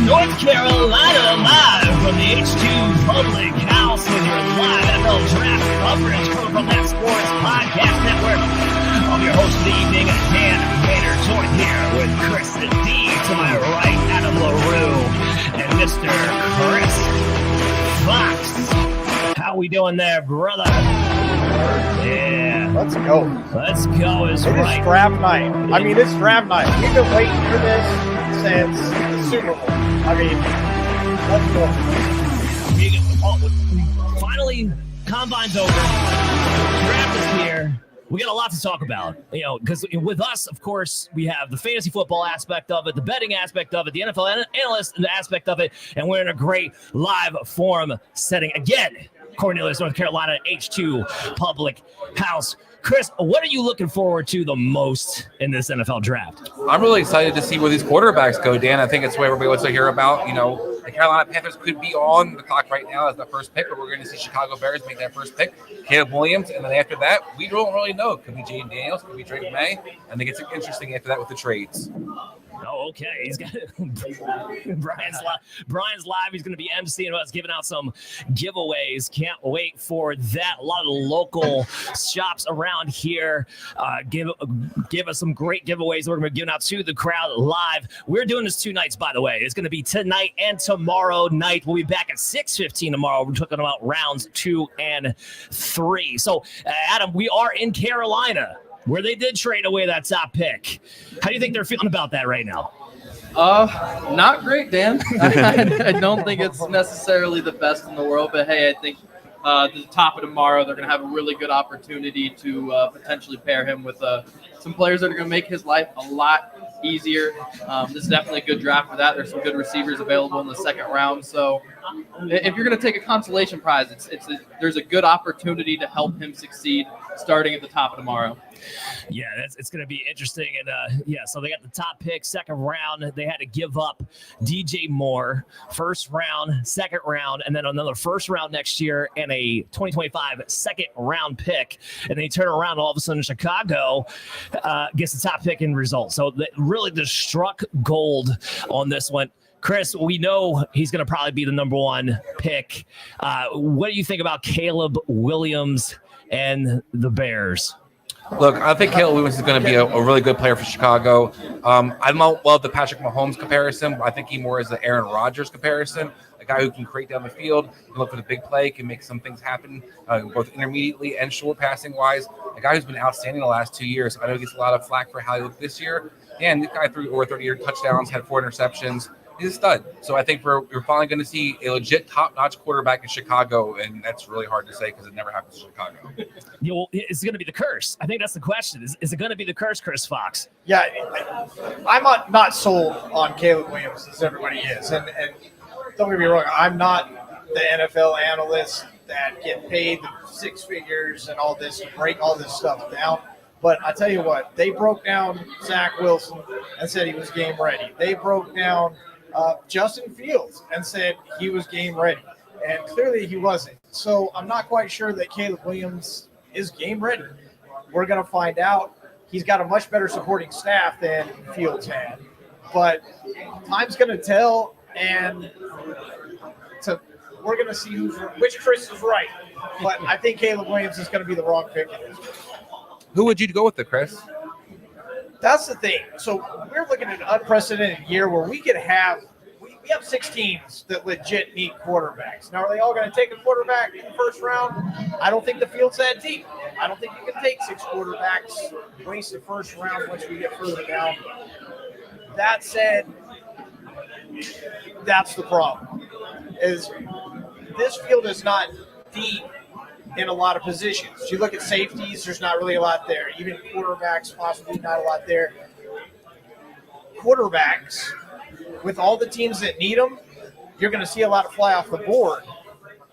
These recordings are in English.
North Carolina, live from the H2 Public House with your live NFL draft coverage coming from that Sports Podcast Network. I'm your host of the evening, Dan Maynard, joined here with Chris D to my right, Adam LaRue, and Mr. Chris Fox. How we doing there, brother? Yeah. Let's go. Let's go is right. It's draft night. It's draft night. We've been waiting for this since the Super Bowl. Let's go. Finally, combine's over. Draft is here. We got a lot to talk about, because with us, of course, we have the fantasy football aspect of it, the betting aspect of it, the NFL analyst aspect of it, and we're in a great live forum setting again. Cornelius, North Carolina, H2 Public House. Chris, what are you looking forward to the most in this NFL draft? I'm really excited to see where these quarterbacks go, Dan. I think it's what everybody wants to hear about. The Carolina Panthers could be on the clock right now as the first pick, but we're going to see Chicago Bears make that first pick, Caleb Williams, and then after that, we don't really know. It could be Jaden Daniels, it could be Drake May, and it gets interesting after that with the trades. Oh, okay. He's got Brian's live. He's going to be emceeing us, giving out some giveaways. Can't wait for that. A lot of local shops around here give us some great giveaways. We're going to be giving out to the crowd live. We're doing this 2 nights, by the way. It's going to be tonight and tomorrow night. We'll be back at 6:15 tomorrow. We're talking about rounds 2 and 3. So, Adam, we are in Carolina, where they did trade away that top pick. How do you think they're feeling about that right now? Not great, Dan. I don't think it's necessarily the best in the world, but hey, I think at the top of tomorrow, they're going to have a really good opportunity to potentially pair him with some players that are going to make his life a lot easier. This is definitely a good draft for that. There's some good receivers available in the second round. So if you're going to take a consolation prize, there's a good opportunity to help him succeed starting at the top of tomorrow. Yeah, it's going to be interesting. And so they got the top pick, second round. They had to give up DJ Moore, first round, second round, and then another first round next year and a 2025 second round pick. And they turn around, all of a sudden Chicago gets the top pick in results. So they really just struck gold on this one. Chris, we know he's going to probably be the number 1 pick. What do you think about Caleb Williams and the Bears? Look, I think Caleb Williams is going to be a really good player for Chicago. I don't love the Patrick Mahomes comparison. I think he more is the Aaron Rodgers comparison, a guy who can create down the field, can look for the big play, can make some things happen, both intermediately and short passing-wise. A guy who's been outstanding the last 2 years. I know he gets a lot of flack for how he looked this year. And this guy threw over 30 touchdowns, had 4 interceptions. He's a stud. So I think we're finally going to see a legit top-notch quarterback in Chicago, and that's really hard to say because it never happens in Chicago. It's going to be the curse. I think that's the question. Is it going to be the curse, Chris Fox? Yeah, I'm not sold on Caleb Williams as everybody is. And don't get me wrong, I'm not the NFL analyst that get paid the 6 figures and all this to break all this stuff down. But I tell you what, they broke down Zach Wilson and said he was game ready. They broke down Justin Fields and said he was game ready. And clearly he wasn't. So I'm not quite sure that Caleb Williams is game ready. We're going to find out. He's got a much better supporting staff than Fields had. But time's going to tell, and we're going to see which Chris is right. But I think Caleb Williams is going to be the wrong pick in this. Who would you go with, Chris? That's the thing. So we're looking at an unprecedented year where we could have we have 6 teams that legit need quarterbacks. Now, are they all going to take a quarterback in the first round? I don't think the field's that deep. I don't think you can take 6 quarterbacks, waste the first round once we get further down. That said, that's the problem. Is this field is not deep in a lot of positions. You look at safeties, there's not really a lot there. Even quarterbacks, possibly not a lot there. Quarterbacks, with all the teams that need them, you're going to see a lot of fly off the board.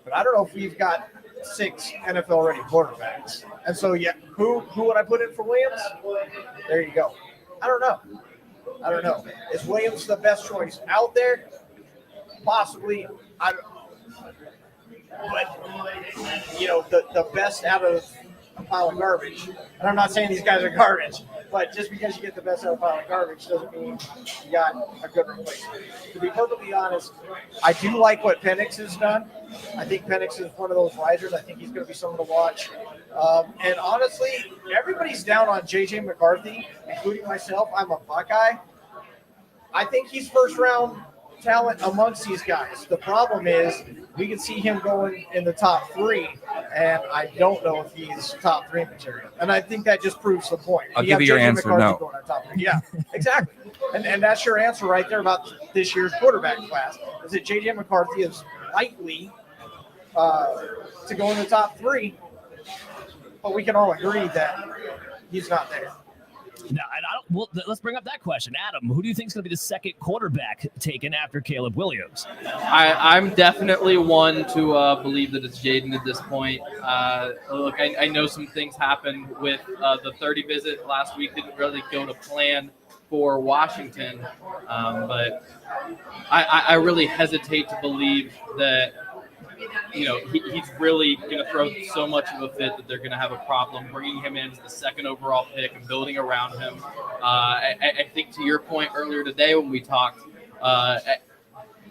But I don't know if we've got 6 NFL-ready quarterbacks. And so, yeah, who would I put in for Williams? There you go. I don't know. Is Williams the best choice out there? Possibly. But, the best out of a pile of garbage. And I'm not saying these guys are garbage. But just because you get the best out of pile of garbage doesn't mean you got a good replacement. To be perfectly honest, I do like what Penix has done. I think Penix is one of those risers. I think he's going to be someone to watch. And honestly, everybody's down on J.J. McCarthy, including myself. I'm a Buckeye. I think he's first-round talent amongst these guys. The problem is we can see him going in the top 3, and I don't know if he's top 3 material. And I think that just proves the point. I'll give you your answer, no. Going on top 3. Yeah, exactly. And that's your answer right there about this year's quarterback class, is that J.J. McCarthy is likely to go in the top 3, but we can all agree that he's not there. Now, well, let's bring up that question. Adam, who do you think is going to be the second quarterback taken after Caleb Williams? I'm definitely one to believe that it's Jaden at this point. Look, I know some things happened with the 30 visit last week. Didn't really go to plan for Washington, but I really hesitate to believe that he's really going to throw so much of a fit that they're going to have a problem bringing him in as the second overall pick and building around him. I think to your point earlier today when we talked,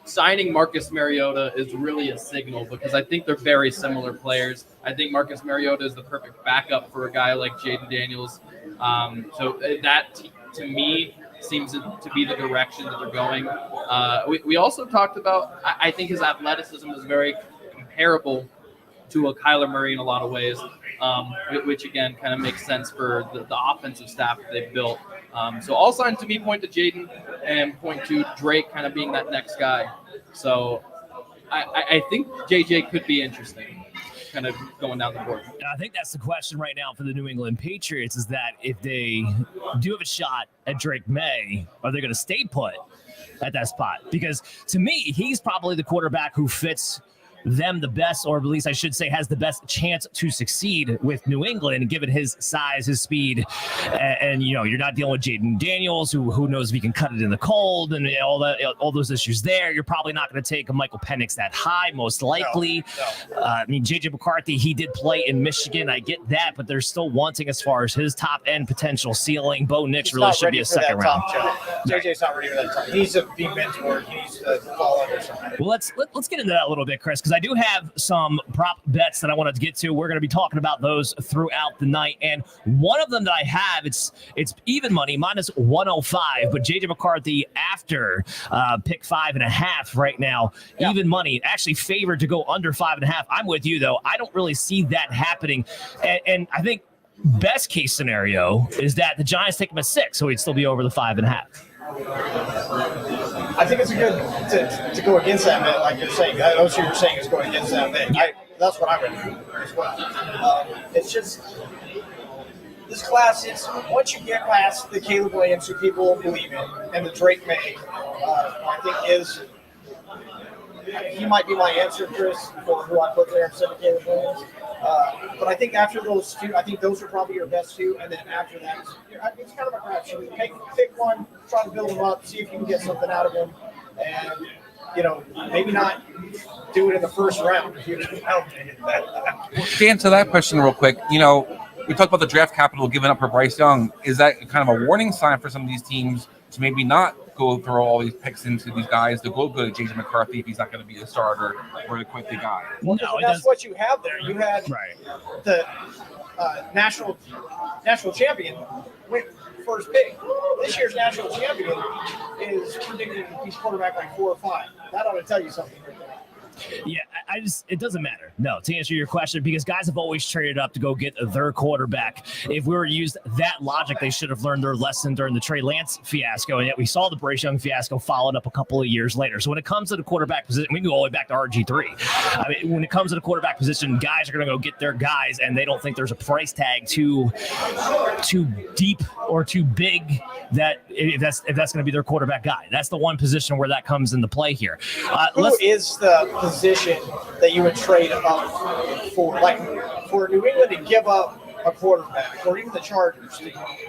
signing Marcus Mariota is really a signal because I think they're very similar players. I think Marcus Mariota is the perfect backup for a guy like Jaden Daniels. So that, to me, seems to be the direction that they're going. We also talked about, I think his athleticism is very comparable to a Kyler Murray in a lot of ways, which again kind of makes sense for the offensive staff that they've built. So all signs to me point to Jaden and point to Drake kind of being that next guy. So I think JJ could be interesting, kind of going down the board. I think that's the question right now for the New England Patriots, is that if they do have a shot at Drake May, are they going to stay put at that spot? Because to me, he's probably the quarterback who fits them the best, or at least I should say has the best chance to succeed with New England, given his size, his speed, and you're not dealing with Jaden Daniels, who knows if he can cut it in the cold, and all those issues there. You're probably not going to take a Michael Penix that high, most likely. No. I mean, J.J. McCarthy, he did play in Michigan. I get that, but they're still wanting as far as his top end potential ceiling. Bo Nix really should be a second round. JJ's not ready for that top. He needs to be mentored. He needs to fall under somebody. Well, let's get into that a little bit, Chris, because I do have some prop bets that I wanted to get to. We're going to be talking about those throughout the night, and one of them that I have, it's even money, minus 105, but J.J. McCarthy after pick 5.5 right now, even money, actually favored to go under 5.5. I'm with you, though. I don't really see that happening, and I think best case scenario is that the Giants take him at 6, so he'd still be over the 5.5. I think it's good to go against that bet, like you're saying. That's what you're saying is going against that bet. That's what I would do as well. It's just this class is, once you get past the Caleb Williams who people believe in and the Drake May, I think he might be my answer, Chris, for who I put there instead of Caleb Williams. But I think after those two, I think those are probably your best two. And then after that, it's kind of a crapshoot. Pick one, try to build them up, see if you can get something out of them. And, maybe not do it in the first round. If you can help me. To answer that question real quick, we talked about the draft capital given up for Bryce Young. Is that kind of a warning sign for some of these teams to maybe not go throw all these picks into these guys, to go good at J.J. McCarthy if he's not going to be a starter or a quick guy? Well, that's what you have there. You had the national champion went first pick. This year's national champion is predicted to be quarterback like 4 or 5. That ought to tell you something right there. Yeah, it doesn't matter. No, to answer your question, because guys have always traded up to go get their quarterback. If we were to use that logic, they should have learned their lesson during the Trey Lance fiasco, and yet we saw the Bryce Young fiasco followed up a couple of years later. So when it comes to the quarterback position, we can go all the way back to RG3. I mean, when it comes to the quarterback position, guys are going to go get their guys, and they don't think there's a price tag too deep or too big that if that's going to be their quarterback guy. That's the one position where that comes into play here. Who is the position that you would trade up for? Like for New England to give up a quarterback, or even the Chargers,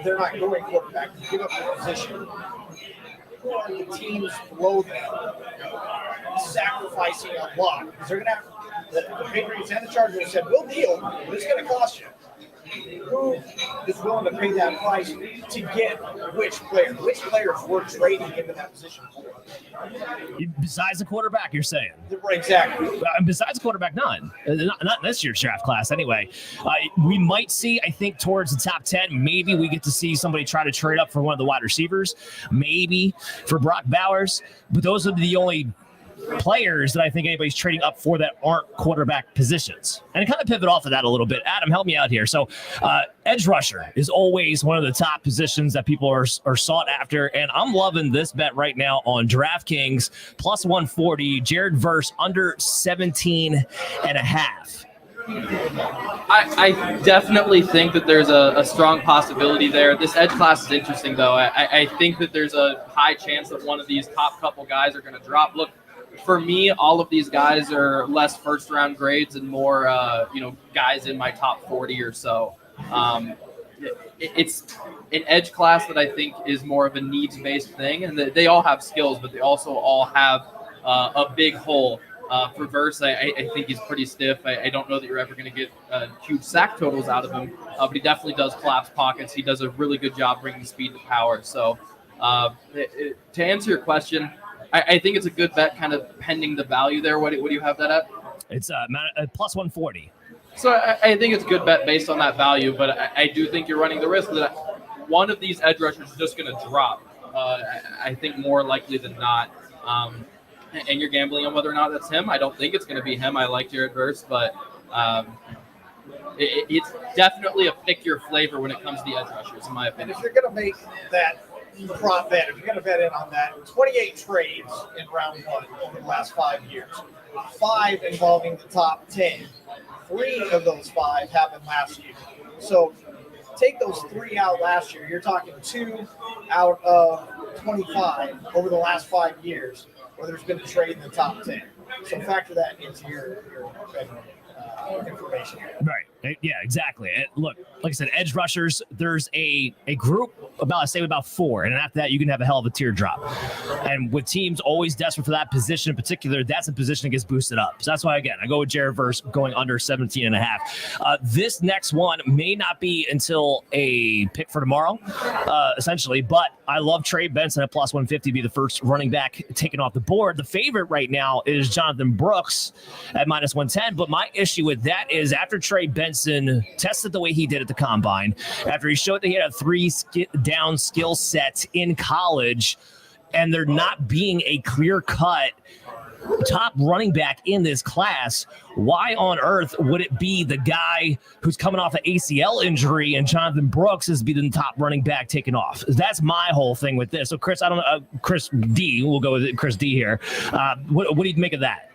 they're not going quarterback, to give up the position. Who are the teams below them sacrificing a lot? Because they're going to have the Patriots and the Chargers said, we'll deal, but it's going to cost you. who is willing to pay that price to get which player? Which players we're trading into that position for? Besides the quarterback, you're saying? Exactly. Besides quarterback, none. Not in this year's draft class, anyway. We might see, I think, towards the top 10, maybe we get to see somebody try to trade up for one of the wide receivers, maybe for Brock Bowers. But those are the only players that I think anybody's trading up for that aren't quarterback positions. And kind of pivot off of that a little bit. Adam, help me out here. So edge rusher is always one of the top positions that people are sought after. And I'm loving this bet right now on DraftKings, plus 140, Jared Verse under 17 and a half. I definitely think that there's a strong possibility there. This edge class is interesting, though. I think that there's a high chance that one of these top couple guys are going to drop. Look, for me, all of these guys are less first-round grades and more, guys in my top 40 or so. It's an edge class that I think is more of a needs-based thing, and they all have skills, but they also all have a big hole. For Verse, I think he's pretty stiff. I don't know that you're ever going to get huge sack totals out of him, but he definitely does collapse pockets. He does a really good job bringing speed to power. So to answer your question, I think it's a good bet, kind of pending the value there. What do you have that at? It's plus 140. So I think it's a good bet based on that value, but I do think you're running the risk that one of these edge rushers is just going to drop. I think more likely than not. And you're gambling on whether or not that's him. I don't think it's going to be him. I like Jared Verse, but it's definitely a pick your flavor when it comes to the edge rushers, in my And opinion. if you're going to make that prop bet, if you're going to bet in on that, 28 trades in round one over the last 5 years, 5 involving the top 10. 3 of those 5 happened last year. So take those 3 out last year. You're talking 2 out of 25 over the last 5 years where there's been a trade in the top 10. So factor that into your betting information. Right. Yeah, exactly. And look, like I said, edge rushers, there's a group about 4, and after that you can have a hell of a teardrop. And with teams always desperate for that position in particular, that's a position that gets boosted up. So that's why, again, I go with Jared Verse going under 17 and a half. This next one may not be until a pick for tomorrow, essentially, but I love Trey Benson at plus 150 to be the first running back taken off the board. The favorite right now is Jonathan Brooks at minus 110, but my issue with that is after Trey Benson tested the way he did at the combine, after he showed that he had a 3-down skill set in college, and there not being a clear-cut top running back in this class, why on earth would it be the guy who's coming off an ACL injury and Jonathan Brooks is being the top running back taken off? That's my whole thing with this. So Chris, I don't know, Chris D, we'll go with Chris D here. What do you make of that?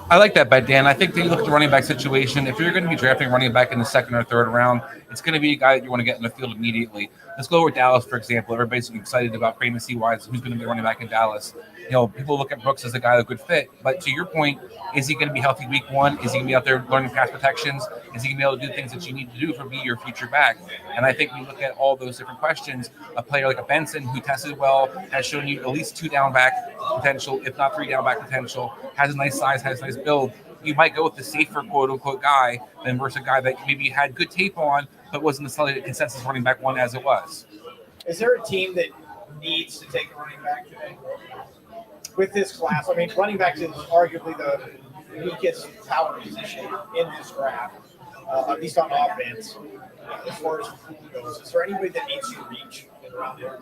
I like that bet, Dan. I think that you look at the running back situation. If you're going to be drafting running back in the second or third round, it's going to be a guy that you want to get in the field immediately. Let's go over Dallas, for example. Everybody's excited about fantasy-wise who's going to be running back in Dallas. You know, people look at Brooks as a guy that could fit. But to your point, is he going to be healthy week 1? Is he going to be out there learning pass protections? Is he going to be able to do things that you need to do for be your future back? And I think when you look at all those different questions, a player like a Benson who tested well, has shown you at least 2 down back potential, if not 3 down back potential, has a nice size, has a nice build. You might go with the safer quote-unquote guy than versus a guy that maybe had good tape on, but wasn't necessarily a consensus running back 1 as it was. Is there a team that needs to take a running back today? With this class, I mean, running back is arguably the weakest power position in this draft, at least on offense. As far as the pool goes, is there anybody that needs to reach around there?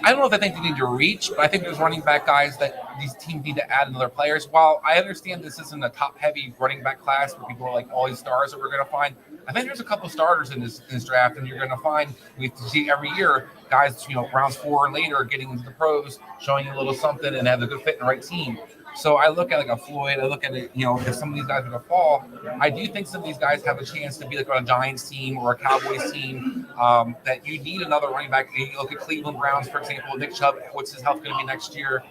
I don't know if I think they need to reach, but I think there's running back guys that these teams need to add another players. While I understand this isn't a top-heavy running back class where people are like all these stars that we're going to find, I think there's a couple starters in this draft, and you're going to find, we see every year, guys, rounds 4 and later getting into the pros, showing you a little something and have a good fit in the right team. So I look at like a Floyd, I look at it, if some of these guys are going to fall, I do think some of these guys have a chance to be like on a Giants team or a Cowboys team, that you need another running back. You look at Cleveland Browns, for example, Nick Chubb, what's his health going to be next year?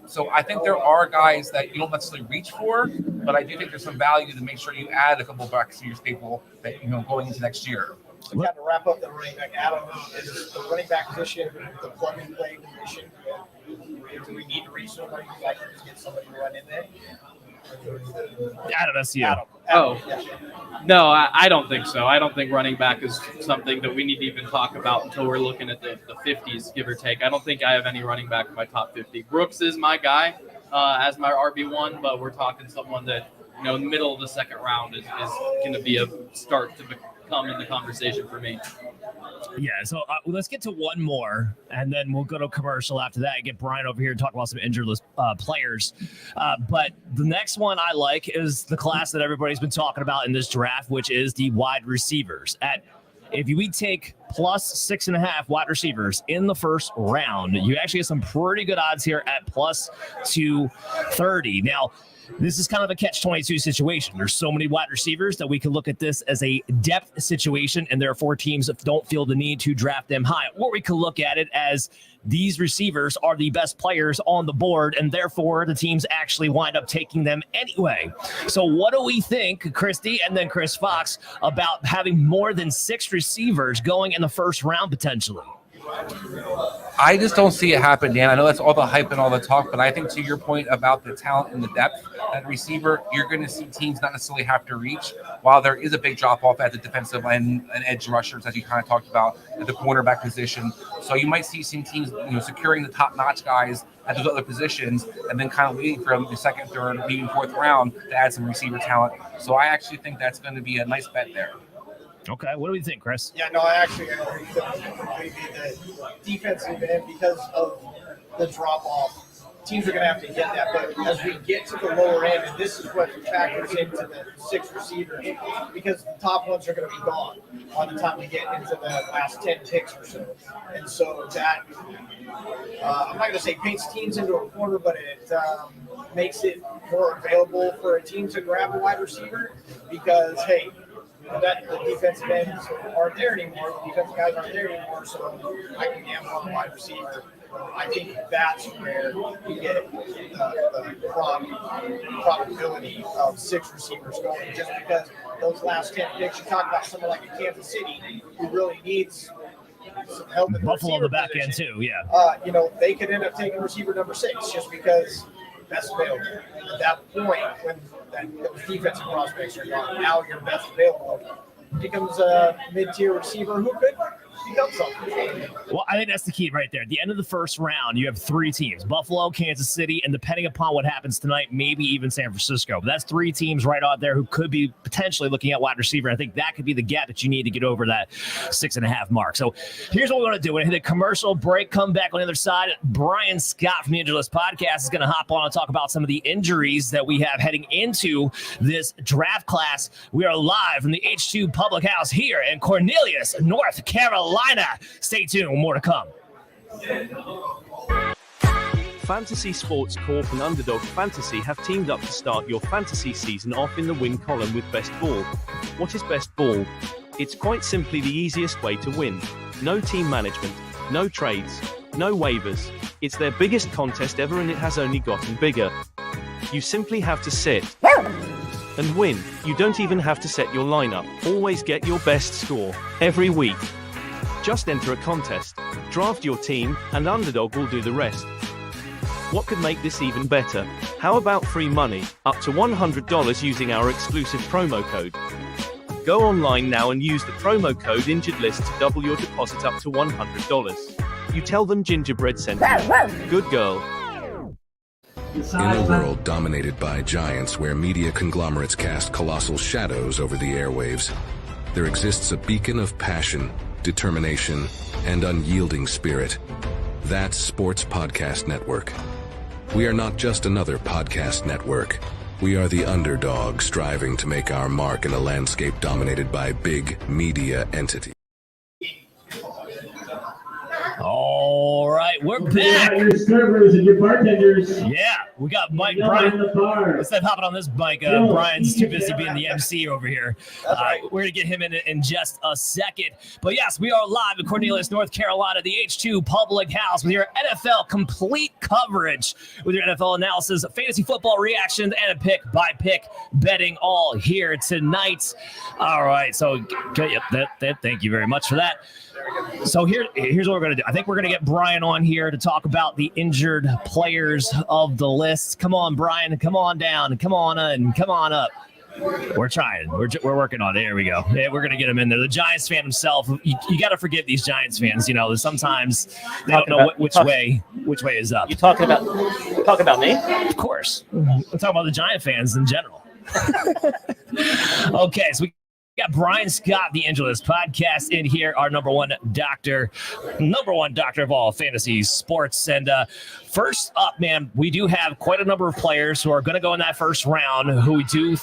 So I think there are guys that you don't necessarily reach for, but I do think there's some value to make sure you add a couple bucks to your staple that, going into next year. To kind of wrap up the running back, Adam, is the running back position the plug and play position? Do we need to reach somebody who can just get somebody to run in there? Adam, that's you. Oh, no, I don't think so. I don't think running back is something that we need to even talk about until we're looking at the 50s, give or take. I don't think I have any running back in my top 50. Brooks is my guy as my RB1, but we're talking someone that, in the middle of the second round is going to be a start to come in the conversation for me. Yeah, so let's get to one more, and then we'll go to commercial after that and get Brian over here and talk about some injured list players. But the next one I like is the class that everybody's been talking about in this draft, which is the wide receivers. If we take plus 6.5 wide receivers in the first round, you actually get some pretty good odds here at plus 230. Now, this is kind of a catch-22 situation. There's so many wide receivers that we can look at this as a depth situation, and therefore teams don't feel the need to draft them high. Or we could look at it as these receivers are the best players on the board, and therefore the teams actually wind up taking them anyway. So what do we think, Christy and then Chris Fox, about having more than 6 receivers going in the first round potentially? I just don't see it happen, Dan. I know that's all the hype and all the talk, but I think to your point about the talent and the depth at receiver, you're going to see teams not necessarily have to reach. While there is a big drop-off at the defensive end and edge rushers, as you kind of talked about, at the cornerback position. So you might see some teams, securing the top-notch guys at those other positions and then kind of waiting for the second, third, even fourth round to add some receiver talent. So I actually think that's going to be a nice bet there. Okay, what do we think, Chris? Yeah, no, I actually agree completely. The defensive end, because of the drop-off, teams are going to have to get that. But as we get to the lower end, and this is what factors into the 6 receivers, because the top ones are going to be gone by the time we get into the last 10 picks or so. And so that, I'm not going to say paints teams into a corner, but it makes it more available for a team to grab a wide receiver because, hey, that the defensive ends aren't there anymore. The defensive guys aren't there anymore, so I can gamble on the wide receiver. I think that's where you get the probability of 6 receivers going, just because those last 10 picks, you talk about someone like a Kansas City who really needs some help in the Buffalo on the back position. end too, yeah. They could end up taking receiver number 6 just because best available. At that point, when those defensive prospects are gone, now your best available becomes a mid-tier receiver who could become something. Well, I think that's the key right there. At the end of the first round, you have 3 teams: Buffalo, Kansas City, and depending upon what happens tonight, maybe even San Francisco. But that's 3 teams right out there who could be potentially looking at wide receiver. I think that could be the gap that you need to get over that 6.5 mark. So here's what we're going to do. We're going to hit a commercial break, come back on the other side. Brian Scott from the Injured List Podcast is going to hop on and talk about some of the injuries that we have heading into this draft class. We are live from the H2 Public House here in Cornelius, North Carolina. Stay tuned, more to come. Fantasy Sports Corp and Underdog Fantasy have teamed up to start your fantasy season off in the win column with Best Ball. What is Best Ball? It's quite simply the easiest way to win. No team management, no trades, no waivers. It's their biggest contest ever and it has only gotten bigger. You simply have to sit and win. You don't even have to set your lineup. Always get your best score every week. Just enter a contest, draft your team, and Underdog will do the rest. What could make this even better? How about free money, up to $100 using our exclusive promo code? Go online now and use the promo code InjuredList to double your deposit up to $100. You tell them Gingerbread sent you. Good girl. In a world dominated by giants where media conglomerates cast colossal shadows over the airwaves, there exists a beacon of passion, determination, and unyielding spirit. That's Sports Podcast Network. We are not just another podcast network. We are the underdog striving to make our mark in a landscape dominated by big media entities. All right, we're back. Your servers and your bartenders. Yeah, we got Mike in Brian. the bar. Instead of hopping on this bike, Brian's too busy being the MC over here. We're going to get him in just a second. But yes, we are live in Cornelius, North Carolina, the H2 Public House with your NFL complete coverage, with your NFL analysis, fantasy football reactions, and a pick-by-pick betting all here tonight. All right, so thank you very much for that. So here's what we're going to do. I think we're going to get Brian on here to talk about the injured players of the list. Come on, Brian. Come on down. Come on in. Come on up. We're trying. We're working on it. There we go. Yeah, we're gonna get him in there. The Giants fan himself. You got to forgive these Giants fans. You know, sometimes they don't know which way is up. You talking about me? Of course. I'm talking about the Giant fans in general. Okay, so we got Brian Scott, the Angelus podcast, in here, our number one doctor of all fantasy sports. And first up, man, we do have quite a number of players who are going to go in that first round who we do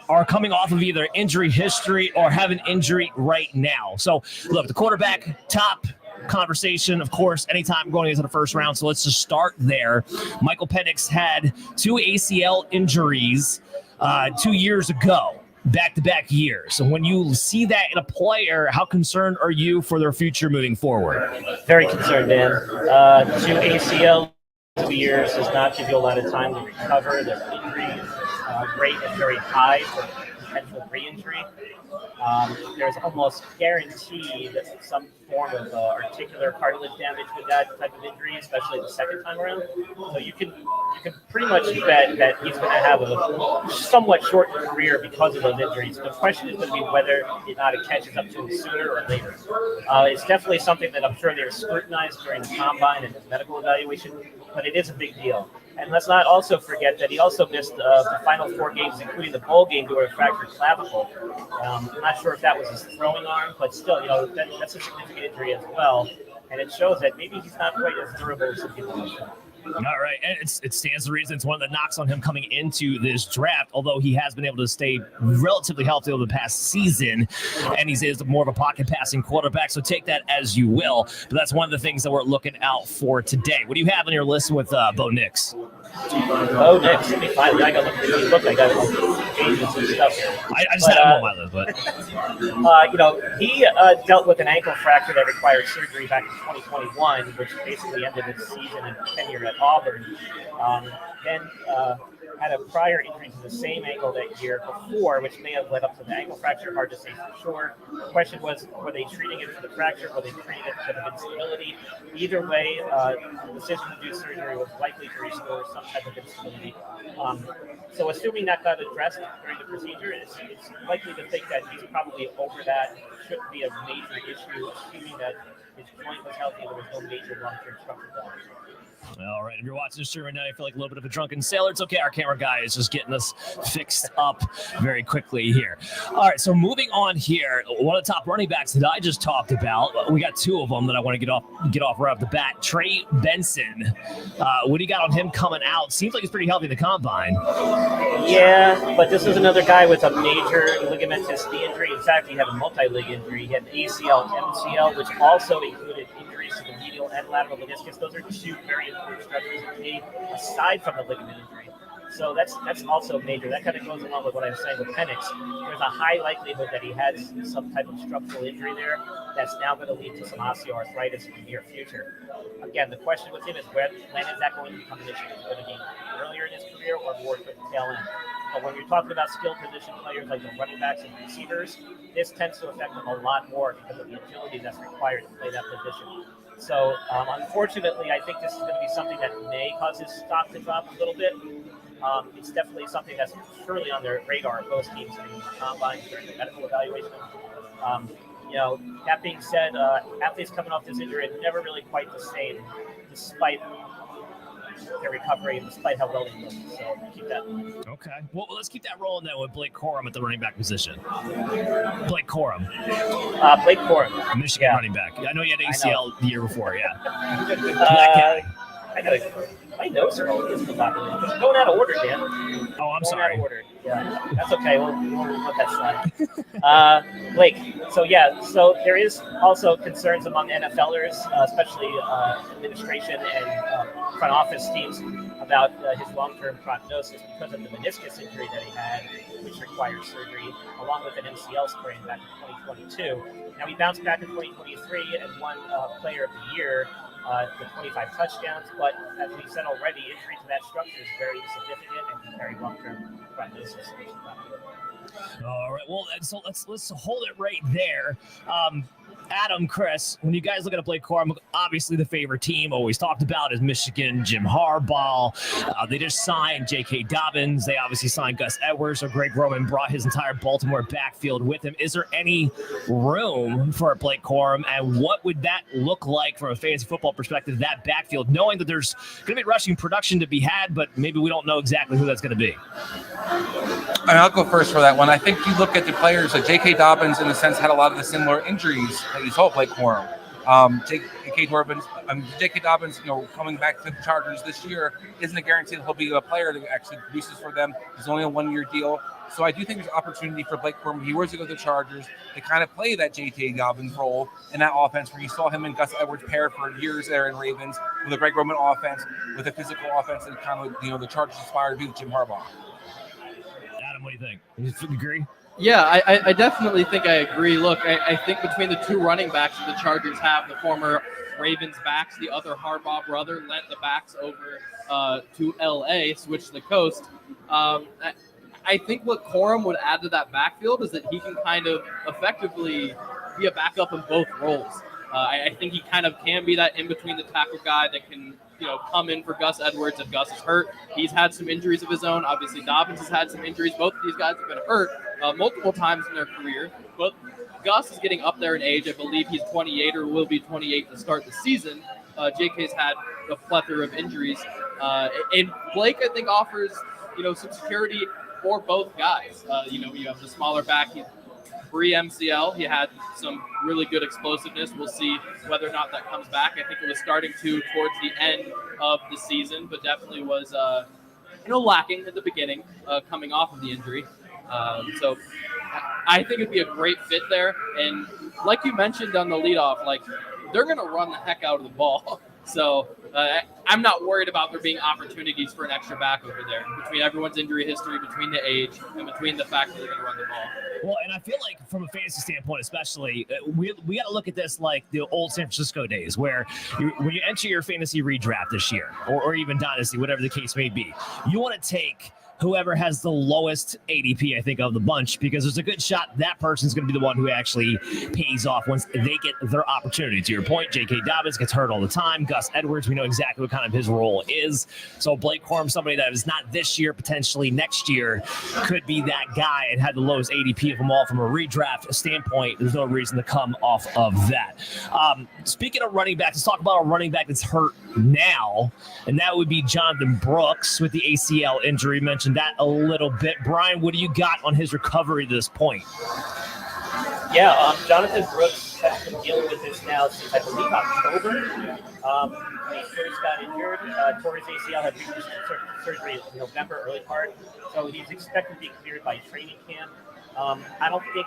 are coming off of either injury history or have an injury right now. So, look, the quarterback, top conversation, of course, anytime going into the first round. So let's just start there. Michael Penix had 2 ACL injuries 2 years ago. Back-to-back years. So when you see that in a player, how concerned are you for their future moving forward? Very concerned, Dan. 2 ACL 2 years does not give you a lot of time to recover. The injury rate is very high for potential re-injury. There's almost guaranteed some form of articular cartilage damage with that type of injury, especially the second time around. So you can pretty much bet that he's going to have a somewhat shortened career because of those injuries. The question is going to be whether or not it catches up to him sooner or later. It's definitely something that I'm sure they're scrutinized during the combine and his medical evaluation, but it is a big deal. And let's not also forget that he also missed the final 4 games, including the bowl game, due to a fractured clavicle. I'm not sure if that was his throwing arm, but still, that's a significant injury as well. And it shows that maybe he's not quite as durable as some people think. All right, and it stands to reason. It's one of the knocks on him coming into this draft, although he has been able to stay relatively healthy over the past season, and he's more of a pocket passing quarterback, so take that as you will. But that's one of the things that we're looking out for today. What do you have on your list with Bo Nix? Bo Nix, let me find it. I got to look at his book. I got pages and stuff here. I just had him on my list, but he dealt with an ankle fracture that required surgery back in 2021, which basically ended his season and tenure at Auburn. Then had a prior injury to the same ankle that year before, which may have led up to the ankle fracture. Hard to say for sure. The question was, were they treating it for the fracture? Were they treating it for the instability? Either way, the decision to do surgery was likely to restore some type of instability. So assuming that got addressed during the procedure, it's likely to think that he's probably over that. Shouldn't be a major issue, assuming that his joint was healthy and there was no major long-term structural damage. All right, if you're watching this show right now, you feel like a little bit of a drunken sailor. It's okay. Our camera guy is just getting us fixed up very quickly here. All right, so moving on here, one of the top running backs that I just talked about, we got 2 of them that I want to get off right off the bat. Trey Benson, what do you got on him coming out? Seems like he's pretty healthy in the combine. Yeah, but this is another guy with a major ligamentous knee injury. In fact, he had a multi-lig injury. He had an ACL and MCL, which also included injuries to the medial and lateral meniscus. Those are 2 very important structures of the knee, aside from the ligament injury. So that's also major. That kind of goes along with what I was saying with Penix. There's a high likelihood that he had some type of structural injury there that's now going to lead to some osteoarthritis in the near future. Again, the question with him is when is that going to become an issue? Is it going to be earlier in his career or more toward the tail end? But when you're talking about skilled position players like the running backs and receivers, this tends to affect them a lot more because of the agility that's required to play that position. So, unfortunately, I think this is going to be something that may cause his stock to drop a little bit. It's definitely something that's surely on their radar of most teams in the combine during the medical evaluation. That being said, athletes coming off this injury are never really quite the same, despite their recovery and despite how well they look. So keep that. Okay. Well, let's keep that rolling then with Blake Corum at the running back position. Blake Corum. Blake Corum. Michigan running back. I know he had ACL the year before, yeah. My notes are all this popular. Going out of order, Dan. Oh, I'm sorry. Out of order. Yeah, that's okay. We'll let that slide. Blake. So there is also concerns among NFLers, especially administration and front office teams, about his long-term prognosis because of the meniscus injury that he had, which required surgery, along with an MCL sprain back in 2022. Now he bounced back in 2023 and won Player of the Year. With 25 touchdowns, but as we said already, injury to that structure is very significant and can carry long-term prognosis. All right. Well, so let's hold it right there. Adam, Chris, when you guys look at a Blake Corum, obviously the favorite team always talked about is Michigan, Jim Harbaugh. They just signed J.K. Dobbins. They obviously signed Gus Edwards. So Greg Roman brought his entire Baltimore backfield with him. Is there any room for Blake Corum, and what would that look like from a fantasy football perspective, that backfield, knowing that there's going to be rushing production to be had, but maybe we don't know exactly who that's going to be? And I'll go first for that one. I think you look at the players, like J.K. Dobbins, in a sense, had a lot of the similar injuries that you saw Blake Corum. J.K. Dobbins, coming back to the Chargers this year isn't a guarantee that he'll be a player that actually produces for them. He's only a one-year deal. So I do think there's opportunity for Blake Corum, if he were to go to the Chargers, to kind of play that J.K. Dobbins role in that offense where you saw him and Gus Edwards pair for years there in Ravens with a Greg Roman offense, with a physical offense that kind of, the Chargers aspire to be with Jim Harbaugh. Adam, what do you think? You agree? Yeah, I definitely think I agree. Look, I think between the two running backs that the Chargers have, the former Ravens backs, the other Harbaugh brother lent the backs over to L.A., switched the coast. I think what Corum would add to that backfield is that he can kind of effectively be a backup in both roles. I think he kind of can be that in-between the tackle guy that can come in for Gus Edwards if Gus is hurt. He's had some injuries of his own. Obviously, Dobbins has had some injuries. Both of these guys have been hurt multiple times in their career. But Gus is getting up there in age. I believe he's 28 or will be 28 to start the season. JK's had a plethora of injuries. And Blake, I think, offers, some security for both guys. You have the smaller back. He's pre-MCL. He had some really good explosiveness. We'll see whether or not that comes back. I think it was starting to towards the end of the season, but definitely was, lacking at the beginning, coming off of the injury. So I think it'd be a great fit there. And like you mentioned on the leadoff, they're going to run the heck out of the ball. So I'm not worried about there being opportunities for an extra back over there between everyone's injury history, between the age, and between the fact that they're going to run the ball. Well, and I feel like from a fantasy standpoint, especially, we got to look at this like the old San Francisco days where when you enter your fantasy redraft this year or even dynasty, whatever the case may be, you want to take whoever has the lowest ADP, I think, of the bunch, because there's a good shot that person's going to be the one who actually pays off once they get their opportunity. To your point, J.K. Dobbins gets hurt all the time. Gus Edwards, we know exactly what kind of his role is. So Blake Corum, somebody that is not this year, potentially next year, could be that guy and had the lowest ADP of them all from a redraft standpoint. There's no reason to come off of that. Speaking of running backs, let's talk about a running back that's hurt now, and that would be Jonathan Brooks with the ACL injury. Mentioned that a little bit. Brian, what do you got on his recovery to this point? Yeah, Jonathan Brooks has been dealing with this now since, I believe, October. When he first got injured, tore his ACL, had previous surgery in November, early part. So he's expected to be cleared by training camp. I don't think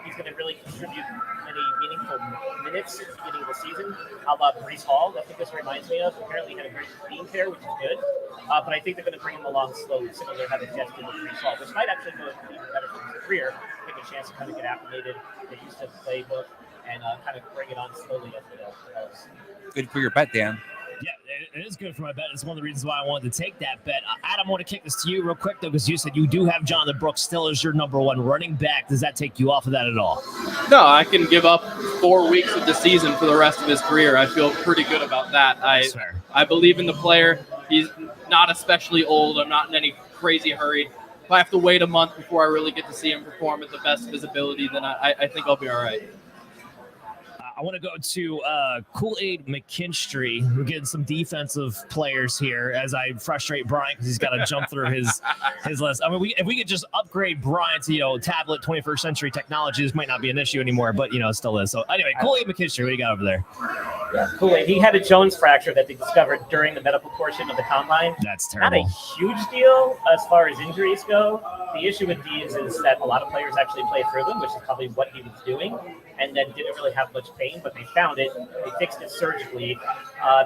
he's going to really contribute any meaningful minutes at the beginning of the season. How about Breece Hall? I think this reminds me of. Apparently he had a great clean tear, which is good. But I think they're going to bring him along slowly, similar to having Jets did with Breece Hall, which might actually go even better for his career. Give him a chance to kind of get acclimated, get used to the playbook, and kind of bring it on slowly as it develops. Good for your bet, Dan. Yeah, it is good for my bet. It's one of the reasons why I wanted to take that bet. Adam, I want to kick this to you real quick, though, because you said you do have Jonathan Brooks still as your number one running back. Does that take you off of that at all? No, I can give up 4 weeks of the season for the rest of his career. I feel pretty good about that. I believe in the player. He's not especially old. I'm not in any crazy hurry. If I have to wait a month before I really get to see him perform at the best of his ability, then I think I'll be all right. I want to go to Kool-Aid McKinstry. We're getting some defensive players here as I frustrate Brian because he's got to jump through his list. I mean, if we could just upgrade Brian to, tablet 21st century technology, this might not be an issue anymore, but, it still is. So anyway, Kool-Aid McKinstry, what do you got over there? Yeah, Kool-Aid. He had a Jones fracture that they discovered during the medical portion of the combine. That's terrible. Not a huge deal as far as injuries go. The issue with these is that a lot of players actually play through them, which is probably what he was doing, and then didn't really have much pain, but they found it. They fixed it surgically.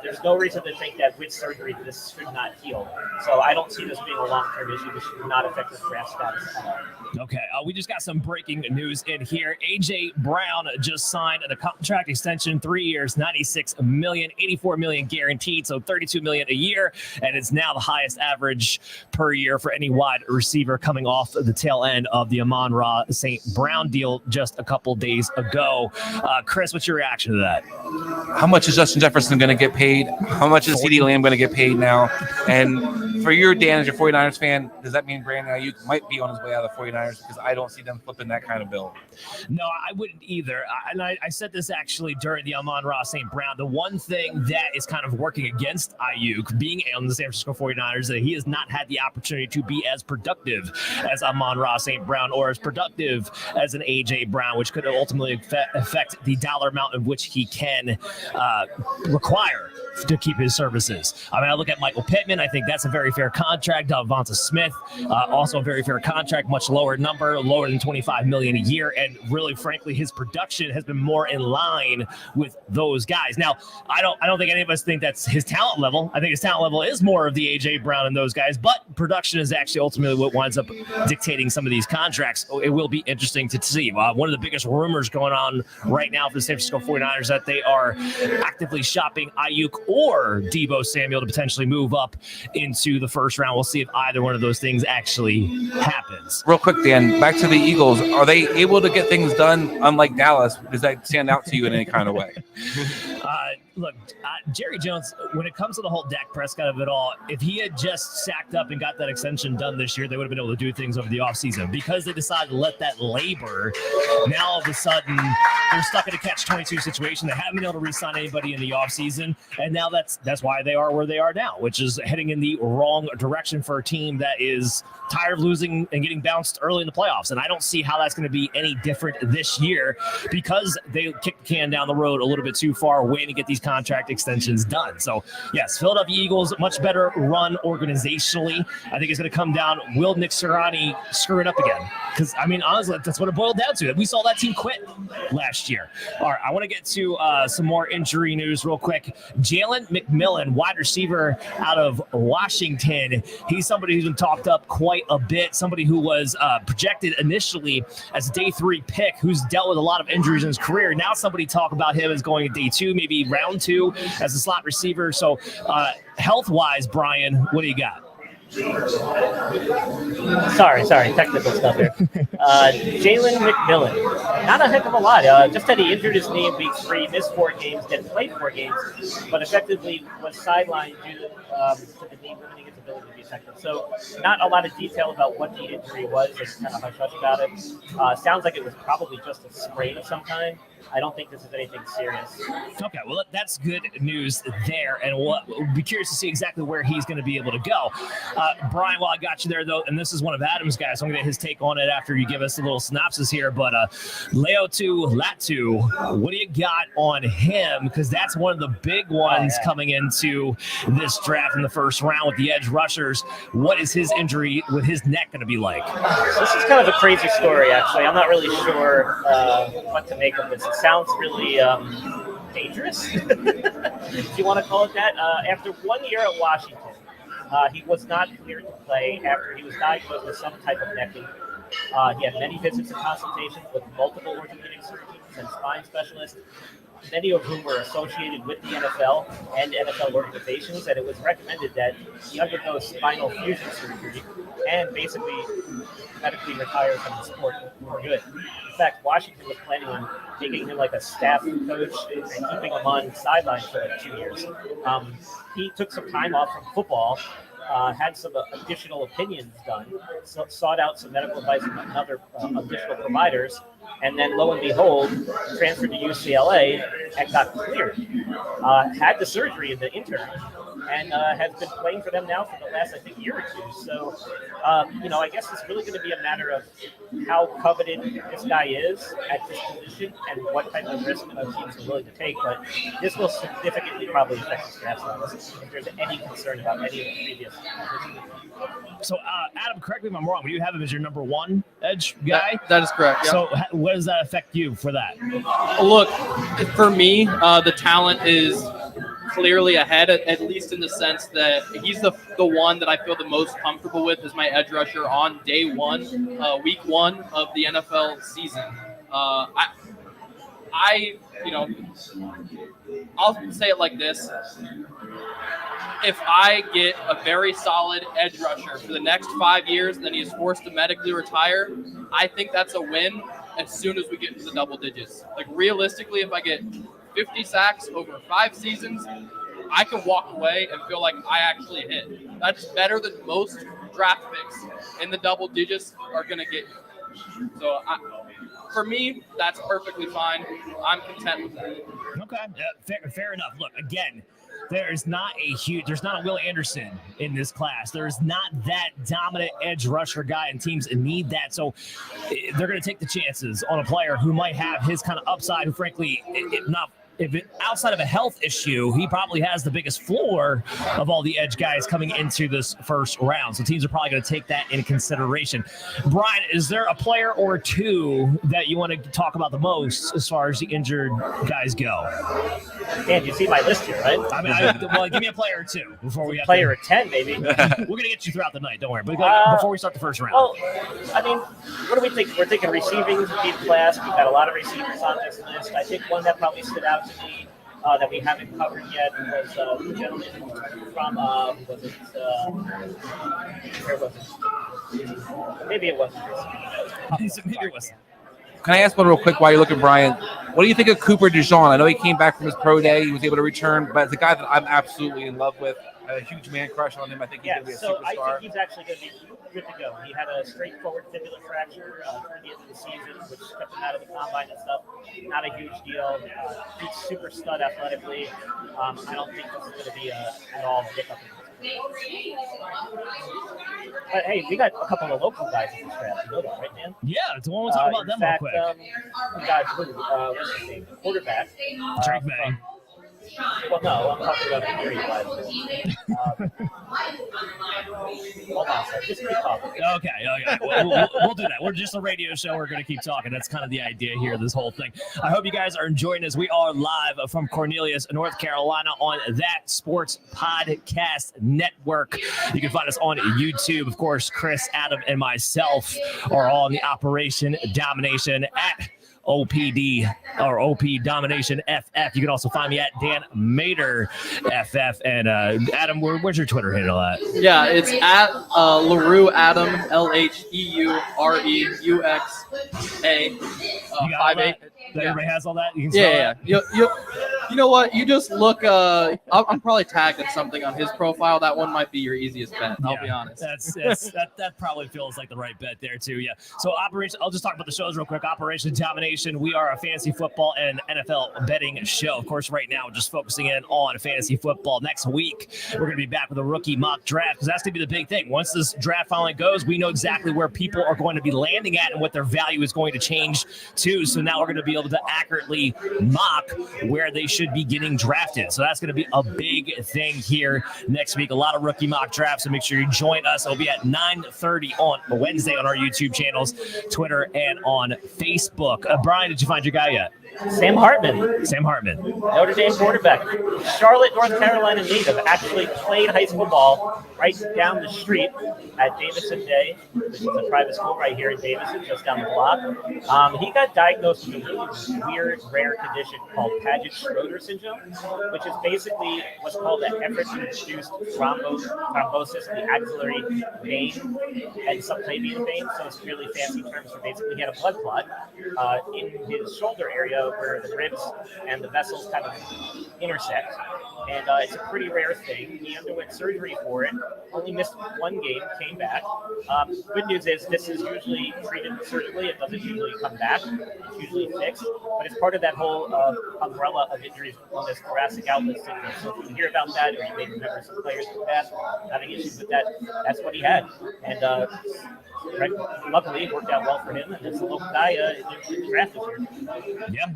There's no reason to think that with surgery this should not heal. So I don't see this being a long-term issue. This should not affect his draft status at all. Okay, we just got some breaking news in here. A.J. Brown just signed a contract extension, 3 years, $96 million, $84 million guaranteed, so $32 million a year, and it's now the highest average per year for any wide receiver coming off the tail end of the Amon-Ra St. Brown deal just a couple days ago. Chris, what's your reaction to that? How much is Justin Jefferson going to get paid? How much is CeeDee Lamb going to get paid now? And for your Dan, as your 49ers fan, does that mean Brandon Ayuk might be on his way out of the 49ers? Because I don't see them flipping that kind of bill. No, I wouldn't either. I said this actually during the Amon-Ra St. Brown. The one thing that is kind of working against Ayuk being on the San Francisco 49ers is that he has not had the opportunity to be as productive as Amon-Ra St. Brown or as productive as an A.J. Brown, which could ultimately affect the dollar amount of which he can require to keep his services. I mean, I look at Michael Pittman. I think that's a very fair contract. Devonta Smith, also a very fair contract, much lower number, lower than $25 million a year. And really, frankly, his production has been more in line with those guys. Now, I don't think any of us think that's his talent level. I think his talent level is more of the A.J. Brown and those guys, but production is actually ultimately what winds up dictating some of these contracts. It will be interesting to see. One of the biggest rumors going on right now for the San Francisco 49ers that they are actively shopping Ayuk or Deebo Samuel to potentially move up into the first round. We'll see if either one of those things actually happens. Real quick, Dan, back to the Eagles. Are they able to get things done unlike Dallas? Does that stand out to you in any kind of way? Look, Jerry Jones, when it comes to the whole Dak Prescott of it all, if he had just sacked up and got that extension done this year, they would have been able to do things over the offseason. Because they decided to let that labor, now all of a sudden they're stuck in a catch-22 situation. They haven't been able to re-sign anybody in the offseason, and now that's why they are where they are now, which is heading in the wrong direction for a team that is tired of losing and getting bounced early in the playoffs. And I don't see how that's going to be any different this year because they kicked the can down the road a little bit too far, waiting to get these contract extensions done. So, yes, Philadelphia Eagles, much better run organizationally. I think it's going to come down, will Nick Sirianni screw it up again? Because, I mean, honestly, that's what it boiled down to. We saw that team quit last year. All right, I want to get to some more injury news real quick. Jalen McMillan, wide receiver out of Washington. He's somebody who's been talked up quite a bit, somebody who was projected initially as a day 3 pick, who's dealt with a lot of injuries in his career. Now somebody talk about him as going day 2, maybe round 2 as a slot receiver. So health-wise, Brian, what do you got? Sorry, technical stuff here. Jalen McMillan, not a heck of a lot. Just had he injured his knee in week 3, missed 4 games, then played 4 games, but effectively was sidelined due to the knee limiting its ability to be effective. So not a lot of detail about what the injury was. It's kind of hush-hush about it. Sounds like it was probably just a sprain of some kind. I don't think this is anything serious. Okay, well, that's good news there, and we'll be curious to see exactly where he's going to be able to go. Brian, while I got you there, though, and this is one of Adam's guys, so I'm going to get his take on it after you give us a little synopsis here, but Leotu Latu, what do you got on him? Because that's one of the big ones coming into this draft in the first round with the edge rushers. What is his injury with his neck going to be like? This is kind of a crazy story, actually. I'm not really sure what to make of this. It sounds really dangerous, if you want to call it that. After 1 year at Washington, he was not cleared to play after he was diagnosed with some type of neck injury. He had many visits and consultations with multiple orthopedic surgeons and spine specialists, many of whom were associated with the NFL and NFL organizations, and it was recommended that he undergo spinal fusion surgery and basically medically retire from the sport for good. In fact, Washington was planning on making him like a staff coach and keeping him on sidelines for like 2 years. He took some time off from football, had some additional opinions done, sought out some medical advice from other additional providers, and then lo and behold, transferred to UCLA and got cleared. Had the surgery in the interim, and has been playing for them now for the last, I think, year or two. So, I guess it's really going to be a matter of how coveted this guy is at this position and what type of risk teams are willing to take. But this will significantly probably affect his draft status if there's any concern about any of the previous positions. So, Adam, correct me if I'm wrong, but you have him as your number 1 edge guy? That is correct. Yeah. So, what does that affect you for that? Look, for me, the talent is clearly ahead, at least in the sense that he's the one that I feel the most comfortable with as my edge rusher on day 1, week 1 of the NFL season. I'll say it like this. If I get a very solid edge rusher for the next 5 years and then he's forced to medically retire, I think that's a win. as soon as we get into the double digits. Like realistically, if I get 50 sacks over 5 seasons, I can walk away and feel like I actually hit. That's better than most draft picks in the double digits are going to get. So for me, that's perfectly fine. I'm content with that. Okay, fair enough. Look, again, there's not a Will Anderson in this class. There's not that dominant edge rusher guy, and teams need that. So they're going to take the chances on a player who might have his kind of upside, who frankly, outside of a health issue, he probably has the biggest floor of all the edge guys coming into this first round. So teams are probably going to take that into consideration. Brian, is there a player or two that you want to talk about the most as far as the injured guys go? Dan, you see my list here, right? Well, give me a player or two before we player or 10, maybe. We're going to get you throughout the night. Don't worry. But before we start the first round. Well, I mean, what do we think? We're thinking receiving deep class. We've got a lot of receivers on this list. I think one that probably stood out to me that we haven't covered yet was the gentleman from, where was it? Maybe it wasn't. Maybe it wasn't. Can I ask one real quick while you're looking, Brian? What do you think of Cooper DeJean? I know he came back from his pro day. He was able to return, but it's a guy that I'm absolutely in love with. A huge man crush on him. I think he's going to be a superstar. I think he's actually going to be good to go. He had a straightforward fibular fracture toward the end of the season, which kept him out of the combine and stuff. Not a huge deal. He's super stud athletically. I don't think this is going to be at all hiccup. But hey, we got a couple of local guys in this draft. You know that, right, Dan? Yeah, it's one we'll talk about them real quick. We got what's his name? The quarterback. Drake May. Well, no, I'm talking about the injury wise. Hold on a second. Just keep talking. Okay. We'll do that. We're just a radio show. We're going to keep talking. That's kind of the idea here, this whole thing. I hope you guys are enjoying this. We are live from Cornelius, North Carolina on That Sports Podcast Network. You can find us on YouTube. Of course, Chris, Adam, and myself are all in the Operation Domination at OPD or OP Domination FF. You can also find me at Dan Mater FF. And Adam, where's your Twitter handle at? Yeah, it's at LaRue Adam LHEUREUXA 58. Everybody has all that. You can yeah. You know what? You just look. I'm probably tagging something on his profile. That one might be your easiest bet. I'll be honest. That probably feels like the right bet there too. Yeah. So I'll just talk about the shows real quick. Operation Domination. We are a fantasy football and NFL betting show. Of course, right now we're just focusing in on fantasy football. Next week we're going to be back with a rookie mock draft because that's going to be the big thing. Once this draft finally goes, we know exactly where people are going to be landing at and what their value is going to change to. So now we're going to be able to accurately mock where they should be getting drafted. So that's going to be a big thing here next week. A lot of rookie mock drafts, so make sure you join us. It'll be at 9:30 on Wednesday on our YouTube channels, Twitter, and on Facebook. Brian, did you find your guy yet? Sam Hartman. Notre Dame quarterback. Charlotte, North Carolina native. Actually played high school ball right down the street at Davison Day, which is a private school right here in Davison, just down the block. He got diagnosed with a really weird, rare condition called Paget-Schroeder syndrome, which is basically what's called an effort-induced thrombosis in the axillary vein and subclavian vein. So it's really fancy terms for basically he had a blood clot in his shoulder area where the ribs and the vessels kind of intersect. And it's a pretty rare thing. He underwent surgery for it, only missed one game, came back. Good news is this is usually treated surgically. It doesn't usually come back. It's usually fixed. But it's part of that whole umbrella of injuries on this thoracic outlet syndrome. So if you hear about that, or you may remember some players in the past having issues with that, that's what he had. And luckily, it worked out well for him, and it's a local guy in the draft this year. Yeah,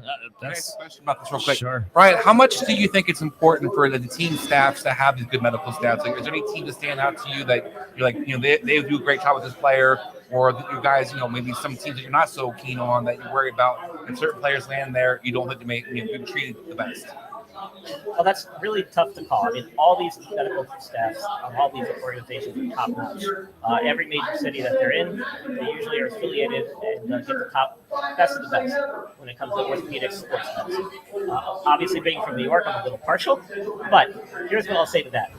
that's a question about this real quick. Sure. Brian, how much do you think it's important for the team staffs to have these good medical staffs? Like, is there any team that stand out to you that you're like, they do a great job with this player, or you guys, maybe some teams that you're not so keen on that you worry about, and certain players land there, you don't think to make be treated the best? Well, that's really tough to call. I mean, all these medical staffs on all these organizations are top-notch. Every major city that they're in, they usually are affiliated and get the best of the best when it comes to orthopedic sports medicine. Obviously, being from New York, I'm a little partial, but here's what I'll say to that.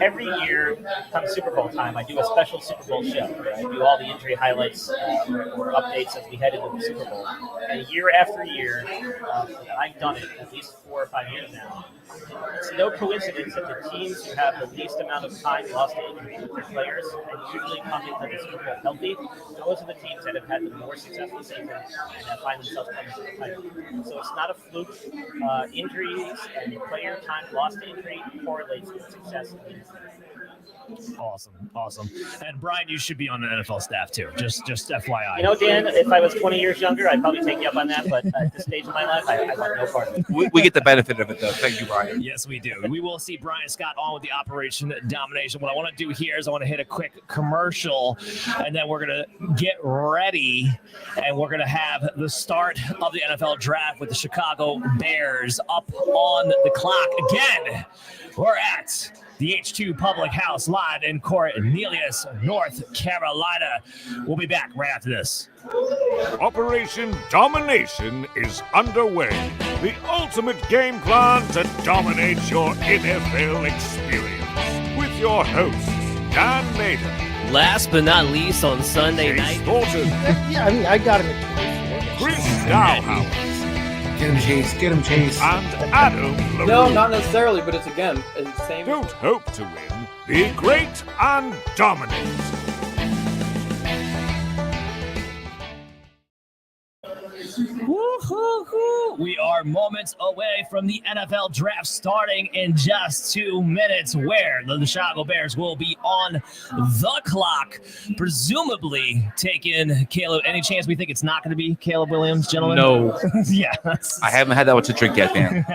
every year, come Super Bowl time, I do a special Super Bowl show where I do all the injury highlights or updates as we head into the Super Bowl. And year after year, I've done it at least 4 or 5 years now. It's no coincidence that the teams who have the least amount of time lost to injury with their players and usually come into the Super Bowl healthy, those are the teams that have had the more successful season and that find themselves coming to the title. So it's not a fluke. Injuries and player time lost to injury correlates with success in the NFL. Awesome. And Brian, you should be on the NFL staff too. Just FYI. You know, Dan, if I was 20 years younger, I'd probably take you up on that. But at this stage of my life, I want no part of it. We get the benefit of it, though. Thank you, Brian. Yes, we do. We will see Brian Scott on with the Operation Domination. What I want to do here is I want to hit a quick commercial, and then we're going to get ready, and we're going to have the start of the NFL draft with the Chicago Bears up on the clock. Again, we're at the H2 Public House live in Cornelius, North Carolina. We'll be back right after this. Operation Domination is underway. The ultimate game plan to dominate your NFL experience. With your hosts, Dan Nader, Last but not least, on Sunday Chase night. Thornton, Yeah, I mean, I got him. Chris Dowhouse, Get him, Chase. and Adam LaRue. No, not necessarily, but it's again the same. Don't hope to win. Be great and dominate. Woo-hoo-hoo. We are moments away from the NFL draft starting in just 2 minutes, where the Chicago Bears will be on the clock, presumably taking Caleb. Any chance we think it's not going to be Caleb Williams, gentlemen? No. Yeah. I haven't had that one to drink yet, man.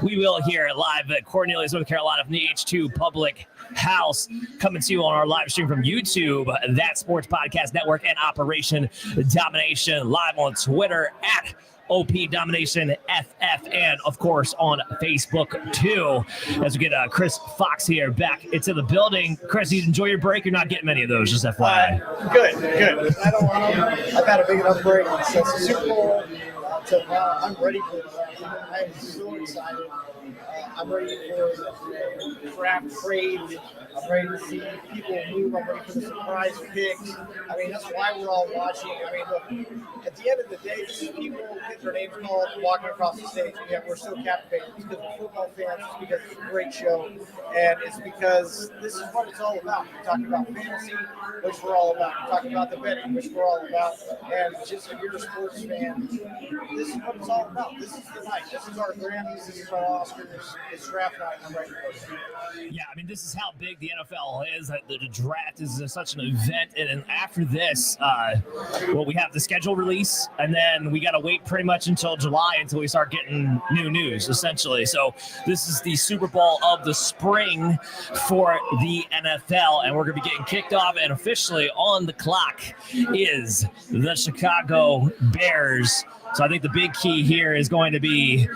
We will hear it live at Cornelius, North Carolina from the H2 Public House, coming to you on our live stream from YouTube, That Sports Podcast Network, and Operation Domination, live on Twitter at OP Domination FF, and of course on Facebook too. As we get Chris Fox here back into the building. Chris, you enjoy your break? You're not getting many of those, just FYI. Good. I don't want to. I've had a big enough break since the Super Bowl till now. I'm ready for it. I'm so excited. I'm ready for the draft trade. I'm ready to see people move. I'm ready for the surprise picks. I mean, that's why we're all watching. I mean, look, at the end of the day, people get their names called walking across the stage, and yet we're so captivated. It's because we're football fans. It's because it's a great show, and it's because this is what it's all about. We're talking about fantasy, which we're all about. We're talking about the betting, which we're all about. And just if you're a sports fan, this is what it's all about. This is the night. This is our Grammys. This is our Oscars. It's draft night. I'm ready for it. Yeah, I mean, this is how big the NFL is. The draft is such an event, and after this, we have the schedule release, and then we got to wait pretty much until July until we start getting new news, essentially. So this is the Super Bowl of the spring for the NFL, and we're going to be getting kicked off, and officially on the clock is the Chicago Bears. So I think the big key here is going to be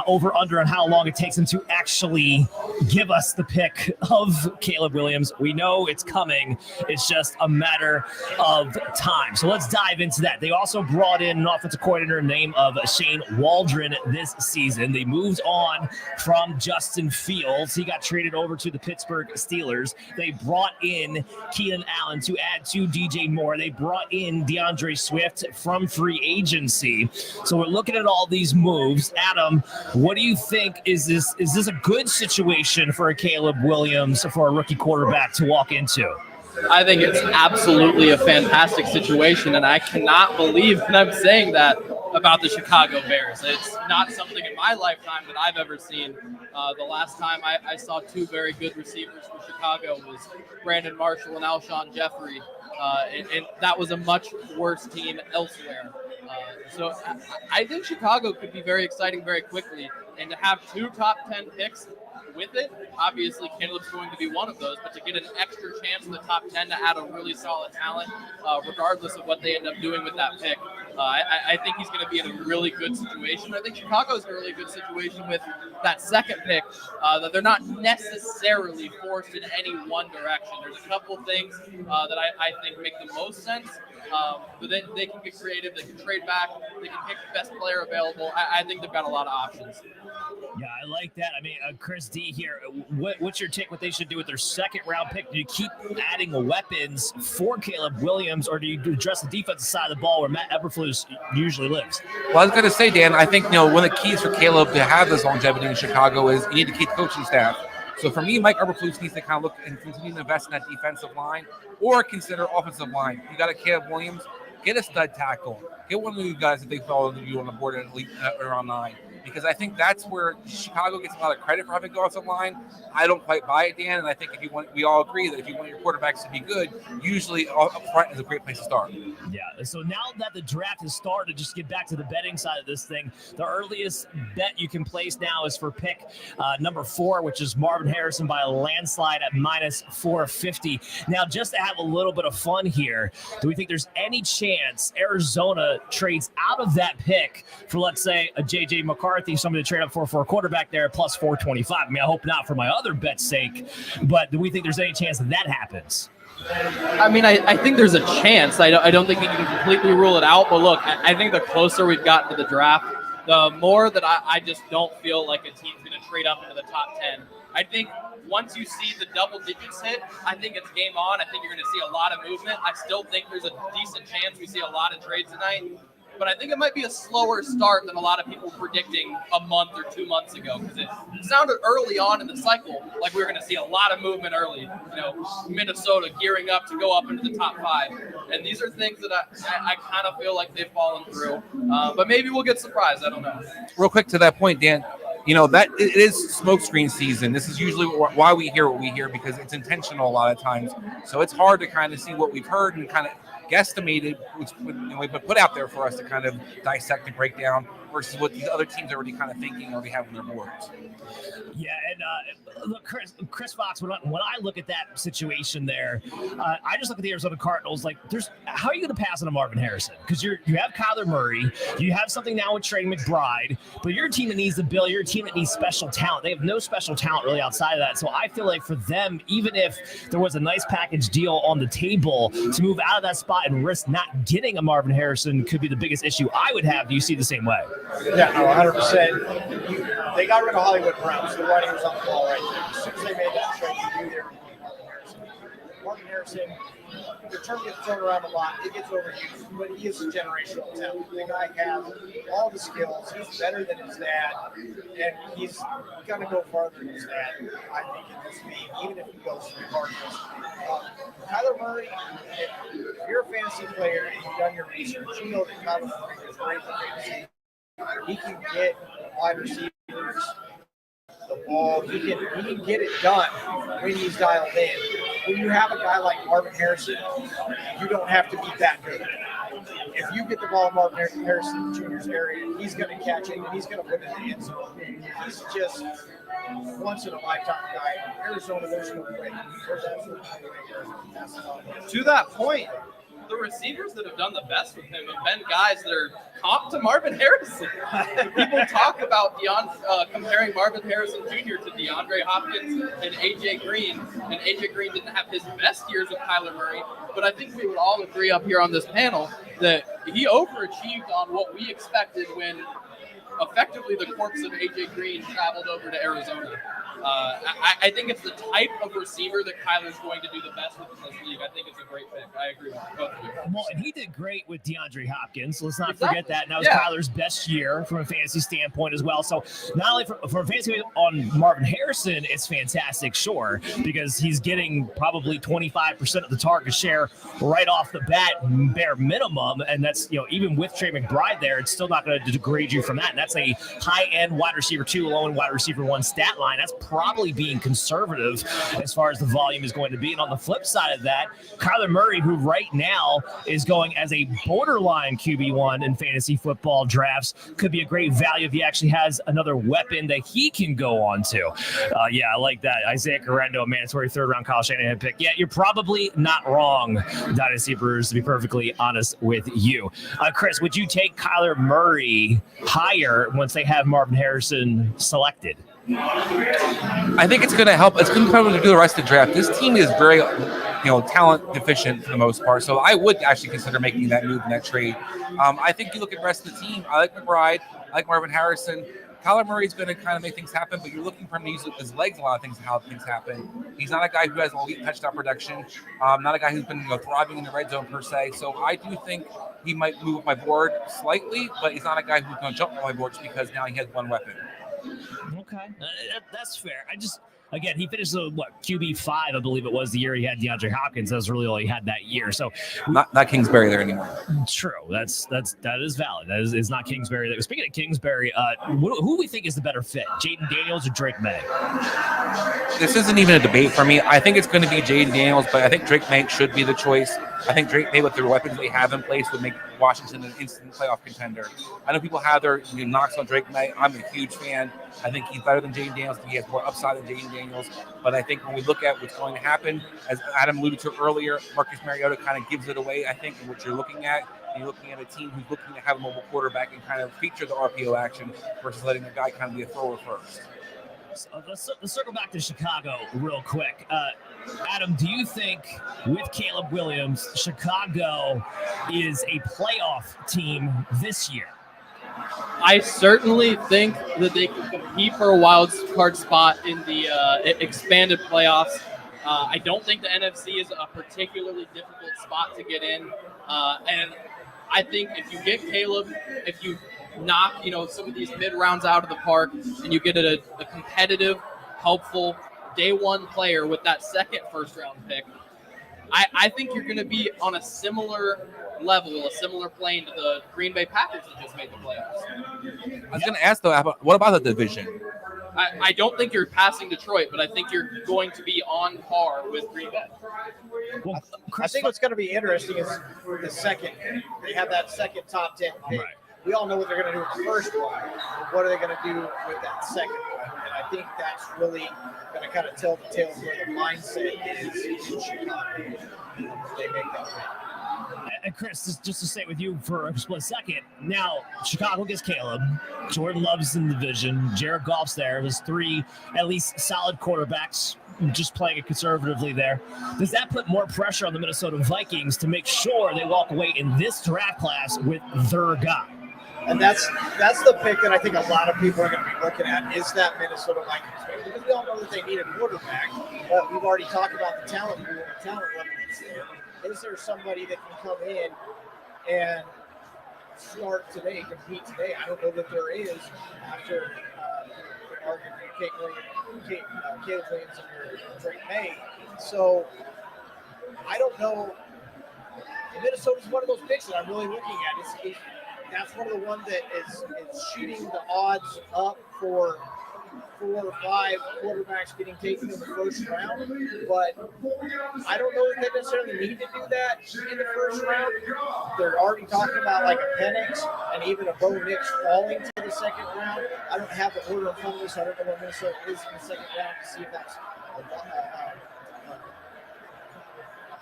over under on how long it takes them to actually give us the pick of Caleb Williams. We know it's coming. It's just a matter of time. So let's dive into that. They also brought in an offensive coordinator named Shane Waldron this season. They moved on from Justin Fields. He got traded over to the Pittsburgh Steelers. They brought in Keenan Allen to add to DJ Moore. They brought in DeAndre Swift from free agency. So we're looking at all these moves. Adam, what do you think? Is this a good situation for a Caleb Williams, for a rookie quarterback to walk into? I think it's absolutely a fantastic situation, and I cannot believe that I'm saying that about the Chicago Bears. It's not something in my lifetime that I've ever seen. The last time I saw two very good receivers for Chicago was Brandon Marshall and Alshon Jeffrey, and that was a much worse team elsewhere. So I think Chicago could be very exciting very quickly, and to have two top 10 picks with it, obviously Caleb's going to be one of those, but to get an extra chance in the top 10 to add a really solid talent, regardless of what they end up doing with that pick, I think he's going to be in a really good situation. I think Chicago's in a really good situation with that second pick, that they're not necessarily forced in any one direction. There's a couple things that I think make the most sense. But they can get creative. They can trade back. They can pick the best player available. I think they've got a lot of options. Yeah, I like that. I mean, Chris D here. What's your take? What they should do with their second round pick? Do you keep adding weapons for Caleb Williams, or do you address the defensive side of the ball where Matt Eberflus usually lives? Well, I was going to say, Dan, I think one of the keys for Caleb to have this longevity in Chicago is you need to keep coaching staff. So for me, Mike Eberflus needs to kind of look and continue to invest in that defensive line or consider offensive line. You got a Caleb Williams, get a stud tackle, get one of you guys that they follow you on the board at least around 9. Because I think that's where Chicago gets a lot of credit for having offensive line. I don't quite buy it, Dan, and I think we all agree that if you want your quarterbacks to be good, usually up front is a great place to start. Yeah, so now that the draft has started, just get back to the betting side of this thing. The earliest bet you can place now is for pick number 4, which is Marvin Harrison by a landslide at minus 450. Now, just to have a little bit of fun here, do we think there's any chance Arizona trades out of that pick for, let's say, a J.J. McCarthy, somebody to trade up for a quarterback there at plus 425? I mean, I hope not for my other bet's sake, but do we think there's any chance that happens? I mean, I think there's a chance. I don't think you can completely rule it out. But look, I think the closer we've gotten to the draft, the more that I just don't feel like a team's going to trade up into the top 10. I think once you see the double digits hit, I think it's game on. I think you're going to see a lot of movement. I still think there's a decent chance we see a lot of trades tonight. But I think it might be a slower start than a lot of people predicting a month or 2 months ago, because it sounded early on in the cycle like we were going to see a lot of movement early. Minnesota gearing up to go up into the top 5, and these are things that I kind of feel like they've fallen through. But maybe we'll get surprised. I don't know. Real quick to that point, Dan. That it is smokescreen season. This is usually why we hear what we hear, because it's intentional a lot of times. So it's hard to kind of see what we've heard and kind of guesstimated, which we've been put out there for us to kind of dissect and break down, versus what these other teams are already kind of thinking already have on their boards. Yeah, and look, Chris Fox, when I look at that situation there, I just look at the Arizona Cardinals like, how are you going to pass on a Marvin Harrison? Because you have Kyler Murray, you have something now with Trey McBride, but you're a team that needs the bill, you're a team that needs special talent. They have no special talent really outside of that. So I feel like for them, even if there was a nice package deal on the table, to move out of that spot and risk not getting a Marvin Harrison could be the biggest issue I would have. Do you see the same way? Yeah, no, 100%. They got rid of Hollywood Brown, so the writing was on the wall right there. As soon as they made that trade, you knew they were going to Marvin Harrison. Marvin Harrison, the term gets thrown around a lot. It gets overused, but he is a generational talent. The guy has all the skills. He's better than his dad, and he's going to go farther than his dad, I think, in this league, even if he goes to the Cardinals. Kyler Murray, if you're a fantasy player and you've done your research, you know that Kyler Murray is great for fantasy. He can get wide receivers the ball. He can get it done when he's dialed in. When you have a guy like Marvin Harrison, you don't have to be that good. If you get the ball in Marvin Harrison Jr.'s area, he's going to catch it and he's going to put it in the end zone. He's just once in a lifetime guy. Arizona, there's no way. There's absolutely no way. To that point, the receivers that have done the best with him have been guys that are comp to Marvin Harrison. People talk about comparing Marvin Harrison Jr. to DeAndre Hopkins and A.J. Green, and A.J. Green didn't have his best years with Kyler Murray, but I think we would all agree up here on this panel that he overachieved on what we expected when effectively the corpse of A.J. Green traveled over to Arizona. I think it's the type of receiver that Kyler's going to do the best with in this league. I think it's a great pick. I agree with both of you. Well, and he did great with DeAndre Hopkins. Let's not forget that. And that was Kyler's best year from a fantasy standpoint as well. So not only for a fantasy on Marvin Harrison, it's fantastic, sure, because he's getting probably 25% of the target share right off the bat, bare minimum. And that's, even with Trey McBride there, it's still not going to degrade you from that. And that's a high-end wide receiver 2, low-end wide receiver 1 stat line. That's probably being conservative as far as the volume is going to be. And on the flip side of that, Kyler Murray, who right now is going as a borderline QB1 in fantasy football drafts, could be a great value if he actually has another weapon that he can go on to. Yeah, I like that. Isaiah Correndo, a mandatory third-round Kyle Shanahan pick. Yeah, you're probably not wrong, Dynasty Brewers, to be perfectly honest with you. Chris, would you take Kyler Murray higher once they have Marvin Harrison selected? I think it's going to help. It's going to probably do the rest of the draft. This team is very, talent deficient for the most part. So I would actually consider making that move in that trade. I think you look at the rest of the team. I like McBride. I like Marvin Harrison. Kyler Murray's going to kind of make things happen, but you're looking for him to use his legs a lot of things, how things happen. He's not a guy who has elite touchdown production, not a guy who's been thriving in the red zone per se. So I do think he might move up my board slightly, but he's not a guy who's going to jump on my board just because now he has one weapon. Okay, that's fair. Again, he finished QB5, I believe it was the year he had DeAndre Hopkins. That's really all he had that year. So not Kingsbury there anymore. True. That is valid. That is not Kingsbury. Speaking of Kingsbury, who do we think is the better fit, Jaden Daniels or Drake May? This isn't even a debate for me. I think it's going to be Jaden Daniels, but I think Drake May should be the choice. I think Drake May, with the weapons they have in place, would make Washington an instant playoff contender. I know people have their knocks on Drake May. I'm a huge fan. I think he's better than Jaden Daniels. I think he has more upside than Jaden Daniels. But I think when we look at what's going to happen, as Adam alluded to earlier, Marcus Mariota kind of gives it away, I think, in what you're looking at. You're looking at a team who's looking to have a mobile quarterback and kind of feature the RPO action versus letting the guy kind of be a thrower first. So let's circle back to Chicago real quick. Adam, do you think with Caleb Williams, Chicago is a playoff team this year? I certainly think that they can compete for a wild card spot in the expanded playoffs. I don't think the NFC is a particularly difficult spot to get in. And I think if you get Caleb, if you knock some of these mid rounds out of the park and you get a competitive, helpful day one player with that second first round pick, I think you're going to be on a similar level, a similar plane to the Green Bay Packers that just made the playoffs. I was going to ask though, what about the division? I don't think you're passing Detroit, but I think you're going to be on par with Green Bay. Well, I think what's going to be interesting is the second. They have that second top 10 pick. Right. We all know what they're going to do with the first one. What are they going to do with that second one? And I think that's really going to kind of tell the tale of where the mindset is in Chicago. They make that pick. And Chris, just to stay with you for a split second, now Chicago gets Caleb, Jordan Love's in the division, Jared Goff's there. There's three at least solid quarterbacks just playing it conservatively there. Does that put more pressure on the Minnesota Vikings to make sure they walk away in this draft class with their guy? And that's the pick that I think a lot of people are going to be looking at, is that Minnesota Vikings pick. Because we all know that they need a quarterback, but we've already talked about the talent pool and the talent level that's there. Is there somebody that can come in and start today, compete today? I don't know that there is after Caleb Williams and Drake May. So I don't know. Minnesota's one of those picks that I'm really looking at. That's one of the ones that is shooting the odds up for 4 or 5 quarterbacks getting taken in the first round, but I don't know if they necessarily need to do that in the first round. They're already talking about like a Penix and even a Bo Nix falling to the second round. I don't have the order in front of me, so I don't know where Minnesota is in the second round to see if that's a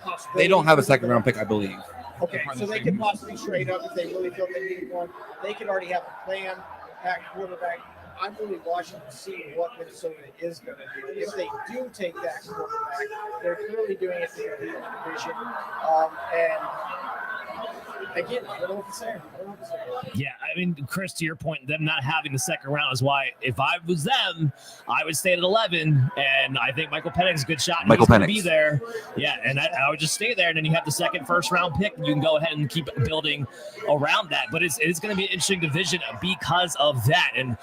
possibility. They don't have a second round pick, I believe. Okay, so they could possibly trade up if they really feel they need one. They could already have a plan at quarterback. I'm really watching to see what Minnesota is going to do. If they do take that quarterback, they're clearly doing it to compete in the division. And again, I don't know what to say. Yeah, I mean, Chris, to your point, them not having the second round is why, if I was them, I would stay at 11. And I think Michael Penix is a good shot. And he's going to be there. Yeah, and I would just stay there. And then you have the second first round pick. And you can go ahead and keep building around that. But it's going to be an interesting division because of that. And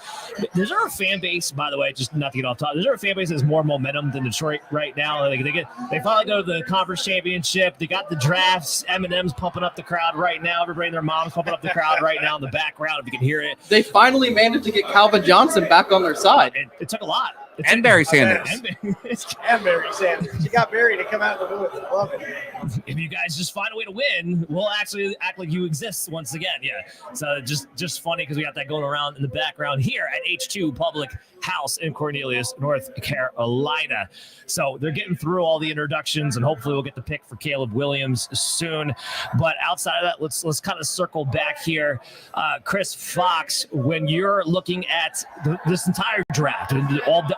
there's a fan base, by the way, just not to get off topic. There's a fan base that has more momentum than Detroit right now. They finally go to the conference championship. They got the drafts. Eminem's pumping up the crowd right now. Everybody and their mom's pumping up the crowd right now in the background, if you can hear it. They finally managed to get Calvin Johnson back on their side. It took a lot. And Barry Sanders. And Barry Sanders. You got Barry to come out of the woods. I love it. If you guys just find a way to win, we'll actually act like you exist once again. Yeah. So just funny because we got that going around in the background here at H2 Public House in Cornelius, North Carolina. So they're getting through all the introductions, and hopefully we'll get the pick for Caleb Williams soon. But outside of that, let's kind of circle back here. Chris Fox, when you're looking at this entire draft,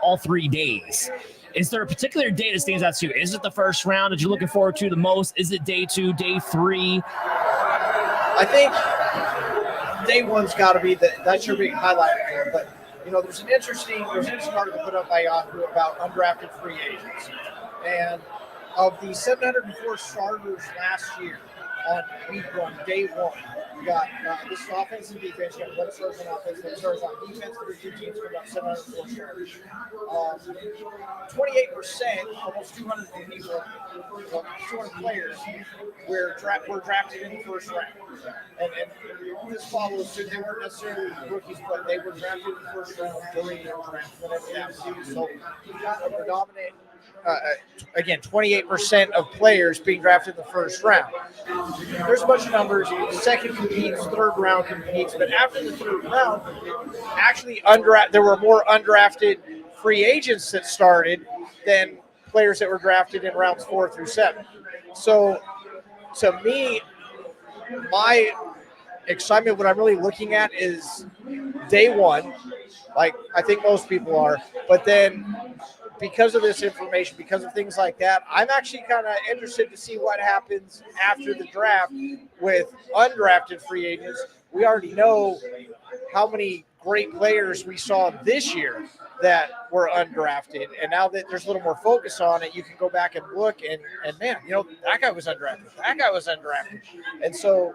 all 3 days, is there a particular day that stands out to you? Is it the first round that you're looking forward to the most? Is it day 2, day 3? I think day one's got to be that's your big highlight there. But there's an interesting article put up by Yahoo about undrafted free agents, and of the 704 starters last year on week 1, day 1, we got this is offense and defense. You got 11 starters on offense, 11 starters on defense. There's 2 teams for about 704 starters. 28%, almost 200 people, 200 players were drafted in the first round. And this follows suit. They weren't necessarily rookies, but they were drafted in the first round during the draft, whenever they have to. So you've got a predominant, again, 28% of players being drafted in the first round. There's a bunch of numbers. Second competes, third round competes, but after the third round, actually there were more undrafted free agents that started than players that were drafted in rounds 4 through 7. So to me, my excitement, what I'm really looking at is day 1, like I think most people are, but then because of this information, because of things like that, I'm actually kind of interested to see what happens after the draft with undrafted free agents. We already know how many great players we saw this year that were undrafted, and now that there's a little more focus on it, you can go back and look and man, that guy was undrafted, and so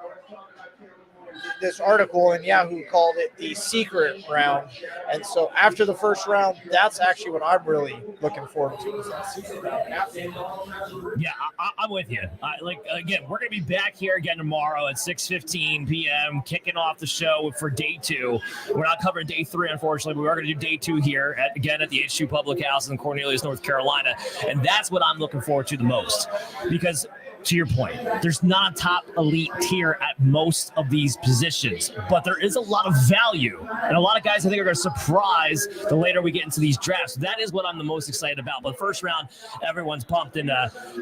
this article in Yahoo called it the secret round. And so after the first round, that's actually what I'm really looking forward to, is that secret round. Yeah, I'm with you. Again, we're going to be back here again tomorrow at 6:15 p.m., kicking off the show for day 2. We're not covering day 3, unfortunately, but we are going to do day 2 here at the H2 Public House in Cornelius, North Carolina. And that's what I'm looking forward to the most, because to your point, there's not a top elite tier at most of these positions, but there is a lot of value, and a lot of guys I think are going to surprise the later we get into these drafts. That is what I'm the most excited about. But first round, everyone's pumped, and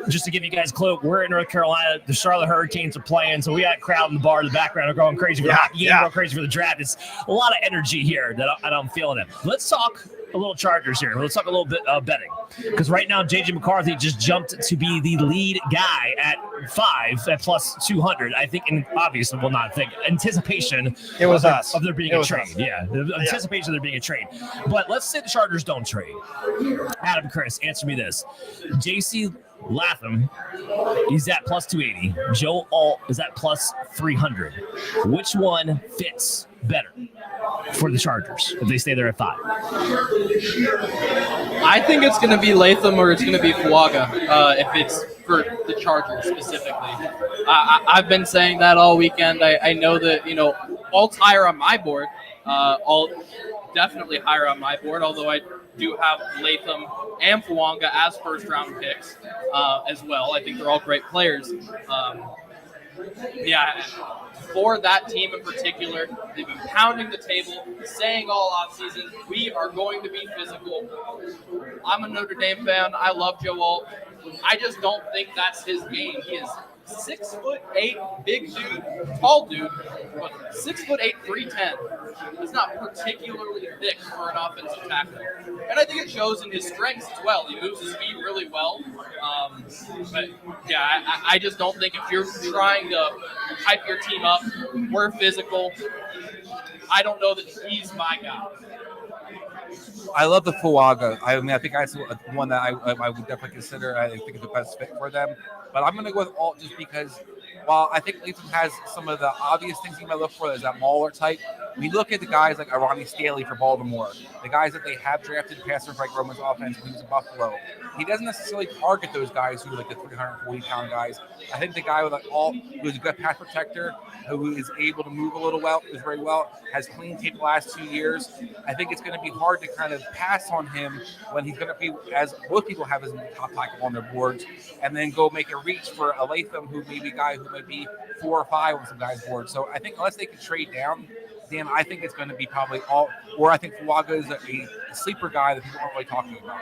just to give you guys a clue, we're in North Carolina. The Charlotte Hurricanes are playing, so we got a crowd in the bar in the background. They're going crazy for the hockey game, going crazy for the draft. It's a lot of energy here that I'm feeling it. Let's talk a little Chargers here. Let's talk a little bit betting, because right now JJ McCarthy just jumped to be the lead guy at 5 at plus 200. I think, and obviously, well, not think, anticipation. It was us of there being a trade. Yeah, the anticipation of there being a trade. But let's say the Chargers don't trade. Adam, Chris, answer me this: JC Latham, he's at plus 280. Joe Alt is at plus 300. Which one fits better for the Chargers if they stay there at 5? I think it's going to be Latham or it's going to be Fuaga if it's for the Chargers specifically. I've been saying that all weekend. I know that, Alt's higher on my board. Alt definitely higher on my board, although I do have Latham and Fuaga as first-round picks as well. I think they're all great players. For that team in particular, they've been pounding the table, saying all offseason, we are going to be physical. I'm a Notre Dame fan. I love Joe Alt. I just don't think that's his game. He is 6'8", big dude, tall dude, but 6'8", 310. He's not particularly thick for an offensive tackle, and I think it shows in his strengths as well. He moves his feet really well, I just don't think if you're trying to hype your team up, we're physical. I don't know that he's my guy. I love the Fuaga. I think that's one that I would definitely consider. I think it's the best fit for them. But I'm going to go with Alt just because while I think Latham has some of the obvious things you might look for, is that mauler type. We look at the guys like Ronnie Stanley for Baltimore, the guys that they have drafted passers like Roman's offense when he was in Buffalo. He doesn't necessarily target those guys who are like the 340-pound guys. I think the guy with like Alt, who is a good pass protector, who is able to move a little well, is very well, has clean tape the last 2 years. I think it's going to be hard to kind of pass on him when he's going to be, as most people have as a top tackle on their boards, and then go make a reach for a Latham, who may be a guy who might be 4 or 5 on some guys' boards. So I think unless they can trade down, Dan, I think it's going to be probably Alt, or I think Fuaga is a sleeper guy that people aren't really talking about.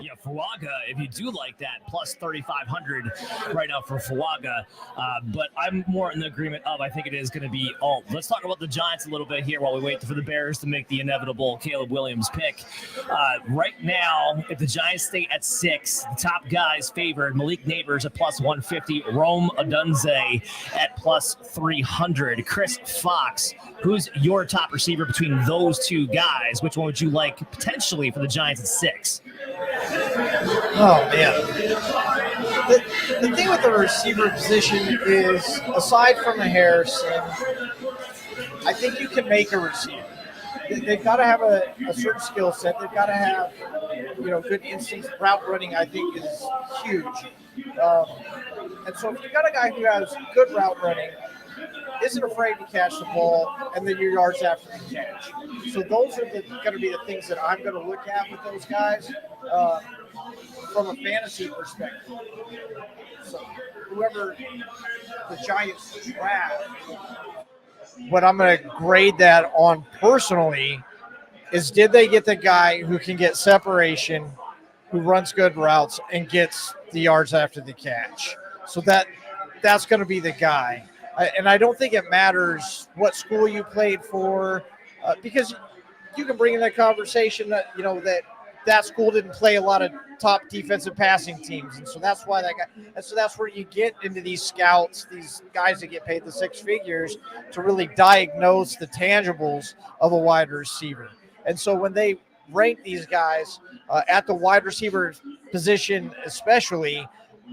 Yeah, Fuaga, if you do like that, plus 3,500 right now for Fuaga. But I'm more in the agreement of I think it is going to be Alt. Let's talk about the Giants a little bit here while we wait for the Bears to make the inevitable Caleb Williams pick. Right now, if the Giants stay at 6, the top guys favored Malik Neighbors at plus 150, Rome Odunze at plus 300. Chris Fox, who's your top receiver between those two guys? Which one would you like potentially for the Giants at 6? Oh, man. The thing with the receiver position is, aside from the Harrison, I think you can make a receiver. They've got to have a certain skill set. They've got to have, good instincts. Route running, I think, is huge. And so if you've got a guy who has good route running, isn't afraid to catch the ball, and then your yards after the catch. So those are going to be the things that I'm going to look at with those guys from a fantasy perspective. So whoever the Giants draft, what I'm going to grade that on personally is, did they get the guy who can get separation, who runs good routes, and gets the yards after the catch? So that's going to be the guy. And I don't think it matters what school you played for, because you can bring in that conversation that, that school didn't play a lot of top defensive passing teams. And so that's why that's where you get into these scouts, these guys that get paid the 6 figures to really diagnose the tangibles of a wide receiver. And so when they rank these guys at the wide receiver position, especially,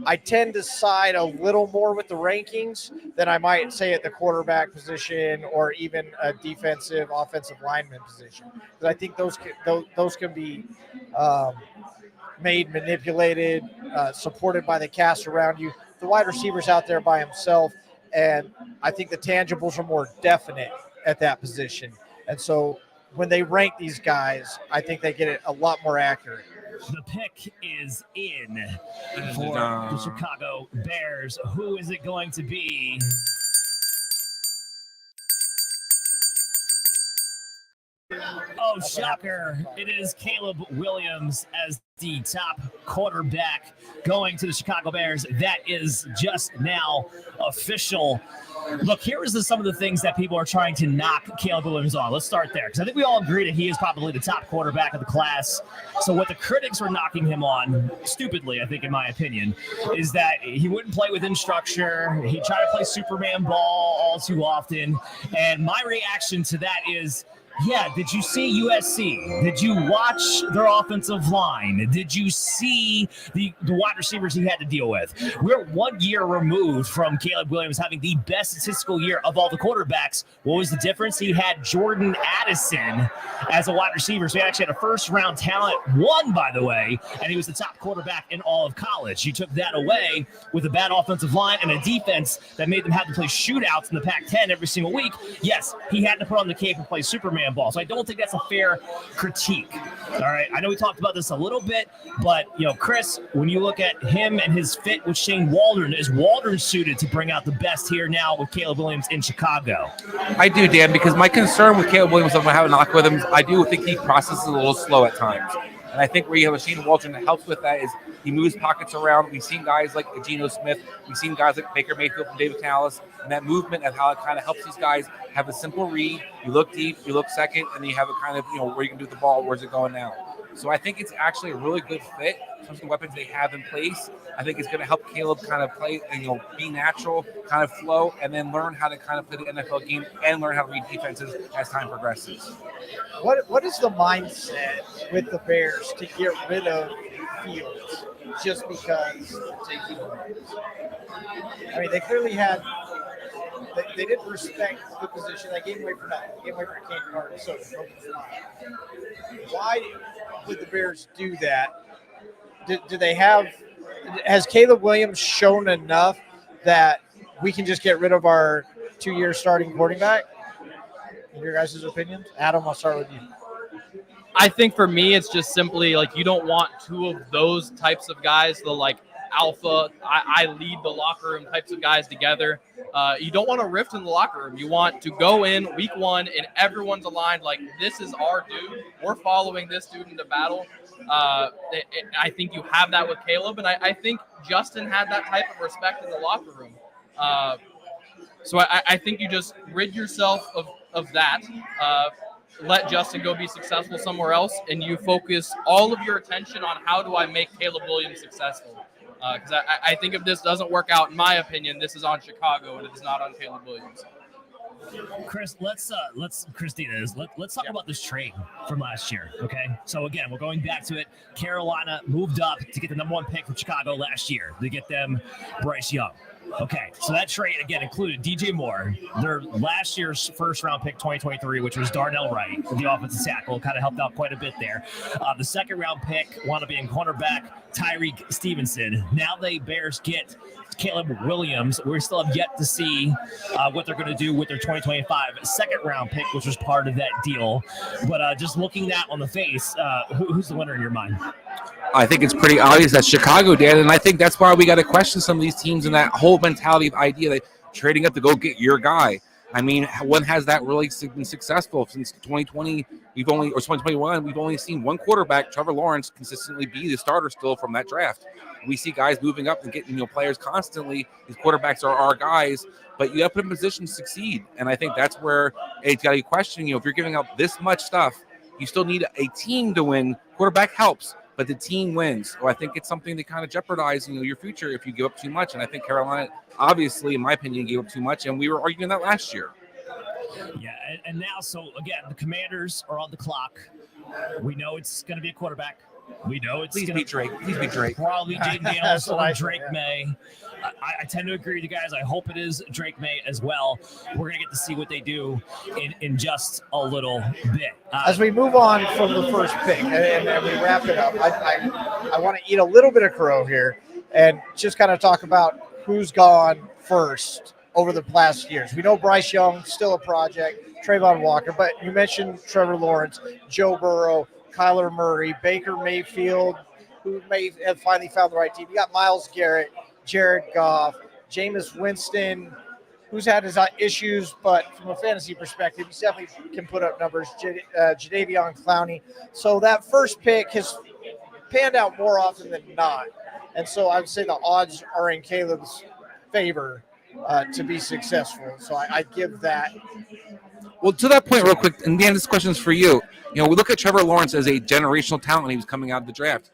I tend to side a little more with the rankings than I might say at the quarterback position or even a defensive, offensive lineman position. Because I think those can be made, manipulated, supported by the cast around you. The wide receiver's out there by himself, and I think the tangibles are more definite at that position. And so when they rank these guys, I think they get it a lot more accurate. The pick is in for the Chicago Bears. Who is it going to be? Oh, shocker. It is Caleb Williams as the top quarterback going to the Chicago Bears. That is just now official. Look, here is some of the things that people are trying to knock Caleb Williams on. Let's start there, because I think we all agree that he is probably the top quarterback of the class. So what the critics were knocking him on, stupidly, I think, in my opinion, is that he wouldn't play within structure. He tried to play Superman ball all too often. And my reaction to that is, yeah, did you see USC? Did you watch their offensive line? Did you see the wide receivers he had to deal with? We're 1 year removed from Caleb Williams having the best statistical year of all the quarterbacks. What was the difference? He had Jordan Addison as a wide receiver. So he actually had a first-round talent, one, by the way, and he was the top quarterback in all of college. You took that away with a bad offensive line and a defense that made them have to play shootouts in the Pac-10 every single week. Yes, he had to put on the cape and play Superman ball. So I don't think that's a fair critique. All right. I know we talked about this a little bit, but, Chris, when you look at him and his fit with Shane Waldron, is Waldron suited to bring out the best here now with Caleb Williams in Chicago? I do, Dan, because my concern with Caleb Williams, if I have a knock with him, I do think he processes a little slow at times. And I think where you have a Shane Waldron that helps with that is he moves pockets around. We've seen guys like Geno Smith. We've seen guys like Baker Mayfield and David Canales. And that movement and how it kind of helps these guys have a simple read. You look deep, you look second, and then you have a kind of, where you can do the ball, where's it going now? So I think it's actually a really good fit. Some of the weapons they have in place, I think it's going to help Caleb kind of play and, be natural, kind of flow, and then learn how to kind of play the NFL game and learn how to read defenses as time progresses. What is the mindset with the Bears to get rid of Fields just because they're taking Williams? I mean, they clearly had they didn't respect the position. They gave away for nothing. They gave away for Cam Carter. So why would the Bears do that? Do they have – has Caleb Williams shown enough that we can just get rid of our 2-year starting quarterback? In your guys' opinion? Adam, I'll start with you. I think for me, it's just simply like you don't want two of those types of guys, the like alpha, I lead the locker room types of guys together. You don't want a rift in the locker room. You want to go in week one and everyone's aligned like, this is our dude. We're following this dude into battle. I think you have that with Caleb, and I think Justin had that type of respect in the locker room. So I think you just rid yourself of that. Let Justin go be successful somewhere else, and you focus all of your attention on how do I make Caleb Williams successful. Because I think if this doesn't work out, in my opinion, this is on Chicago and it is not on Caleb Williams. Chris, let's talk about this trade from last year. Okay, so again, we're going back to it. Carolina moved up to get the number 1 pick from Chicago last year to get them Bryce Young. Okay, so that trade again included DJ Moore, their last year's first-round pick, 2023, which was Darnell Wright, the offensive tackle, kind of helped out quite a bit there. The second-round pick wound up being cornerback Tyreek Stevenson. Now the Bears get Caleb Williams. We still have yet to see what they're going to do with their 2025 second-round pick, which was part of that deal. But just looking that on the face, who's the winner in your mind? I think it's pretty obvious that Chicago did, and I think that's why we got to question some of these teams and that whole mentality of idea that trading up to go get your guy. I mean, when has that really been successful? Since 2020, 2021, we've only seen one quarterback, Trevor Lawrence, consistently be the starter still from that draft. We see guys moving up and getting players constantly. These quarterbacks are our guys, but you have to put in position to succeed. And I think that's where it's got to be questioning. If you're giving up this much stuff, you still need a team to win. Quarterback helps, but the team wins. So I think it's something that kind of jeopardizes your future if you give up too much. And I think Carolina, obviously, in my opinion, gave up too much, and we were arguing that last year. Yeah, and now, so again, the Commanders are on the clock. We know it's going to be a quarterback. We know it's Please be Drake. Please be Drake. Probably Jaden Daniels or Drake May. I tend to agree with you guys. I hope it is Drake May as well. We're going to get to see what they do in just a little bit. As we move on from the first pick and we wrap it up, I want to eat a little bit of crow here and just kind of talk about who's gone first over the past years. We know Bryce Young, still a project, Trayvon Walker, but you mentioned Trevor Lawrence, Joe Burrow, Kyler Murray, Baker Mayfield, who may have finally found the right team. You got Myles Garrett, Jared Goff, Jameis Winston, who's had his issues, but from a fantasy perspective, he definitely can put up numbers. Jadeveon Clowney. So that first pick has panned out more often than not. And so I would say the odds are in Caleb's favor to be successful. So I give that. Well, to that point, real quick, and Dan, this question is for you. We look at Trevor Lawrence as a generational talent when he was coming out of the draft.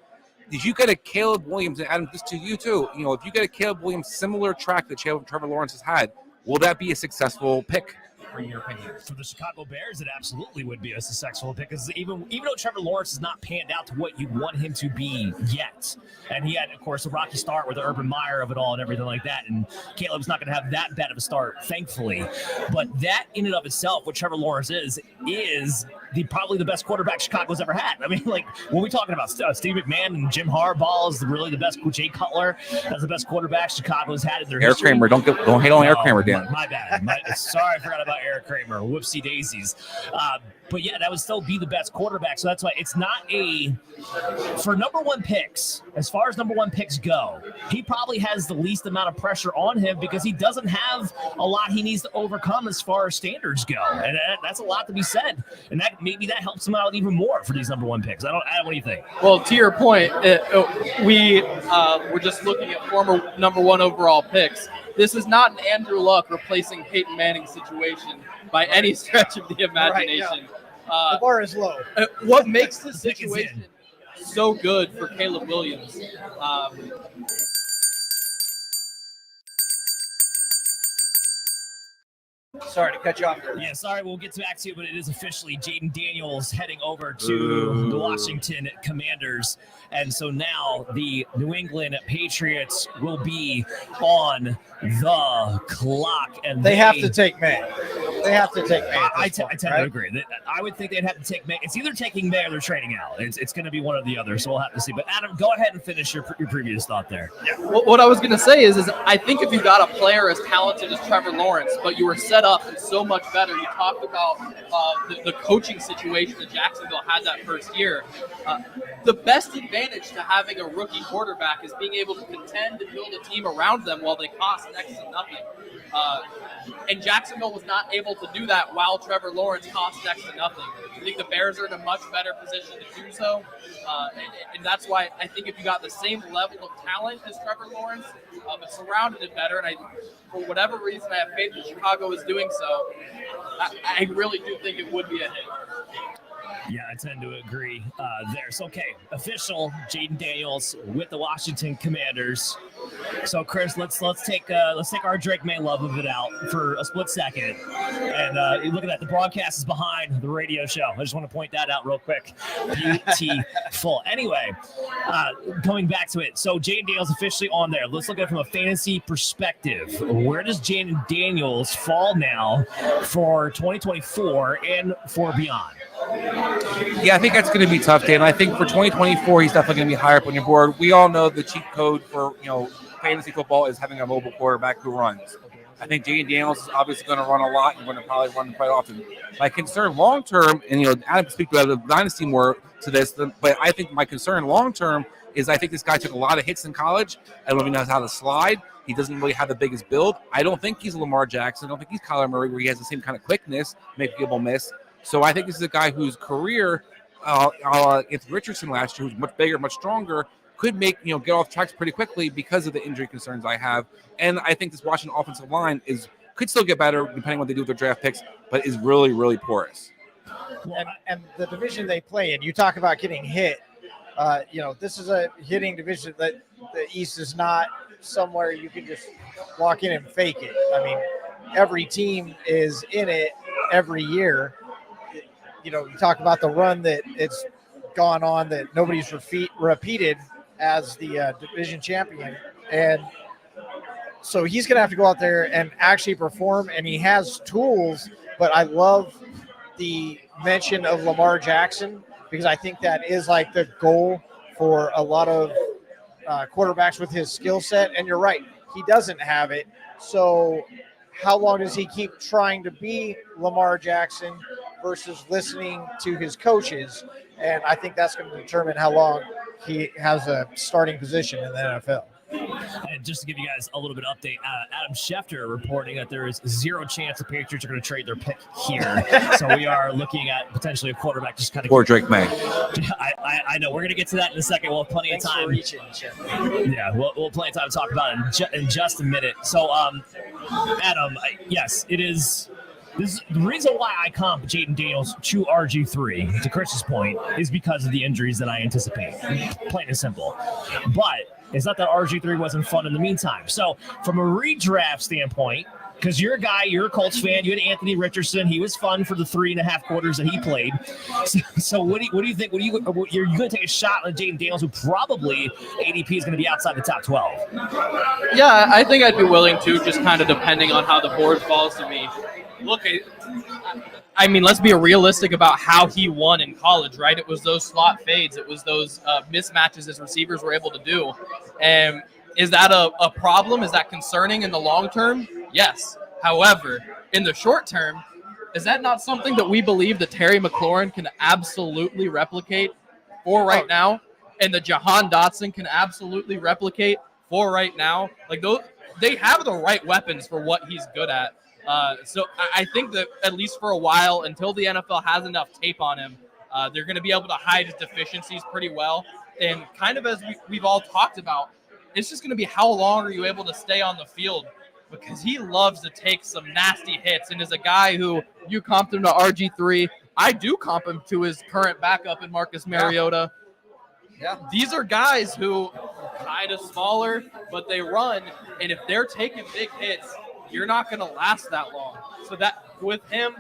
If you get a Caleb Williams, and Adam, this to you too, if you get a Caleb Williams similar track that Trevor Lawrence has had, will that be a successful pick, in your opinion? For the Chicago Bears, it absolutely would be a successful pick, because even though Trevor Lawrence has not panned out to what you want him to be yet, and he had, of course, a rocky start with the Urban Meyer of it all and everything like that, and Caleb's not going to have that bad of a start, thankfully. But that in and of itself, what Trevor Lawrence is probably the best quarterback Chicago's ever had. I mean, like, when we're talking about Steve McMahon and Jim Harbaugh is really the best. Jay Cutler is the best quarterback Chicago's had in their history. Kramer, don't hate on Eric Kramer, Dan. My bad. Sorry, I forgot about Eric Kramer. Whoopsie daisies. But yeah, that would still be the best quarterback. So that's why it's not for number 1 picks, as far as number 1 picks go, he probably has the least amount of pressure on him because he doesn't have a lot he needs to overcome as far as standards go. And that's a lot to be said. And that maybe that helps him out even more for these number 1 picks. Adam, what do you think? Well, to your point, we're just looking at former number 1 overall picks. This is not an Andrew Luck replacing Peyton Manning situation by any stretch of the imagination. Right, yeah. The bar is low. What makes this situation so good for Caleb Williams? Sorry to cut you off there. Yeah, sorry, we'll get back to you, but it is officially Jaden Daniels heading over to the Washington Commanders. And so now the New England Patriots will be on the clock. And they have to take May. They have to take May. I tend to agree. I would think they'd have to take May. It's either taking May or they're trading out. It's going to be one or the other, so we'll have to see. But Adam, go ahead and finish your previous thought there. Yeah. What I was going to say is I think if you got a player as talented as Trevor Lawrence, but you were set up so much better. You talked about the coaching situation that Jacksonville had that first year. The best advantage to having a rookie quarterback is being able to contend and build a team around them while they cost next to nothing. And Jacksonville was not able to do that while Trevor Lawrence cost next to nothing. I think the Bears are in a much better position to do so. And that's why I think if you got the same level of talent as Trevor Lawrence, but surrounded it better, and for whatever reason, I have faith that Chicago is doing so, I really do think it would be a hit. Yeah, I tend to agree there. So, okay, official Jaden Daniels with the Washington Commanders. So, Chris, let's take our Drake May love of it out for a split second. And look at that, the broadcast is behind the radio show. I just want to point that out real quick. Beautiful. Anyway, coming back to it. So, Jaden Daniels officially on there. Let's look at it from a fantasy perspective. Where does Jaden Daniels fall now for 2024 and for beyond? Yeah, I think that's going to be tough, Dan. I think for 2024, he's definitely going to be higher up on your board. We all know the cheat code for fantasy football is having a mobile quarterback who runs. I think Jaden Daniels is obviously going to run a lot and going to probably run quite often. My concern long term, and Adam speak about the dynasty more to this, but I think my concern long term is I think this guy took a lot of hits in college. I don't know if he knows how to slide. He doesn't really have the biggest build. I don't think he's Lamar Jackson. I don't think he's Kyler Murray, where he has the same kind of quickness, make people miss. So I think this is a guy whose career, Anthony Richardson last year, who's much bigger, much stronger, could make get off tracks pretty quickly because of the injury concerns I have. And I think this Washington offensive line could still get better depending on what they do with their draft picks, but is really, really porous. And the division they play in, you talk about getting hit. This is a hitting division that the East is not somewhere you can just walk in and fake it. I mean, every team is in it every year. You talk about the run that it's gone on that nobody's repeated as the division champion. And so he's going to have to go out there and actually perform, and he has tools. But I love the mention of Lamar Jackson because I think that is like the goal for a lot of quarterbacks with his skill set. And you're right, he doesn't have it. So how long does he keep trying to be Lamar Jackson versus listening to his coaches? And I think that's going to determine how long he has a starting position in the NFL. And just to give you guys a little bit of update, Adam Schefter reporting that there is zero chance the Patriots are going to trade their pick here. So we are looking at potentially a quarterback just kind of. Or Drake May. I know. We're going to get to that in a second. We'll have plenty of time. Yeah, we'll have plenty of time to talk about it in just a minute. So, Adam, yes, it is. The reason why I comp Jaden Daniels to RG3, to Chris's point, is because of the injuries that I anticipate. Plain and simple. But it's not that RG3 wasn't fun in the meantime. So from a redraft standpoint, because you're a guy, you're a Colts fan, you had Anthony Richardson. He was fun for the 3.5 quarters that he played. So what do you think? You're going to take a shot on Jaden Daniels, who probably ADP is going to be outside the top 12? Yeah, I think I'd be willing to, just kind of depending on how the board falls to me. Look, I mean, let's be realistic about how he won in college, right? It was those slot fades. It was those mismatches his receivers were able to do. And is that a problem? Is that concerning in the long term? Yes. However, in the short term, is that not something that we believe that Terry McLaurin can absolutely replicate for right now? And that Jahan Dotson can absolutely replicate for right now? Like, those, they have the right weapons for what he's good at. So I think that at least for a while, until the NFL has enough tape on him, they're going to be able to hide his deficiencies pretty well. And kind of as we've all talked about, it's just going to be how long are you able to stay on the field, because he loves to take some nasty hits and is a guy who you comped him to RG3. I do comp him to his current backup in Marcus Mariota. Yeah. These are guys who are kind of smaller, but they run. And if they're taking big hits, you're not going to last that long. So that with him,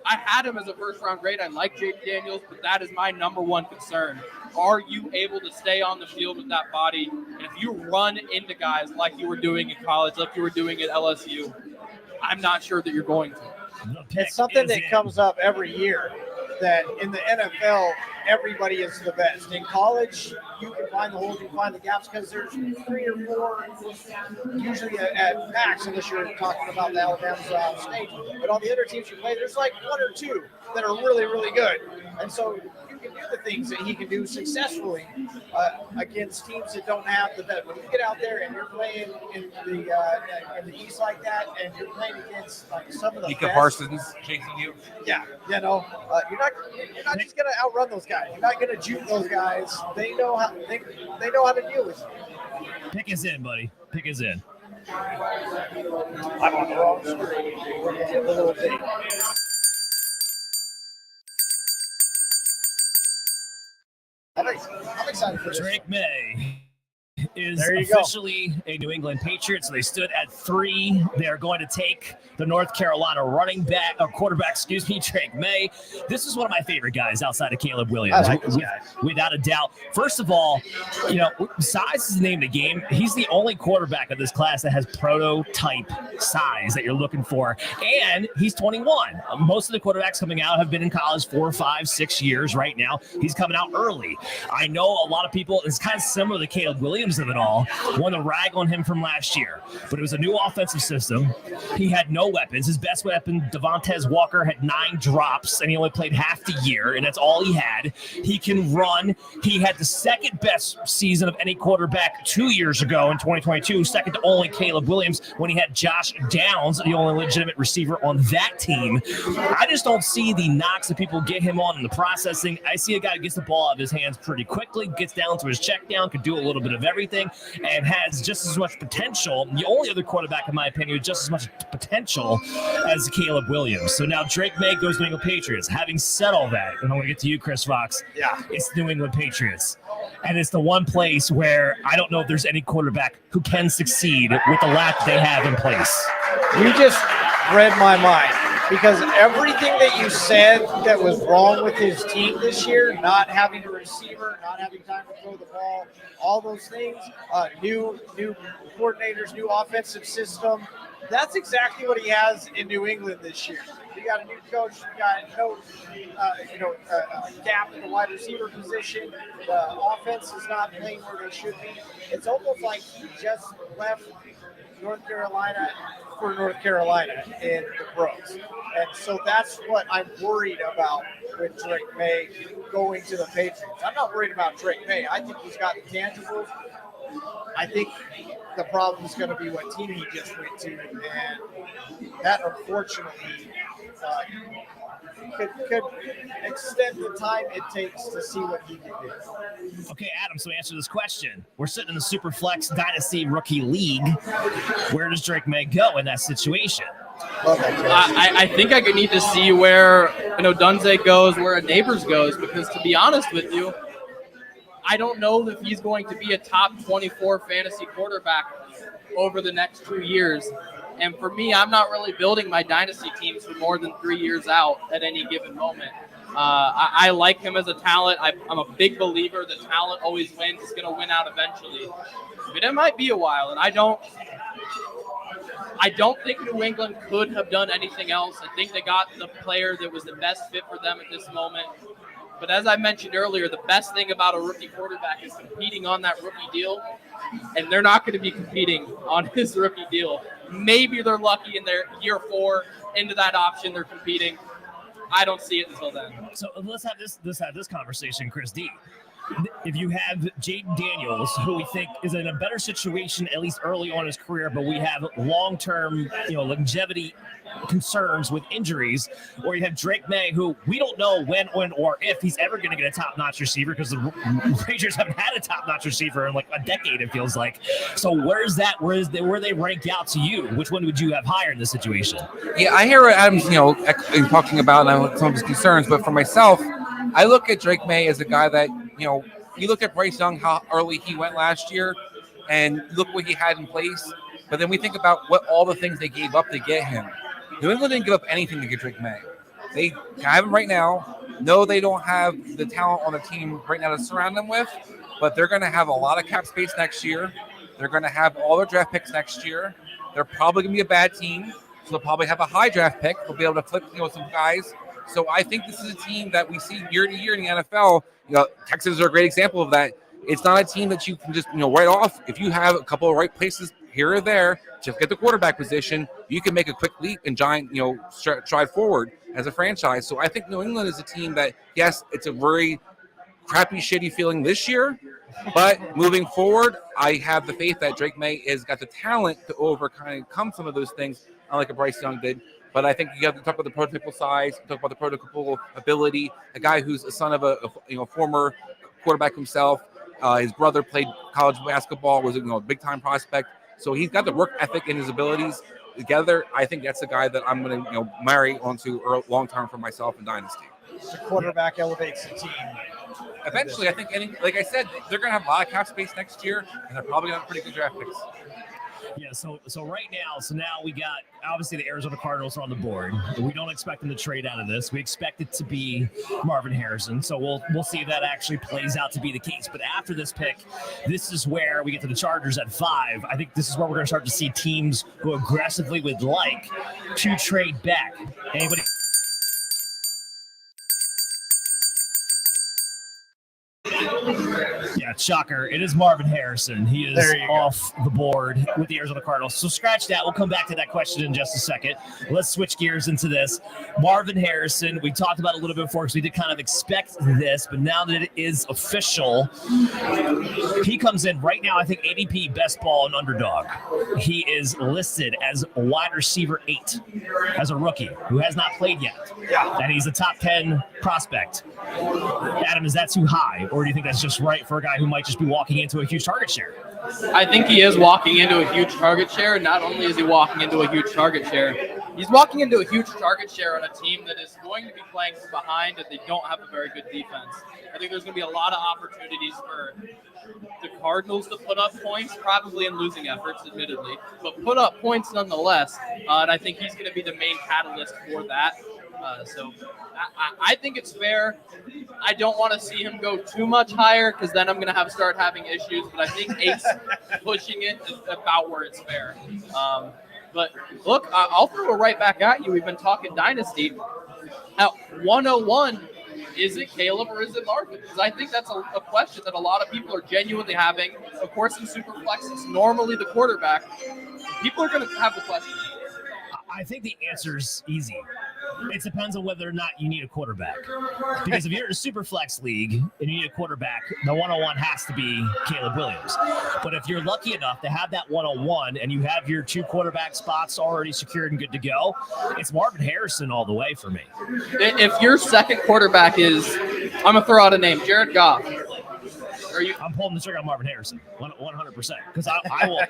I had him as a first-round grade. I like Jaden Daniels, but that is my number one concern. Are you able to stay on the field with that body? And if you run into guys like you were doing in college, like you were doing at LSU, I'm not sure that you're going to. It's something that comes up every year, that in the NFL, everybody is the best. In college, you can find the holes, you can find the gaps, because there's 3 or 4, usually at max, unless you're talking about the Alabama State. But on the other teams you play, there's like 1 or 2 that are really, really good. And so you can do the things that he can do successfully against teams that don't have the best. When you get out there and you're playing in the East like that, and you're playing against like some of the Micah best, Parsons chasing you. yeah, you're not just gonna outrun those guys. You're not gonna juke those guys. They know how to deal with you. Pick us in, buddy. Pick us in. I'm on the wrong screen. The little thing. I'm excited for this. Drake May is There you go. officially a New England Patriot. So they stood at 3. They are going to take the North Carolina quarterback, Drake May. This is one of my favorite guys outside of Caleb Williams. I like this guy. Without a doubt. First of all, size is the name of the game. He's the only quarterback of this class that has prototype size that you're looking for. And he's 21. Most of the quarterbacks coming out have been in college 4, 5, 6 years right now. He's coming out early. I know a lot of people, it's kind of similar to Caleb Williams of it all, want to rag on him from last year. But it was a new offensive system. He had no weapons. His best weapon, Devontae Walker, had 9 drops, and he only played half the year, and that's all he had. He can run. He had the second best season of any quarterback 2 years ago in 2022, second to only Caleb Williams when he had Josh Downs, the only legitimate receiver on that team. I just don't see the knocks that people get him on in the processing. I see a guy who gets the ball out of his hands pretty quickly, gets down to his check down, could do a little bit of everything, and has just as much potential. The only other quarterback, in my opinion, with just as much potential as Caleb Williams. So now Drake May goes to New England Patriots. Having said all that, and I want to get to you, Chris Fox, it's New England Patriots. And it's the one place where I don't know if there's any quarterback who can succeed with the lack they have in place. You just read my mind, because everything that you said that was wrong with his team this year, not having a receiver, not having time to throw the ball, all those things, new coordinators, new offensive system, that's exactly what he has in New England this year. You got a new coach, you got a gap in the wide receiver position. The offense is not playing where they should be. It's almost like he just left North Carolina for North Carolina in the pros. And so that's what I'm worried about with Drake May going to the Patriots. I'm not worried about Drake May. I think he's got the tangibles. I think the problem is going to be what team he just went to, and that unfortunately could extend the time it takes to see what he can do. Okay, Adam, so answer this question. We're sitting in the Superflex Dynasty Rookie League. Where does Drake May go in that situation? I think I could need to see where Dunze goes, where Neighbors goes, because to be honest with you, I don't know if he's going to be a top 24 fantasy quarterback over the next 2 years. And for me, I'm not really building my dynasty teams for more than 3 years out at any given moment. I like him as a talent. I'm a big believer that talent always wins. It's going to win out eventually. But it might be a while, and I don't think New England could have done anything else. I think they got the player that was the best fit for them at this moment. But as I mentioned earlier, the best thing about a rookie quarterback is competing on that rookie deal, and they're not going to be competing on his rookie deal. Maybe they're lucky in their year 4 into that option they're competing. I don't see it until then. So let's have this conversation, Chris D. If you have Jaden Daniels, who we think is in a better situation, at least early on in his career, but we have long-term, longevity concerns with injuries, or you have Drake May, who we don't know when or if he's ever going to get a top-notch receiver, because the Rangers haven't had a top-notch receiver in like a decade, it feels like. So where they rank out to you? Which one would you have higher in this situation? Yeah, I hear what Adam's, talking about some of his concerns, but for myself, I look at Drake May as a guy that, you look at Bryce Young, how early he went last year, and look what he had in place. But then we think about what all the things they gave up to get him. New England didn't give up anything to get Drake May. They have him right now. No, they don't have the talent on the team right now to surround them with, but they're going to have a lot of cap space next year. They're going to have all their draft picks next year. They're probably going to be a bad team, so they'll probably have a high draft pick. They'll be able to flip, some guys. So I think this is a team that we see year to year in the NFL. Texans are a great example of that. It's not a team that you can just, write off. If you have a couple of right places here or there, just get the quarterback position, you can make a quick leap and giant, stride forward as a franchise. So I think New England is a team that, yes, it's a very crappy, shitty feeling this year. But moving forward, I have the faith that Drake May has got the talent to overcome some of those things, unlike a Bryce Young did. But I think you have to talk about the prototypical size, talk about the prototypical ability. A guy who's a son of a former quarterback himself. His brother played college basketball, was a big time prospect. So he's got the work ethic and his abilities together. I think that's a guy that I'm going to marry onto long term for myself in Dynasty. The quarterback elevates the team. Eventually, I think, like I said, they're going to have a lot of cap space next year, and they're probably going to have pretty good draft picks. Yeah, so right now, we got, obviously the Arizona Cardinals are on the board. We don't expect them to trade out of this. We expect it to be Marvin Harrison. So we'll see if that actually plays out to be the case. But after this pick, this is where we get to the Chargers at 5. I think this is where we're going to start to see teams who aggressively would like to trade back. Anybody? Yeah, shocker. It is Marvin Harrison. He is off the board with the Arizona Cardinals. So scratch that. We'll come back to that question in just a second. Let's switch gears into this. Marvin Harrison, we talked about it a little bit before because we did kind of expect this, but now that it is official, he comes in right now, I think ADP best ball and underdog. He is listed as a wide receiver 8 as a rookie who has not played yet. Yeah. And he's a top 10 prospect. Adam, is that too high? Or do you think that's just right for a guy who might just be walking into a huge target share? I think he is walking into a huge target share. Not only is he walking into a huge target share, he's walking into a huge target share on a team that is going to be playing from behind and they don't have a very good defense. I think there's going to be a lot of opportunities for the Cardinals to put up points, probably in losing efforts, admittedly, but put up points nonetheless. And I think he's going to be the main catalyst for that. So I think it's fair. I don't want to see him go too much higher because then I'm going to start having issues. But I think 8's pushing it is about where it's fair. But look, I'll throw it right back at you. We've been talking Dynasty. At 101, is it Caleb or is it Marvin? Because I think that's a question that a lot of people are genuinely having. Of course, in Superflex, it's normally the quarterback. People are going to have the question. I think the answer is easy. It depends on whether or not you need a quarterback. Because if you're in a super flex league and you need a quarterback, the 101 has to be Caleb Williams. But if you're lucky enough to have that 101 and you have your 2 quarterback spots already secured and good to go, it's Marvin Harrison all the way for me. If your second quarterback is, I'm going to throw out a name, Jared Goff. I'm pulling the trigger on Marvin Harrison, 100%. Because I will,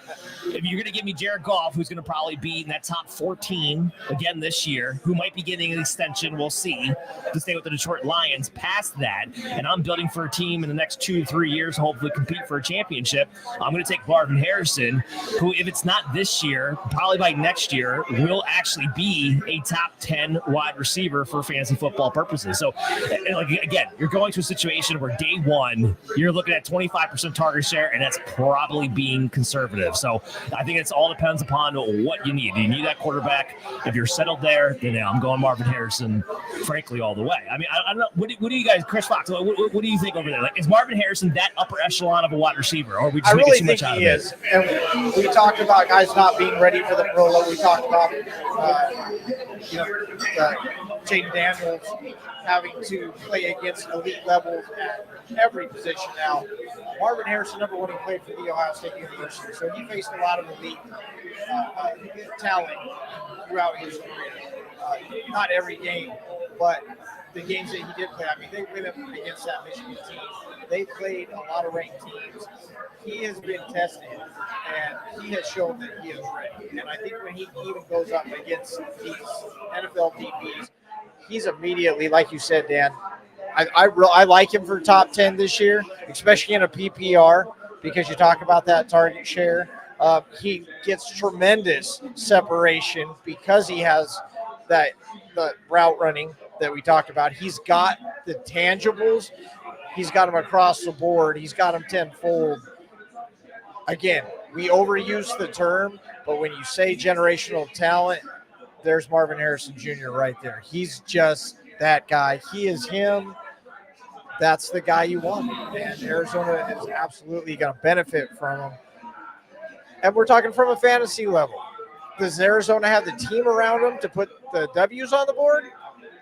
if you're going to give me Jared Goff, who's going to probably be in that top 14 again this year, who might be getting an extension, we'll see, to stay with the Detroit Lions past that, and I'm building for a team in the next 2-3 years, hopefully compete for a championship, I'm going to take Marvin Harrison, who, if it's not this year, probably by next year, will actually be a top 10 wide receiver for fantasy football purposes. So, again, you're going to a situation where day one, you're looking at 25% target share, and that's probably being conservative. So I think it all depends upon what you need. Do you need that quarterback? If you're settled there, then I'm going Marvin Harrison, frankly, all the way. I mean, I don't know. What do you guys, Chris Fox, what do you think over there? Like, is Marvin Harrison that upper echelon of a wide receiver, or are we just making too much out of it? I really think he is. And we talked about guys not being ready for the pro level. We talked about, Jaden Daniels having to play against elite levels at every position now. Marvin Harrison, number 1, he played for the Ohio State University, so he faced a lot of elite talent throughout his career. Not every game, but the games that he did play. I mean, they went up against that Michigan team. They played a lot of ranked teams. He has been tested, and he has shown that he is ready. And I think when he even goes up against these NFL DBs, he's immediately, like you said, Dan, I like him for top 10 this year, especially in a PPR, because you talk about that target share. He gets tremendous separation because he has the route running that we talked about. He's got the tangibles. He's got them across the board. He's got them tenfold. Again, we overuse the term, but when you say generational talent, there's Marvin Harrison Jr. right there. He's just that guy. He is him. That's the guy you want. And Arizona is absolutely going to benefit from him. And we're talking from a fantasy level. Does Arizona have the team around him to put the W's on the board?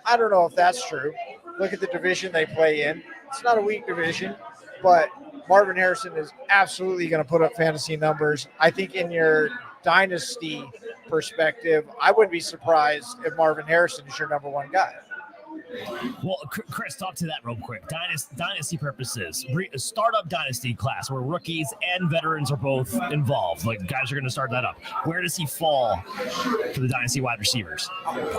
I don't know if that's true. Look at the division they play in. it's not a weak division, but Marvin Harrison is absolutely going to put up fantasy numbers. I think in your dynasty perspective, I wouldn't be surprised if Marvin Harrison is your number one guy. Well, Chris, talk to that real quick. Dynasty purposes, startup dynasty class where rookies and veterans are both involved. Like guys are going to start that up. Where does he fall for the dynasty wide receivers?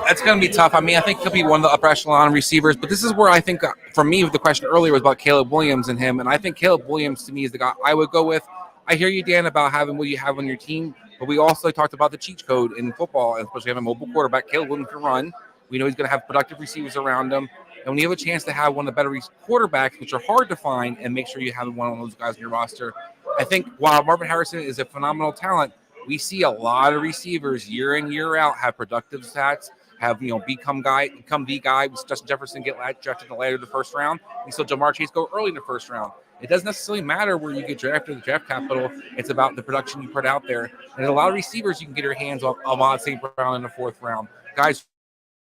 That's going to be tough. I mean, I think he'll be one of the upper echelon receivers, but this is where I think, for me, the question earlier was about Caleb Williams and him, and I think Caleb Williams to me is the guy I would go with. I hear you, Dan, about having what you have on your team, but we also talked about the cheat code in football, and especially having a mobile quarterback. Caleb Williams can run. We know he's going to have productive receivers around him. And when you have a chance to have one of the better quarterbacks, which are hard to find, and make sure you have one of those guys on your roster, I think while Marvin Harrison is a phenomenal talent, we see a lot of receivers year in, year out have productive stats, have, become the guy. Justin Jefferson get drafted in the later of the first round. We saw Jamar Chase go early in the first round. It doesn't necessarily matter where you get drafted, the draft capital. It's about the production you put out there. And a lot of receivers you can get your hands on Ahmad St. Brown in the fourth round. Guys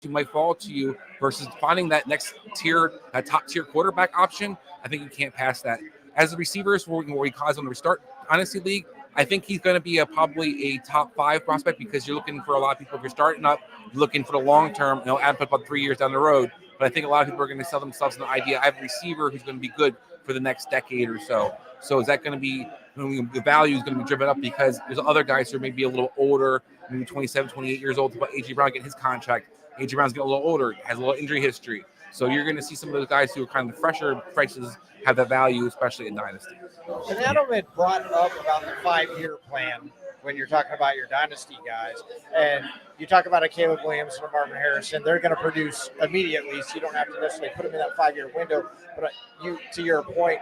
who might fall to you versus finding that next tier, that top tier quarterback option. I think you can't pass that. As the receivers, where he calls on the Restart Dynasty League, I think he's going to be probably a top 5 prospect because you're looking for a lot of people. If you're starting up, you're looking for the long term, add about 3 years down the road. But I think a lot of people are going to sell themselves an idea. I have a receiver who's going to be good for the next decade or so. So is that going to be, the value is going to be driven up because there's other guys who are maybe a little older, maybe 27, 28 years old, about A.J. Brown getting his contract. A.J. Brown's getting a little older, has a little injury history. So you're going to see some of those guys who are kind of the fresher prices have that value, especially in Dynasty. And Adam had brought up about the 5-year plan when you're talking about your Dynasty guys. And you talk about a Caleb Williams and a Marvin Harrison, they're going to produce immediately, so you don't have to necessarily put them in that 5-year window. But to your point,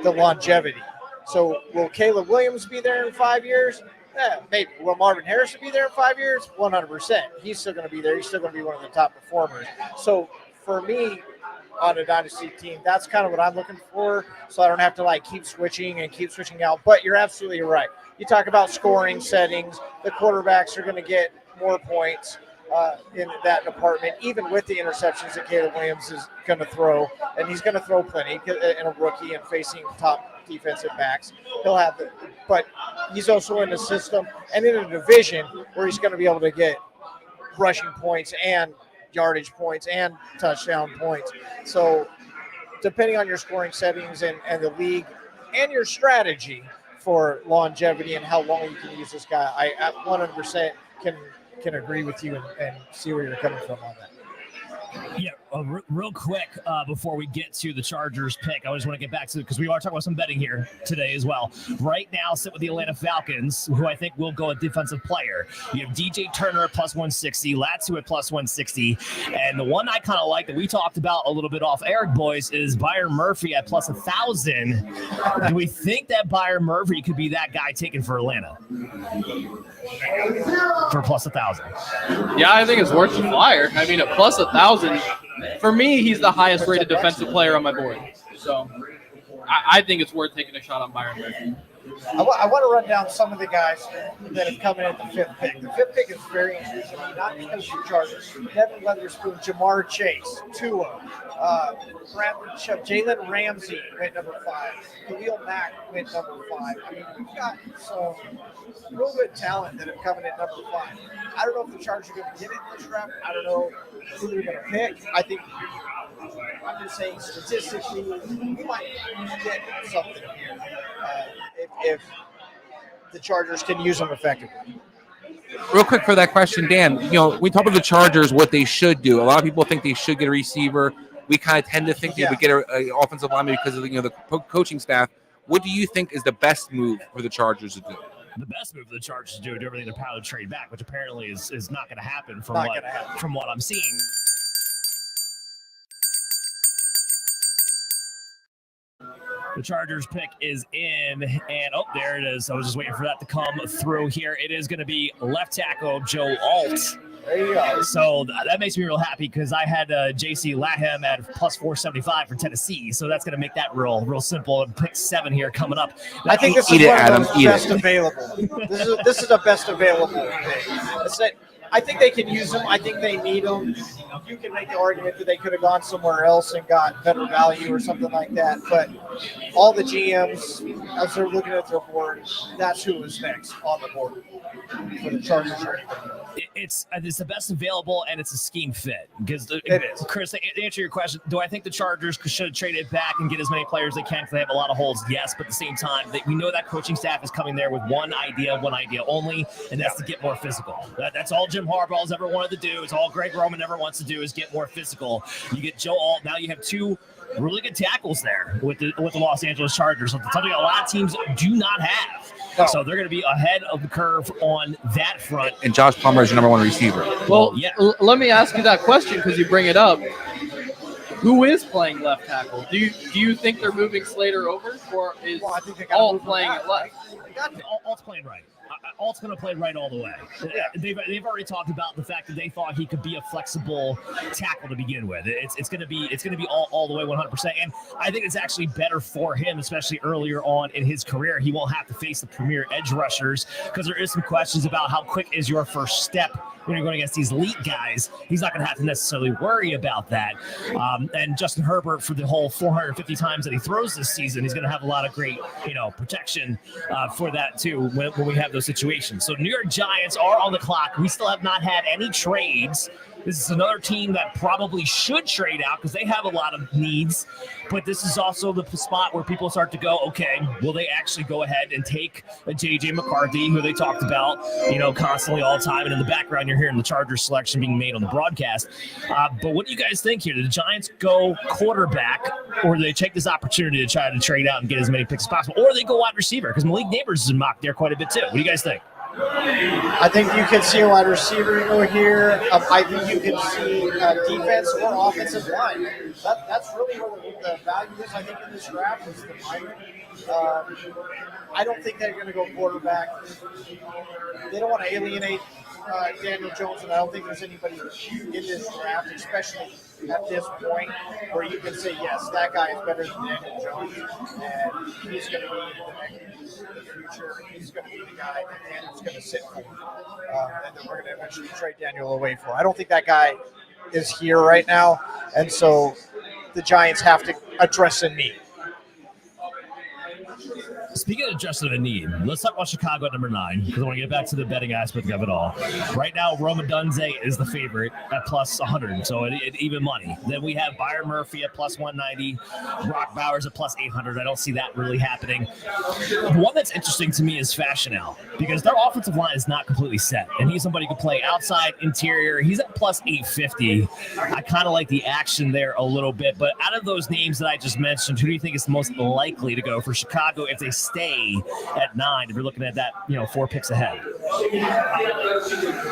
the longevity. So will Caleb Williams be there in 5 years? Yeah, maybe. Will Marvin Harrison be there in 5 years? 100%. He's still going to be there. He's still going to be one of the top performers. So for me, on a dynasty team, that's kind of what I'm looking for. So I don't have to keep switching out. But you're absolutely right. You talk about scoring settings. The quarterbacks are going to get more points in that department, even with the interceptions that Caleb Williams is going to throw. And he's going to throw plenty in a rookie and facing top defensive backs. He'll have but he's also in a system and in a division where he's going to be able to get rushing points and yardage points and touchdown points. So depending on your scoring settings and the league and your strategy for longevity and how long you can use this guy, I 100% can agree with you and see where you're coming from on that. Yeah, real quick before we get to the Chargers pick, I just want to get back to it because we are talking about some betting here today as well. Right now, sit with the Atlanta Falcons, who I think will go a defensive player. You have DJ Turner at plus 160, Latu at plus 160, and the one I kind of like that we talked about a little bit off Eric boys is Byron Murphy at plus 1,000. Do we think that Byron Murphy could be that guy taken for Atlanta for plus 1,000? Yeah, I think it's worth the flyer. I mean, at plus 1,000. For me, he's the highest rated defensive player on my board. So I think it's worth taking a shot on Byron Murphy. I want to run down some of the guys that have come in at the 5th pick. The 5th pick is very interesting to me, not because of the Chargers. Devin Witherspoon, Jamar Chase, Tua, Bradley Chubb, Jalen Ramsey went number 5. Khalil Mack went number 5. I mean, we've got some real good talent that have come in at number 5. I don't know if the Chargers are going to get it in this draft. I don't know who they're going to pick. I think I'm just saying statistically, we might get something here if the Chargers can use them effectively. Real quick for that question, Dan, we talk about the Chargers, what they should do. A lot of people think they should get a receiver. We kind of tend to think they would get an offensive lineman because of the coaching staff. What do you think is the best move for the Chargers to do? The best move for the Chargers to do everything to power to trade back, which apparently is not going to happen from what I'm seeing. The Chargers pick is in, and there it is. I was just waiting for that to come through here. It is going to be left tackle Joe Alt. There you go. So that makes me real happy because I had J.C. Latham at plus 475 for Tennessee. So that's going to make that real simple. Pick 7 here coming up. I think this is one of the best available. This is the best available pick. I think they can use him. I think they need him. You can make the argument that they could have gone somewhere else and got better value or something like that. But all the GMs, as they're looking at their board, that's who was next on the board for the Chargers. It's the best available, and it's a scheme fit. Because It is. Chris, to answer your question, do I think the Chargers should have traded back and get as many players as they can because they have a lot of holes? Yes, but at the same time, we know that coaching staff is coming there with one idea only, and that's to get more physical. That's all Jim Harbaugh's ever wanted to do. It's all Greg Roman ever wants to do is get more physical. You get Joe Alt. Now you have two really good tackles there with the Los Angeles Chargers. Something a lot of teams do not have. No. So they're going to be ahead of the curve on that front. And Josh Palmer is your number one receiver. Well, yeah. Let me ask you that question because you bring it up. Who is playing left tackle? Do you think they're moving Slater over, or is I think they gotta Alt move him playing back, at left? Alt's playing right. Alt's going to play right all the way. Yeah. They've already talked about the fact that they thought he could be a flexible tackle to begin with. It's going to be all the way 100%. And I think it's actually better for him, especially earlier on in his career. He won't have to face the premier edge rushers because there is some questions about how quick is your first step when you're going against these elite guys. He's not going to have to necessarily worry about that. And Justin Herbert, for the whole 450 times that he throws this season, he's going to have a lot of great, protection for that too when we have those situations. So New York Giants are on the clock. We still have not had any trades. This is another team that probably should trade out because they have a lot of needs. But this is also the spot where people start to go, okay, will they actually go ahead and take a J.J. McCarthy, who they talked about, constantly all the time. And in the background, you're hearing the Chargers selection being made on the broadcast. But what do you guys think here? Do the Giants go quarterback, or do they take this opportunity to try to trade out and get as many picks as possible? Or do they go wide receiver? Because Malik Neighbors is mocked there quite a bit too. What do you guys think? I think you can see a wide receiver go here. I think you can see defense or offensive line. That's really where the value is, I think, in this draft is the lineman. I don't think they're going to go quarterback. They don't want to alienate Daniel Jones, and I don't think there's anybody in this draft, especially at this point, where you can say, yes, that guy is better than Daniel Jones, and he's going to be the future. He's going to be the guy that Daniel's going to sit for, and then we're going to eventually trade Daniel away for. I don't think that guy is here right now, and so the Giants have to address a need. Speaking of just a need, let's talk about Chicago at number 9 because I want to get back to the betting aspect of it all. Right now, Roma Dunze is the favorite at plus 100, so it even money. Then we have Byron Murphy at plus 190, Brock Bowers at plus 800. I don't see that really happening. The one that's interesting to me is Fashional because their offensive line is not completely set, and he's somebody who can play outside, interior. He's at plus 850. I kind of like the action there a little bit, but out of those names that I just mentioned, who do you think is the most likely to go for Chicago if they stay at 9, if you're looking at that, 4 picks ahead?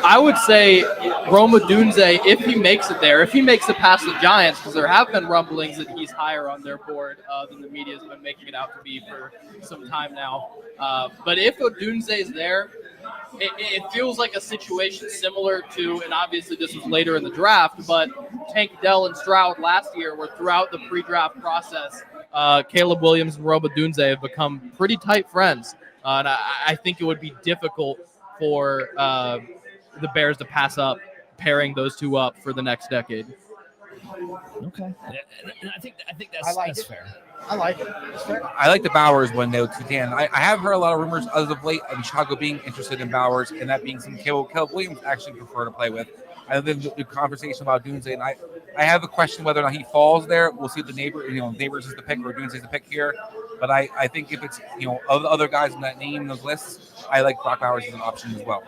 I would say Roma Dunze, if he makes it there, if he makes it past the Giants, because there have been rumblings that he's higher on their board than the media has been making it out to be for some time now. But if Odunze is there, it feels like a situation similar to, and obviously this was later in the draft, but Tank Dell and Stroud last year were throughout the pre-draft process. Caleb Williams and Roma Dunze have become pretty tight friends. And I think it would be difficult for the Bears to pass up pairing those two up for the next decade. Okay. I think that's fair. I like it. I like the Bowers one, though, too, Dan. I have heard a lot of rumors as of late of Chicago being interested in Bowers, and that being some Caleb Williams actually prefer to play with. I know the conversation about Dunze, and I have a question whether or not he falls there. We'll see if the Neighbors is the pick or Dunze is the pick here. But I think if it's, of the other guys in that name, those lists, I like Brock Bowers as an option as well.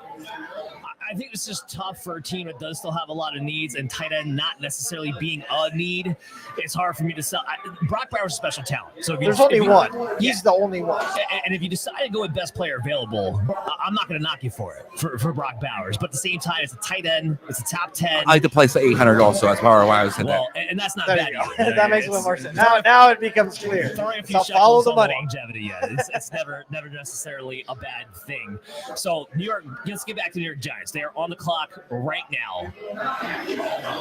I think it's just tough for a team that does still have a lot of needs, and tight end not necessarily being a need. It's hard for me to sell. Brock Bowers is a special talent. So there's only one. He's the only one. And if you decide to go with best player available, I'm not going to knock you for it, for Brock Bowers. But at the same time, it's a tight end. It's a top 10. I like to play the 800 also. That's why I was saying that. And that's not there bad. That makes a little more sense. Now it becomes clear. So follow the money. Longevity, it's never necessarily a bad thing. So New York. Let's get back to New York Giants. They are on the clock right now.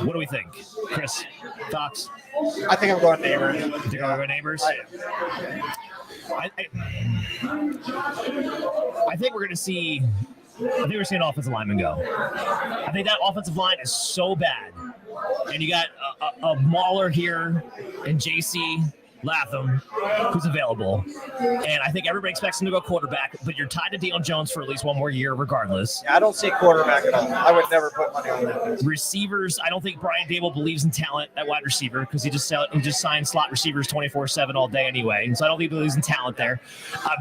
What do we think, Chris? Thoughts? I think I'm going Neighbors. You think I'm going Neighbors? I think we're going to see I think we're seeing offensive linemen go. I think that offensive line is so bad. And you got a Mauler here and JC Latham, who's available. And I think everybody expects him to go quarterback, but you're tied to Deion Jones for at least one more year regardless. Yeah, I don't see quarterback at all. I would never put money on that. Receivers, I don't think Brian Dable believes in talent at wide receiver because he just signs slot receivers 24/7 all day anyway. And so I don't think he believes in talent there.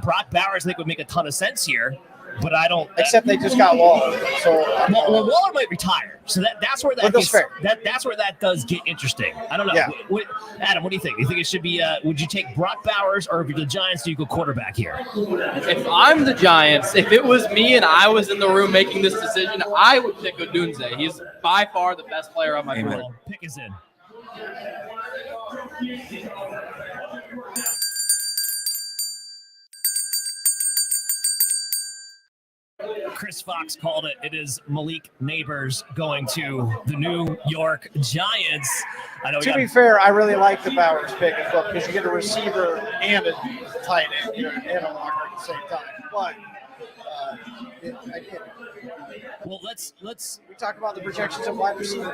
Brock Bowers, I think, would make a ton of sense here. But I don't. Except they just got Waller. So well, Waller might retire. So that's where that gets, that's where that does get interesting. I don't know. Yeah. Adam, what do you think? You think it should be? Would you take Brock Bowers, or if you're the Giants, do you go quarterback here? If I'm the Giants, if it was me and I was in the room making this decision, I would pick Odunze. He's by far the best player on my board. Well, pick is in. Chris Fox called it. It is Malik Neighbors going to the New York Giants. I know. To be fair, I really like the Bowers pick as well because you get a receiver and a tight end, and a locker at the same time. But again, well, let's we talk about the projections of wide receiver.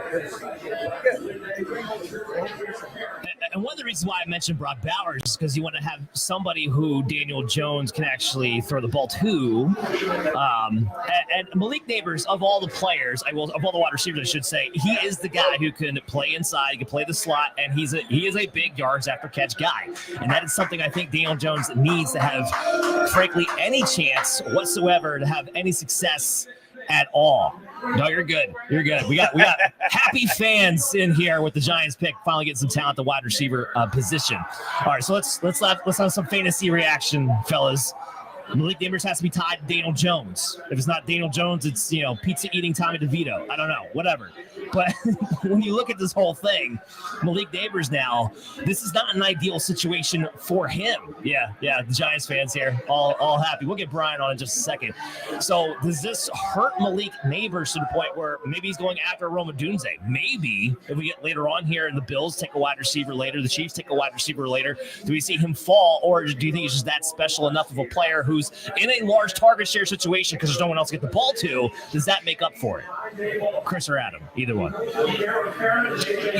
And one of the reasons why I mentioned Brock Bowers is because you want to have somebody who Daniel Jones can actually throw the ball to. And Malik Neighbors, of all the players, of all the wide receivers, I should say, he is the guy who can play inside, he can play the slot, and he is a big yards after catch guy. And that is something I think Daniel Jones needs to have, frankly, any chance whatsoever to have any success at all. No, you're good. You're good. We got happy fans in here with the Giants pick. Finally getting some talent at the wide receiver position. All right, so let's have some fantasy reaction, fellas. Malik Neighbors has to be tied to Daniel Jones. If it's not Daniel Jones, it's pizza eating Tommy DeVito. I don't know, whatever. But when you look at this whole thing, Malik Neighbors now, this is not an ideal situation for him. Yeah, the Giants fans here, all happy. We'll get Brian on in just a second. So does this hurt Malik Neighbors to the point where maybe he's going after Rome Odunze? Maybe if we get later on here and the Bills take a wide receiver later, the Chiefs take a wide receiver later, do we see him fall, or do you think he's just that special enough of a player who's in a large target share situation because there's no one else to get the ball to? Does that make up for it? Chris or Adam, either one.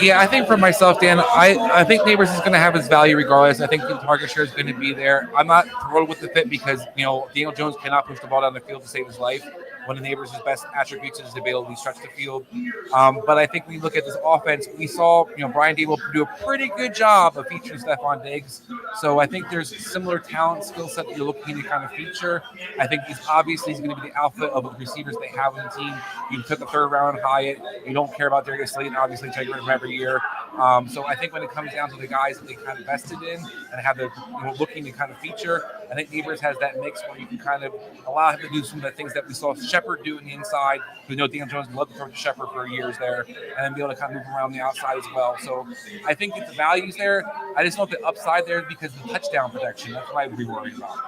Yeah, I think for myself, Dan, I think Neighbors is going to have his value regardless. I think the target share is going to be there. I'm not thrilled with the fit because, Daniel Jones cannot push the ball down the field to save his life. One of Neighbors' best attributes is his ability to stretch the field. But I think when you look at this offense, we saw, Brian Dable do a pretty good job of featuring Stephon Diggs. So I think there's similar talent, skill set that you're looking to kind of feature. I think he's going to be the alpha of the receivers they have on the team. You took a third round Hyatt. You don't care about Darius Slayton, obviously, take rid of him every year. So I think when it comes down to the guys that they kind of invested in and have the looking to kind of feature, I think Neighbors has that mix where you can kind of allow him to do some of the things that we saw Shepard do in the inside. We know Daniel Jones loved to throw to Shepard for years there, and then be able to kind of move around the outside as well. So I think that the value's there. I just know if the upside there because of the touchdown protection. That's what I would be worried about.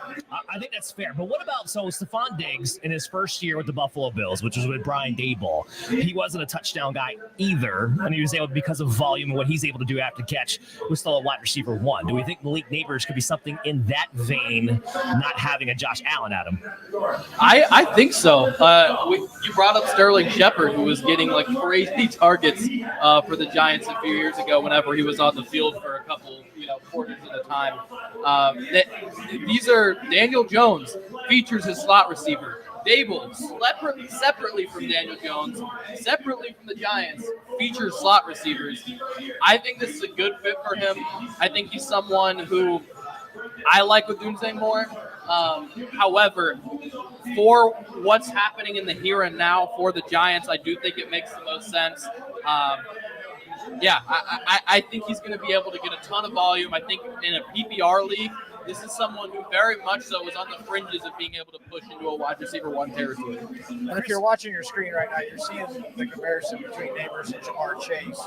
I think that's fair. But what about Stephon Diggs in his first year with the Buffalo Bills, which was with Brian Dable? He wasn't a touchdown guy either, and he was able, because of volume and what he's able to do after catch, was still a wide receiver one. Do we think Malik Neighbors could be something in that vein, not having a Josh Allen at him? I think so. You brought up Sterling Shepard, who was getting like crazy targets for the Giants a few years ago whenever he was on the field for a couple quarters at a time. These are Daniel Jones features his slot receiver. Dable, separately from Daniel Jones, separately from the Giants, features slot receivers. I think this is a good fit for him. I think he's someone who I like Odunze more. However, for what's happening in the here and now for the Giants, I do think it makes the most sense. I think he's going to be able to get a ton of volume. I think in a PPR league, this is someone who very much so is on the fringes of being able to push into a wide receiver one territory. And if you're watching your screen right now, you're seeing the comparison between Neighbors and Jamar Chase.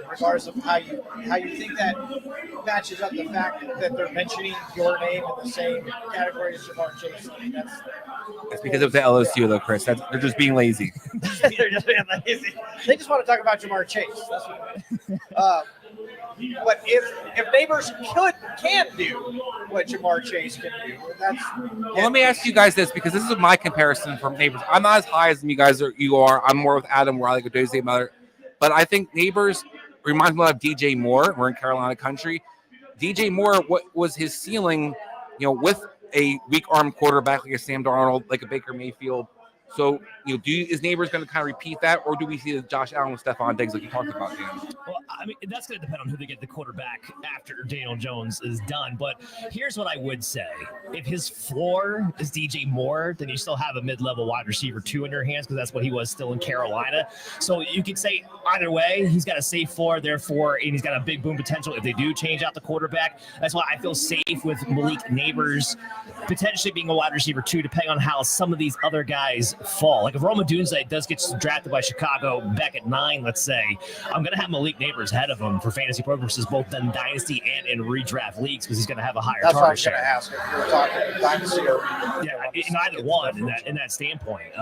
Regardless of how you think that matches up, the fact that they're mentioning your name in the same category as Jamar Chase. That's because of the LSU, though, Chris. They're just being lazy. They're just being lazy. They just want to talk about Jamar Chase. That's what But if Neighbors can do what Jamar Chase can do, that's. Well, let me ask you guys this, because this is my comparison from Neighbors. I'm not as high as you are. I'm more with Adam, where I like a Tuesday Mother. But I think Neighbors reminds me of DJ Moore. We're in Carolina country. DJ Moore, what was his ceiling, with a weak arm quarterback like a Sam Darnold, like a Baker Mayfield? So, is Neighbors going to kind of repeat that, or do we see the Josh Allen with Stephon Diggs like you talked about, Dan? Well, I mean, that's going to depend on who they get the quarterback after Daniel Jones is done. But here's what I would say. If his floor is DJ Moore, then you still have a mid-level wide receiver 2 in your hands, because that's what he was still in Carolina. So you could say either way, he's got a safe floor, therefore, and he's got a big boom potential if they do change out the quarterback. That's why I feel safe with Malik Neighbors potentially being a wide receiver 2, depending on how some of these other guys fall. Like if Roma Dunze does get drafted by Chicago back at 9, let's say, I'm going to have Malik Neighbors ahead of him for fantasy purposes, both in dynasty and in redraft leagues, because he's going to have a higher That's target share. That's what I was going to ask if you're talking dynasty or. Yeah, in either one in that standpoint,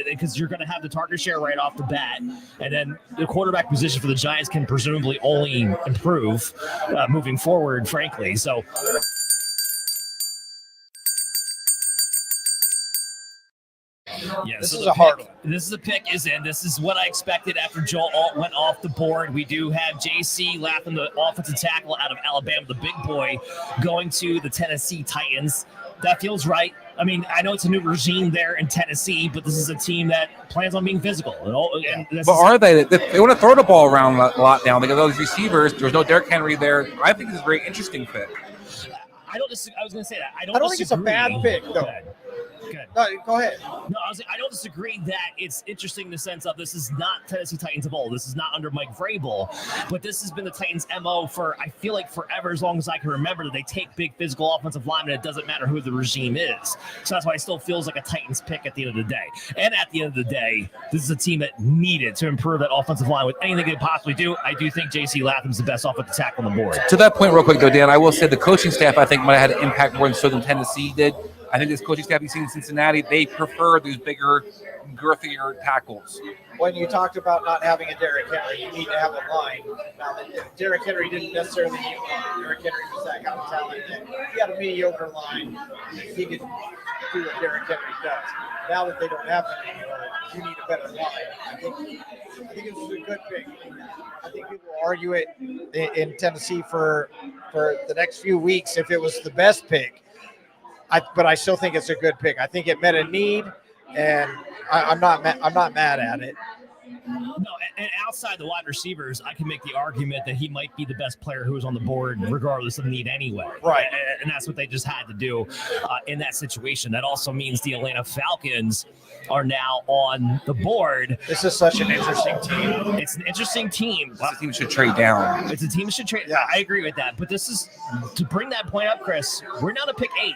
because you're going to have the target share right off the bat, and then the quarterback position for the Giants can presumably only improve moving forward, frankly. So. Yeah, this so is a hard one. This is a pick is in. This is what I expected after Joe Alt went off the board. We do have J.C. Latham, the offensive tackle out of Alabama, the big boy, going to the Tennessee Titans. That feels right. I mean, I know it's a new regime there in Tennessee, but this is a team that plans on being physical. But are they? They want to throw the ball around a lot now. They got those receivers. There's no Derrick Henry there. I think it's a very interesting fit. I don't disagree. I was going to say that. I don't think it's a bad pick, though. Good. No, go ahead. No, I don't disagree that it's interesting in the sense of this is not Tennessee Titans of old. This is not under Mike Vrabel, but this has been the Titans' MO for, I feel like, forever, as long as I can remember, that they take big physical offensive linemen. It doesn't matter who the regime is. So that's why it still feels like a Titans pick at the end of the day. And at the end of the day, this is a team that needed to improve that offensive line with anything they could possibly do. I do think J.C. Latham's the best offensive tackle on the board. To that point, real quick, though, Dan, I will say the coaching staff, I think, might have had an impact more than Tennessee did. I think this coaching staff you've seen in Cincinnati, they prefer these bigger, girthier tackles. When you talked about not having a Derrick Henry, you need to have a line. Now, Derrick Henry didn't necessarily need a line. Derrick Henry was that kind of talent. He had a mediocre line. He could do what Derrick Henry does. Now that they don't have him anymore, you need a better line. I think this is a good pick. I think people will argue it in Tennessee for the next few weeks if it was the best pick. But I still think it's a good pick. I think it met a need, and I'm not mad at it. No, and outside the wide receivers, I can make the argument that he might be the best player who was on the board, regardless of need anyway. Right, and that's what they just had to do in that situation. That also means the Atlanta Falcons are now on the board. This is such an interesting team. It's an interesting team. This team should trade down. It's a team that should trade. Yeah. I agree with that. But this is to bring that point up, Chris. We're now to pick 8.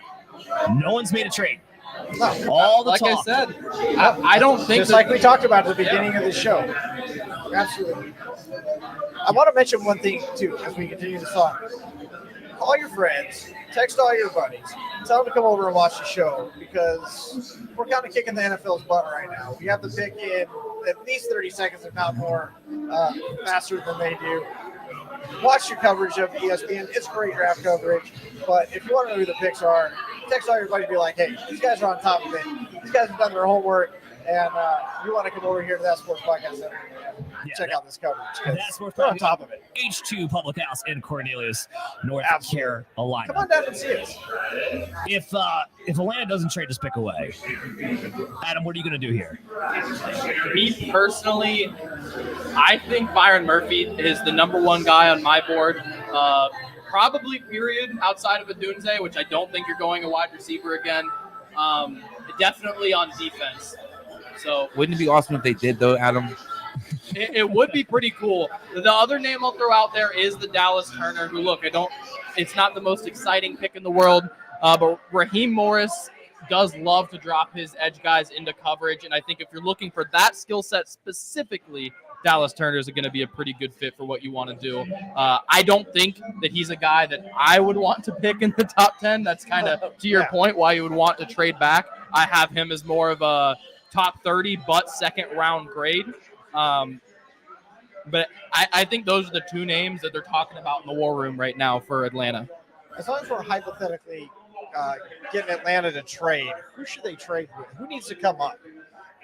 No one's made a trade. No, all the like talk. I said, I don't think just like we talked about at the beginning of the show. Absolutely. I want to mention one thing too as we continue this on. Call your friends, text all your buddies, tell them to come over and watch the show because we're kind of kicking the NFL's butt right now. We have the pick in at least 30 seconds, if not more, faster than they do. Watch your coverage of ESPN. It's great draft coverage. But if you want to know who the picks are, text all your buddies and be like, hey, these guys are on top of it. These guys have done their homework. And you want to come over here to that Sports Podcast Center and check out this coverage. That Sports They're Podcast on top of it. H2 Public House in Cornelius, North Absolutely. Carolina. Come on down and see us. If Atlanta doesn't trade this pick away, Adam, what are you going to do here? Me personally, I think Byron Murphy is the number one guy on my board. Probably period outside of Adunze, which I don't think you're going a wide receiver again. Definitely on defense. So Wouldn't it be awesome if they did, though, Adam? it would be pretty cool. The other name I'll throw out there is the Dallas Turner, who, look, it's not the most exciting pick in the world, but Raheem Morris does love to drop his edge guys into coverage, and I think if you're looking for that skill set specifically, Dallas Turner is going to be a pretty good fit for what you want to do. I don't think that he's a guy that I would want to pick in the top 10. That's kind of, to your point, why you would want to trade back. I have him as more of a top 30 but second round grade. But I think those are the two names that they're talking about in the war room right now for Atlanta. As long as we're hypothetically getting Atlanta to trade, who should they trade with? Who needs to come up?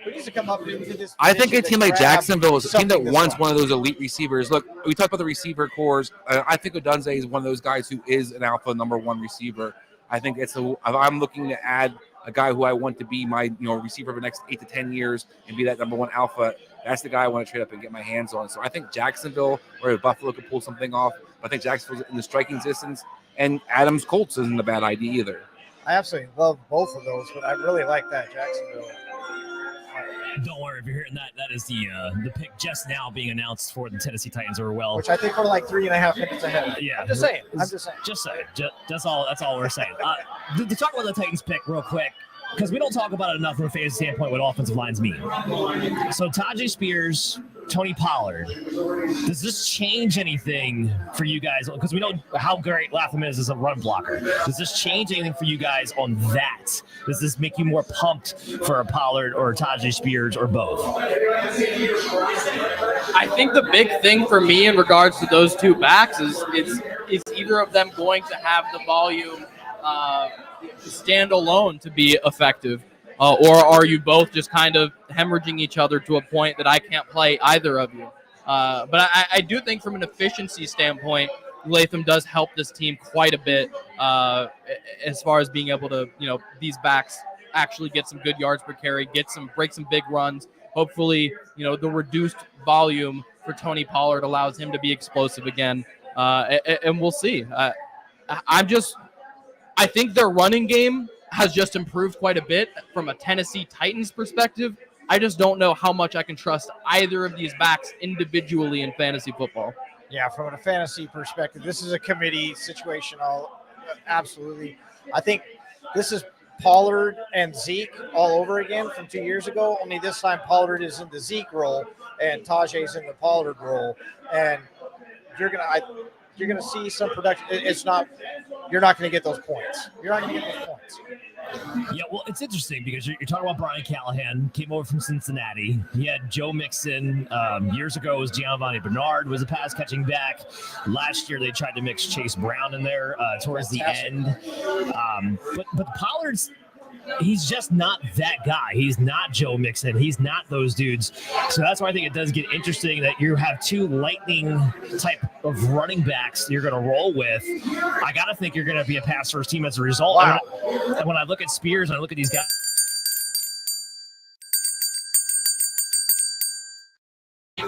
Who needs to come up into this? I think a position team to like grab Jacksonville is a team that something this wants long? one of those elite receivers. Look, we talked about the receiver cores. I think Odunze is one of those guys who is an alpha number one receiver. I think if I'm looking to add a guy who I want to be my receiver for the next 8 to 10 years and be that number one alpha, that's the guy I want to trade up and get my hands on. So I think Jacksonville or Buffalo could pull something off. I think Jacksonville's in the striking distance, and Adams Colts isn't a bad idea either. I absolutely love both of those, but I really like that Jacksonville. Don't worry if you're hearing that. That is the pick just now being announced for the Tennessee Titans as well. Which I think we're like 3.5 minutes ahead. Yeah, I'm just saying. Just saying. That's all we're saying. To talk about the Titans pick real quick, because we don't talk about it enough from a fantasy standpoint what offensive lines mean. So Tajay Spears, Tony Pollard. Does this change anything for you guys? Because we know how great Latham is as a run blocker. Does this change anything for you guys on that? Does this make you more pumped for a Pollard or Tajay Spears or both? I think the big thing for me in regards to those two backs is either of them going to have the volume stand alone to be effective, or are you both just kind of hemorrhaging each other to a point that I can't play either of you? But I do think from an efficiency standpoint, Latham does help this team quite a bit as far as being able to, these backs actually get some good yards per carry, break some big runs. Hopefully, the reduced volume for Tony Pollard allows him to be explosive again, and we'll see. I think their running game has just improved quite a bit from a Tennessee Titans perspective. I just don't know how much I can trust either of these backs individually in fantasy football. Yeah, from a fantasy perspective, this is a committee situation. Absolutely. I think this is Pollard and Zeke all over again from 2 years ago, only this time Pollard is in the Zeke role and Tajay's in the Pollard role. And you're going to see some production. You're not going to get those points. You're not going to get those points. Yeah, well, it's interesting because you're talking about Brian Callahan, came over from Cincinnati. He had Joe Mixon. Years ago, it was Giovanni Bernard was a pass-catching back. Last year, they tried to mix Chase Brown in there towards the end. But Pollard's he's just not that guy. He's not Joe Mixon. He's not those dudes. So that's why I think it does get interesting that you have two lightning type of running backs you're going to roll with. I got to think you're going to be a pass first team as a result. Wow. And when I look at Spears and I look at these guys,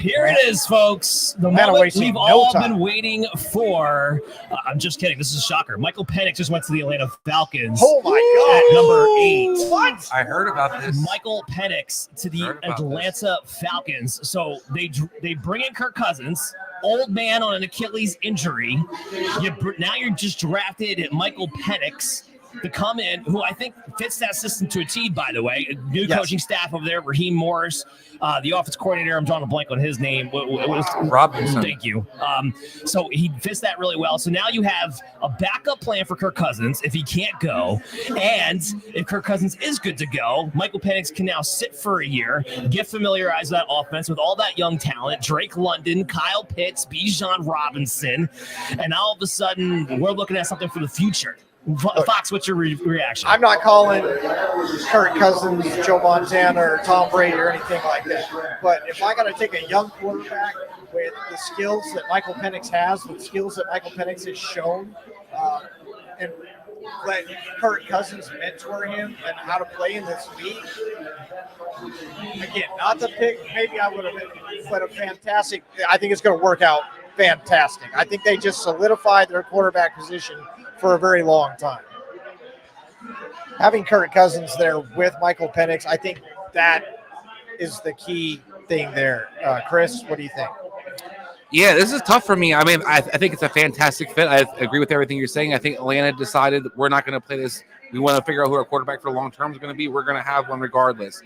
here it is, folks. The moment we've all been waiting for. I'm just kidding. This is a shocker. Michael Penix just went to the Atlanta Falcons. Oh, my God. At number 8. What? I heard about this. Michael Penix to the Atlanta Falcons. So they bring in Kirk Cousins, old man on an Achilles injury. Now you're just drafted Michael Penix to come in, who I think fits that system to a T, by the way. New coaching staff over there, Raheem Morris. The offense coordinator, I'm drawing a blank on his name. Robinson. Thank you. So he fits that really well. So now you have a backup plan for Kirk Cousins if he can't go. And if Kirk Cousins is good to go, Michael Penix can now sit for a year, get familiarized with that offense with all that young talent, Drake London, Kyle Pitts, Bijan Robinson. And now all of a sudden, we're looking at something for the future. Fox, what's your reaction? I'm not calling Kirk Cousins, Joe Montana, or Tom Brady or anything like that. But if I got to take a young quarterback with the skills that Michael Penix has, with skills that Michael Penix has shown, and let Kirk Cousins mentor him and how to play in this league, again, not the pick. Maybe I would have been, but a fantastic. I think it's going to work out fantastic. I think they just solidified their quarterback position for a very long time. Having Kirk Cousins there with Michael Penix, I think that is the key thing there. Chris, what do you think? Yeah, this is tough for me. I mean, I think it's a fantastic fit. I agree with everything you're saying. I think Atlanta decided we're not going to play this. We want to figure out who our quarterback for the long term is going to be. We're going to have one regardless.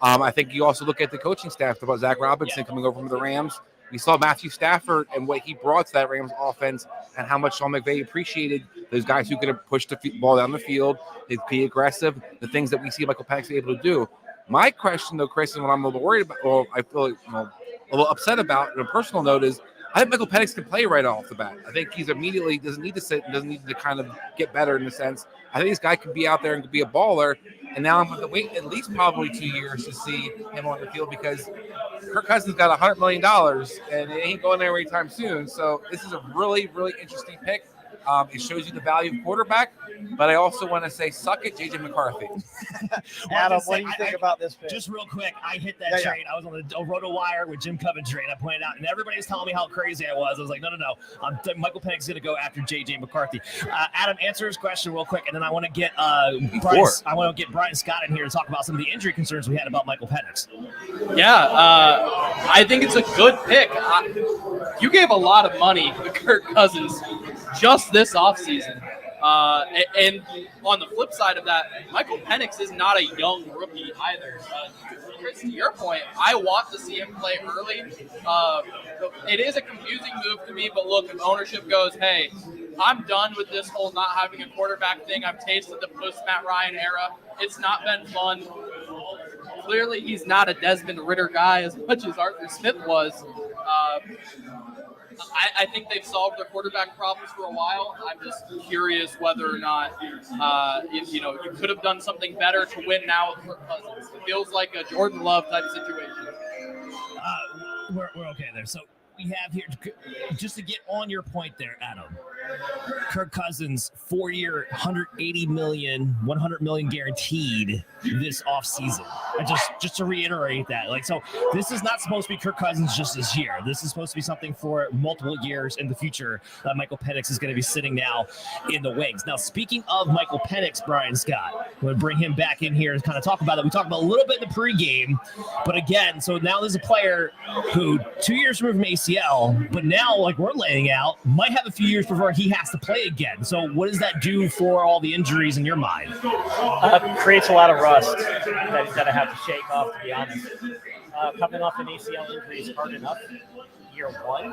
I think you also look at the coaching staff about Zach Robinson coming over from the Rams. We saw Matthew Stafford and what he brought to that Rams offense and how much Sean McVay appreciated those guys who could have pushed the ball down the field, they'd be aggressive, the things that we see Michael Penix able to do. My question, though, Chris, and what I'm a little worried about, well, I feel like, little upset about on a personal note is I think Michael Penix can play right off the bat. I think he's immediately doesn't need to sit, doesn't need to kind of get better in a sense. I think this guy can be out there and be a baller. And now I'm going to wait at least probably 2 years to see him on the field because Kirk Cousins got $100 million and it ain't going there anytime soon. So this is a really, really interesting pick. It shows you the value of quarterback, but I also want to say, suck it, JJ McCarthy. Adam, what do you think about this pick? Just real quick, I hit that train. I was on the RotoWire with Jim Coventry, and I pointed out, and everybody's telling me how crazy I was. I was like, no. Michael Penix is going to go after JJ McCarthy. Adam, answer his question real quick, and then I want to get Brian Scott in here to talk about some of the injury concerns we had about Michael Penix. Yeah, I think it's a good pick. You gave a lot of money to Kirk Cousins just this offseason. And on the flip side of that, Michael Penix is not a young rookie either. Chris, to your point, I want to see him play early. It is a confusing move to me, but look, if ownership goes, hey, I'm done with this whole not having a quarterback thing. I've tasted the post-Matt Ryan era. It's not been fun. Clearly, he's not a Desmond Ridder guy as much as Arthur Smith was. I think they've solved their quarterback problems for a while. I'm just curious whether or not, you could have done something better to win now with Kirk Cousins. It feels like a Jordan Love type situation. We're okay there. So we have here, just to get on your point there, Adam, Kirk Cousins, 4-year, $180 million, $100 million guaranteed this offseason. Just to reiterate that, so this is not supposed to be Kirk Cousins just this year. This is supposed to be something for multiple years in the future that Michael Penix is going to be sitting now in the wings. Now, speaking of Michael Penix, Brian Scott, I'm going to bring him back in here to kind of talk about it. We talked about a little bit in the pregame, but again, so now there's a player who 2 years removed from ACL, but now, like we're laying out, might have a few years before he has to play again. So what does that do for all the injuries in your mind? Creates a lot of rust that he's got to have to shake off, to be honest. Coming off an ACL injury is hard enough year one,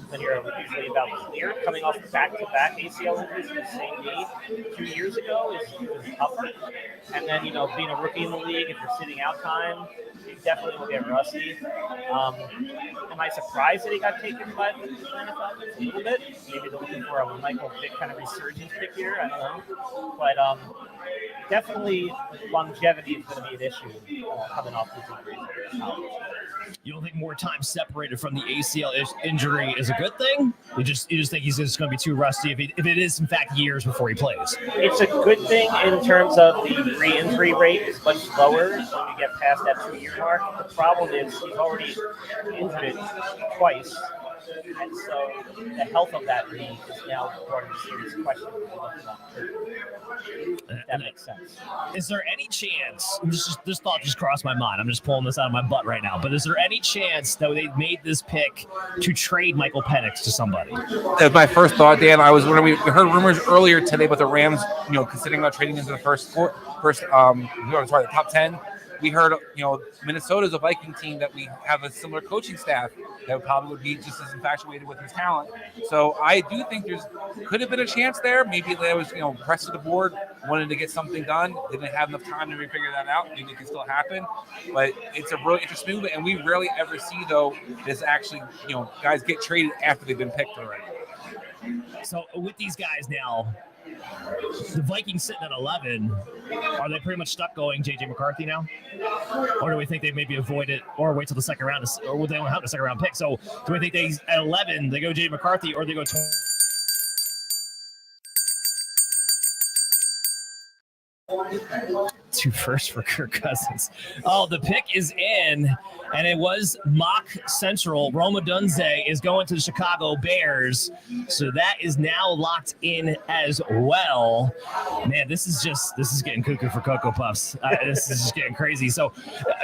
when you're usually about clear. Coming off back-to-back ACL injuries in the same knee 2 years ago is tougher. And then, being a rookie in the league, if you're sitting out time, you definitely will get rusty. Am I surprised that he got taken by the NFL a little bit? Maybe they're looking for a Michael Vick kind of resurgence pick here. I don't know. But definitely longevity is going to be an issue coming off these injuries. You don't think more time separated from the ACL injury is a good thing? You just think he's just going to be too rusty if it is, in fact, years before he plays? It's a good thing in terms of the re-injury rate is much lower when you get past that 2-year mark. The problem is he's already injured it twice. And so the health of that knee is now brought into serious question. That makes sense. Is there any chance, this thought just crossed my mind, I'm just pulling this out of my butt right now, but is there any chance that they made this pick to trade Michael Penix to somebody? That was my first thought, Dan. When we heard rumors earlier today about the Rams, considering about trading into the the top 10. We heard, Minnesota's a Viking team that we have a similar coaching staff that probably would be just as infatuated with his talent. So I do think could have been a chance there. Maybe Atlanta was, pressed to the board, wanted to get something done, didn't have enough time to figure that out. Maybe it can still happen. But it's a really interesting move, and we rarely ever see, though, this actually, guys get traded after they've been picked already. So with these guys now, the Vikings sitting at 11, are they pretty much stuck going J.J. McCarthy now? Or do we think they maybe avoid it or wait till the second round, or they don't have the second round pick? So do we think at 11, they go J.J. McCarthy or they go 20? Two first for Kirk Cousins. Oh, the pick is in, and it was Mock Central. Roma Dunze is going to the Chicago Bears, so that is now locked in as well. Man, this is getting cuckoo for Cocoa Puffs. This is just getting crazy. So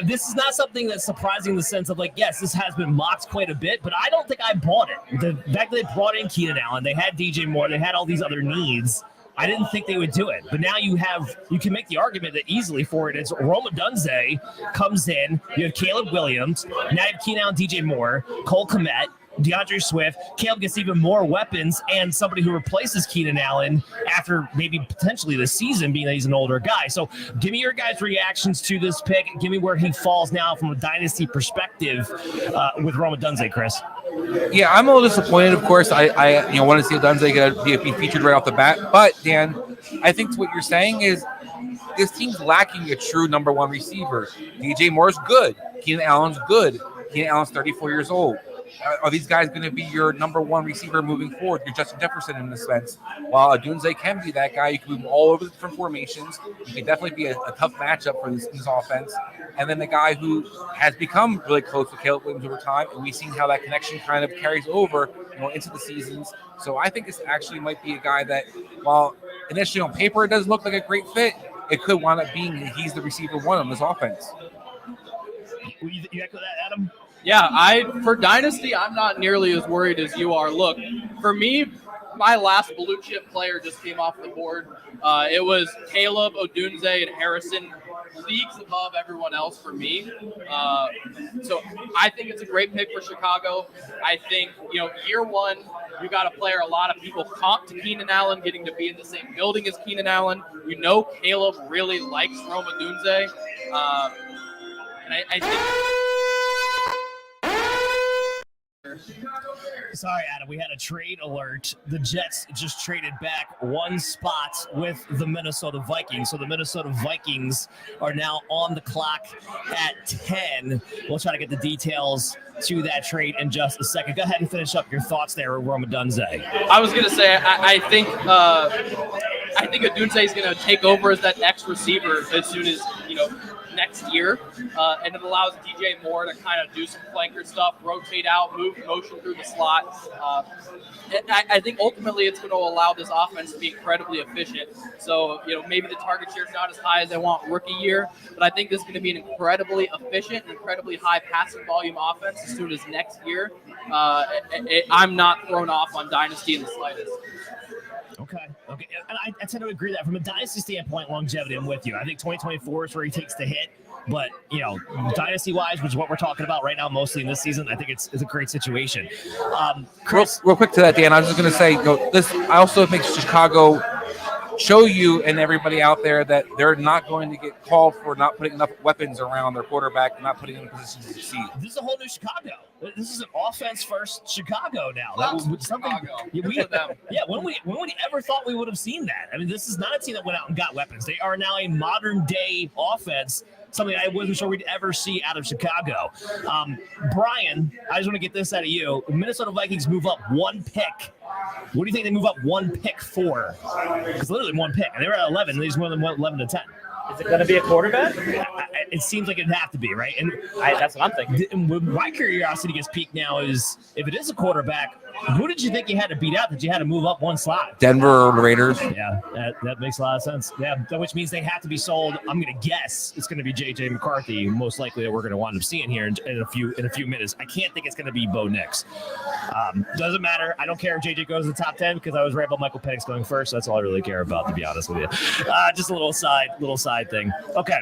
this is not something that's surprising in the sense of yes, this has been mocked quite a bit, but I don't think I bought it. The fact that they brought in Keenan Allen, they had DJ Moore, they had all these other needs. I didn't think they would do it, but now you can make the argument that easily for it. It's Roma Dunze comes in. You have Caleb Williams. Now you have Keenan Allen, DJ Moore, Cole Kmet, DeAndre Swift. Caleb gets even more weapons and somebody who replaces Keenan Allen after maybe potentially the season, being that he's an older guy. So give me your guys' reactions to this pick. Give me where he falls now from a dynasty perspective with Rome Odunze, Chris. Yeah, I'm a little disappointed. Of course, I want to see Odunze be featured right off the bat. But Dan, I think what you're saying is this team's lacking a true number one receiver. DJ Moore's good. Keenan Allen's good. Keenan Allen's 34 years old. Are these guys going to be your number one receiver moving forward? You're Justin Jefferson in this sense. While Odunze can be that guy, you can move all over the different formations. You can definitely be a tough matchup for this offense. And then the guy who has become really close to Caleb Williams over time, and we've seen how that connection kind of carries over, into the seasons. So I think this actually might be a guy that, while initially on paper it doesn't look like a great fit, it could wind up being he's the receiver one on this offense. You echo that, Adam? Yeah, for Dynasty, I'm not nearly as worried as you are. Look, for me, my last blue chip player just came off the board. It was Caleb, Odunze, and Harrison, leagues above everyone else for me. So I think it's a great pick for Chicago. I think, year one, you got a player a lot of people comp to Keenan Allen, getting to be in the same building as Keenan Allen. Caleb really likes Rome Odunze. And I think... Sorry, Adam. We had a trade alert. The Jets just traded back one spot with the Minnesota Vikings. So the Minnesota Vikings are now on the clock at 10. We'll try to get the details to that trade in just a second. Go ahead and finish up your thoughts there with Rome Odunze. I was going to say, I think Odunze is going to take over as that X receiver as soon as, next year, and it allows DJ Moore to kind of do some flanker stuff, rotate out, move motion through the slot. I think ultimately it's going to allow this offense to be incredibly efficient. So, maybe the target share is not as high as I want rookie year, but I think this is going to be an incredibly efficient, incredibly high passing volume offense as soon as next year. I'm not thrown off on Dynasty in the slightest. Okay. And I tend to agree that from a dynasty standpoint, longevity, I'm with you. I think 2024 is where he takes the hit. But, dynasty-wise, which is what we're talking about right now mostly in this season, I think it's a great situation. Chris? Real quick to that, Dan, I was just going to say, this I also think Chicago show you and everybody out there that they're not going to get called for not putting enough weapons around their quarterback and not putting him in a position to succeed. This is a whole new Chicago. This is an offense-first Chicago now. When we ever thought we would have seen that? I mean, this is not a team that went out and got weapons. They are now a modern-day offense, something I wasn't sure we'd ever see out of Chicago. Brian, I just want to get this out of you. Minnesota Vikings move up one pick. What do you think they move up one pick for? It's literally one pick. And they were at 11. They just went 11 to 10. Is it going to be a quarterback? It seems like it'd have to be, right? And that's what I'm thinking. My curiosity gets peaked now is, if it is a quarterback, who did you think you had to beat out that you had to move up one slot? Denver Raiders. Yeah, that makes a lot of sense. Yeah, which means they have to be sold. I'm going to guess it's going to be J.J. McCarthy, most likely, that we're going to wind up seeing here in a few minutes. I can't think it's going to be Bo Nix. Doesn't matter. I don't care if J.J. goes to the top 10 because I was right about Michael Penix going first. That's all I really care about, to be honest with you. Just a little side thing. Okay.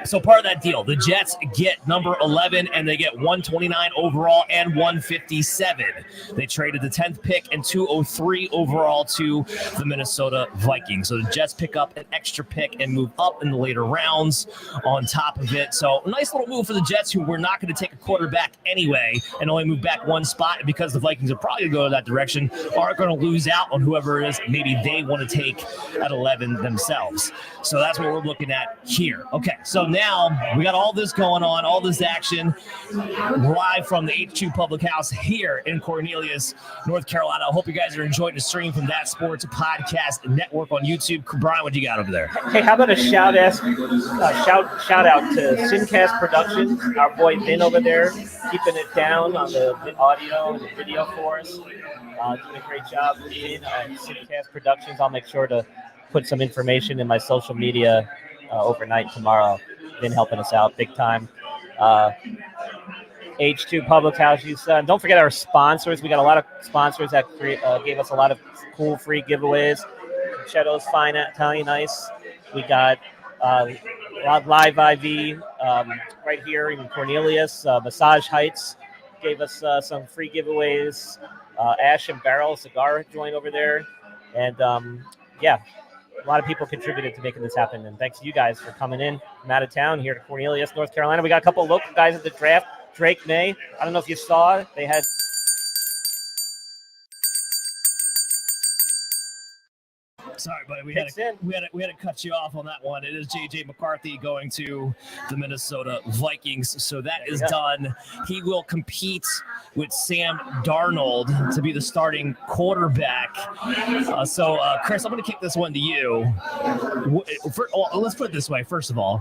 So part of that deal, the Jets get number 11 and they get 129 overall and 157. They traded the 10th pick and 203 overall to the Minnesota Vikings. So the Jets pick up an extra pick and move up in the later rounds on top of it. So a nice little move for the Jets, who were not going to take a quarterback anyway and only move back one spot. And because the Vikings are probably going to go that direction, are going to lose out on whoever it is maybe they want to take at 11 themselves. So that's what we're looking at here. Okay. So now we got all this going on, all this action live from the H2 Public House here in Cornelius, North Carolina. I hope you guys are enjoying the stream from That Sports Podcast Network on YouTube. Brian, what do you got over there? Hey, how about a shout out to Simcast Productions, our boy Vin over there, keeping it down on the audio and the video for us. Doing a great job, Vin, at Simcast Productions. I'll make sure to put some information in my social media overnight tomorrow. Been helping us out big time. H2 Public House. Don't forget our sponsors. We got a lot of sponsors that gave us a lot of cool free giveaways. Chetto's Fine Italian Ice. We got Live IV right here in Cornelius. Massage Heights. gave us some free giveaways. Ash and Barrel Cigar joined over there. And, yeah, a lot of people contributed to making this happen. And thanks to you guys for coming in from out of town here to Cornelius, North Carolina. We got a couple of local guys at the draft. Drake May. I don't know if you saw it. They had... Sorry, buddy. We had to cut you off on that one. It is JJ McCarthy going to the Minnesota Vikings. So that is done. He will compete with Sam Darnold to be the starting quarterback. Chris, I'm going to kick this one to you. Let's put it this way. First of all,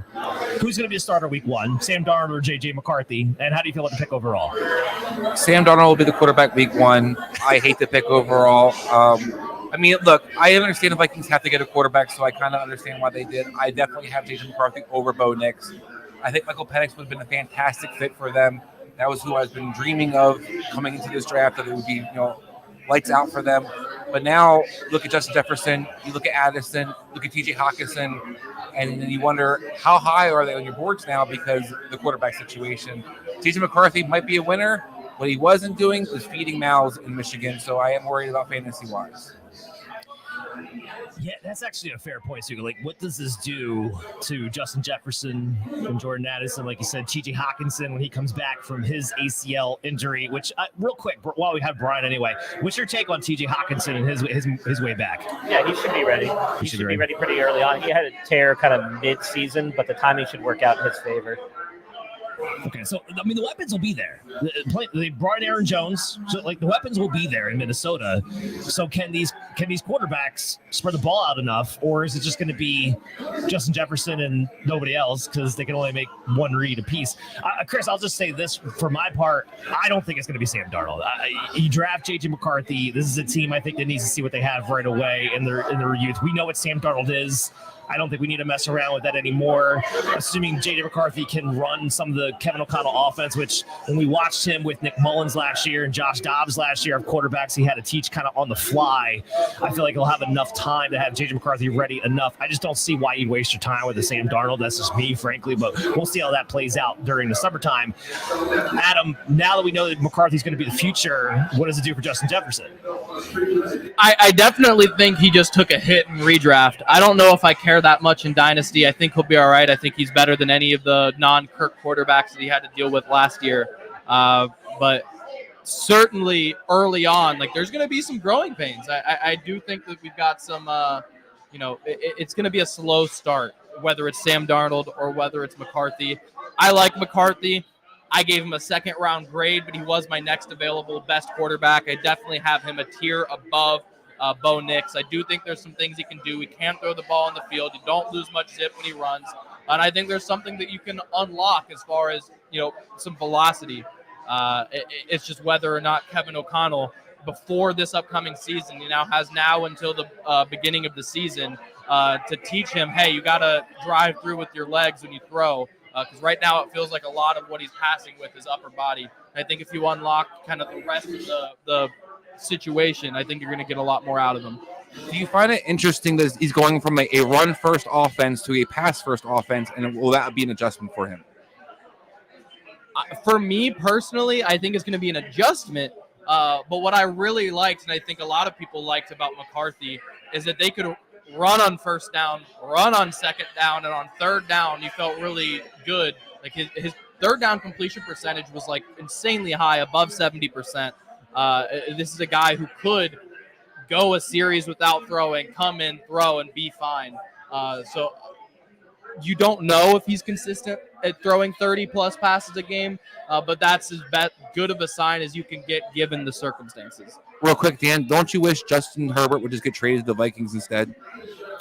who's going to be a starter week 1? Sam Darnold or JJ McCarthy? And how do you feel about the pick overall? Sam Darnold will be the quarterback week 1. I hate the pick overall. I mean, look, I understand the Vikings have to get a quarterback, so I kind of understand why they did. I definitely have Jason McCarthy over Bo Nix. I think Michael Penix would have been a fantastic fit for them. That was who I've been dreaming of coming into this draft, that it would be, lights out for them. But now, look at Justin Jefferson, you look at Addison, look at TJ Hawkinson, and then you wonder, how high are they on your boards now because of the quarterback situation? Jason McCarthy might be a winner. What he wasn't doing was feeding mouths in Michigan, so I am worried about fantasy-wise. Yeah, that's actually a fair point, too. Like, what does this do to Justin Jefferson and Jordan Addison? Like you said, T.J. Hawkinson, when he comes back from his ACL injury, which, real quick, while we have Brian anyway, what's your take on T.J. Hawkinson and his way back? Yeah, he should be ready. He should be ready pretty early on. He had a tear kind of mid-season, but the timing should work out in his favor. Okay, so I mean the weapons will be there. They brought in Aaron Jones, so like the weapons will be there in Minnesota. So can these quarterbacks spread the ball out enough, or is it just going to be Justin Jefferson and nobody else because they can only make one read apiece? Chris, I'll just say this for my part: I don't think it's going to be Sam Darnold. You draft JJ McCarthy. This is a team I think that needs to see what they have right away in their youth. We know what Sam Darnold is. I don't think we need to mess around with that anymore. Assuming J.J. McCarthy can run some of the Kevin O'Connell offense, which when we watched him with Nick Mullins last year and Josh Dobbs last year of quarterbacks he had to teach kind of on the fly, I feel like he'll have enough time to have J.J. McCarthy ready enough. I just don't see why you'd waste your time with the Sam Darnold. That's just me, frankly, but we'll see how that plays out during the summertime. Adam, now that we know that McCarthy's going to be the future, what does it do for Justin Jefferson? I definitely think he just took a hit in redraft. I don't know if I care that much in Dynasty. I think he'll be all right. I think he's better than any of the non-Kirk quarterbacks that he had to deal with last year. But certainly early on, like there's going to be some growing pains. I do think that we've got some, it's going to be a slow start, whether it's Sam Darnold or whether it's McCarthy. I like McCarthy. I gave him a second-round grade, but he was my next available best quarterback. I definitely have him a tier above Bo Nix. I do think there's some things he can do. He can throw the ball on the field. You don't lose much zip when he runs. And I think there's something that you can unlock as far as, some velocity. It's just whether or not Kevin O'Connell, before this upcoming season, has until the beginning of the season to teach him, hey, you got to drive through with your legs when you throw. Because right now it feels like a lot of what he's passing with his upper body. I think if you unlock kind of the rest of the situation, I think you're going to get a lot more out of him. Do you find it interesting that he's going from a run-first offense to a pass-first offense, and will that be an adjustment for him? For me personally, I think it's going to be an adjustment. But what I really liked, and I think a lot of people liked about McCarthy, is that they could run on first down, run on second down, and on third down, he felt really good. Like his third down completion percentage was like insanely high, above 70%. This is a guy who could go a series without throwing, come in, throw, and be fine. So you don't know if he's consistent at throwing 30-plus passes a game, but that's as good of a sign as you can get given the circumstances. Real quick, Dan, don't you wish Justin Herbert would just get traded to the Vikings instead?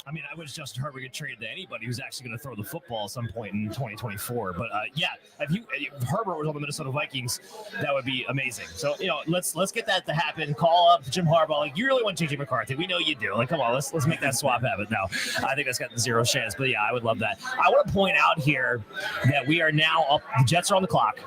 I mean, I wish Justin Herbert get traded to anybody who's actually going to throw the football at some point in 2024. But if Herbert was on the Minnesota Vikings, that would be amazing. So let's get that to happen. Call up Jim Harbaugh. Like, you really want JJ McCarthy? We know you do. Like, come on, let's make that swap happen. No, I think that's got zero chance. But yeah, I would love that. I want to point out here that we are now up. The Jets are on the clock,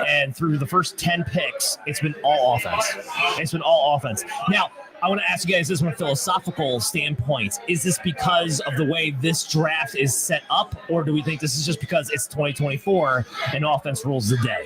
and through the first 10 picks, it's been all offense. Now, I want to ask you guys this from a philosophical standpoint. Is this because of the way this draft is set up, or do we think this is just because it's 2024 and offense rules the day?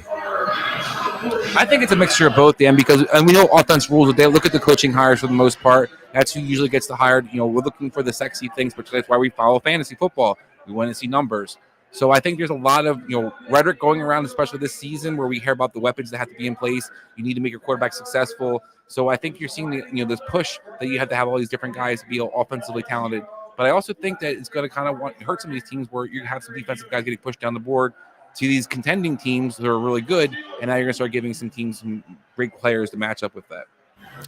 I think it's a mixture of both, Dan, because and we know offense rules. They look at the coaching hires for the most part. That's who usually gets the hired. We're looking for the sexy things, but that's why we follow fantasy football. We want to see numbers. So I think there's a lot of rhetoric going around, especially this season, where we hear about the weapons that have to be in place. You need to make your quarterback successful. So I think you're seeing this push that you have to have all these different guys be offensively talented. But I also think that it's going to kind of hurt some of these teams where you have some defensive guys getting pushed down the board to these contending teams that are really good, and now you're going to start giving some teams some great players to match up with that.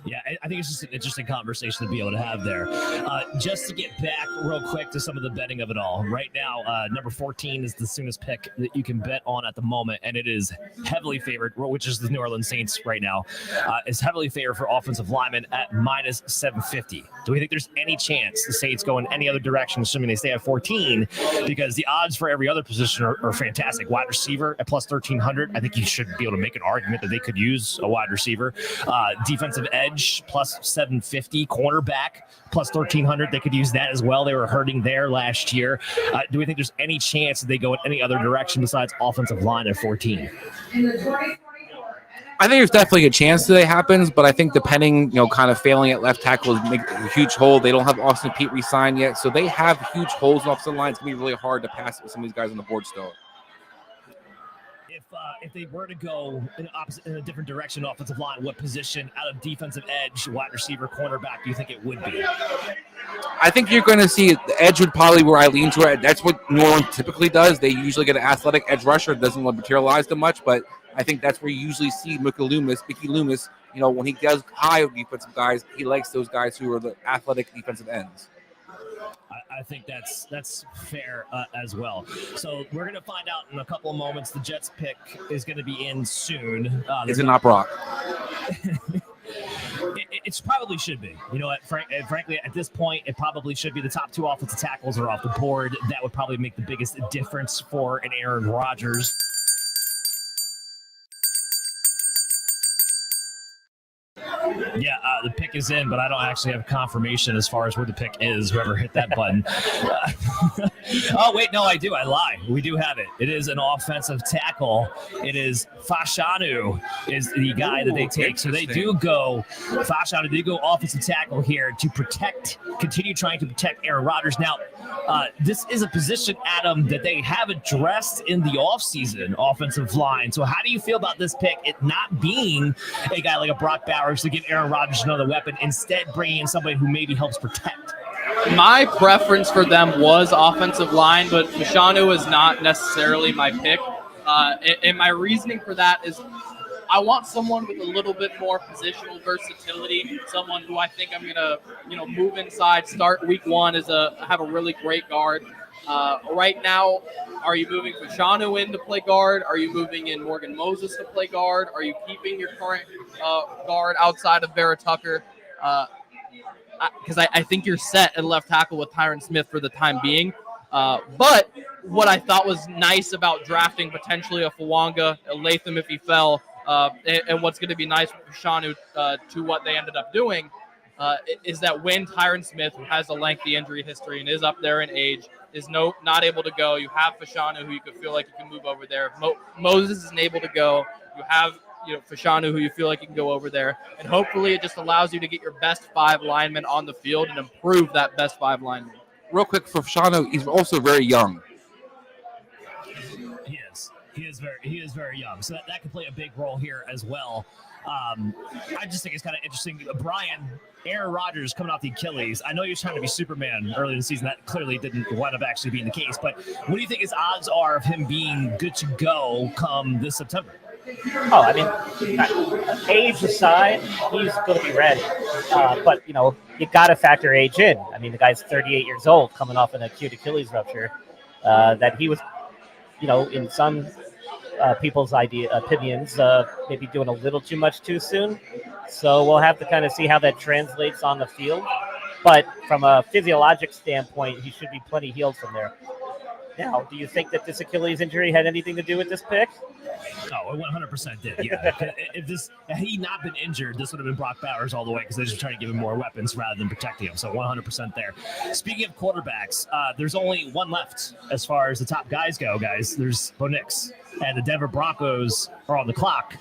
Yeah, I think it's just an interesting conversation to be able to have there. Just to get back real quick to some of the betting of it all. Right now, number 14 is the soonest pick that you can bet on at the moment, and it is heavily favored, which is the New Orleans Saints right now. Is heavily favored for offensive linemen at minus 750. Do we think there's any chance the Saints go in any other direction, assuming they stay at 14? Because the odds for every other position are fantastic. Wide receiver at plus 1,300. I think you should be able to make an argument that they could use a wide receiver. Defensive edge plus 750, cornerback plus 1,300. They could use that as well. They were hurting there last year. Do we think there's any chance that they go in any other direction besides offensive line at 14? I think there's definitely a chance that it happens, but I think depending, kind of failing at left tackle is make a huge hole. They don't have Austin Peete re-signed yet, so they have huge holes in offensive line. It's going to be really hard to pass with some of these guys on the board still. If they were to go in a different direction, offensive line, what position out of defensive edge, wide receiver, cornerback do you think it would be? I think you're going to see the edge would probably where I lean to it. That's what New Orleans typically does. They usually get an athletic edge rusher. It doesn't materialize them much, but I think that's where you usually see Mickey Loomis, when he does high defensive guys, he likes those guys who are the athletic defensive ends. I think that's fair as well. So we're going to find out in a couple of moments. The Jets pick is going to be in soon. Is it not Brock? It probably should be. You know what? Frankly, at this point, it probably should be. The top two offensive tackles are off the board. That would probably make the biggest difference for an Aaron Rodgers. Yeah, the pick is in, but I don't actually have confirmation as far as where the pick is, whoever hit that button. Oh, wait, no, I do. I lie. We do have it. It is an offensive tackle. It is Fashanu is the guy that they take. So they do go, Fashanu, they go offensive tackle here to continue trying to protect Aaron Rodgers. Now, this is a position, Adam, that they have addressed in the offseason, offensive line. So how do you feel about this pick, it not being a guy like a Brock Bowers to give Aaron Rodgers another weapon, instead bringing in somebody who maybe helps protect? My preference for them was offensive line, but Fashanu is not necessarily my pick. And my reasoning for that is I want someone with a little bit more positional versatility, someone who I think I'm going to, move inside, start week one have a really great guard. Right now, are you moving Fashanu in to play guard? Are you moving in Morgan Moses to play guard? Are you keeping your current guard outside of Vera Tucker? Because I think you're set at left tackle with Tyron Smith for the time being. But what I thought was nice about drafting potentially a Fawanga, a Latham if he fell, and what's going to be nice with Fashanu to what they ended up doing is that when Tyron Smith, who has a lengthy injury history and is up there in age, is not able to go, you have Fashanu, who you could feel like you can move over there. Moses isn't able to go. You have Fashanu, who you feel like you can go over there. And hopefully it just allows you to get your best five linemen on the field and improve that best five linemen. Real quick, for Fashanu, he's also very young. He is. He is very young. So that could play a big role here as well. I just think it's kind of interesting. Brian, Aaron Rodgers coming off the Achilles. I know you're trying to be Superman early in the season. That clearly didn't wind up actually being the case. But what do you think his odds are of him being good to go come this September? Oh, I mean, age aside, he's going to be ready. But, you got to factor age in. I mean, the guy's 38 years old, coming off an acute Achilles rupture. That he was, in some people's opinions, maybe doing a little too much too soon. So we'll have to kind of see how that translates on the field. But from a physiologic standpoint, he should be plenty healed from there. Now, do you think that this Achilles injury had anything to do with this pick? Oh, it 100% did. Yeah. Had he not been injured, this would have been Brock Bowers all the way because they're just trying to give him more weapons rather than protecting him. So 100% there. Speaking of quarterbacks, there's only one left as far as the top guys go, guys. There's Bo Nix, and the Denver Broncos are on the clock.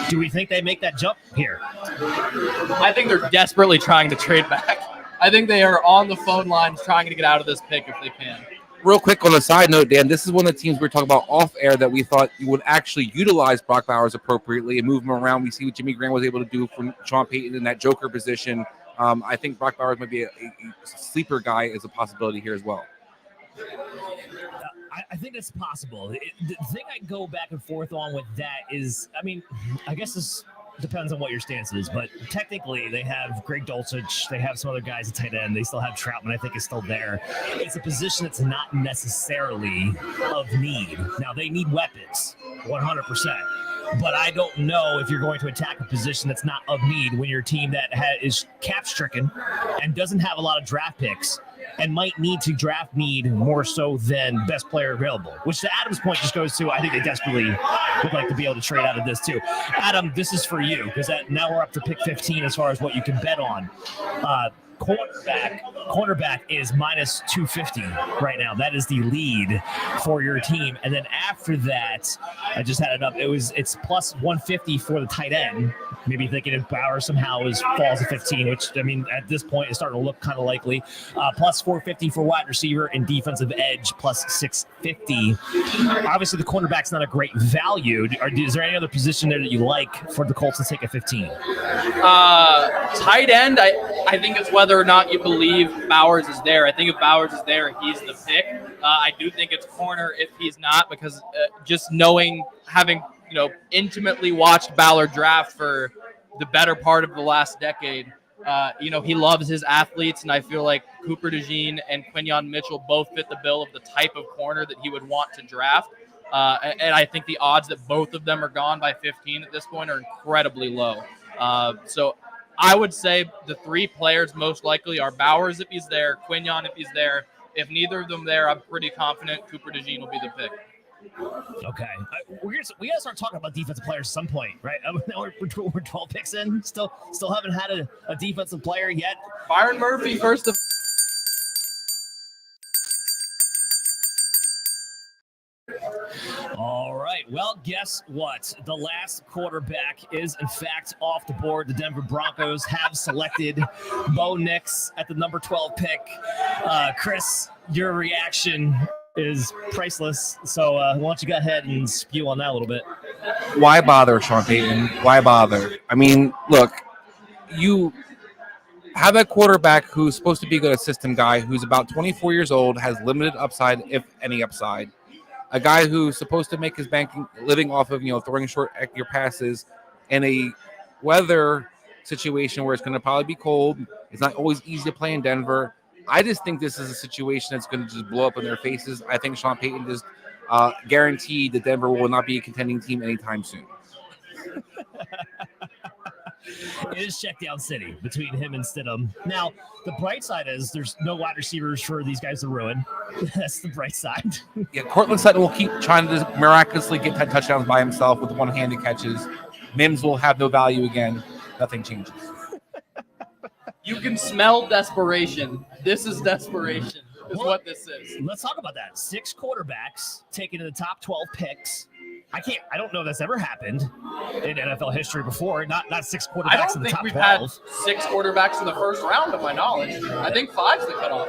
Do we think they make that jump here? I think they're desperately trying to trade back. I think they are on the phone lines trying to get out of this pick if they can. Real quick on a side note, Dan, this is one of the teams we were talking about off air that we thought you would actually utilize Brock Bowers appropriately and move him around. We see what Jimmy Graham was able to do for Sean Payton in that Joker position. I think Brock Bowers might be a sleeper guy as a possibility here as well. I think it's possible. The thing I go back and forth on with that is, I mean, I guess this depends on what your stance is, but technically they have Greg Dulcich, they have some other guys at tight end, they still have Troutman, I think is still there. It's a position that's not necessarily of need. Now they need weapons, 100%. But I don't know if you're going to attack a position that's not of need when your team that is cap stricken and doesn't have a lot of draft picks and might need to draft need more so than best player available, which to Adam's point just goes to, I think they desperately would like to be able to trade out of this too. Adam, this is for you because now we're up to pick 15 as far as what you can bet on. Cornerback is minus 250 right now. That is the lead for your team. And then after that, I just had it up. It's plus 150 for the tight end. Maybe thinking if Bauer somehow falls to 15, which I mean at this point is starting to look kind of likely. Plus 450 for wide receiver and defensive edge, plus 650. Obviously, the cornerback's not a great value. Is there any other position there that you like for the Colts to take at 15? Tight end, I think it's whether or not you believe Bowers is there. I think if Bowers is there, he's the pick. I do think it's corner if he's not, because just having intimately watched Ballard draft for the better part of the last decade, he loves his athletes, and I feel like Cooper DeJean and Quinyon Mitchell both fit the bill of the type of corner that he would want to draft. And I think the odds that both of them are gone by 15 at this point are incredibly low. So I would say the three players most likely are Bowers if he's there, Quinyon if he's there. If neither of them there, I'm pretty confident Cooper DeJean will be the pick. Okay. We got to start talking about defensive players at some point, right? We're 12 picks in. Still haven't had a defensive player yet. Byron Murphy first. All right. Well, guess what? The last quarterback is, in fact, off the board. The Denver Broncos have selected Bo Nix at the number 12 pick. Chris, your reaction is priceless. So why don't you go ahead and spew on that a little bit? Why bother, Sean Payton? Why bother? I mean, look, you have a quarterback who's supposed to be a good system guy, who's about 24 years old, has limited upside, if any upside. A guy who's supposed to make his banking living off of, throwing short your passes in a weather situation where it's going to probably be cold. It's not always easy to play in Denver. I just think this is a situation that's going to just blow up in their faces. I think Sean Payton just guaranteed that Denver will not be a contending team anytime soon. It is check-down city between him and Stidham. Now, the bright side is there's no wide receivers for these guys to ruin. That's the bright side. Yeah, Cortland Sutton will keep trying to miraculously get 10 touchdowns by himself with one-handed catches. Mims will have no value again. Nothing changes. You can smell desperation. This is desperation, is what this is. Let's talk about that. 6 quarterbacks taken in the top 12 picks. I don't know if that's ever happened in NFL history before. Not 6 quarterbacks in the top 12. I don't think we've had 6 quarterbacks in the first round, to my knowledge. I think 5's the cutoff.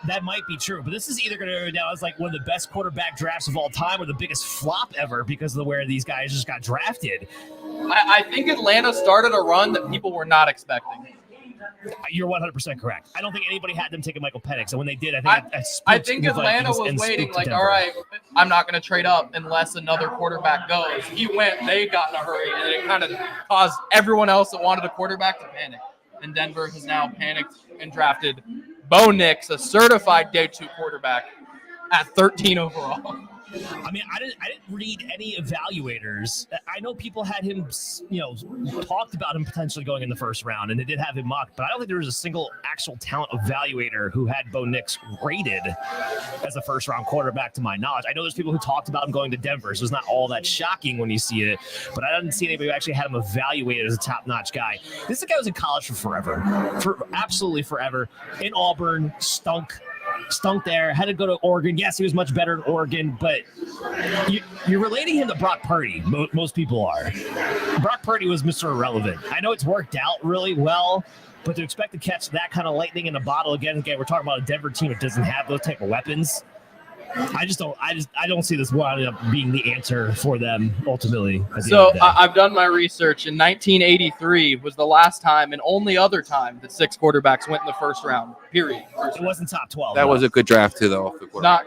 That might be true, but this is either going to go down as like one of the best quarterback drafts of all time or the biggest flop ever because of where these guys just got drafted. I think Atlanta started a run that people were not expecting. You're 100% correct. I don't think anybody had them taking Michael Penix, and when they did, I think Atlanta was waiting like, all right, I'm not going to trade up unless another quarterback goes. He went, they got in a hurry, and it kind of caused everyone else that wanted a quarterback to panic. And Denver has now panicked and drafted Bo Nix, a certified day 2 quarterback, at 13 overall. I mean, I didn't read any evaluators. I know people had him, talked about him potentially going in the first round, and they did have him mocked, but I don't think there was a single actual talent evaluator who had Bo Nix rated as a first-round quarterback, to my knowledge. I know there's people who talked about him going to Denver, so it's not all that shocking when you see it, but I didn't see anybody who actually had him evaluated as a top-notch guy. This guy was in college for forever, for absolutely forever. In Auburn, stunk there, had to go to Oregon. Yes, he was much better in Oregon, but you're relating him to Brock Purdy. Most people are. Brock Purdy was Mr. Irrelevant. I know it's worked out really well, but to expect to catch that kind of lightning in a bottle again, we're talking about a Denver team that doesn't have those type of weapons. I don't see this winding up being the answer for them ultimately. So I've done my research. In 1983 was the last time and only other time that 6 quarterbacks went in the first round. Period. It wasn't top 12. That was a good draft too, though.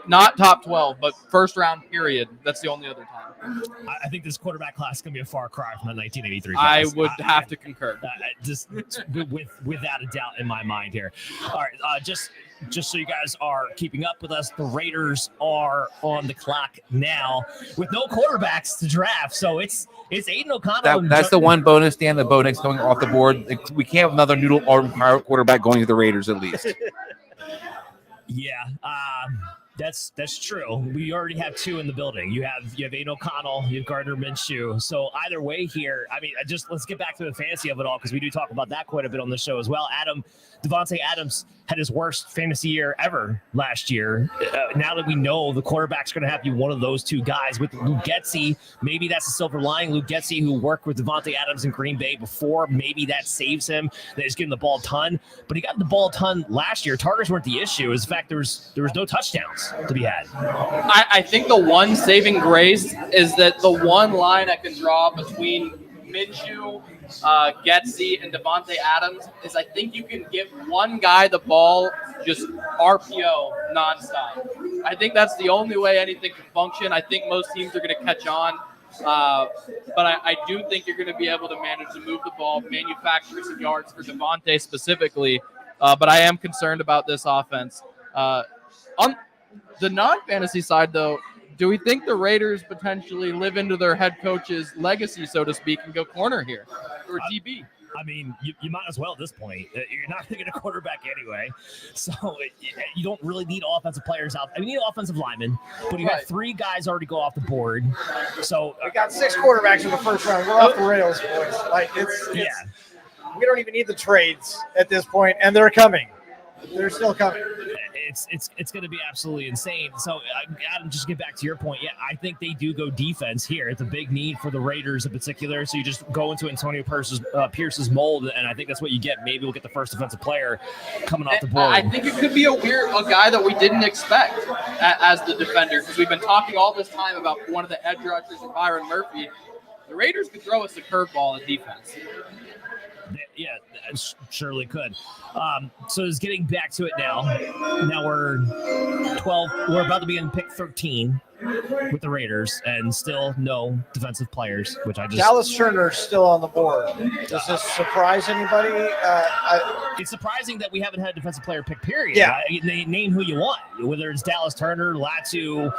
Not top 12, but first round. Period. That's the only other time. I think this quarterback class is going to be a far cry from the 1983 class. I would have to concur. Just without a doubt in my mind here. All right, just so you guys are keeping up with us, the Raiders are on the clock now with no quarterbacks to draft. So it's Aiden O'Connell. That's the one bonus, Dan. The Bo Nix going off the board. We can't have another noodle arm quarterback going to the Raiders at least. Yeah, that's true. We already have 2 in the building. You have Aiden O'Connell, you have Gardner Minshew. So either way here, I mean, let's get back to the fantasy of it all, because we do talk about that quite a bit on the show as well. Devontae Adams had his worst fantasy year ever last year. Now that we know the quarterback's going to have to be one of those 2 guys with Luke Getsy, maybe that's a silver lining. Luke Getsy, who worked with Devontae Adams in Green Bay before, maybe that saves him. That he's getting the ball a ton, but he got the ball a ton last year. Targets weren't the issue. In fact, there was no touchdowns to be had. I think the one saving grace is that the one line I can draw between Minshew, Getsy, and Devontae Adams is I think you can give one guy the ball just RPO nonstop. I think that's the only way anything can function. I think most teams are going to catch on. But I do think you're going to be able to manage to move the ball, manufacture some yards for Devontae specifically. But I am concerned about this offense. On the non-fantasy side, though, do we think the Raiders potentially live into their head coach's legacy, so to speak, and go corner here or DB? I mean, you might as well at this point. You're not going to get a quarterback anyway. So you don't really need offensive players out. I mean, you need offensive linemen, but you have 3 guys already go off the board. So we got 6 quarterbacks in the first round. We're off the rails, boys. We don't even need the trades at this point, and they're coming. They're still coming. It's going to be absolutely insane. So, Adam, just get back to your point. Yeah, I think they do go defense here. It's a big need for the Raiders in particular. So you just go into Antonio Pierce's mold, and I think that's what you get. Maybe we'll get the first defensive player coming off the board. I think it could be a guy that we didn't expect as the defender, because we've been talking all this time about one of the edge rushers, Byron Murphy. The Raiders could throw us a curveball at defense. Yeah, surely could. So just getting back to it now. Now we're 12. We're about to be in pick 13 with the Raiders, and still no defensive players, which I just... Dallas Turner's still on the board. Does this surprise anybody? It's surprising that we haven't had a defensive player pick, period. Yeah. Name who you want, whether it's Dallas Turner, Latu,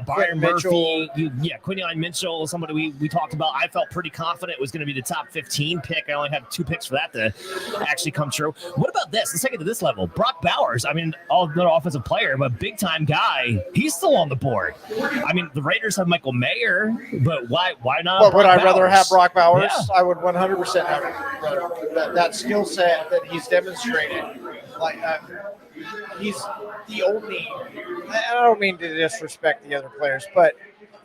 Byron Murphy, Quinyon Mitchell, somebody we talked about. I felt pretty confident it was going to be the top 15 pick. I only have 2 picks for that to actually come true. What about this? Let's take it to this level. Brock Bowers, I mean, another offensive player, but big-time guy. He's still on the board. I mean, the Raiders have Michael Mayer, but why not? Well, would I rather have Brock Bowers? Yeah. I would 100% have that skill set that he's demonstrated. He's the only. I don't mean to disrespect the other players, but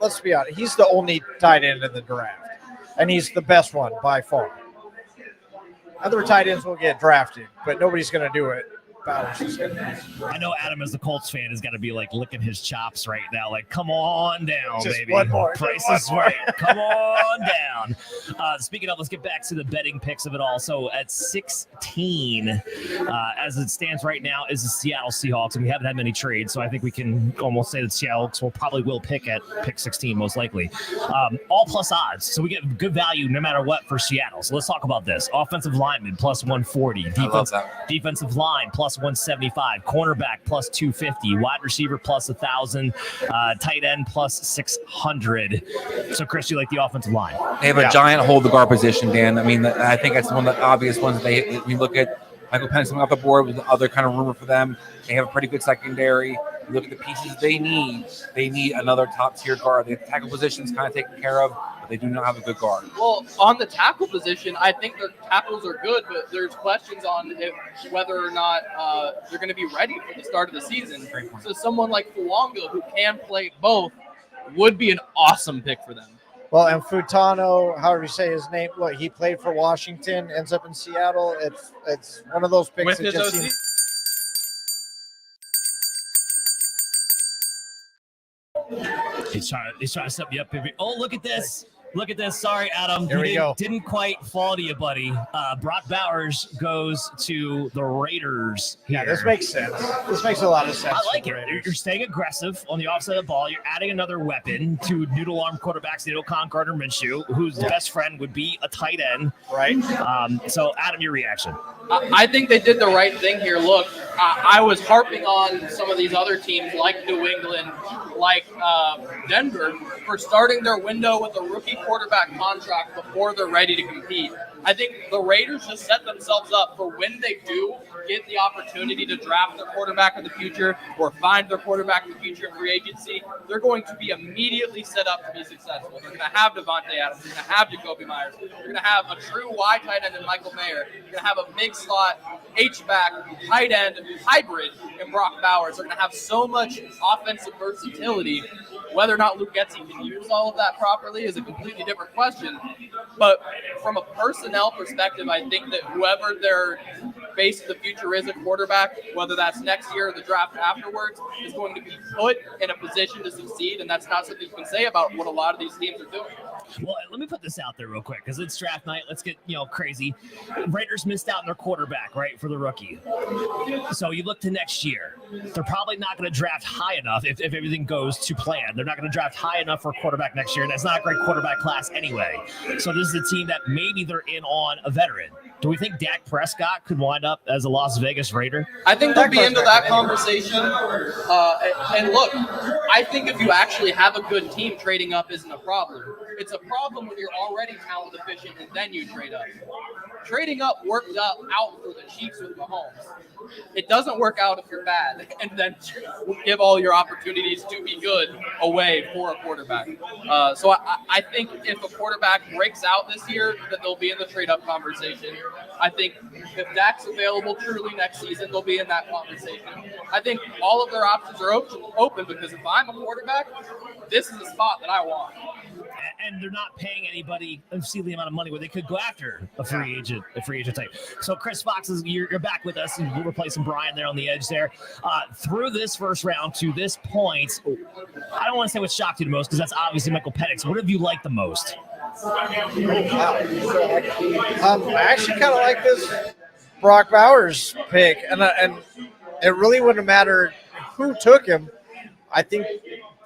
let's be honest. He's the only tight end in the draft, and he's the best one by far. Other tight ends will get drafted, but nobody's going to do it. I know Adam, as a Colts fan, is going to be like licking his chops right now. Like, come on down, just baby. One more. Price is right. Come on down. Speaking of, let's get back to the betting picks of it all. So at 16, as it stands right now, is the Seattle Seahawks, and we haven't had many trades, so I think we can almost say that Seahawks will pick at pick 16 most likely. All plus odds, so we get good value no matter what for Seattle. So let's talk about this. Offensive lineman plus 140. Defensive line plus plus 175, cornerback plus 250, wide receiver plus 1,000, tight end plus 600. So, Chris, you like the offensive line? They have a giant hold the guard position, Dan. I mean, I think that's one of the obvious ones. We look at Michael Penix coming off the board with the other kind of rumor for them. They have a pretty good secondary. You look at the pieces they need. They need another top-tier guard. The tackle position's kind of taken care of, but they do not have a good guard. Well, on the tackle position, I think their tackles are good, but there's questions on whether or not they're going to be ready for the start of the season. So someone like Fuanga, who can play both, would be an awesome pick for them. Well, and Futano, however you say his name, look, he played for Washington, ends up in Seattle. It's one of those picks With that his just OC? seems. He's trying to set me up. Oh, look at this. Look at this. Sorry, Adam. Here we go. Didn't quite fall to you, buddy. Brock Bowers goes to the Raiders here. Yeah, this makes sense. This makes a lot of sense. I like for the it. Raiders. You're staying aggressive on the offside of the ball. You're adding another weapon to noodle arm quarterbacks, Nato Khan, Gardner Minshew, whose best friend would be a tight end. Right. So, Adam, your reaction? I think they did the right thing here. Look, I was harping on some of these other teams like New England, like Denver, for starting their window with a rookie quarterback contract before they're ready to compete. I think the Raiders just set themselves up for when they do get the opportunity to draft their quarterback of the future or find their quarterback of the future in free agency. They're going to be immediately set up to be successful. They're going to have Devontae Adams. They're going to have Jacoby Myers. They're going to have a true wide tight end in Michael Mayer. They're going to have a big slot, H-back, tight end, hybrid in Brock Bowers. They're going to have so much offensive versatility. Whether or not Luke Getsy can use all of that properly is a completely different question. But from a personnel perspective, I think that whoever their base of the future is at quarterback, whether that's next year or the draft afterwards, is going to be put in a position to succeed. And that's not something you can say about what a lot of these teams are doing. Well, let me put this out there real quick because it's draft night. Let's get crazy. Raiders missed out on their quarterback, right, for the rookie. So you look to next year. They're probably not going to draft high enough if everything goes to plan. They're not going to draft high enough for a quarterback next year, and it's not a great quarterback class anyway. So this is a team that maybe they're in on a veteran. Do we think Dak Prescott could wind up as a Las Vegas Raider? I think they'll be into that conversation. And look, I think if you actually have a good team, trading up isn't a problem. It's a problem when you're already talent deficient and then you trade up. Trading up worked out for the Chiefs with Mahomes. It doesn't work out if you're bad and then give all your opportunities to be good away for a quarterback. So I think if a quarterback breaks out this year, that they'll be in the trade-up conversation. I think if Dak's available truly next season, they'll be in that conversation. I think all of their options are open because if I'm a quarterback, this is the spot that I want. And they're not paying anybody a silly amount of money where they could go after a free agent type. So Chris Fox, you're back with us, and we're replacing Brian there on the edge there. Through this first round to this point, I don't want to say what shocked you the most because that's obviously Michael Penix. What have you liked the most? I actually kind of like this Brock Bowers pick, and it really wouldn't matter who took him. I think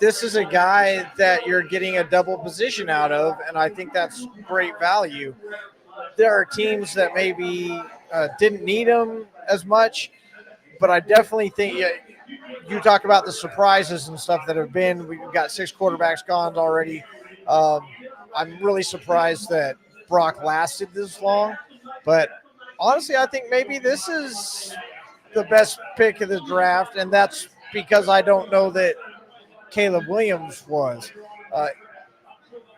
this is a guy that you're getting a double position out of, and I think that's great value. There are teams that maybe didn't need him as much, but I definitely think you talk about the surprises and stuff that have been. We've got 6 quarterbacks gone already. I'm really surprised that Brock lasted this long, but honestly, I think maybe this is the best pick of the draft, and that's because I don't know that Caleb Williams was.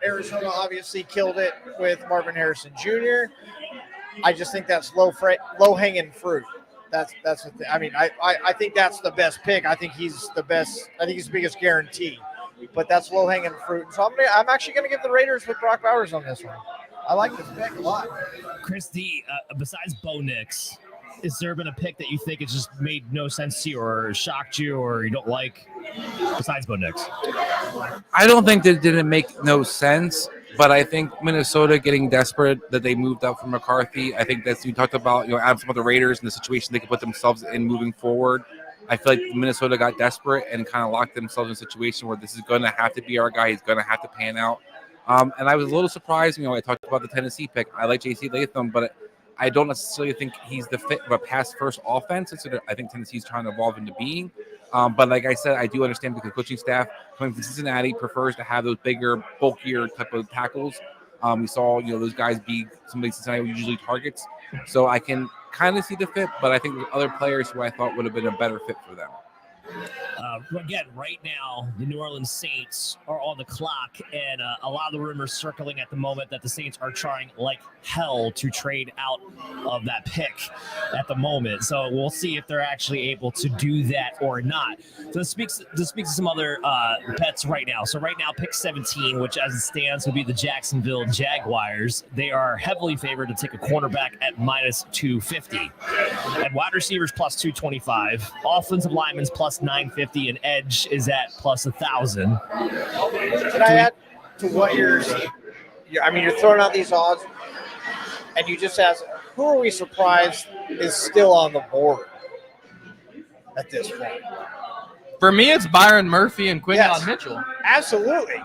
Arizona obviously killed it with Marvin Harrison Jr. I just think that's low-hanging fruit. That's the thing. I mean, I think that's the best pick. I think he's the best. I think he's the biggest guarantee. But that's low-hanging fruit. So I'm actually going to give the Raiders with Brock Bowers on this one. I like this pick a lot. Chris D, besides Bo Nix, has there been a pick that you think it just made no sense to you or shocked you or you don't like besides Bo Nix? I don't think that didn't make no sense, but I think Minnesota getting desperate that they moved up from McCarthy. I think that's, you talked about, out of some of the Raiders and the situation they could put themselves in moving forward. I feel like Minnesota got desperate and kind of locked themselves in a situation where this is going to have to be our guy. He's going to have to pan out. And I was a little surprised. I talked about the Tennessee pick. I like J.C. Latham, but I don't necessarily think he's the fit of a pass-first offense. I think Tennessee's trying to evolve into being. But like I said, I do understand because the coaching staff coming from Cincinnati prefers to have those bigger, bulkier type of tackles. We saw, those guys be somebody Cincinnati usually targets. So I can kind of see the fit, but I think there's other players who I thought would have been a better fit for them. Again, right now, the New Orleans Saints are on the clock, and a lot of the rumors circling at the moment that the Saints are trying like hell to trade out of that pick at the moment. So we'll see if they're actually able to do that or not. So this speaks to some other bets right now. So right now, pick 17, which as it stands would be the Jacksonville Jaguars. They are heavily favored to take a cornerback at minus 250. And wide receivers plus 225. Offensive linemen's plus 950, and edge is at plus 1,000. Can I add to what you're throwing out these odds, and you just ask, who are we surprised is still on the board at this point? For me, it's Byron Murphy and Quinton Mitchell. Absolutely.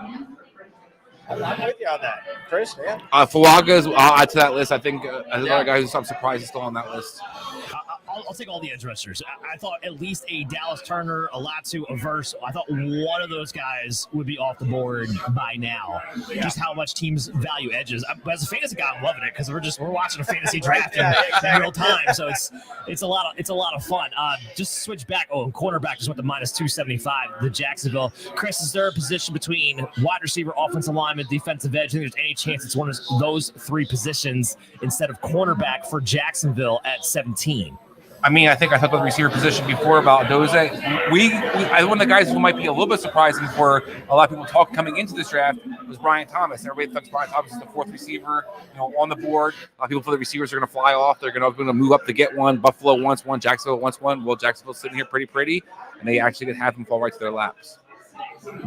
I'm with you on that. Chris, yeah. Fuaga's, I'll add to that list. I think another guy who's I'm surprised is still on that list. I'll take all the edge rushers. I thought at least a Dallas Turner, a Latu, a Verse. I thought one of those guys would be off the board by now. Yeah. Just how much teams value edges. But as a fantasy guy, I'm loving it because we're watching a fantasy draft in real time. So it's a lot of fun. Just switch back. Cornerback just went to minus 275. The Jacksonville. Chris, is there a position between wide receiver, offensive lineman, defensive edge? I think there's any chance it's one of those three positions instead of cornerback for Jacksonville at 17. I thought about the receiver position before about Doze. One of the guys who might be a little bit surprising for a lot of people coming into this draft was Brian Thomas. Everybody thinks Brian Thomas is the fourth receiver, on the board. A lot of people feel the receivers are going to fly off. They're going to move up to get one. Buffalo wants one. Jacksonville wants one. Well, Jacksonville's sitting here pretty, and they actually could have them fall right to their laps.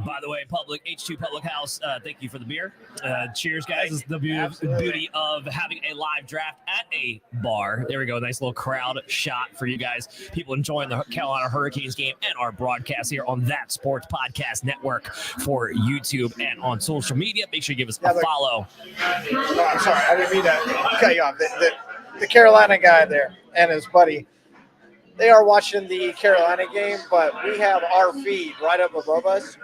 By the way, H2 Public House, thank you for the beer. Cheers, guys. This is the beauty of having a live draft at a bar. There we go. Nice little crowd shot for you guys. People enjoying the Carolina Hurricanes game and our broadcast here on That Sports Podcast Network for YouTube and on social media. Make sure you give us a follow. No, I'm sorry. I didn't mean to cut you off. The Carolina guy there and his buddy, they are watching the Carolina game, but we have our feed right up above us.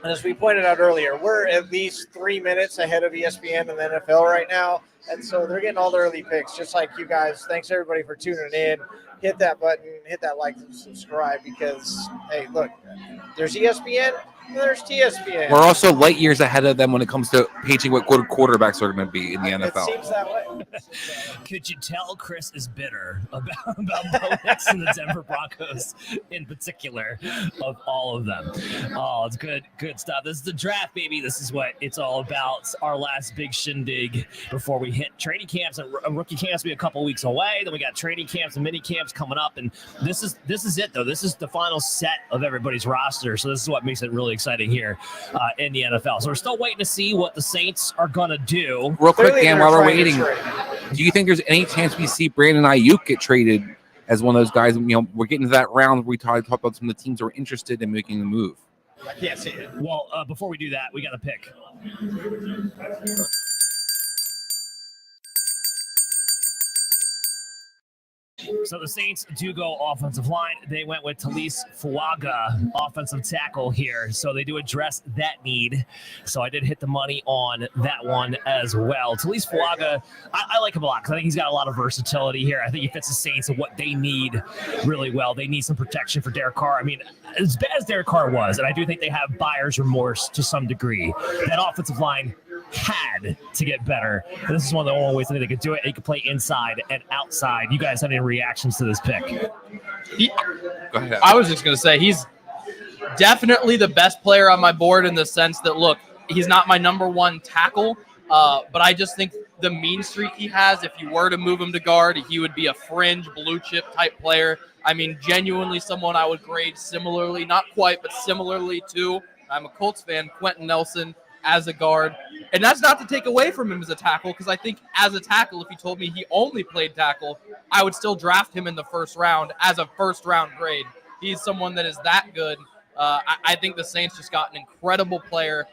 And as we pointed out earlier, we're at least 3 minutes ahead of ESPN and the NFL right now. And so they're getting all the early picks, just like you guys. Thanks, everybody, for tuning in. Hit that button, hit that like and subscribe because, hey, look, there's ESPN and there's TSPN. We're also light years ahead of them when it comes to paging what good quarterbacks are going to be in the NFL. It seems that way. Could you tell Chris is bitter about Bo Nix and the Denver Broncos in particular of all of them? Oh, it's good stuff. This is the draft, baby. This is what it's all about. Our last big shindig before we hit training camps and rookie camps will be a couple weeks away. Then we got training camps and mini camps coming up, and this is it though. This is the final set of everybody's roster. So this is what makes it really exciting here in the NFL. So we're still waiting to see what the Saints are gonna do. Real quick, Dan, while we're waiting, do you think there's any chance we see Brandon Ayuk get traded as one of those guys? We're getting to that round where we talk about some of the teams who are interested in making a move. I can't see it. Well, before we do that, we got to pick. So the Saints do go offensive line. They went with Talise Fuaga, offensive tackle here. So they do address that need. So I did hit the money on that one as well. Talise Fuaga, I like him a lot because I think he's got a lot of versatility here. I think he fits the Saints and what they need really well. They need some protection for Derek Carr. As bad as Derek Carr was, and I do think they have buyer's remorse to some degree, that offensive line had to get better. And this is one of the only ways I think they could do it. They could play inside and outside. You guys have any reactions to this pick? Go ahead. I was just going to say he's definitely the best player on my board in the sense that, look, he's not my number one tackle, but I just think the mean streak he has, if you were to move him to guard, he would be a fringe blue chip type player. Genuinely someone I would grade similarly, not quite, but similarly to, I'm a Colts fan, Quentin Nelson as a guard. And that's not to take away from him as a tackle, because I think as a tackle, if he told me he only played tackle, I would still draft him in the first round as a first-round grade. He's someone that is that good. I think the Saints just got an incredible player,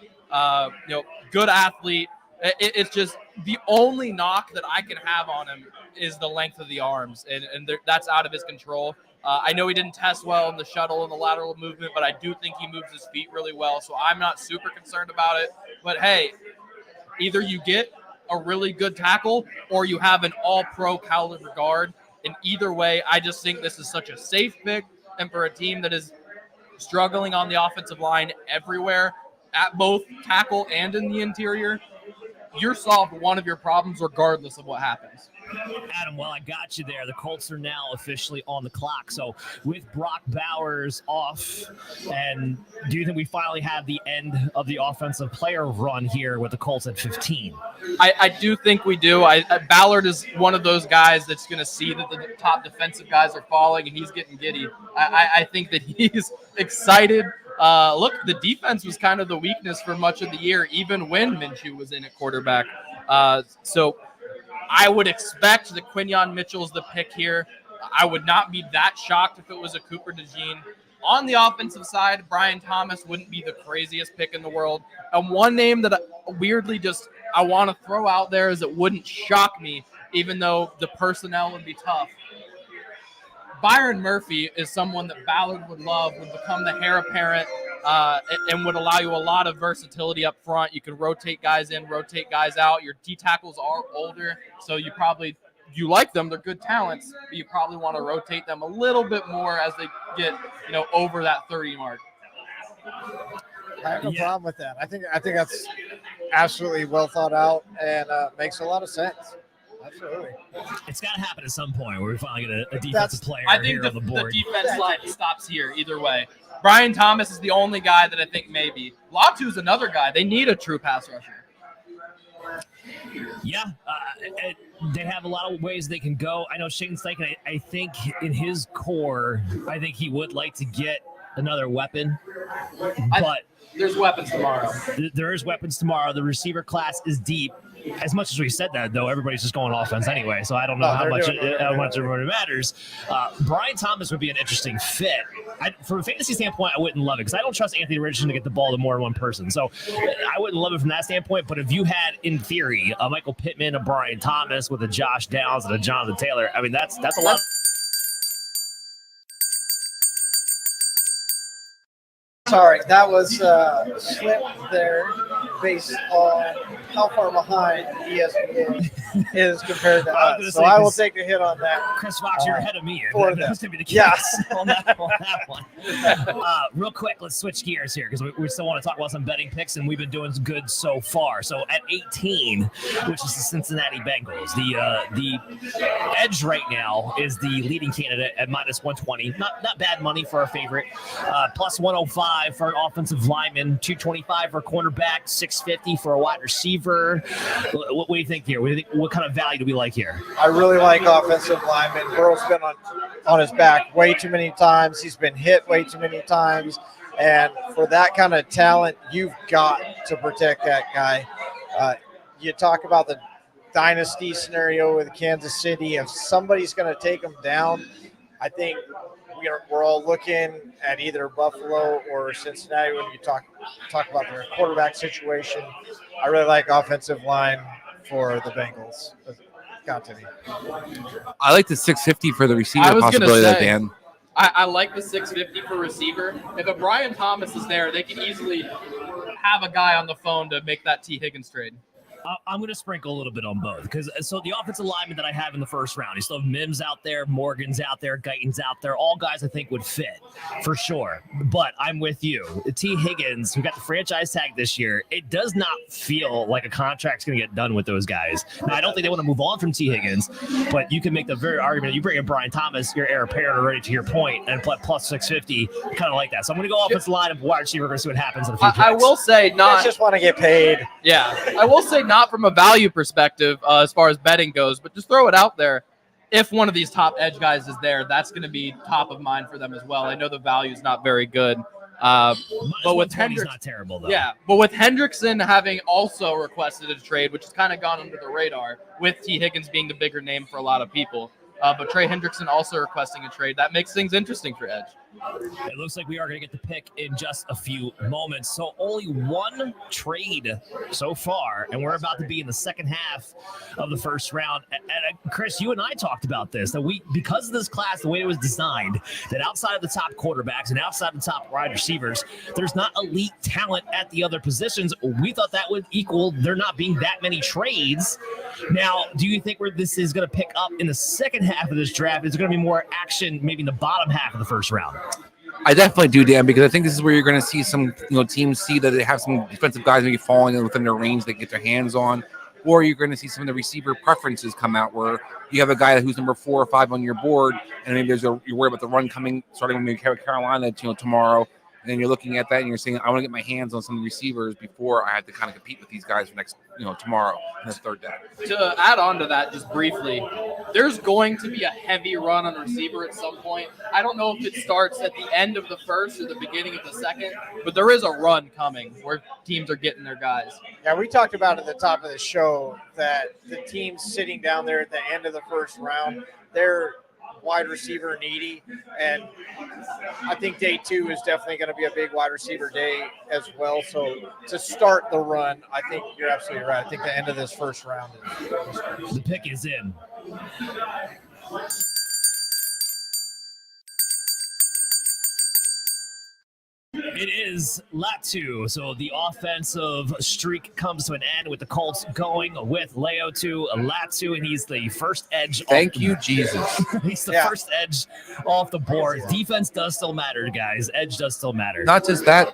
good athlete, It's just the only knock that I can have on him is the length of the arms, and that's out of his control. I know he didn't test well in the shuttle and the lateral movement, but I do think he moves his feet really well, so I'm not super concerned about it. But, hey, either you get a really good tackle or you have an all-pro caliber guard. And either way, I just think this is such a safe pick, and for a team that is struggling on the offensive line everywhere, at both tackle and in the interior, you're solved one of your problems regardless of what happens. Adam, well, I got you there. The Colts are now officially on the clock. So with Brock Bowers off, and do you think we finally have the end of the offensive player run here with the Colts at 15? I do think we do. Ballard is one of those guys that's going to see that the top defensive guys are falling, and he's getting giddy. I think that he's excited. Look, the defense was kind of the weakness for much of the year, even when Minshew was in at quarterback. So I would expect that Quinyon Mitchell's the pick here. I would not be that shocked if it was a Cooper DeJean. On the offensive side, Brian Thomas wouldn't be the craziest pick in the world. And one name that weirdly I want to throw out there is it wouldn't shock me, even though the personnel would be tough. Byron Murphy is someone that Ballard would love, would become the heir apparent, and would allow you a lot of versatility up front. You can rotate guys in, rotate guys out. Your D tackles are older, so you like them. They're good talents, but you probably want to rotate them a little bit more as they get, over that 30 mark. I have no problem with that. I think that's absolutely well thought out and makes a lot of sense. Absolutely. It's got to happen at some point where we finally get a defensive player I think here on the board. The defense line stops here either way. Brian Thomas is the only guy that I think maybe. Latu's another guy. They need a true pass rusher. Yeah, they have a lot of ways they can go. I know Shane Steichen, I think in his core, I think he would like to get another weapon. But there's weapons tomorrow. There is weapons tomorrow. The receiver class is deep. As much as we said that, though, everybody's just going offense anyway, so I don't know how much it really matters. Brian Thomas would be an interesting fit. From a fantasy standpoint, I wouldn't love it because I don't trust Anthony Richardson to get the ball to more than one person. So I wouldn't love it from that standpoint. But if you had, in theory, a Michael Pittman, a Brian Thomas with a Josh Downs and a Jonathan Taylor, I mean, that's a lot. Sorry, that was a slip there based on how far behind ESPN is compared to us. So I will take a hit on that. Chris Fox, you're ahead of me here. That's going to be the case yes. on that one. Real quick, let's switch gears here because we still want to talk about some betting picks, and we've been doing good so far. So at 18, which is the Cincinnati Bengals, the edge right now is the leading candidate at minus 120. Not bad money for a favorite. Plus 105 for an offensive lineman, 225 for a cornerback, 650 for a wide receiver. What do you think here? What kind of value do we like here? I really like offensive linemen. Burrow's been on his back way too many times. He's been hit way too many times. And for that kind of talent, you've got to protect that guy. You talk about the dynasty scenario with Kansas City. If somebody's going to take them down, I think we're all looking at either Buffalo or Cincinnati when you talk about their quarterback situation. I really like offensive line for the Bengals. Got to be. I like the 650 for the receiver possibility there, Dan. I like the 650 for receiver. If a Brian Thomas is there, they can easily have a guy on the phone to make that T. Higgins trade. I'm going to sprinkle a little bit on both because so the offensive lineman that I have in the first round, you still have Mims out there, Morgan's out there, Guyton's out there, all guys I think would fit for sure. But I'm with you. T. Higgins, who got the franchise tag this year, it does not feel like a contract's going to get done with those guys. Now, I don't think they want to move on from T. Higgins, but you can make the very argument. You bring in Brian Thomas, your heir apparent already to your point, and plus 650, kind of like that. So I'm going to go offensive line and wide receiver. We're going to see what happens in a few picks. I will say I just want to get paid. Yeah, I will say not from a value perspective as far as betting goes, but just throw it out there. If one of these top edge guys is there, that's going to be top of mind for them as well. I know the value is not very good, but with Hendrickson, not terrible though. Yeah, but with Hendrickson having also requested a trade, which has kind of gone under the radar, with T. Higgins being the bigger name for a lot of people, but Trey Hendrickson also requesting a trade, that makes things interesting for edge. It looks like we are going to get the pick in just a few moments. So only one trade so far, and we're about to be in the second half of the first round. And Chris, you and I talked about this, that because of this class, the way it was designed, that outside of the top quarterbacks and outside of the top wide receivers, there's not elite talent at the other positions. We thought that would equal there not being that many trades. Now, do you think where this is going to pick up in the second half of this draft? Is going to be more action maybe in the bottom half of the first round? I definitely do, Dan, because I think this is where you're going to see some, teams see that they have some defensive guys maybe falling within their range they get their hands on, or you're going to see some of the receiver preferences come out where you have a guy who's number 4 or 5 on your board, and maybe you're worried about the run coming, starting with maybe Carolina, tomorrow, and then you're looking at that and you're saying, I want to get my hands on some of the receivers before I have to kind of compete with these guys for next, tomorrow in this third day. To add on to that, just briefly, there's going to be a heavy run on receiver at some point. I don't know if it starts at the end of the first or the beginning of the second, but there is a run coming where teams are getting their guys. Yeah, we talked about at the top of the show that the teams sitting down there at the end of the first round, they're wide receiver needy, and I think day 2 is definitely going to be a big wide receiver day as well. So to start the run, I think you're absolutely right. I think the end of this first round is the pick is in. It is Latu. So the offensive streak comes to an end with the Colts going with Leotu Latu, and he's the first edge. Thank you, Jesus. He's the first edge off the board. Defense does still matter, guys. Edge does still matter. Not just that.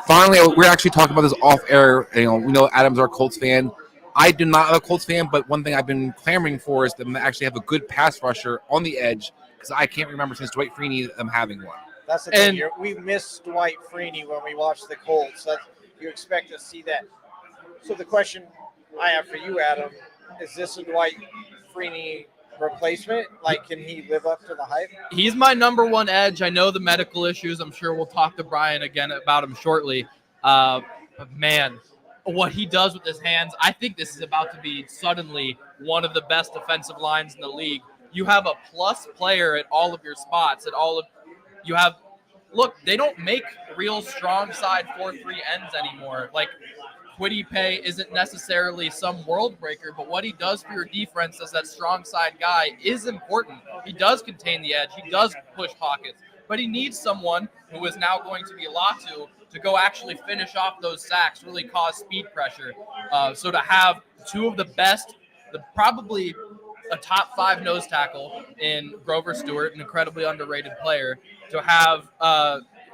Finally, we're actually talking about this off air. We know Adam's our Colts fan. I do not have a Colts fan, but one thing I've been clamoring for is to actually have a good pass rusher on the edge, because I can't remember since Dwight Freeney them having one. That's the thing. We missed Dwight Freeney when we watched the Colts. You expect to see that. So the question I have for you, Adam, is this a Dwight Freeney replacement? Like, can he live up to the hype? He's my number 1 edge. I know the medical issues. I'm sure we'll talk to Brian again about him shortly. But man, what he does with his hands, I think this is about to be suddenly one of the best defensive lines in the league. You have a plus player at all of your spots, they don't make real strong side 4-3 ends anymore. Like, Kwity Paye isn't necessarily some world breaker, but what he does for your defense as that strong side guy is important. He does contain the edge. He does push pockets, but he needs someone who is now going to be Latu to go actually finish off those sacks, really cause speed pressure. So to have 2 of the best, probably a top 5 nose tackle in Grover Stewart, an incredibly underrated player, to have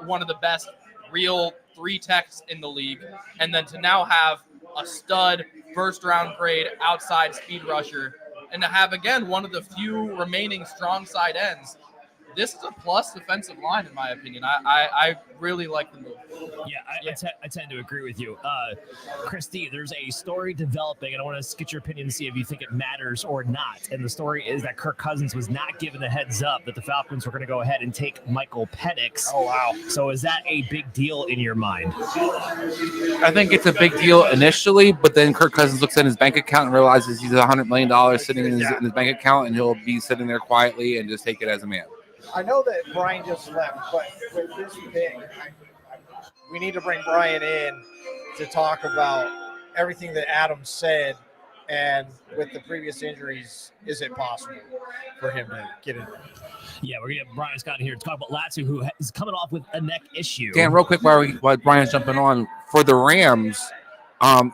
one of the best real 3 techs in the league, and then to now have a stud first-round grade outside speed rusher, and to have, again, one of the few remaining strong side ends. This is a plus defensive line, in my opinion. I really like the move. Yeah, I tend to agree with you. Christy, there's a story developing, and I want to get your opinion to see if you think it matters or not. And the story is that Kirk Cousins was not given the heads up that the Falcons were going to go ahead and take Michael Penix. Oh, wow. So is that a big deal in your mind? I think it's a big deal initially, but then Kirk Cousins looks at his bank account and realizes he's $100 million sitting in his bank account, and he'll be sitting there quietly and just take it as a man. I know that Brian just left, but with this pick, we need to bring Brian in to talk about everything that Adam said. And with the previous injuries, is it possible for him to get in? Yeah, we're going to have Brian Scott here to talk about Latu, who is coming off with a neck issue. Dan, real quick while Brian's jumping on, for the Rams,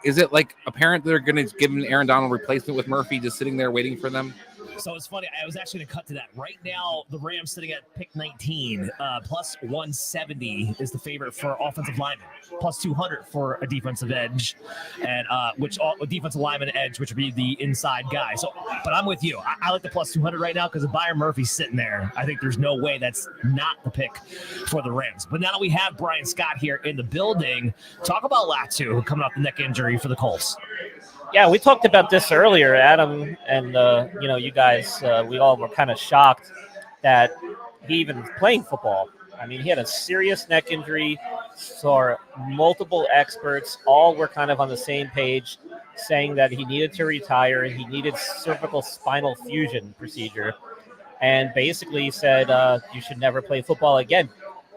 is it like apparent they're going to give an Aaron Donald replacement with Murphy just sitting there waiting for them? So it's funny. I was actually going to cut to that. Right now, the Rams sitting at pick 19, plus 170 is the favorite for offensive lineman, plus 200 for a defensive edge, and a defensive lineman edge, which would be the inside guy. So, but I'm with you. I like the plus 200 right now because if Byron Murphy's sitting there, I think there's no way that's not the pick for the Rams. But now that we have Brian Scott here in the building, talk about Latu coming off the neck injury for the Colts. Yeah, we talked about this earlier, Adam, and you guys. We all were kind of shocked that he even was playing football. I mean, he had a serious neck injury. So multiple experts all were kind of on the same page, saying that he needed to retire and he needed cervical spinal fusion procedure. and basically said you should never play football again.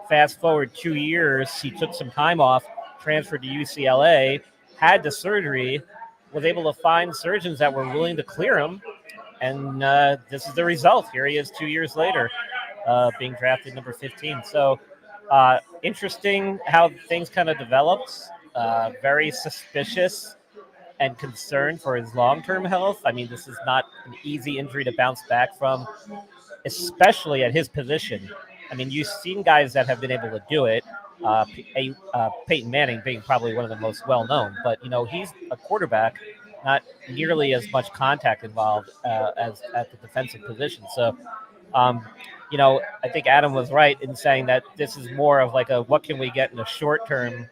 Fast forward 2 years, he took some time off, transferred to UCLA, had the surgery, was able to find surgeons that were willing to clear him, and this is the result. Here he is 2 years later, being drafted number 15. So interesting how things kind of developed. Very suspicious and concerned for his long-term health. I mean, this is not an easy injury to bounce back from, especially at his position. I mean, you've seen guys that have been able to do it. Peyton Manning being probably one of the most well-known, but he's a quarterback, not nearly as much contact involved as at the defensive position. So, I think Adam was right in saying that this is more of like a what can we get in the short term,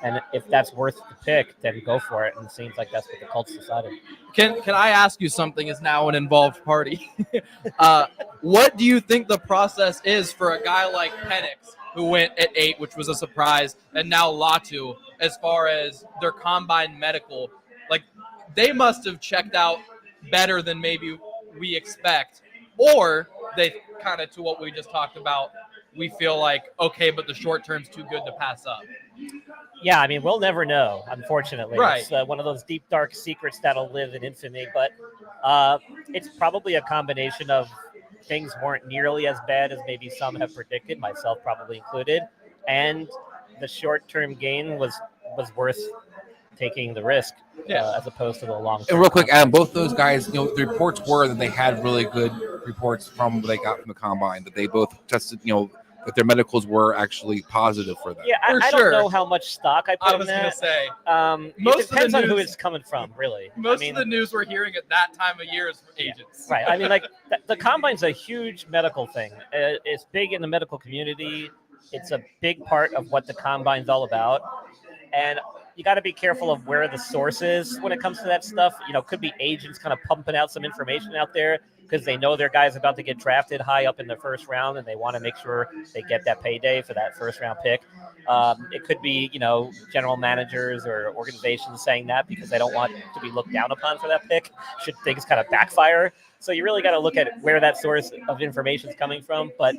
and if that's worth the pick, then go for it. And it seems like that's what the Colts decided. Can I ask you something? Is now an involved party. What do you think the process is for a guy like Penix, who went at 8, which was a surprise, and now Latu, as far as their combine medical? Like, they must have checked out better than maybe we expect, or they kind of, to what we just talked about, we feel like, okay, but the short term's too good to pass up. Yeah, I mean, we'll never know, unfortunately. Right. It's one of those deep, dark secrets that'll live in infamy. But it's probably a combination of things weren't nearly as bad as maybe some have predicted, myself probably included. And the short-term gain was worth taking the risk as opposed to the long-term. And real quick, Adam, both those guys, the reports were that they had really good reports from what they got from the combine, that they both tested, that their medicals were actually positive for them. Yeah, I don't know how much stock I put in that. I was going to say. It depends on who it's coming from, really. Most of the news we're hearing at that time of year is from agents. Yeah, right. I mean, like, the combine's a huge medical thing. It's big in the medical community. It's a big part of what the combine's all about. And you got to be careful of where the source is when it comes to that stuff. Could be agents kind of pumping out some information out there because they know their guy's about to get drafted high up in the first round and they want to make sure they get that payday for that first round pick. It could be, general managers or organizations saying that because they don't want to be looked down upon for that pick should things kind of backfire. So you really got to look at where that source of information is coming from. But,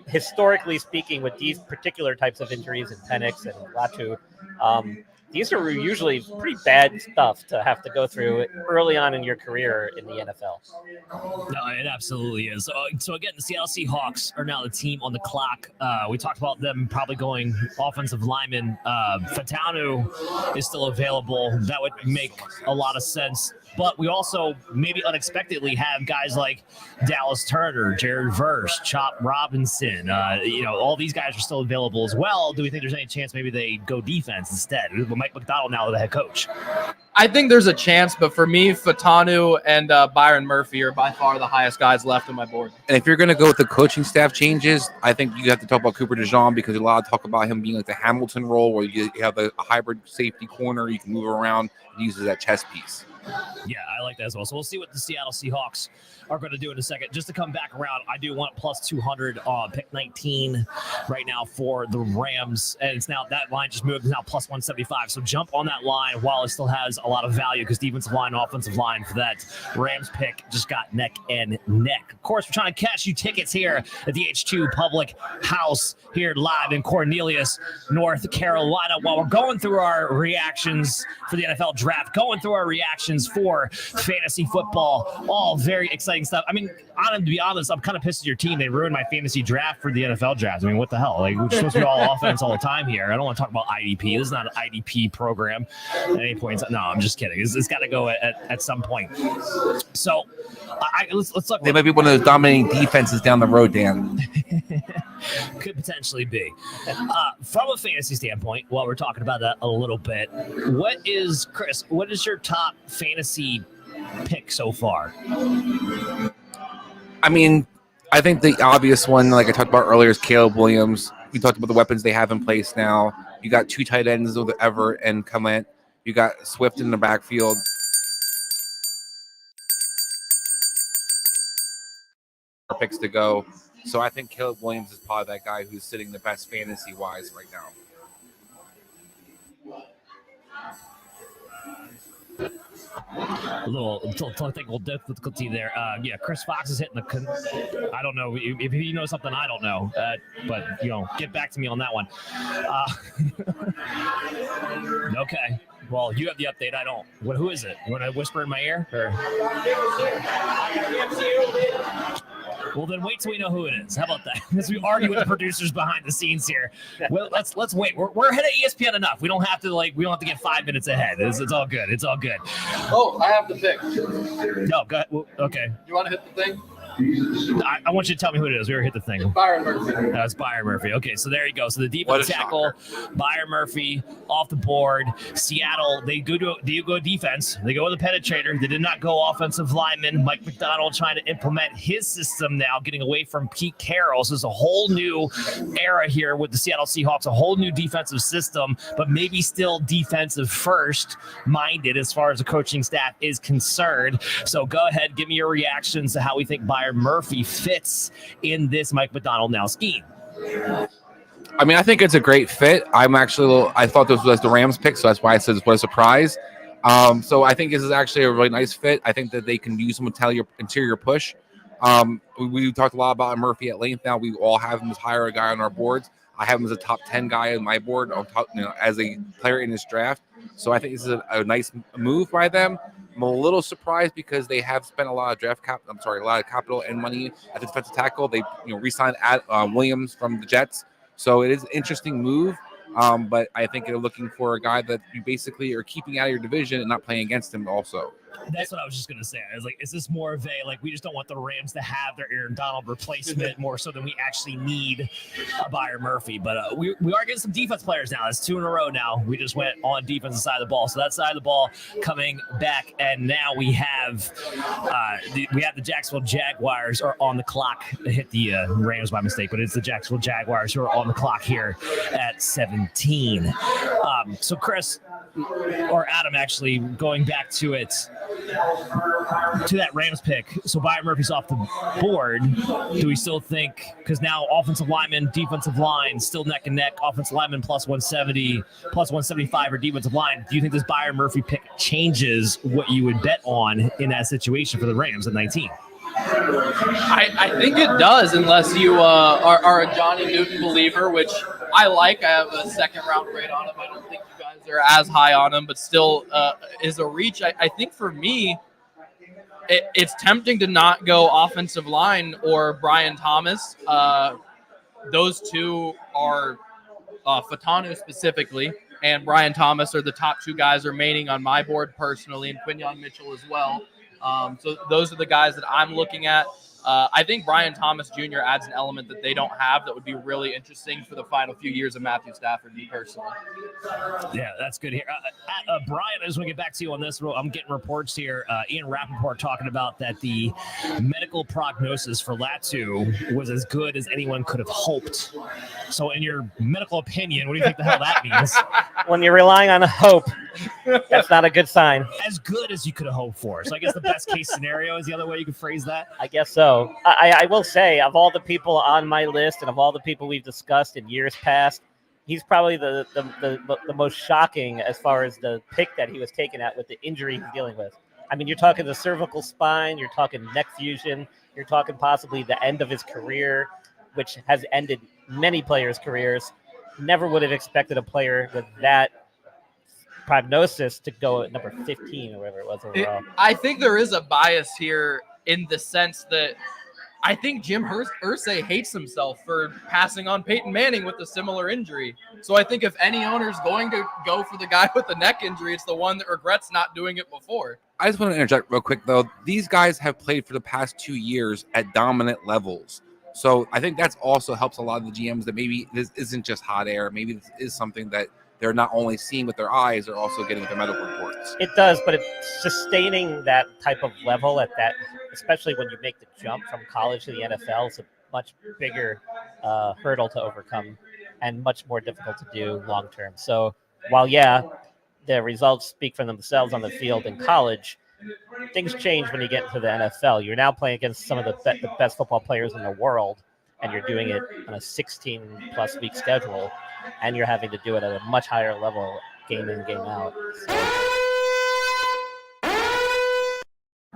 historically speaking, with these particular types of injuries in Penix and Latu, these are usually pretty bad stuff to have to go through early on in your career in the NFL. No, it absolutely is. So again, the Seattle Seahawks are now the team on the clock. We talked about them probably going offensive lineman. Fatanu is still available. That would make a lot of sense. But we also maybe unexpectedly have guys like Dallas Turner, Jared Verse, Chop Robinson. All these guys are still available as well. Do we think there's any chance maybe they go defense instead? Mike McDonald now the head coach. I think there's a chance, but for me, Fatanu and Byron Murphy are by far the highest guys left on my board. And if you're going to go with the coaching staff changes, I think you have to talk about Cooper DeJean because there's a lot of talk about him being like the Hamilton role where you have a hybrid safety corner. You can move around and use it as that chess piece. Yeah, I like that as well. So we'll see what the Seattle Seahawks are going to do in a second. Just to come back around, I do want plus 200 pick 19 right now for the Rams. And it's now that line just moved. It's now plus 175. So jump on that line while it still has a lot of value because defensive line, offensive line for that Rams pick just got neck and neck. Of course, we're trying to cash you tickets here at the H2 Public House here live in Cornelius, North Carolina. While we're going through our reactions for the NFL draft, going through our reactions for fantasy football, all very exciting stuff. I mean, to be honest, I'm kind of pissed at your team. They ruined my fantasy draft for the NFL draft. I mean, what the hell? Like, we're supposed to be all offense all the time here. I don't want to talk about IDP. This is not an IDP program at any point. No, I'm just kidding. It's got to go at some point. So let's look. They might be one of those dominating defenses down the road, Dan. Could potentially be. From a fantasy standpoint, while we're talking about that a little bit, Chris, what is your top fantasy pick so far? I mean, I think the obvious one, like I talked about earlier, is Caleb Williams. We talked about the weapons they have in place now. You got 2 tight ends with Everett and Clement. You got Swift in the backfield. Picks to go. So I think Caleb Williams is probably that guy who's sitting the best fantasy-wise right now. A little technical difficulty there. Yeah, Chris Fox is hitting the. I don't know if you know something I don't know, but get back to me on that one. Okay. Well, you have the update. I don't. Who is it? You want to whisper in my ear? Or? Well, then wait till we know who it is. How about that? As we argue with the producers behind the scenes here. Well, let's wait. We're ahead of ESPN enough. We don't have to get 5 minutes ahead. It's all good. It's all good. Oh, I have the pick. No, go ahead. Well, okay. Do you want to hit the thing? I want you to tell me who it is. We already hit the thing. Byron Murphy. That's Byron Murphy. Okay, so there you go. So the defensive tackle, Byron Murphy off the board. Seattle, they go defense. They go with a penetrator. They did not go offensive lineman. Mike McDonald trying to implement his system now, getting away from Pete Carroll. So there's a whole new era here with the Seattle Seahawks, a whole new defensive system, but maybe still defensive first minded as far as the coaching staff is concerned. So go ahead, give me your reactions to how we think Byron Murphy fits in this Mike McDonald now scheme. I mean, I think it's a great fit. I thought this was the Rams pick, so that's why I said what a surprise. So I think this is actually a really nice fit. I think that they can use some interior push. We talked a lot about Murphy at length now. We all have him as higher a guy on our boards. I have him as a top 10 guy on my board, as a player in this draft. So I think this is a nice move by them. I'm a little surprised because they have spent a lot of a lot of capital and money at the defensive tackle. They re-signed Williams from the Jets. So it is an interesting move. But I think they're looking for a guy that you basically are keeping out of your division and not playing against him also. That's what I was just going to say. I was like, is this more of we just don't want the Rams to have their Aaron Donald replacement more so than we actually need a Byron Murphy. But we are getting some defense players now. It's 2 in a row now. We just went on defensive side of the ball. So that side of the ball coming back. And now we have the Jacksonville Jaguars are on the clock. They hit the Rams by mistake, but it's the Jacksonville Jaguars who are on the clock here at 17. So Chris, or Adam, actually, going back to that Rams pick. So Byron Murphy's off the board. Do we still think, because now offensive lineman, defensive line, still neck and neck, offensive lineman plus 170, plus 175 or defensive line. Do you think this Byron Murphy pick changes what you would bet on in that situation for the Rams at 19? I think it does, unless you are a Johnny Newton believer, which I like. I have a second round grade on him. I don't think you guys are as high on him, but still is a reach. I think for me, it's tempting to not go offensive line or Brian Thomas. Those two are Fatanu specifically, and Brian Thomas are the top 2 guys remaining on my board personally, and Quinyon Mitchell as well. So those are the guys that I'm looking at. I think Brian Thomas Jr. adds an element that they don't have that would be really interesting for the final few years of Matthew Stafford, me personally. Yeah, that's good here. Brian, I just want to get back to you on this. I'm getting reports here. Ian Rappaport talking about that the medical prognosis for Latu was as good as anyone could have hoped. So in your medical opinion, what do you think the hell that means? When you're relying on hope, that's not a good sign. As good as you could have hoped for. So I guess the best case scenario is the other way you could phrase that. I guess so. I will say, of all the people on my list and of all the people we've discussed in years past, he's probably the most shocking as far as the pick that he was taken at with the injury he's dealing with. I mean, you're talking the cervical spine, you're talking neck fusion, you're talking possibly the end of his career, which has ended many players' careers. Never would have expected a player with that prognosis to go at number 15 or whatever it was overall. I think there is a bias here in the sense that I think Jim Irsay hates himself for passing on Peyton Manning with a similar injury. So I think if any owner is going to go for the guy with the neck injury, it's the one that regrets not doing it before. I just want to interject real quick, though. These guys have played for the past 2 years at dominant levels. So I think that's also helps a lot of the GMs that maybe this isn't just hot air. Maybe this is something that they're not only seeing with their eyes, they're also getting with their medical reports. It does, but it's sustaining that type of level at that, especially when you make the jump from college to the NFL, it's a much bigger hurdle to overcome and much more difficult to do long term. So while, the results speak for themselves on the field in college, things change when you get into the NFL. You're now playing against some of the best football players in the world, and you're doing it on a 16-plus week schedule, and you're having to do it at a much higher level, game in, game out. So.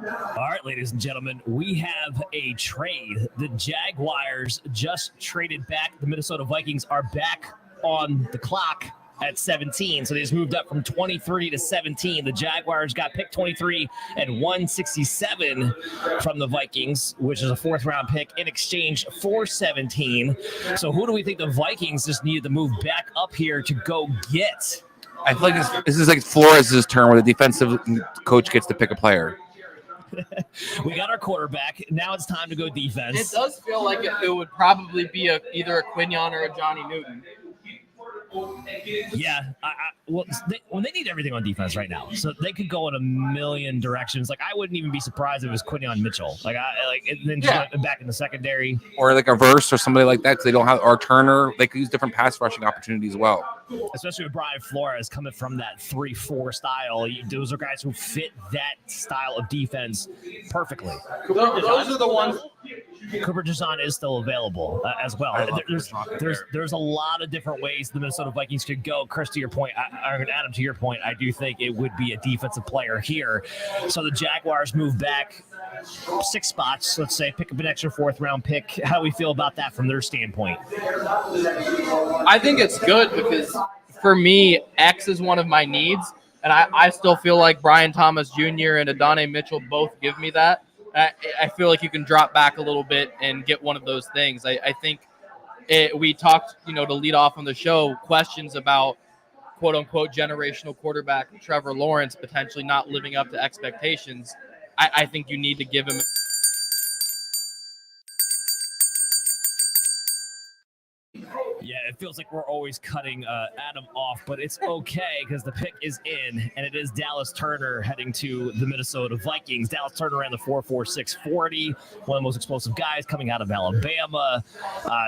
All right, ladies and gentlemen, we have a trade. The Jaguars just traded back. The Minnesota Vikings are back on the clock at 17. So they just moved up from 23 to 17. The Jaguars got pick 23 and 167 from the Vikings, which is a 4th-round pick in exchange for 17. So who do we think the Vikings just needed to move back up here to go get? I feel like this is like Flores' turn where the defensive coach gets to pick a player. We got our quarterback. Now it's time to go defense. It does feel like it would probably be either a Quinion or a Johnny Newton. Yeah, they need everything on defense right now, so they could go in a million directions. Like, I wouldn't even be surprised if it was Quinion Mitchell. And then just went back in the secondary, or like a Verse or somebody like that, because they don't have, or Turner. They could use different pass rushing opportunities as well. Especially with Brian Flores coming from that 3-4 style. Those are guys who fit that style of defense perfectly. Those are the ones. Cooper DeJean is still available as well. There's a lot of different ways the Minnesota Vikings could go. Chris, to your point, Adam, to your point, I do think it would be a defensive player here. So the Jaguars move back 6 spots, let's say, pick up an extra 4th-round pick. How do we feel about that from their standpoint? I think it's good because for me, X is one of my needs, and I still feel like Brian Thomas Jr. and Adonai Mitchell both give me that. I feel like you can drop back a little bit and get one of those things. I think we talked, to lead off on the show, questions about quote-unquote generational quarterback Trevor Lawrence potentially not living up to expectations. I think you need to give him – Yeah, it feels like we're always cutting Adam off, but it's okay because the pick is in, and it is Dallas Turner heading to the Minnesota Vikings. Dallas Turner ran the 4.46 40, one of the most explosive guys coming out of Alabama.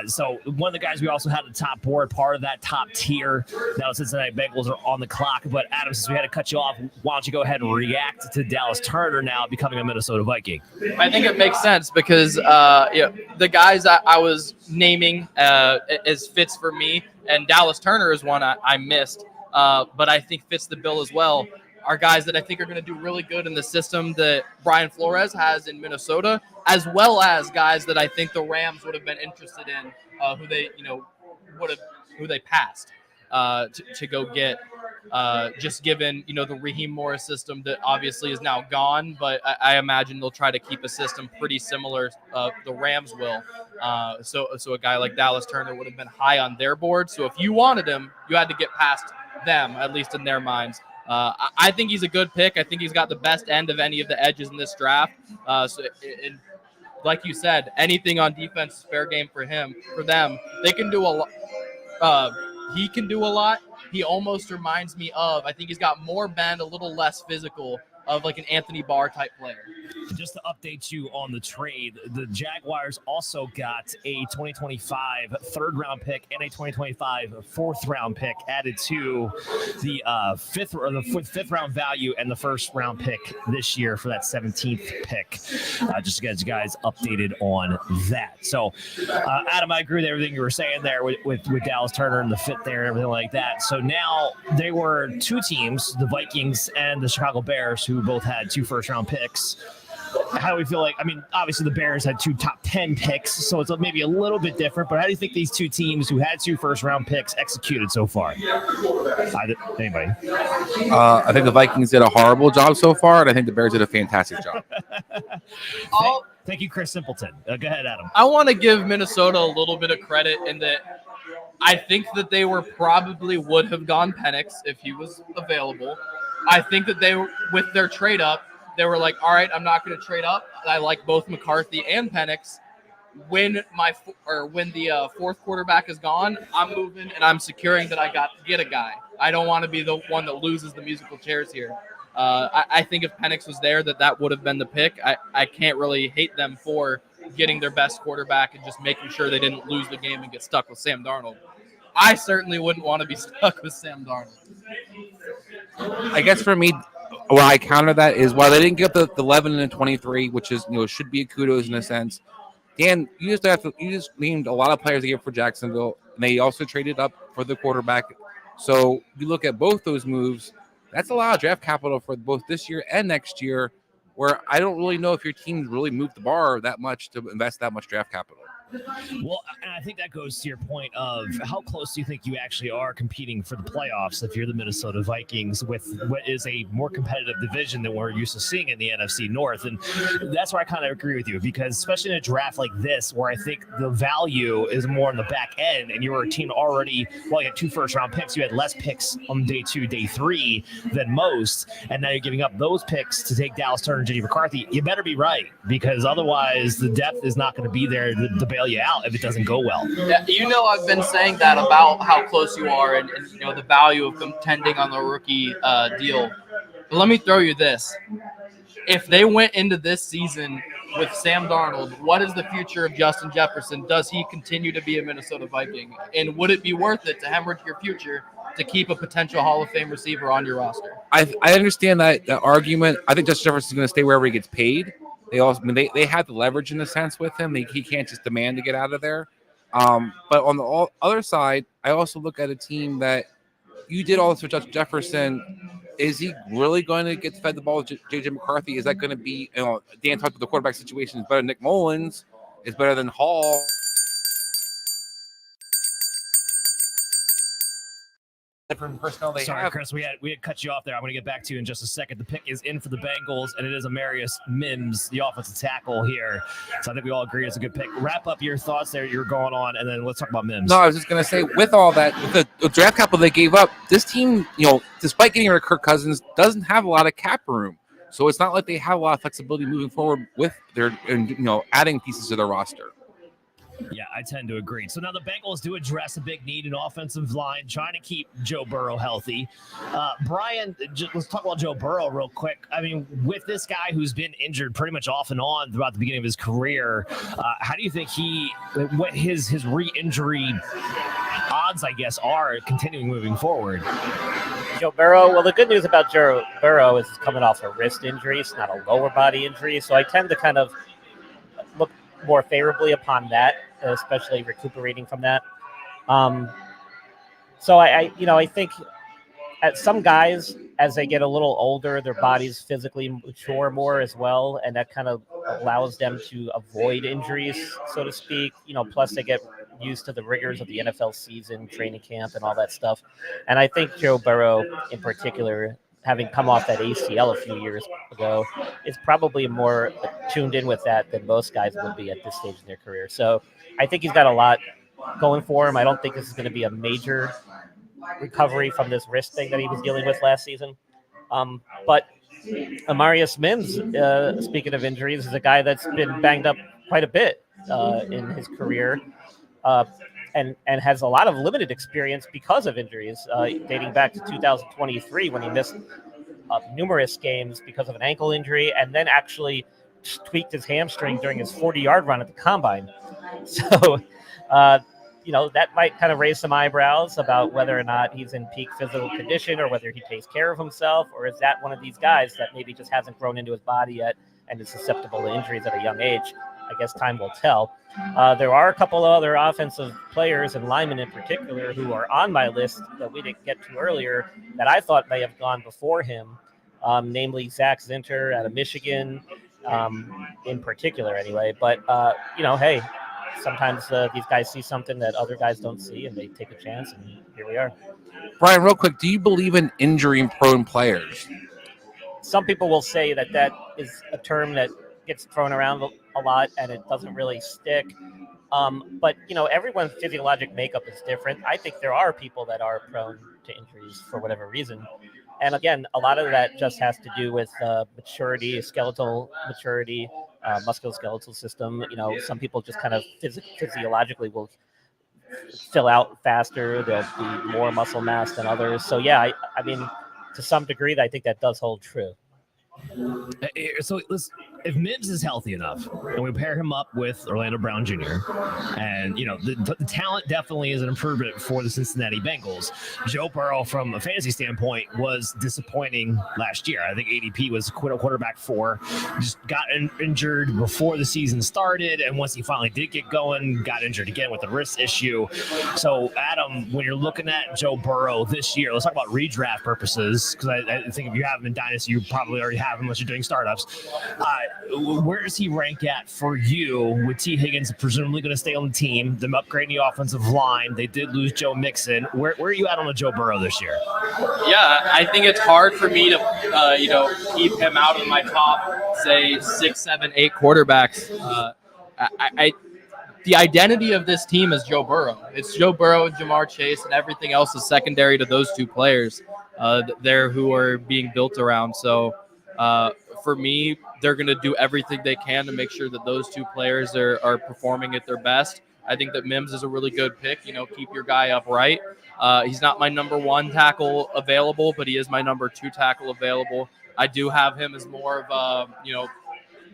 So one of the guys we also had at the top board, part of that top tier. Now the Cincinnati Bengals are on the clock, but Adam, since we had to cut you off, why don't you go ahead and react to Dallas Turner now becoming a Minnesota Viking? I think it makes sense because the guys I was naming as fits for me, and Dallas Turner is one I missed, but I think fits the bill as well, are guys that I think are going to do really good in the system that Brian Flores has in Minnesota, as well as guys that I think the Rams would have been interested in, who they passed to go get. Just given, the Raheem Morris system that obviously is now gone, but I imagine they'll try to keep a system pretty similar. The Rams will. So a guy like Dallas Turner would have been high on their board. So if you wanted him, you had to get past them, at least in their minds. I think he's a good pick. I think he's got the best end of any of the edges in this draft. Like you said, anything on defense is fair game for them. They can do a lot. He can do a lot. He almost reminds me of, I think he's got more bend, a little less physical, of like an Anthony Barr type player. Just to update you on the trade, the Jaguars also got a 2025 3rd-round pick and a 2025 4th-round pick added to the fifth round value and the 1st-round pick this year for that 17th pick. Just to get you guys updated on that. So, Adam, I agree with everything you were saying there with Dallas Turner and the fit there and everything like that. So now they were 2 teams, the Vikings and the Chicago Bears, who both had 2 first-round picks. How do we feel like, obviously the Bears had 2 top 10 picks, so it's maybe a little bit different, but how do you think these 2 teams who had 2 first-round picks executed so far? Anybody? I think the Vikings did a horrible job so far, and I think the Bears did a fantastic job. Thank you, Chris Simpleton. Go ahead, Adam. I want to give Minnesota a little bit of credit in that I think that they probably would have gone Penix if he was available. I think that they, with their trade up, they were like, all right, I'm not going to trade up. I like both McCarthy and Penix. When the 4th quarterback is gone, I'm moving and I'm securing that I get a guy. I don't want to be the one that loses the musical chairs here. I think if Penix was there, that would have been the pick. I can't really hate them for getting their best quarterback and just making sure they didn't lose the game and get stuck with Sam Darnold. I certainly wouldn't want to be stuck with Sam Darnold. I guess for me, what I counter that is while they didn't get the 11 and 23, which is should be a kudos in a sense. Dan, you just named a lot of players here for Jacksonville, and they also traded up for the quarterback. So you look at both those moves, that's a lot of draft capital for both this year and next year. where I don't really know if your team really moved the bar that much to invest that much draft capital. Well, and I think that goes to your point of how close do you think you actually are competing for the playoffs if you're the Minnesota Vikings with what is a more competitive division than we're used to seeing in the NFC North. And that's where I kind of agree with you, because especially in a draft like this, where I think the value is more on the back end, and you're a team already, well, you had 2 first-round picks. You had less picks on day 2, day 3 than most, and now you're giving up those picks to take Dallas Turner and J.D. McCarthy. You better be right, because otherwise the depth is not going to be there to bail you out if it doesn't go well. Yeah, I've been saying that about how close you are and the value of contending on the rookie deal. But let me throw you this. If they went into this season with Sam Darnold, what is the future of Justin Jefferson? Does he continue to be a Minnesota Viking? And would it be worth it to hemorrhage your future to keep a potential Hall of Fame receiver on your roster? I understand that argument. I think Justin Jefferson is going to stay wherever he gets paid. They also, they have the leverage in a sense with him. He can't just demand to get out of there. But on the other side, I also look at a team that you did all this with Justin Jefferson. Is he really going to get fed the ball with J.J. McCarthy? Is that going to be, Dan talked about the quarterback situation is better than Nick Mullins, is better than Hall. Different personnel they Sorry, have. Chris, we had cut you off there. I'm going to get back to you in just a second. The pick is in for the Bengals, and it is Amarius Mims, the offensive tackle here. So I think we all agree it's a good pick. Wrap up your thoughts there. You're going on, and then let's talk about Mims. No, I was just going to say, with all that, with the draft capital they gave up, this team, despite getting rid of Kirk Cousins, doesn't have a lot of cap room. So it's not like they have a lot of flexibility moving forward with their, adding pieces to their roster. Yeah, I tend to agree. So now the Bengals do address a big need in offensive line, trying to keep Joe Burrow healthy. Brian, let's talk about Joe Burrow real quick. I mean, with this guy who's been injured pretty much off and on throughout the beginning of his career, how do you think what his re-injury odds, I guess, are continuing moving forward? Joe Burrow, well, the good news about Joe Burrow is he's coming off a wrist injury. It's not a lower body injury. So I tend to kind of look more favorably upon that, especially recuperating from that. So I think at some guys, as they get a little older, their bodies physically mature more as well, and that kind of allows them to avoid injuries, so to speak. Plus they get used to the rigors of the NFL season, training camp, and all that stuff. And I think Joe Burrow, in particular, having come off that ACL a few years ago, is probably more tuned in with that than most guys would be at this stage in their career. So I think he's got a lot going for him. I don't think this is going to be a major recovery from this wrist thing that he was dealing with last season. But Amarius Mims, speaking of injuries, is a guy that's been banged up quite a bit in his career. And has a lot of limited experience because of injuries, dating back to 2023 when he missed numerous games because of an ankle injury, and then actually tweaked his hamstring during his 40-yard run at the combine. So, that might kind of raise some eyebrows about whether or not he's in peak physical condition or whether he takes care of himself, or is that one of these guys that maybe just hasn't grown into his body yet and is susceptible to injuries at a young age. I guess time will tell. There are a couple of other offensive players and linemen in particular who are on my list that we didn't get to earlier that I thought may have gone before him, namely Zach Zinter out of Michigan, in particular anyway. But, hey, sometimes these guys see something that other guys don't see and they take a chance, and here we are. Brian, real quick, do you believe in injury-prone players? Some people will say that is a term that gets thrown around a lot and it doesn't really stick. But, everyone's physiologic makeup is different. I think there are people that are prone to injuries for whatever reason. And again, a lot of that just has to do with maturity, skeletal maturity, musculoskeletal system. Some people just kind of physiologically will fill out faster. There'll be more muscle mass than others. So, yeah, I mean, to some degree, I think that does hold true. So if Mims is healthy enough and we pair him up with Orlando Brown Jr., and, the talent definitely is an improvement for the Cincinnati Bengals. Joe Burrow, from a fantasy standpoint, was disappointing last year. I think ADP was quarterback 4, just got injured before the season started, and once he finally did get going, got injured again with a wrist issue. So, Adam, when you're looking at Joe Burrow this year, let's talk about redraft purposes, because I think if you have him in Dynasty, you probably already have him unless you're doing startups. Where does he rank at for you with T. Higgins presumably going to stay on the team, them upgrading the offensive line? They did lose Joe Mixon. Where are you at on the Joe Burrow this year? Yeah, I think it's hard for me to, keep him out of my top, say, 6, 7, 8 quarterbacks. The identity of this team is Joe Burrow. It's Joe Burrow and Jamar Chase, and everything else is secondary to those 2 players there who are being built around. So for me, they're going to do everything they can to make sure that those 2 players are performing at their best. I think that Mims is a really good pick. Keep your guy upright. He's not my number 1 tackle available, but he is my number 2 tackle available. I do have him as more of a,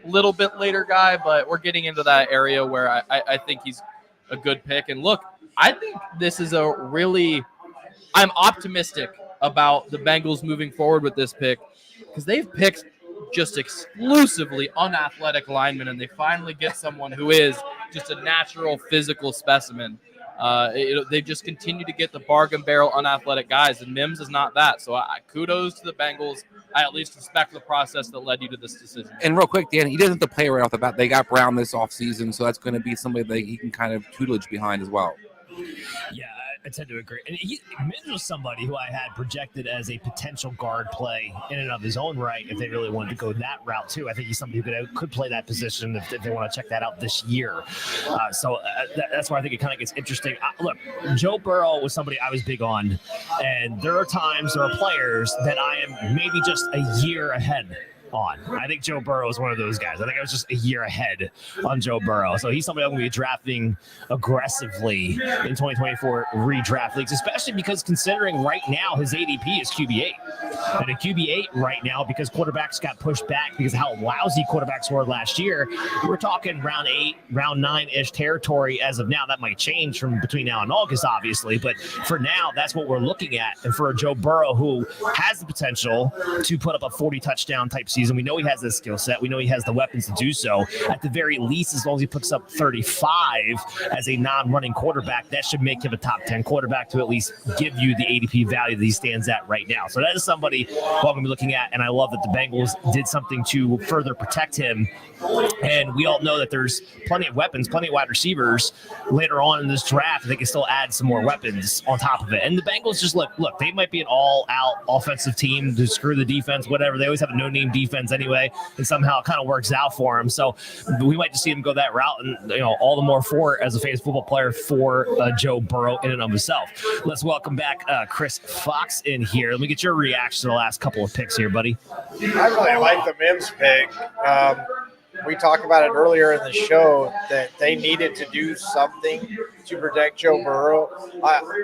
little bit later guy, but we're getting into that area where I think he's a good pick. And look, I think this is I'm optimistic about the Bengals moving forward with this pick, because they've picked just exclusively unathletic linemen, and they finally get someone who is just a natural physical specimen. They just continue to get the bargain barrel unathletic guys, and Mims is not that. So kudos to the Bengals. I at least respect the process that led you to this decision. And real quick, Dan, he doesn't have to play right off the bat. They got Brown this offseason, so that's going to be somebody that he can kind of tutelage behind as well. Yeah, I tend to agree. And Mims was somebody who I had projected as a potential guard play in and of his own right if they really wanted to go that route too. I think he's somebody who could play that position if they want to check that out this year. That's why I think it kind of gets interesting. Look, Joe Burrow was somebody I was big on, and there are players that I am maybe just a year ahead on. I think Joe Burrow is one of those guys. I think I was just a year ahead on Joe Burrow. So he's somebody I'm going to be drafting aggressively in 2024 redraft leagues, especially because considering right now his ADP is QB8. And a QB8 right now, because quarterbacks got pushed back because of how lousy quarterbacks were last year, we're talking round 8, round 9-ish territory as of now. That might change from between now and August, obviously. But for now, that's what we're looking at. And for a Joe Burrow who has the potential to put up a 40 touchdown type season, we know he has this skill set. We know he has the weapons to do so. At the very least, as long as he puts up 35 as a non-running quarterback, that should make him a top 10 quarterback to at least give you the ADP value that he stands at right now. So that is somebody who I'm going to be looking at, and I love that the Bengals did something to further protect him. And we all know that there's plenty of weapons, plenty of wide receivers later on in this draft. They can still add some more weapons on top of it. And the Bengals just look, they might be an all-out offensive team to screw the defense, whatever. They always have a no-name defense anyway, and somehow it kind of works out for them. So we might just see him go that route, and all the more for it as a fantasy football player for Joe Burrow in and of himself. Let's welcome back Chris Fox in here. Let me get your reaction to the last couple of picks here, buddy. I really like the Mims pick. We talked about it earlier in the show that they needed to do something to protect Joe Burrow.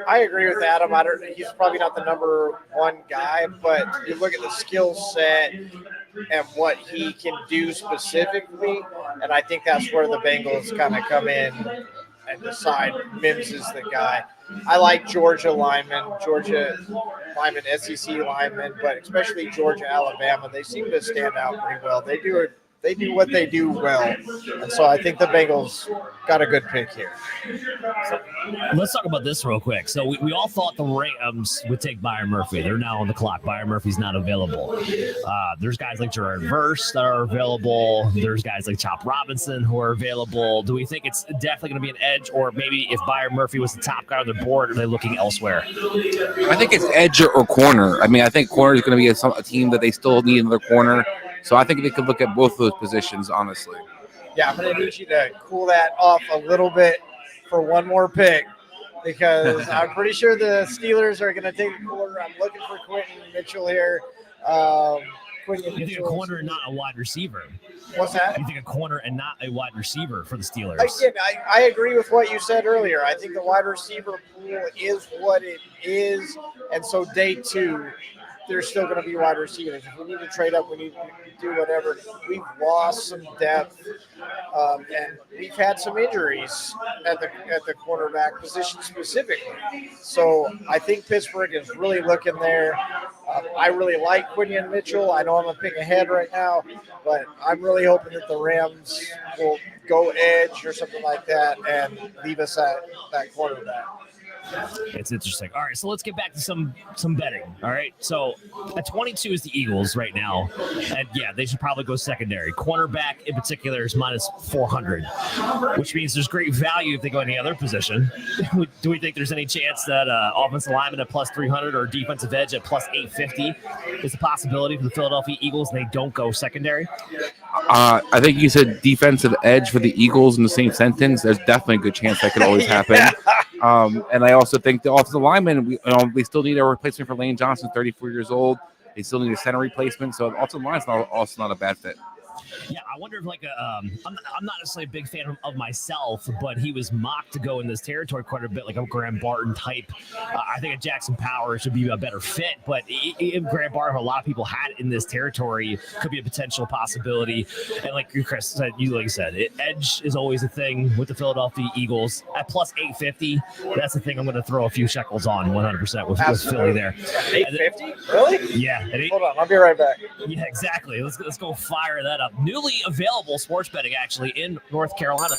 I agree with Adam. He's probably not the number 1 guy, but you look at the skill set and what he can do specifically, and I think that's where the Bengals kind of come in and decide Mims is the guy. I like Georgia linemen, SEC linemen, but especially Georgia, Alabama. They seem to stand out pretty well. They do what they do well. And so I think the Bengals got a good pick here. So let's talk about this real quick. So we all thought the Rams would take Byron Murphy. They're now on the clock. Byron Murphy's not available. There's guys like Gerard Verse that are available. There's guys like Chop Robinson who are available. Do we think it's definitely going to be an edge, or maybe if Byron Murphy was the top guy on the board, are they looking elsewhere? I think it's edge or corner. I mean, I think corner is going to be a team that they still need another corner. So I think they could look at both of those positions, honestly. Yeah, I'm going to need you to cool that off a little bit for one more pick, because I'm pretty sure the Steelers are going to take a corner. I'm looking for Quentin Mitchell here. You think a corner and not a wide receiver? What's that? You think a corner and not a wide receiver for the Steelers? Again, I agree with what you said earlier. I think the wide receiver pool is what it is. And so day 2, there's still going to be wide receivers. If we need to trade up, we need to do whatever. We've lost some depth, and we've had some injuries at the quarterback position specifically. So I think Pittsburgh is really looking there. I really like Quinion Mitchell. I know I'm a pick ahead right now, but I'm really hoping that the Rams will go edge or something like that and leave us at that quarterback. It's interesting. All right, so let's get back to some betting. All right, so at 22 is the Eagles right now, and yeah, they should probably go secondary. Cornerback in particular is minus 400, which means there's great value if they go any other position. Do we think there's any chance that offensive lineman at plus 300 or defensive edge at plus 850 is a possibility for the Philadelphia Eagles and they don't go secondary? I think you said defensive edge for the Eagles in the same sentence. There's definitely a good chance that could always happen. And I also think the offensive lineman, we still need a replacement for Lane Johnson, 34 years old. They still need a center replacement. So the offensive line's also not a bad fit. Yeah, I wonder if I'm not necessarily a big fan of myself, but he was mocked to go in this territory quite a bit, like a Graham Barton type. I think a Jackson Powers should be a better fit, but if Graham Barton, a lot of people had in this territory, could be a potential possibility. And like Chris said, edge is always a thing with the Philadelphia Eagles at plus 850. That's the thing I'm going to throw a few shekels on 100% with Philly there. 850? Really? Yeah. Hold on, I'll be right back. Yeah, exactly. Let's go fire that up. Newly available sports betting actually in North Carolina.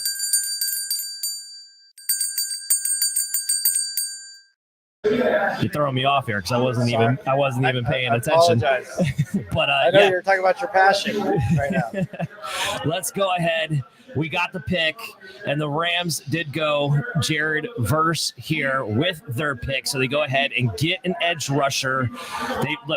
You're throwing me off here because I wasn't even paying attention. I apologize. But I know you're talking about your passion right now. Let's go ahead. We got the pick, and the Rams did go Jared Verse here with their pick. So they go ahead and get an edge rusher.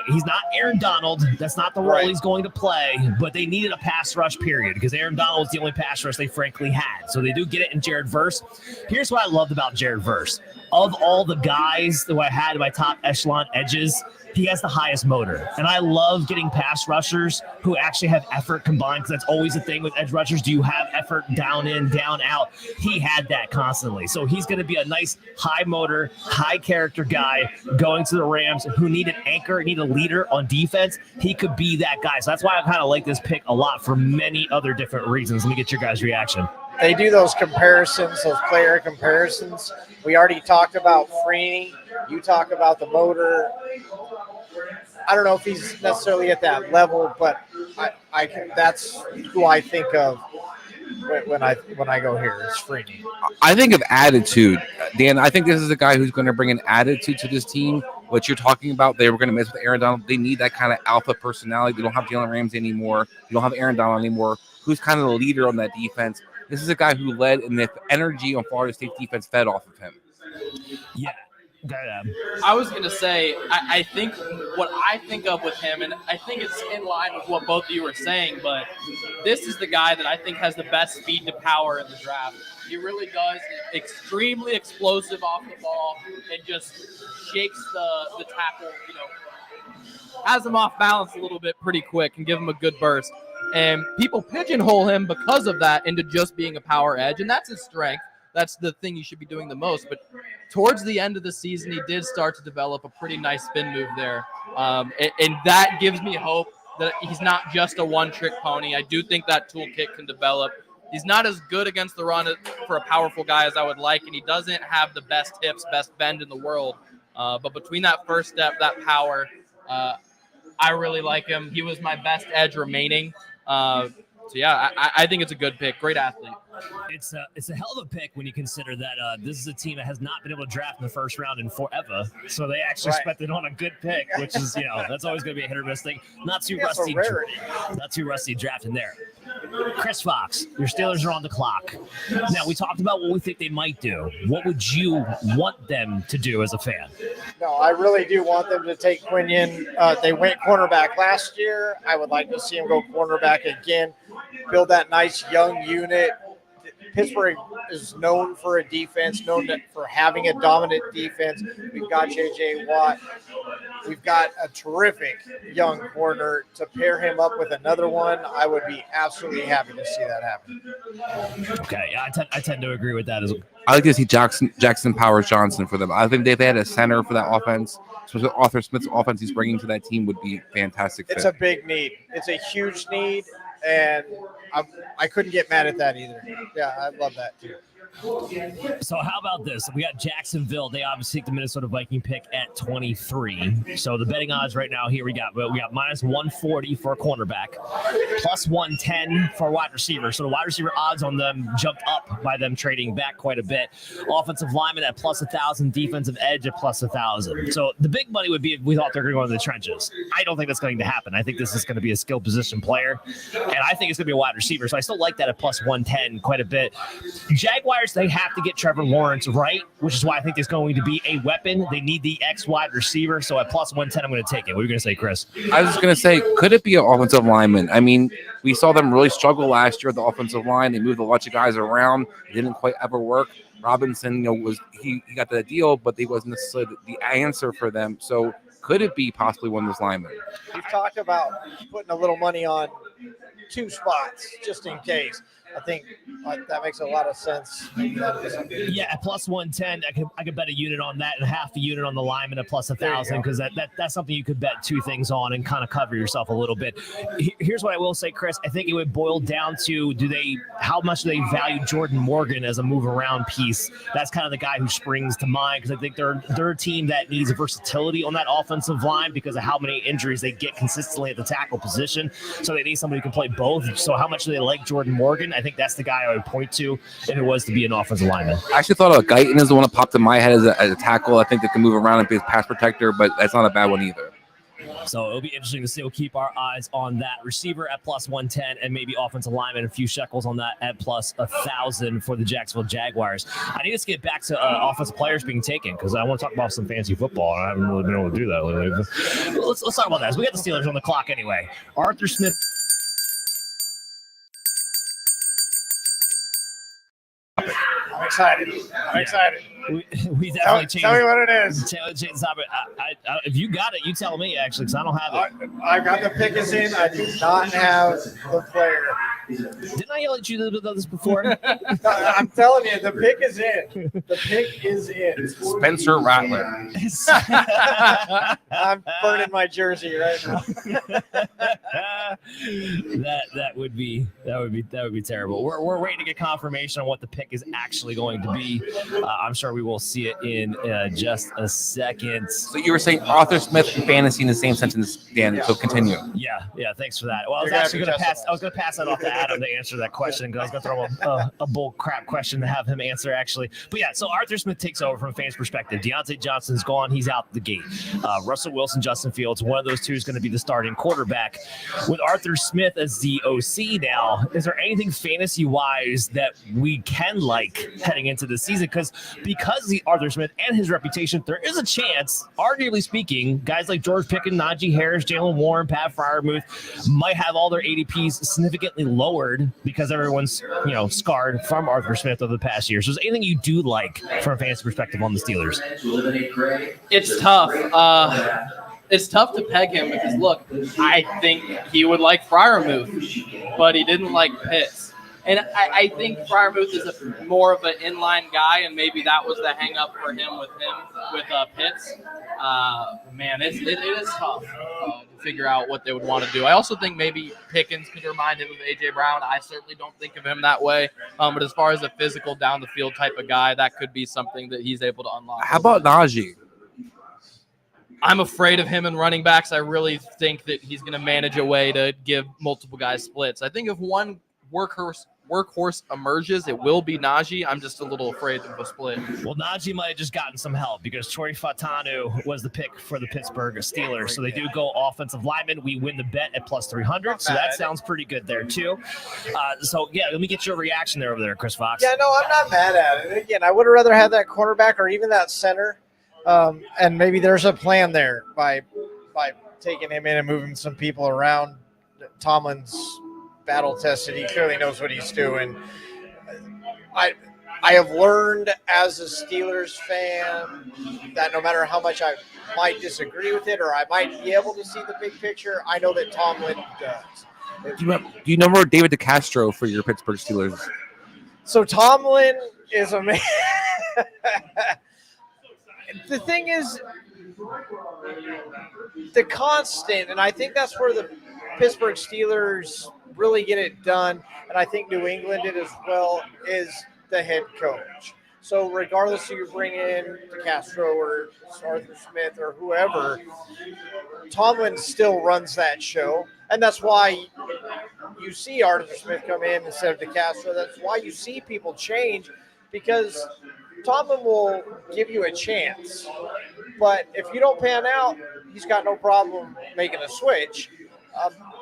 He's not Aaron Donald. That's not the role he's going to play, but they needed a pass rush period because Aaron Donald was the only pass rush they frankly had. So they do get it in Jared Verse. Here's what I loved about Jared Verse. Of all the guys that I had in my top echelon edges, he has the highest motor. And I love getting pass rushers who actually have effort combined, because that's always the thing with edge rushers. Do you have effort down in, down out? He had that constantly. So he's going to be a nice high motor, high character guy going to the Rams who need an anchor, need a leader on defense. He could be that guy. So that's why I kind of like this pick a lot for many other different reasons. Let me get your guys' reaction. They do those comparisons, those player comparisons. We already talked about Freeney. You talk about the motor. I don't know if he's necessarily at that level, but that's who I think of when I go here. It's Freeney. I think of attitude, Dan. I think this is a guy who's going to bring an attitude to this team. What you're talking about, they were going to miss with Aaron Donald. They need that kind of alpha personality. They don't have Jalen Ramsey anymore. You don't have Aaron Donald anymore. Who's kind of the leader on that defense? This is a guy who led, and the energy on Florida State defense fed off of him. Yeah. I was going to say, I think what I think of with him, and I think it's in line with what both of you were saying, but this is the guy that I think has the best speed to power in the draft. He really does. Extremely explosive off the ball and just shakes the tackle, has him off balance a little bit pretty quick and give him a good burst. And people pigeonhole him because of that into just being a power edge, and that's his strength. That's the thing you should be doing the most. But towards the end of the season, he did start to develop a pretty nice spin move there. And that gives me hope that he's not just a one-trick pony. I do think that toolkit can develop. He's not as good against the run for a powerful guy as I would like, and he doesn't have the best hips, best bend in the world. But between that first step, that power, I really like him. He was my best edge remaining. So yeah, I think it's a good pick. Great athlete. It's a hell of a pick when you consider that this is a team that has not been able to draft in the first round in forever. So they actually spent it on a good pick, which is that's always going to be a hit or miss thing. Not too rusty drafting there. Chris Fox, your Steelers are on the clock. Now we talked about what we think they might do. What would you want them to do as a fan? No, I really do want them to take Quinion. They went cornerback last year. I would like to see him go cornerback again. Build that nice young unit. Pittsburgh is known for a defense, known for having a dominant defense. We've got J.J. Watt. We've got a terrific young corner. To pair him up with another one, I would be absolutely happy to see that happen. Okay, yeah, I tend to agree with that as well. I like to see Jackson Powers Johnson for them. I think if they had a center for that offense, especially Arthur Smith's offense he's bringing to that team would be fantastic. It's a big need. It's a huge need, and I couldn't get mad at that either. Yeah, I love that too. So how about this? We got Jacksonville. They obviously take the Minnesota Viking pick at 23. So the betting odds right now here we got minus 140 for a cornerback, plus 110 for a wide receiver. So the wide receiver odds on them jumped up by them trading back quite a bit. Offensive lineman at plus 1,000, defensive edge at plus 1,000. So the big money would be if we thought they're going to go into the trenches. I don't think that's going to happen. I think this is going to be a skill position player, and I think it's going to be a wide receiver. So I still like that at plus 110 quite a bit. Jaguars, they have to get Trevor Lawrence right, which is why I think there's going to be a weapon. They need the X wide receiver. So at plus 110, I'm going to take it. What are you going to say, Chris? I was just going to say, could it be an offensive lineman? I mean, we saw them really struggle last year at the offensive line. They moved a bunch of guys around. It didn't quite ever work. Robinson, he got the deal, but he wasn't necessarily the answer for them. So could it be possibly one of those linemen? We've talked about putting a little money on 2 spots just in case. I think that makes a lot of sense. Yeah, at plus 110, I could bet a unit on that and half the unit on the lineman at plus 1,000 because that's something you could bet 2 things on and kind of cover yourself a little bit. Here's what I will say, Chris. I think it would boil down to how much do they value Jordan Morgan as a move around piece. That's kind of the guy who springs to mind because I think they're a team that needs versatility on that offensive line because of how many injuries they get consistently at the tackle position. So they need somebody who can play both. So how much do they like Jordan Morgan? I think that's the guy I would point to if it was to be an offensive lineman. I actually thought of Guyton as the one that popped in my head as a tackle. I think they can move around and be a pass protector, but that's not a bad one either. So it'll be interesting to see. We'll keep our eyes on that receiver at plus 110 and maybe offensive lineman, a few shekels on that at plus 1,000 for the Jacksonville Jaguars. I need to get back to offensive players being taken because I want to talk about some fancy football. I haven't really been able to do that lately. Let's talk about that. So we got the Steelers on the clock anyway. Arthur Smith. I'm excited. We definitely changed. Tell me what it is. Change the topic. If you got it, you tell me, actually, because I don't have it. I got the pick is in. I do not have the player. Didn't I yell at you about this before? I'm telling you, the pick is in. The pick is in. Spencer Rattler. I'm burning my jersey right now. that would be terrible. We're waiting to get confirmation on what the pick is actually going to be. I'm sure we will see it in just a second. So you were saying Arthur Smith and fantasy in the same sentence, Dan. Yeah. So continue. Yeah. Thanks for that. Well, I was actually going to pass. I was going to pass that off to Adam to answer that question because I was going to throw a bull crap question to have him answer actually. But yeah, so Arthur Smith takes over from a fan's perspective. Deontay Johnson's gone. He's out the gate. Russell Wilson, Justin Fields, one of those two is going to be the starting quarterback. With Arthur Smith as the OC now, is there anything fantasy-wise that we can like heading into the season? Because the Arthur Smith and his reputation, there is a chance, arguably speaking, guys like George Pickens, Najee Harris, Jalen Warren, Pat Freiermuth might have all their ADPs significantly lowered because everyone's scarred from Arthur Smith over the past year. So is there anything you do like from a fantasy perspective on the Steelers? It's tough. It's tough to peg him because, look, I think he would like Freiermuth, but he didn't like Pitts. And I think Freiermuth is more of an inline guy, and maybe that was the hang-up for him with Pitts. Man, it is tough to figure out what they would want to do. I also think maybe Pickens could remind him of A.J. Brown. I certainly don't think of him that way. But as far as a physical down-the-field type of guy, that could be something that he's able to unlock. How about Najee? I'm afraid of him in running backs. I really think that he's going to manage a way to give multiple guys splits. I think if one workhorse emerges, it will be Najee. I'm just a little afraid of a split. Well, Najee might have just gotten some help because Troy Fautanu was the pick for the Pittsburgh Steelers. So they do go offensive lineman. We win the bet at plus 300. So that sounds pretty good there too. Let me get your reaction there over there, Chris Fox. Yeah, no, I'm not mad at it. Again, I would have rather had that cornerback or even that center. And maybe there's a plan there by taking him in and moving some people around. Tomlin's battle tested. He clearly knows what he's doing. I have learned as a Steelers fan that no matter how much I might disagree with it or I might be able to see the big picture, I know that Tomlin does. Do you remember David DeCastro for your Pittsburgh Steelers? So Tomlin is a man. The thing is, the constant, and I think that's where the Pittsburgh Steelers really get it done, and I think New England did as well, is the head coach. So regardless if you bring in DeCastro or Arthur Smith or whoever, Tomlin still runs that show, and that's why you see Arthur Smith come in instead of DeCastro. That's why you see people change, because Tomlin will give you a chance. But if you don't pan out, he's got no problem making a switch.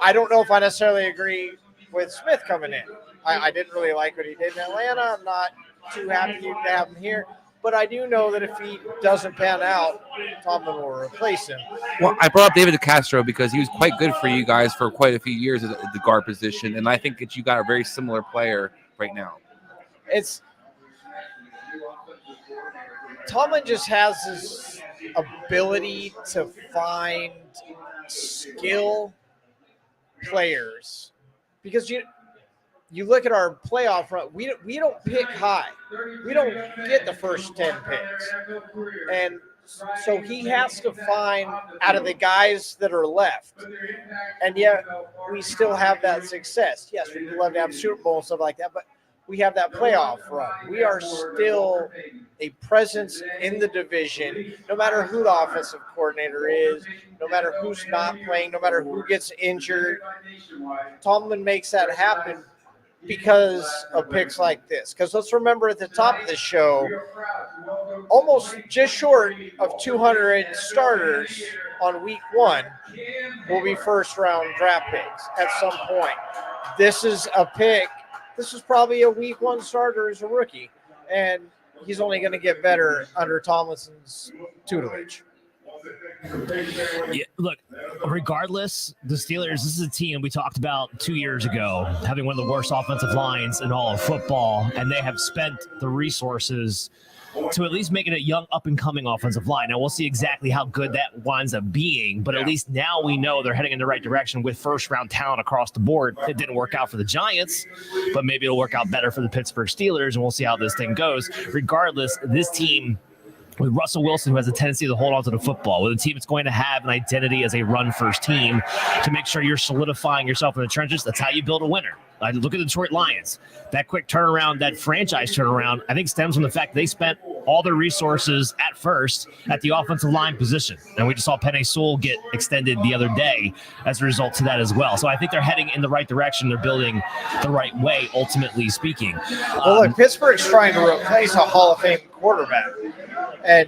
I don't know if I necessarily agree with Smith coming in. I didn't really like what he did in Atlanta. I'm not too happy to have him here. But I do know that if he doesn't pan out, Tomlin will replace him. Well, I brought up David DeCastro because he was quite good for you guys for quite a few years at the guard position, and I think that you got a very similar player right now. Tomlin just has this ability to find skill players, because you look at our playoff run, we don't pick high. We don't get the first 10 picks. And so he has to find out of the guys that are left. And yet we still have that success. Yes, we would love to have Super Bowl and stuff like that, but we have that playoff run. We are still a presence in the division, no matter who the offensive coordinator is, no matter who's not playing, no matter who gets injured. Tomlin makes that happen because of picks like this. Because let's remember at the top of the show, almost just short of 200 starters on week 1 will be first-round draft picks at some point. This is a pick. This is probably a week 1 starter as a rookie, and he's only going to get better under Tomlinson's tutelage. Yeah, look, regardless, the Steelers, this is a team we talked about 2 years ago, having one of the worst offensive lines in all of football, and they have spent the resources to at least make it a young up-and-coming offensive line. Now, we'll see exactly how good that winds up being, but at least now we know they're heading in the right direction with first-round talent across the board. It didn't work out for the Giants, but maybe it'll work out better for the Pittsburgh Steelers, and we'll see how this thing goes. Regardless, this team, with Russell Wilson, who has a tendency to hold on to the football, with a team that's going to have an identity as a run-first team to make sure you're solidifying yourself in the trenches, that's how you build a winner. Look at the Detroit Lions. That quick turnaround, that franchise turnaround, I think stems from the fact they spent all their resources at first at the offensive line position. And we just saw Penei Sewell get extended the other day as a result to that as well. So I think they're heading in the right direction. They're building the right way, ultimately speaking. Well, look, Pittsburgh's trying to replace a Hall of Fame quarterback. And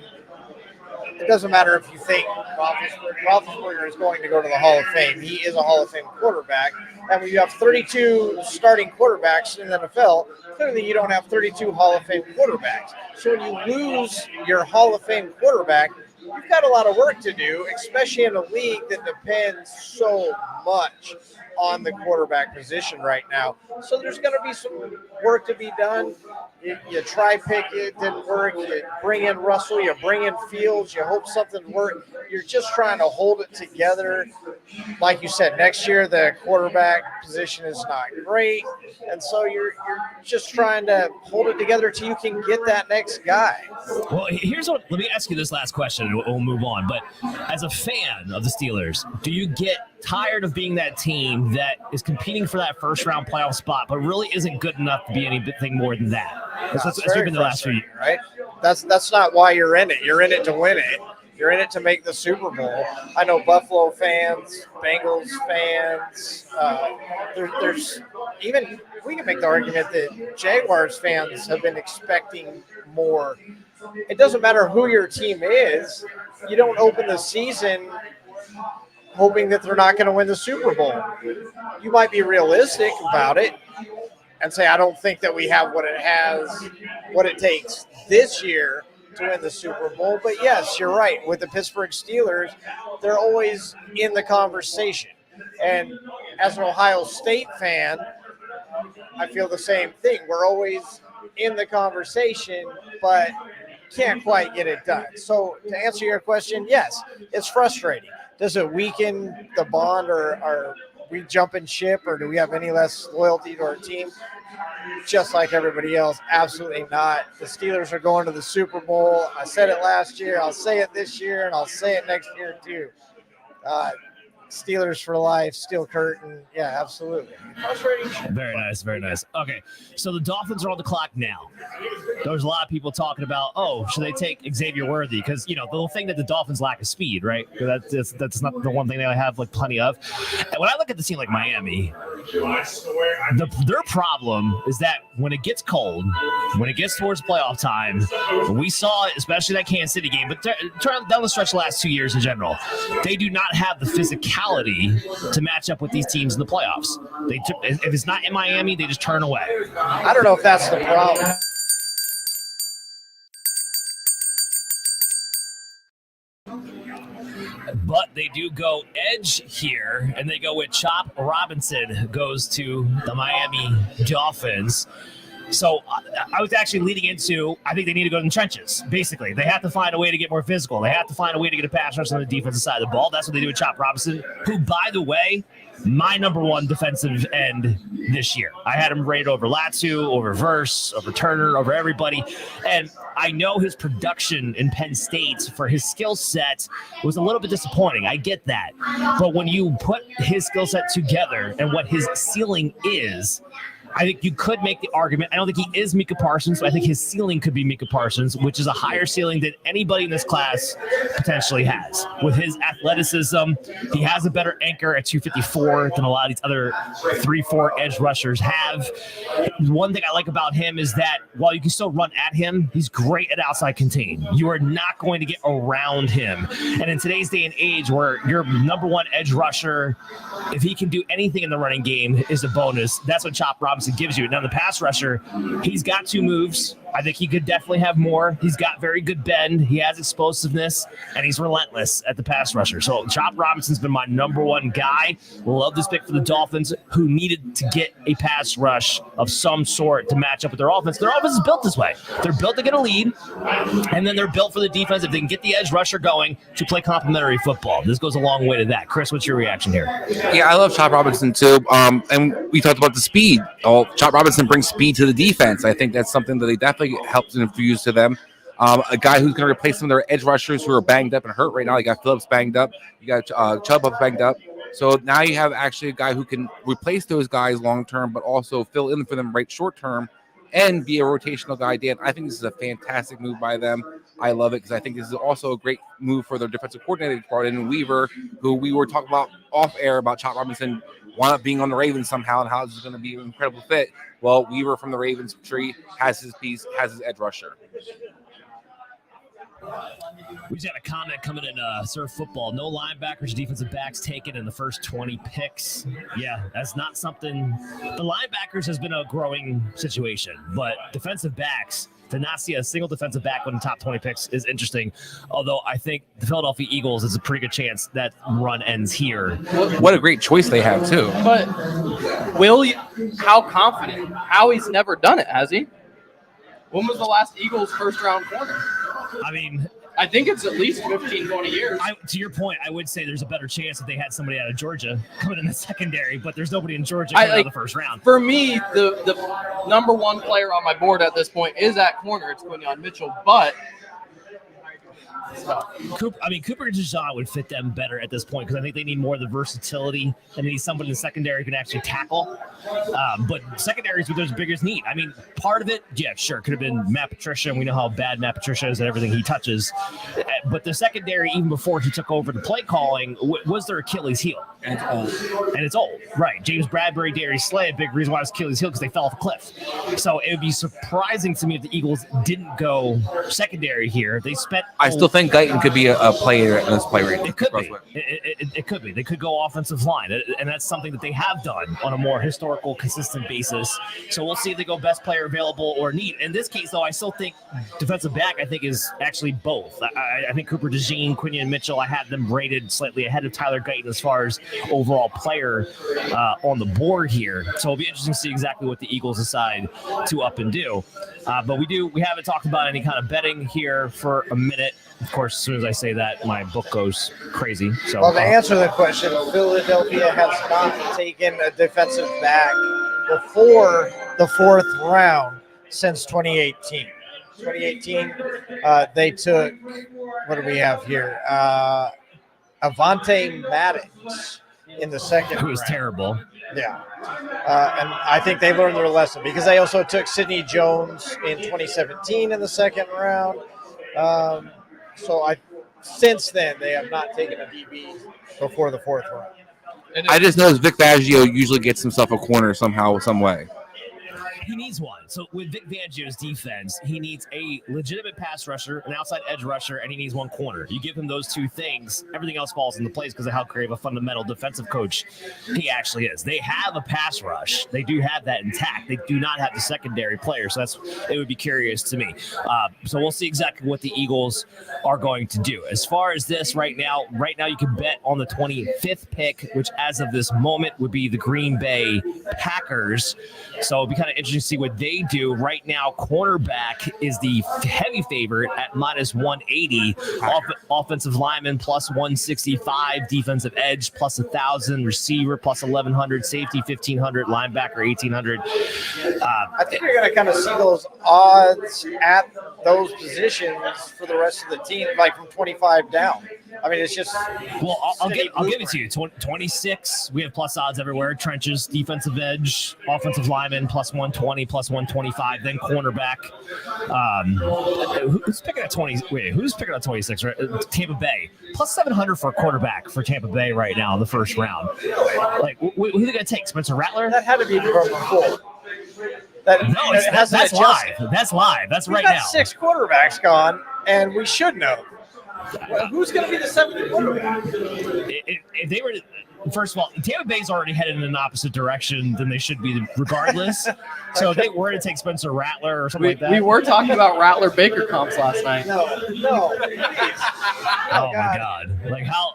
it doesn't matter if you think Roethlisberger is going to go to the Hall of Fame. He is a Hall of Fame quarterback. And when you have 32 starting quarterbacks in the NFL, clearly you don't have 32 Hall of Fame quarterbacks. So when you lose your Hall of Fame quarterback, you've got a lot of work to do, especially in a league that depends so much on the quarterback position right now. So there's going to be some work to be done. You try pick, it didn't work. You bring in Russell, you bring in Fields, you hope something works. You're just trying to hold it together. Like you said, next year the quarterback position is not great, and so you're just trying to hold it together till you can get that next guy. Well, let me ask you this last question, and we'll move on. But as a fan of the Steelers, do you get tired of being that team that is competing for that first-round playoff spot, but really isn't good enough to be anything more than that? That's been the last few years, right? That's not why you're in it. You're in it to win it. You're in it to make the Super Bowl. I know Buffalo fans, Bengals fans. There's even we can make the argument that Jaguars fans have been expecting more. It doesn't matter who your team is. You don't open the season hoping that they're not going to win the Super Bowl. You might be realistic about it and say, I don't think that we have what it takes this year to win the Super Bowl. But yes, you're right. With the Pittsburgh Steelers, they're always in the conversation. And as an Ohio State fan, I feel the same thing. We're always in the conversation, but can't quite get it done. So to answer your question, yes, it's frustrating. Does it weaken the bond, or are we jumping ship, or do we have any less loyalty to our team? Just like everybody else, absolutely not. The Steelers are going to the Super Bowl. I said it last year. I'll say it this year, and I'll say it next year too. Steelers for life, Steel Curtain. Yeah, absolutely. Very nice, very nice. Okay, so the Dolphins are on the clock now. There's a lot of people talking about, should they take Xavier Worthy? Because, the whole thing that the Dolphins lack is speed, right? That's not the one thing they have, plenty of. And when I look at the team like Miami, their problem is that when it gets cold, when it gets towards playoff time, we saw it, especially that Kansas City game, but down the stretch the last 2 years in general, they do not have the physicality to match up with these teams in the playoffs. If it's not in Miami, they just turn away. I don't know if that's the problem. But they do go edge here, and they go with Chop Robinson goes to the Miami Dolphins. So I was actually leading into, I think they need to go in the trenches, basically. They have to find a way to get more physical. They have to find a way to get a pass rush on the defensive side of the ball. That's what they do with Chop Robinson, who, by the way, my number one defensive end this year. I had him rated over Latu, over Verse, over Turner, over everybody. And I know his production in Penn State for his skill set was a little bit disappointing. I get that. But when you put his skill set together and what his ceiling is, I think you could make the argument. I don't think he is Micah Parsons, but I think his ceiling could be Micah Parsons, which is a higher ceiling than anybody in this class potentially has. With his athleticism, he has a better anchor at 254 than a lot of these other 3-4 edge rushers have. One thing I like about him is that while you can still run at him, he's great at outside contain. You are not going to get around him. And in today's day and age where your number one edge rusher, if he can do anything in the running game, is a bonus. That's what Chop Robinson gives you. Now, the pass rusher, he's got 2 moves. I think he could definitely have more. He's got very good bend. He has explosiveness, and he's relentless at the pass rusher. So Chop Robinson's been my number one guy. Love this pick for the Dolphins, who needed to get a pass rush of some sort to match up with their offense. Their offense is built this way. They're built to get a lead, and then they're built for the defense if they can get the edge rusher going to play complementary football. This goes a long way to that. Chris, what's your reaction here? Yeah, I love Chop Robinson too. And we talked about the speed. Chop Robinson brings speed to the defense. I think that's something that they definitely helps infuse to them. A guy who's going to replace some of their edge rushers who are banged up and hurt right now. You got Phillips banged up. You got Chubb banged up. So now you have actually a guy who can replace those guys long term, but also fill in for them right short term and be a rotational guy. Dan, I think this is a fantastic move by them. I love it because I think this is also a great move for their defensive coordinator, Barton Weaver, who we were talking about off air about Chop Robinson wound up being on the Ravens somehow and how this is going to be an incredible fit. Well, Weaver from the Ravens tree has his piece, has his edge rusher. We just got a comment coming in Surf Football. No linebackers, defensive backs taken in the first 20 picks. Yeah, that's not something. The linebackers has been a growing situation, but defensive backs, to not see a single defensive back in the top 20 picks is interesting. Although I think the Philadelphia Eagles is a pretty good chance that run ends here. What a great choice they have, too. But how confident? Howie's never done it, has he? When was the last Eagles first-round corner? I mean, I think it's at least 15, 20 years. To your point, I would say there's a better chance if they had somebody out of Georgia coming in the secondary, but there's nobody in Georgia coming out of the first round. For me, the number one player on my board at this point is at corner. It's Quinyon Mitchell, but Cooper DeJean would fit them better at this point because I think they need more of the versatility and they need somebody in the secondary who can actually tackle. But secondary is what their biggest need. I mean, part of it, yeah, sure, could have been Matt Patricia, and we know how bad Matt Patricia is at everything he touches. But the secondary, even before he took over the play calling, was their Achilles heel. And it's old. And it's old, right. James Bradbury, Darius Slay, a big reason why it was Achilles heel because they fell off a cliff. So it would be surprising to me if the Eagles didn't go secondary here. They spent. I still think Guyton could be a player in this play rate. It could be. It could be. They could go offensive line, and that's something that they have done on a more historical, consistent basis. So we'll see if they go best player available or need. In this case, though, I still think defensive back, I think, is actually both. I think Cooper DeJean, Quinyon Mitchell, I have them rated slightly ahead of Tyler Guyton as far as overall player on the board here. So it'll be interesting to see exactly what the Eagles decide to up and do. But we haven't talked about any kind of betting here for a minute. Of course, as soon as I say that, my book goes crazy. So, well, to answer the question, Philadelphia has not taken a defensive back before the 4th round since 2018. 2018, they took, what do we have here? Avante Maddox in the 2nd round. Who was terrible. Yeah. And I think they learned their lesson because they also took Sidney Jones in 2017 in the 2nd round. Since then, they have not taken a DB before the 4th round. I just know Vic Fangio usually gets himself a corner somehow, some way. He needs one. So with Vic Fangio's defense, he needs a legitimate pass rusher, an outside edge rusher, and he needs one corner. You give him those two things, everything else falls into place because of how creative a fundamental defensive coach he actually is. They have a pass rush. They do have that intact. They do not have the secondary player. So it would be curious to me. So we'll see exactly what the Eagles are going to do. As far as this right now you can bet on the 25th pick, which as of this moment would be the Green Bay Packers. So it'll be kind of interesting to see what they do. Right now, cornerback is the heavy favorite at minus 180. Offensive lineman plus 165. Defensive edge plus 1,000. Receiver plus 1,100. Safety 1,500. Linebacker 1,800. I think you're going to kind of see those odds at those positions for the rest of the team, like from 25 down. I mean, it's just. Well, I'll give it to you. 26. We have plus odds everywhere. Trenches, defensive edge, offensive lineman plus 120, plus 125. Then cornerback. Who's picking at 20? Wait, who's picking at 26? Right? Tampa Bay plus 700 for a quarterback for Tampa Bay right now in the 1st round. Like, who are they going to take? Spencer Rattler? That had to be from before. That's live. That's live. That's right now. 6 quarterbacks gone, and we should know. Who's going to be the 7th quarterback? If they were, first of all, Tampa Bay's already headed in an opposite direction than they should be, regardless. So if they were to take Spencer Rattler or something like that, we were talking about Rattler Baker comps last night. No. Oh my God! Like how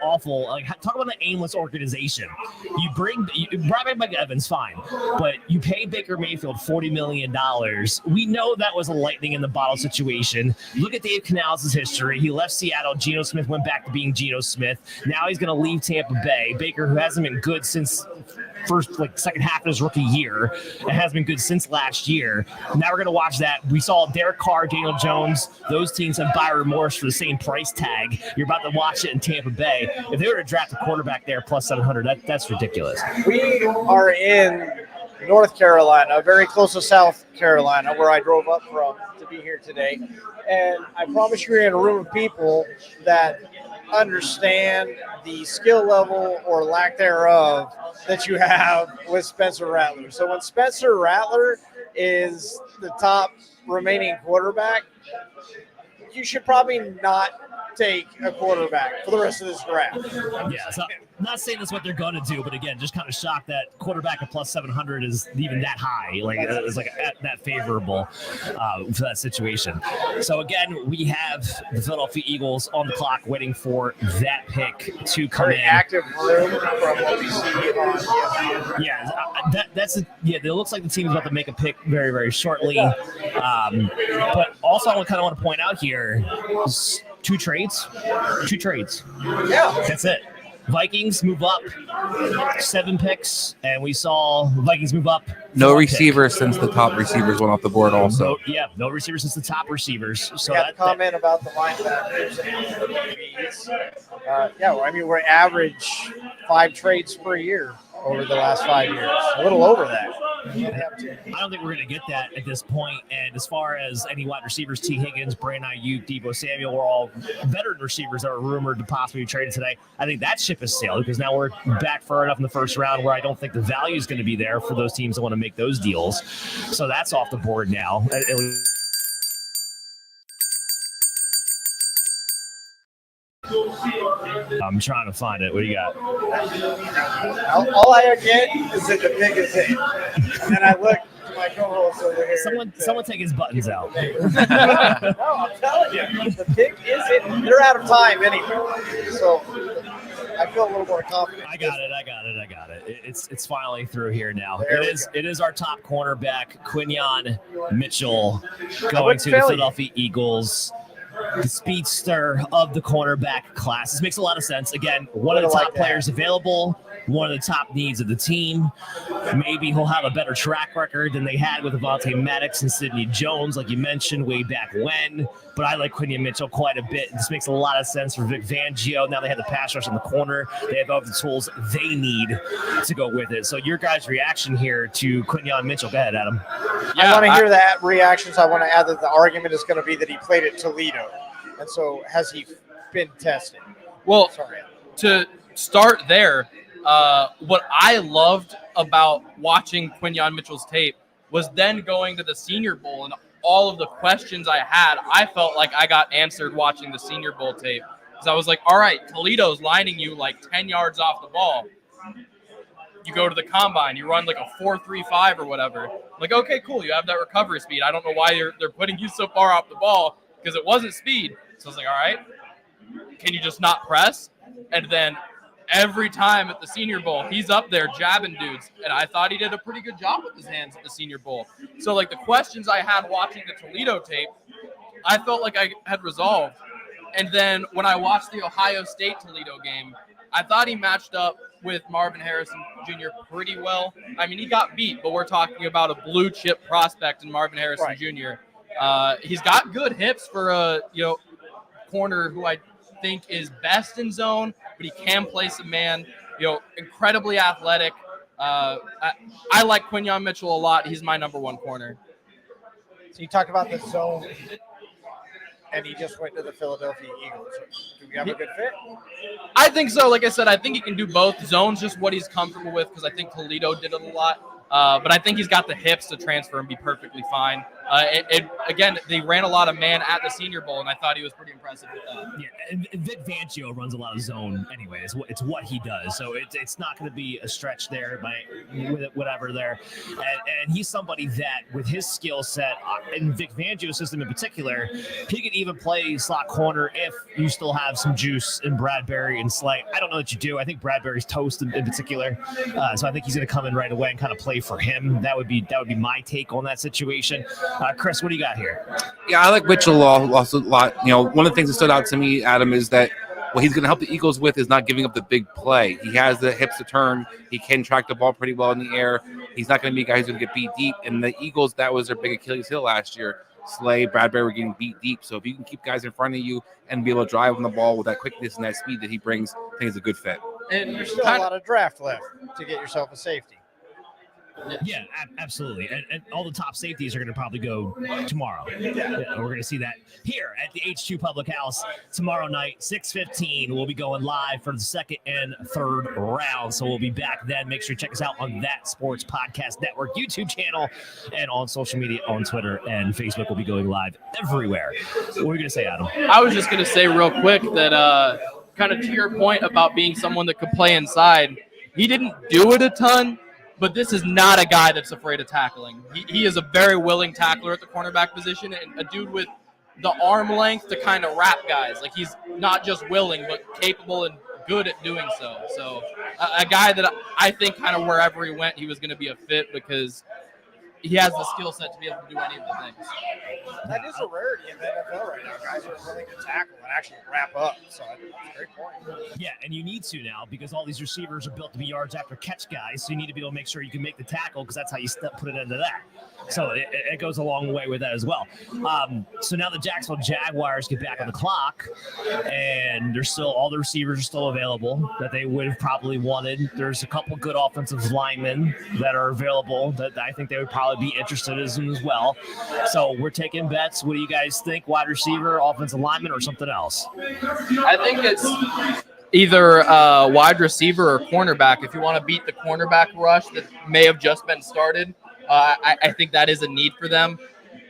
awful! Like talk about an aimless organization. You brought back Mike Evans, fine, but you pay Baker Mayfield $40 million. We know that was a lightning in the bottle situation. Look at Dave Canales' history. He left Seattle. Geno Smith went back to being Geno Smith. Now he's going to leave Tampa Bay. Baker, who hasn't been good since second half of his rookie year, and has been good since last year. Now we're going to watch that. We saw Derek Carr, Daniel Jones. Those teams have buyer remorse for the same price tag. You're about to watch it in Tampa Bay. If they were to draft a quarterback there plus 700, that's ridiculous. We are in North Carolina, very close to South Carolina, where I drove up from to be here today. And I promise you're in a room of people that understand the skill level or lack thereof that you have with Spencer Rattler. So when Spencer Rattler is the top remaining quarterback, you should probably not take a quarterback for the rest of this draft. Yeah, so I'm not saying that's what they're going to do, but again, just kind of shocked that quarterback at plus 700 is even that high. Like it's like that favorable for that situation. So again, we have the Philadelphia Eagles on the clock waiting for that pick to come in. Active room from what we see on ESPN. Yeah, it looks like the team is about to make a pick very, very shortly. But also, I kind of want to point out here, two trades. Yeah. That's it. Vikings move up 7 picks, and we saw Vikings move up. No receivers since the top receivers went off the board also. No receivers since the top receivers. So that comment about the linebackers and the DBs. We average 5 trades per year over the last 5 years. A little over that. I don't think we're going to get that at this point. And as far as any wide receivers, T. Higgins, Brandon Ayuk, Deebo Samuel, were all veteran receivers that were rumored to possibly be traded today. I think that ship has sailed because now we're back far enough in the first round where I don't think the value is going to be there for those teams that want to make those deals. So that's off the board now. I'm trying to find it. What do you got? All I get is that the pick is in. And then I look to my co-host over here. Someone take his buttons out. No, I'm telling you, the pick is in. They're out of time anyway. So I feel a little more confident. I got it. It's finally through here now. There we It is our top cornerback, Quinyon Mitchell, going wouldn't to the fail you. Philadelphia Eagles. The speedster of the cornerback class. This makes a lot of sense. Again, one of the top players available, one of the top needs of the team. Maybe he'll have a better track record than they had with Avonte Maddox and Sidney Jones, like you mentioned, way back when. But I like Quinyon Mitchell quite a bit. This makes a lot of sense for Vic Fangio. Now they have the pass rush in the corner. They have all the tools they need to go with it. So your guys' reaction here to Quinyon Mitchell. Go ahead, Adam. I want to hear that reactions. I want to add that the argument is going to be that he played at Toledo. And so has he been tested? Well, Sorry. To start there, what I loved about watching Quinyon Mitchell's tape was then going to the Senior Bowl, and all of the questions I had, I felt like I got answered watching the Senior Bowl tape. Because I was like, all right, Toledo's lining you like 10 yards off the ball. You go to the combine, you run like a 4.35 or whatever. I'm like, okay, cool, you have that recovery speed. I don't know why they're putting you so far off the ball, because it wasn't speed. So I was like, all right, can you just not press? And then every time at the Senior Bowl, he's up there jabbing dudes. And I thought he did a pretty good job with his hands at the Senior Bowl. So, like, the questions I had watching the Toledo tape, I felt like I had resolved. And then when I watched the Ohio State-Toledo game, I thought he matched up with Marvin Harrison Jr. pretty well. I mean, he got beat, but we're talking about a blue-chip prospect in Marvin Harrison Jr. He's got good hips for a, corner who I think is best in zone, but he can play some man, incredibly athletic. I like Quinyon Mitchell a lot. He's my number one corner. So you talked about the zone, and he just went to the Philadelphia Eagles. Do we have a good fit? I think so. Like I said, I think he can do both. Zone's just what he's comfortable with, because I think Toledo did it a lot. But I think he's got the hips to transfer and be perfectly fine. Again, they ran a lot of man at the Senior Bowl, and I thought he was pretty impressive with that. Yeah, and Vic Fangio runs a lot of zone anyway. It's what he does. So it's not going to be a stretch there by whatever there. And he's somebody that, with his skill set, in Vic Fangio's system in particular, he could even play slot corner if you still have some juice in Bradbury and Slay. I don't know that you do. I think Bradbury's toast in particular. So I think he's going to come in right away and kind of play for him. That would be my take on that situation. Chris, what do you got here? Yeah, I like Mitchell also a lot. One of the things that stood out to me, Adam, is that what he's going to help the Eagles with is not giving up the big play. He has the hips to turn. He can track the ball pretty well in the air. He's not going to be a guy who's going to get beat deep. And the Eagles, that was their big Achilles heel last year. Slay, Bradbury were getting beat deep. So if you can keep guys in front of you and be able to drive on the ball with that quickness and that speed that he brings, I think it's a good fit. And there's still a lot of draft left to get yourself a safety. Yeah, absolutely. And all the top safeties are going to probably go tomorrow. Yeah, we're going to see that here at the H2 Public House tomorrow night, 6:15. We'll be going live for the second and third round. So we'll be back then. Make sure you check us out on That Sports Podcast Network YouTube channel and on social media on Twitter and Facebook. We'll be going live everywhere. What were you going to say, Adam? I was just going to say real quick that kind of to your point about being someone that could play inside, he didn't do it a ton. But this is not a guy that's afraid of tackling. He is a very willing tackler at the cornerback position, and a dude with the arm length to kind of wrap guys. Like, he's not just willing, but capable and good at doing so. So a guy that I think kind of wherever he went, he was going to be a fit because he has the skill set to be able to do any of the things. That is a rarity in the NFL right now. Guys are willing to tackle and actually wrap up. So that's a great point. Yeah, and you need to now because all these receivers are built to be yards after catch guys. So you need to be able to make sure you can make the tackle because that's how you put it into that. So it goes a long way with that as well. So now the Jacksonville Jaguars get back on the clock, and there's still all the receivers are still available that they would have probably wanted. There's a couple good offensive linemen that are available that I think they would probably be interested in as well. So we're taking bets. What do you guys think? Wide receiver, offensive lineman, or something else? I think it's either wide receiver or cornerback. If you want to beat the cornerback rush that may have just been started, I think that is a need for them.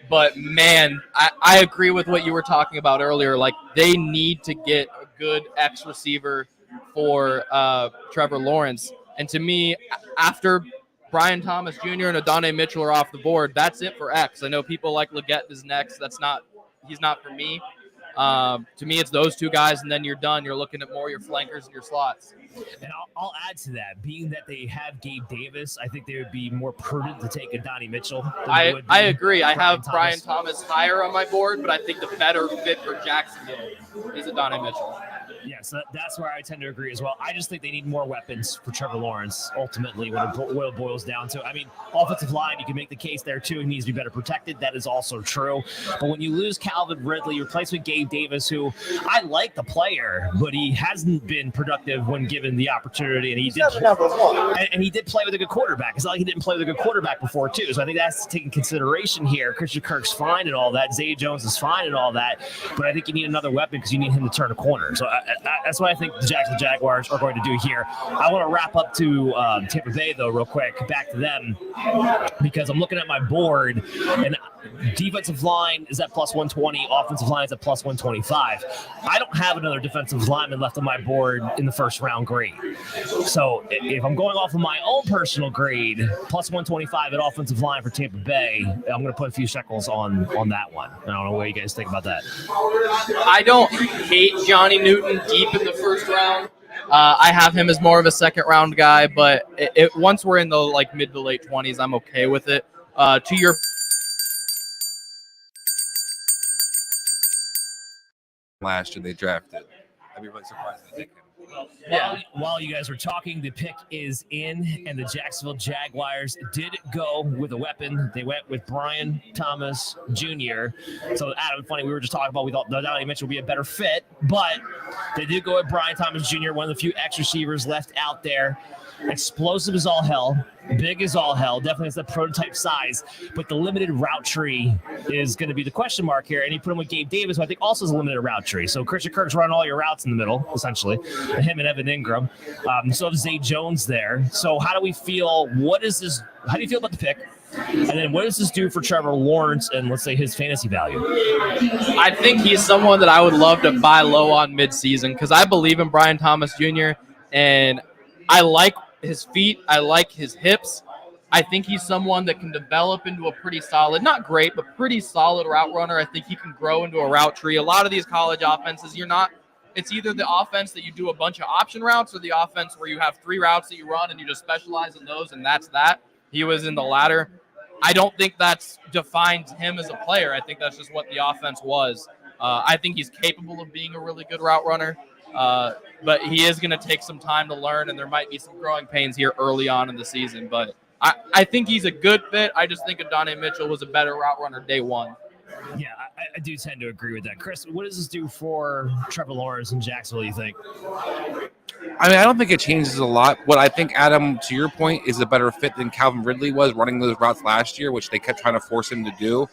But, man, I agree with what you were talking about earlier. Like, they need to get a good X receiver for Trevor Lawrence. And to me, after Brian Thomas Jr. and Adonai Mitchell are off the board, that's it for X. I know people like Leggett is next. He's not for me. To me, it's those two guys, and then you're done. You're looking at more your flankers and your slots. And I'll add to that, being that they have Gabe Davis, I think they would be more prudent to take a Donnie Mitchell. I agree. I have Brian Thomas higher on my board, but I think the better fit for Jacksonville is a Donnie Mitchell. Yeah, so that's where I tend to agree as well. I just think they need more weapons for Trevor Lawrence, ultimately, what it boils down to. I mean, offensive line, you can make the case there, too. He needs to be better protected. That is also true. But when you lose Calvin Ridley, replaced with Gabe Davis, who I like the player, but he hasn't been productive when given the opportunity. And he did play with a good quarterback. It's not like he didn't play with a good quarterback before, too. So I think that's taken consideration here. Christian Kirk's fine and all that. Zay Jones is fine and all that. But I think you need another weapon because you need him to turn a corner. So that's what I think the Jacksonville Jaguars are going to do here. I want to wrap up to Tampa Bay, though, real quick. Back to them, because I'm looking at my board, and defensive line is at plus 120. Offensive line is at plus 125. I don't have another defensive lineman left on my board in the first round grade. So if I'm going off of my own personal grade, plus 125 at offensive line for Tampa Bay, I'm going to put a few shekels on that one. I don't know what you guys think about that. I don't hate Johnny Newton deep in the first round. I have him as more of a second round guy, but once we're in the mid to late 20s, I'm okay with it. To your last year they drafted. I'd be really surprised if they take him. Yeah. While you guys were talking, the pick is in, and the Jacksonville Jaguars did go with a weapon. They went with Brian Thomas Jr. So, Adam, funny, we were just talking about, we thought Donnie Mitchell would be a better fit, but they did go with Brian Thomas Jr., one of the few X receivers left out there. Explosive as all hell, big as all hell, definitely has the prototype size, but the limited route tree is going to be the question mark here. And you put him with Gabe Davis, who I think also is a limited route tree. So Christian Kirk's running all your routes in the middle, essentially, him and Evan Ingram. You still have Zay Jones there. So how do we feel? How do you feel about the pick? And then what does this do for Trevor Lawrence and, let's say, his fantasy value? I think he's someone that I would love to buy low on midseason because I believe in Brian Thomas Jr. and I like his feet. I like his hips. I think he's someone that can develop into a pretty solid, not great, but pretty solid route runner. I think he can grow into a route tree. A lot of these college offenses, it's either the offense that you do a bunch of option routes or the offense where you have 3 routes that you run and you just specialize in those, and that's that. He was in the latter. I don't think that's defines him as a player. I think that's just what the offense was. I think he's capable of being a really good route runner. But he is going to take some time to learn, and there might be some growing pains here early on in the season. But I think he's a good fit. I just think Adonai Mitchell was a better route runner day one. Yeah, I do tend to agree with that. Chris, what does this do for Trevor Lawrence in Jacksonville, you think? I mean, I don't think it changes a lot. What I think, Adam, to your point, is a better fit than Calvin Ridley was running those routes last year, which they kept trying to force him to do.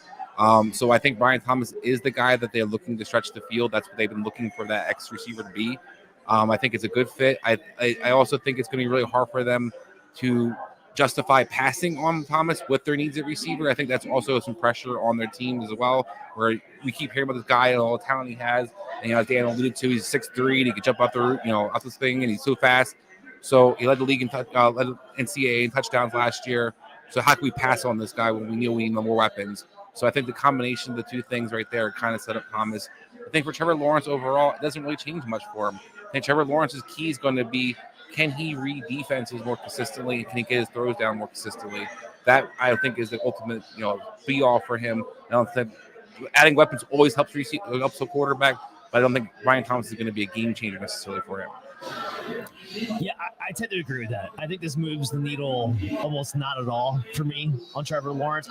So I think Brian Thomas is the guy that they're looking to stretch the field. That's what they've been looking for that X receiver to be. I think it's a good fit. I also think it's going to be really hard for them to justify passing on Thomas with their needs at receiver. I think that's also some pressure on their team as well, where we keep hearing about this guy and all the talent he has. And, as Dan alluded to, he's 6'3", and he can jump out the out this thing, and he's so fast. So he led the league in led NCAA in touchdowns last year. So how can we pass on this guy when we knew we need more weapons? So I think the combination of the two things right there kind of set up Thomas. I think for Trevor Lawrence overall, it doesn't really change much for him. I think Trevor Lawrence's key is going to be, can he read defenses more consistently, and can he get his throws down more consistently? That, I think, is the ultimate, be-all for him. I don't think adding weapons always helps the quarterback, but I don't think Brian Thomas is going to be a game changer necessarily for him. Yeah, I tend to agree with that. I think this moves the needle almost not at all for me on Trevor Lawrence.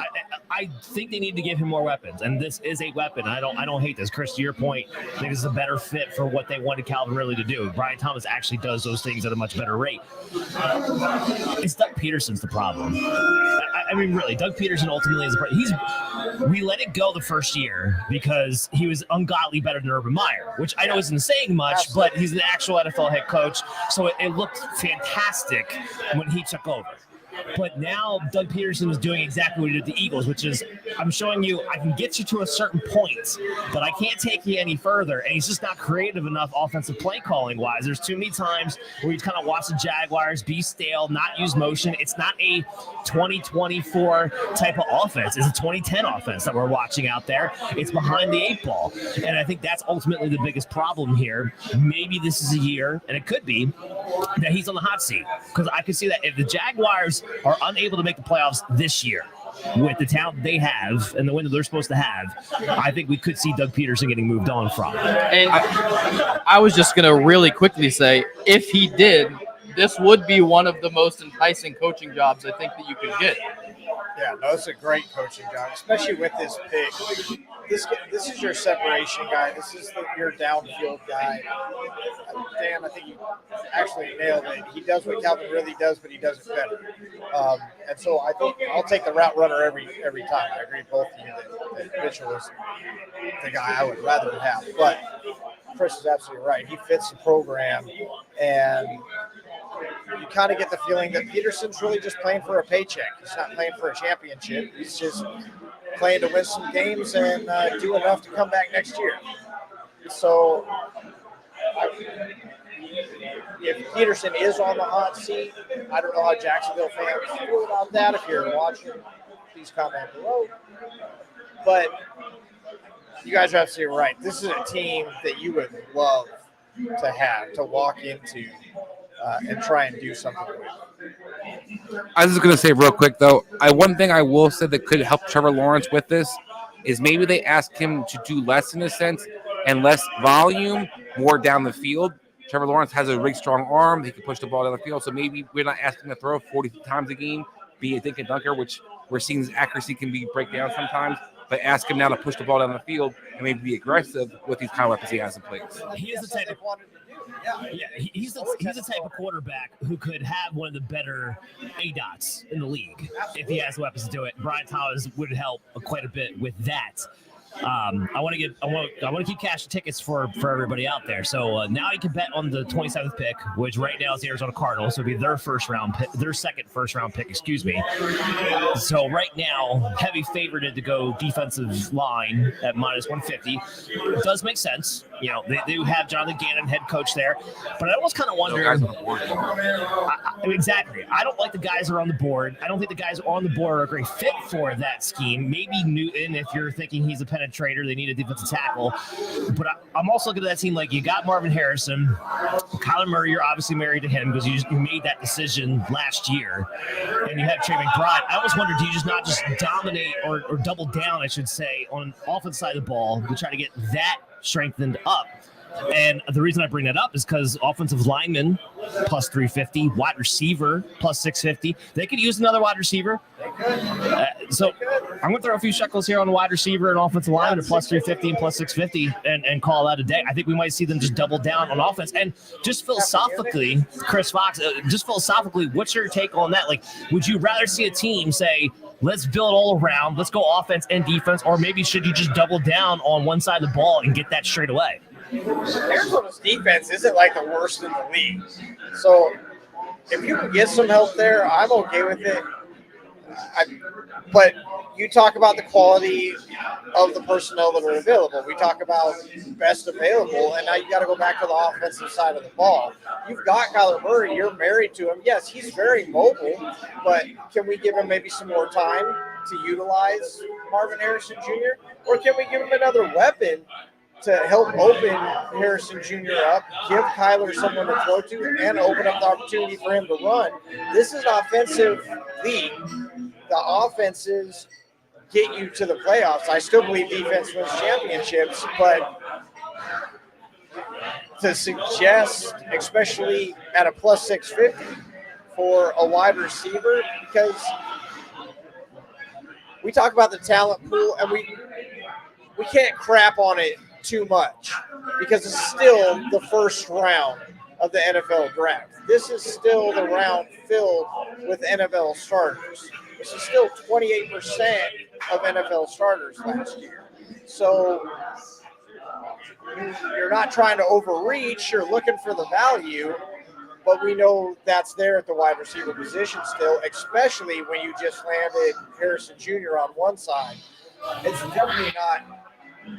I think they need to give him more weapons, and this is a weapon. I don't hate this. Chris, to your point, I think this is a better fit for what they wanted Calvin Ridley to do. Brian Thomas actually does those things at a much better rate. It's Doug Peterson's the problem. I mean, really, Doug Peterson ultimately is the problem. We let it go the first year because he was ungodly better than Urban Meyer, which I know isn't saying much, but he's an actual NFL head coach, so it looked fantastic when he took over. But now Doug Peterson is doing exactly what he did with the Eagles, which is I'm showing you I can get you to a certain point, but I can't take you any further. And he's just not creative enough offensive play calling wise. There's too many times where you kind of watch the Jaguars be stale, not use motion. It's not a 2024 type of offense. It's a 2010 offense that we're watching out there. It's behind the 8 ball. And I think that's ultimately the biggest problem here. Maybe this is a year, and it could be, that he's on the hot seat. Because I could see that if the Jaguars are unable to make the playoffs this year with the talent they have and the win that they're supposed to have, I think we could see Doug Peterson getting moved on from. And I was just going to really quickly say, if he did, this would be one of the most enticing coaching jobs I think that you could get. Yeah, no, it's a great coaching job, especially with this pick. This is your separation guy. This is your downfield guy. Dan, I think you actually nailed it. He does what Calvin really does, but he does it better. And so I think I'll take the route runner every time. I agree with both of you that Mitchell is the guy I would rather have. But Chris is absolutely right. He fits the program, and you kind of get the feeling that Peterson's really just playing for a paycheck. He's not playing for a championship. He's just playing to win some games and do enough to come back next year. So if Peterson is on the hot seat, I don't know how Jacksonville fans feel about that if you're watching. Please comment below. But you guys are absolutely right. This is a team that you would love to walk into and try and do something with. I was just going to say real quick, though, one thing I will say that could help Trevor Lawrence with this is maybe they ask him to do less in a sense and less volume, more down the field. Trevor Lawrence has a really strong arm. He can push the ball down the field. So maybe we're not asking him to throw 40 times a game, be a dink and dunker, which we're seeing his accuracy can be break down sometimes. But ask him now to push the ball down the field and maybe be aggressive with these kind of weapons he has in place. He is the type of he's the type of quarterback who could have one of the better ADOTs in the league if he has weapons to do it. Brian Thomas would help quite a bit with that. I want to keep cash tickets for everybody out there. So now you can bet on the 27th pick, which right now is the Arizona Cardinals. So it'll be their second first round pick, excuse me. So right now, heavy favored to go defensive line at minus 150. It does make sense. You know, they do have Jonathan Gannon, head coach there, but I almost kind of wonder. Exactly. I don't like the guys who are on the board. I don't think the guys on the board are a great fit for that scheme. Maybe Newton, if you're thinking he's a penetrator, they need a defensive tackle. But I'm also looking at that team like you got Marvin Harrison, Kyler Murray. You're obviously married to him because you made that decision last year, and you have Trey McBride. I always wonder, do you not just dominate or double down, I should say, on the offense side of the ball to try to get that strengthened up? And the reason I bring that up is because offensive lineman plus 350, wide receiver plus 650. They could use another wide receiver. So I'm going to throw a few shekels here on the wide receiver and offensive lineman at plus 350 and plus 650 and call that a day. I think we might see them just double down on offense. And just philosophically, Chris Fox, what's your take on that? Like, would you rather see a team say, let's build all around, let's go offense and defense, or maybe should you just double down on one side of the ball and get that straight away? Arizona's defense isn't like the worst in the league. So if you can get some help there, I'm okay with it. But you talk about the quality of the personnel that are available. We talk about best available, and now you got to go back to the offensive side of the ball. You've got Kyler Murray. You're married to him. Yes, he's very mobile, but can we give him maybe some more time to utilize Marvin Harrison Jr.? Or can we give him another weapon to help open Harrison Jr. up, give Kyler someone to throw to, and open up the opportunity for him to run? This is an offensive league. The offenses get you to the playoffs. I still believe defense wins championships, but to suggest, especially at a plus 650 for a wide receiver, because we talk about the talent pool, and we can't crap on it too much because it's still the first round of the NFL draft. This is still the round filled with NFL starters. This is still 28% of NFL starters last year. So you're not trying to overreach. You're looking for the value. but we know that's there at the wide receiver position still, especially when you just landed Harrison Jr. on one side. It's definitely not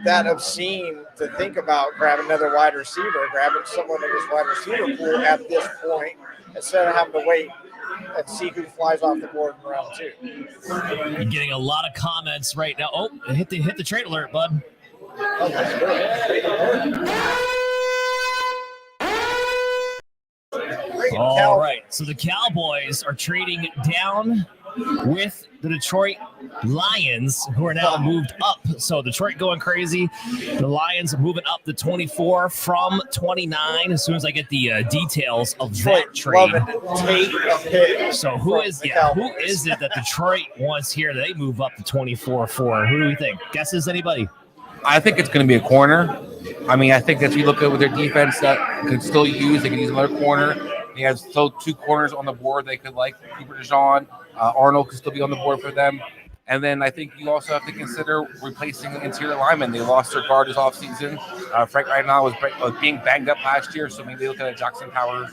that obscene to think about grabbing another wide receiver, grabbing someone in this wide receiver pool at this point instead of having to wait and see who flies off the board in round 2. You're getting a lot of comments right now. Oh, hit the trade alert, bud. Oh, that's good. All right, so the Cowboys are trading down with the Detroit Lions, who are now moved up. So Detroit going crazy. The Lions moving up to 24 from 29 as soon as I get the details of that trade. So who is it that Detroit wants here? They move up to 24 for. Who do we think? Guesses, anybody? I think it's going to be a corner. I mean, I think that you look at with their defense that could still use, they could use another corner. They have still 2 corners on the board. They could like Cooper DeJean. Arnold could still be on the board for them. And then I think you also have to consider replacing interior linemen. They lost their guard this offseason. Frank Ragnow was being banged up last year, so maybe they look at Jackson Powers.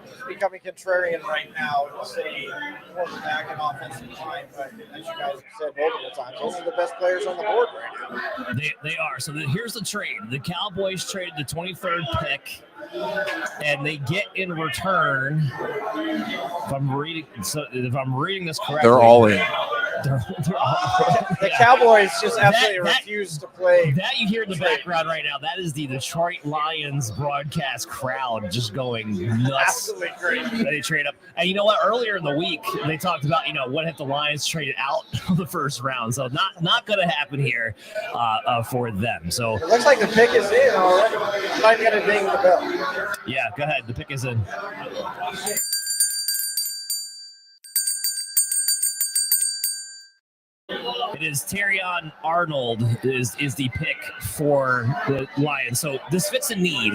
It's becoming contrarian right now to say quarterback and offensive line, but as you guys have said multiple times, those are the best players on the board right now. They are. So here's the trade. The Cowboys traded the 23rd pick, and they get in return. If I'm reading this correctly, they're all in. The Cowboys just absolutely refuse to play. That you hear in the background right now, that is the Detroit Lions broadcast crowd just going nuts. Absolutely great. They trade up. And you know what? Earlier in the week, they talked about, what if the Lions traded out of the first round. So not going to happen here for them. So it looks like the pick is in already. Might got to ding the bell. Yeah, go ahead. The pick is in. It is Terrion Arnold is the pick for the Lions. So this fits a need.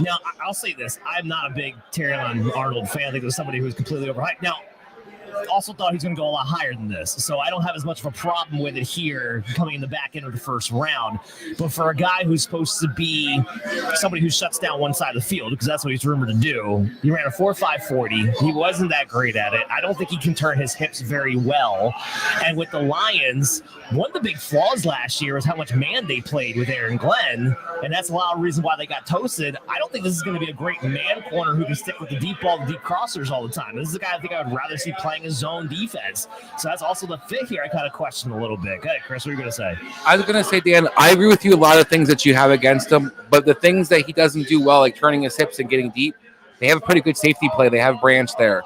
Now, I'll say this. I'm not a big Terrion Arnold fan. I think it was somebody who was completely overhyped. Now, also thought he's going to go a lot higher than this. So I don't have as much of a problem with it here coming in the back end of the first round. But for a guy who's supposed to be somebody who shuts down one side of the field, because that's what he's rumored to do, he ran a 4.5 40. He wasn't that great at it. I don't think he can turn his hips very well. And with the Lions, one of the big flaws last year was how much man they played with Aaron Glenn. And that's a lot of reason why they got toasted. I don't think this is going to be a great man corner who can stick with the deep ball, the deep crossers all the time. This is a guy I think I would rather see playing his zone defense. So that's also the fit here I kind of question a little bit. Go ahead, Chris, what are you going to say? I was going to say, Dan, I agree with you a lot of things that you have against him, but the things that he doesn't do well, like turning his hips and getting deep, they have a pretty good safety play. They have Branch there.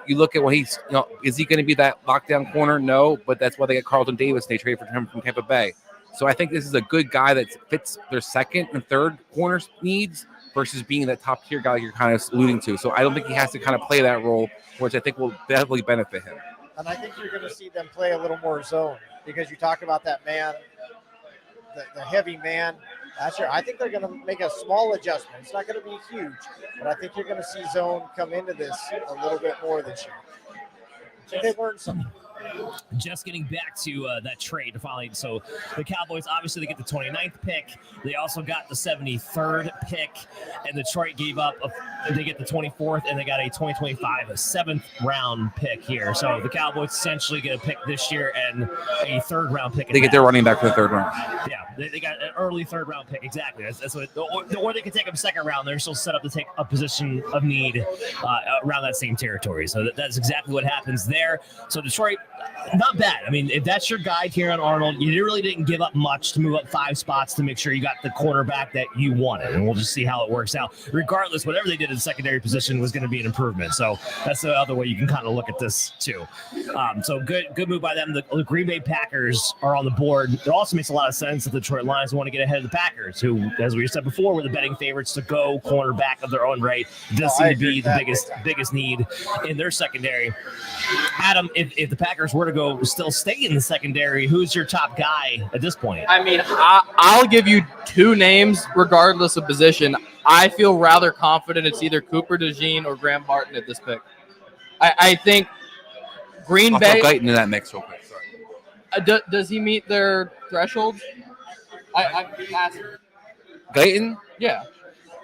You look at what he's, is he going to be that lockdown corner? No, but that's why they got Carlton Davis. They traded for him from Tampa Bay. So I think this is a good guy that fits their second and third corner needs versus being that top tier guy you're kind of alluding to. So I don't think he has to kind of play that role, which I think will definitely benefit him. And I think you're going to see them play a little more zone because you talk about that man, the heavy man. I think they're going to make a small adjustment. It's not going to be huge, but I think you're going to see zone come into this a little bit more this year. I think they've learned something. Just getting back to that trade finally. So the Cowboys, obviously, they get the 29th pick. They also got the 73rd pick, and Detroit gave up. They get the 24th, and they got a 2025 7th-round pick here. So the Cowboys essentially get a pick this year and a 3rd-round pick. They get their running back for the 3rd round. Yeah, they got an early 3rd-round pick. Exactly. That's what. Or they could take them 2nd round. They're still set up to take a position of need around that same territory. So that's exactly what happens there. So Detroit, not bad. I mean, if that's your guide here on Arnold, you really didn't give up much to move up 5 spots to make sure you got the quarterback that you wanted. And we'll just see how it works out. Regardless, whatever they did in the secondary position was going to be an improvement. So that's the other way you can kind of look at this too. So good move by them. The Green Bay Packers are on the board. It also makes a lot of sense that the Detroit Lions want to get ahead of the Packers, who, as we said before, were the betting favorites to go cornerback of their own right. It does seem to be the biggest need in their secondary. Adam, if the Packers were to go still stay in the secondary, who's your top guy at this point? I mean, I'll give you 2 names regardless of position. I feel rather confident it's either Cooper DeJean or Graham Martin at this pick. I think Green Bay. I'll Guyton in that mix real quick. Sorry. Does he meet their thresholds? I'm asking. Guyton? Yeah.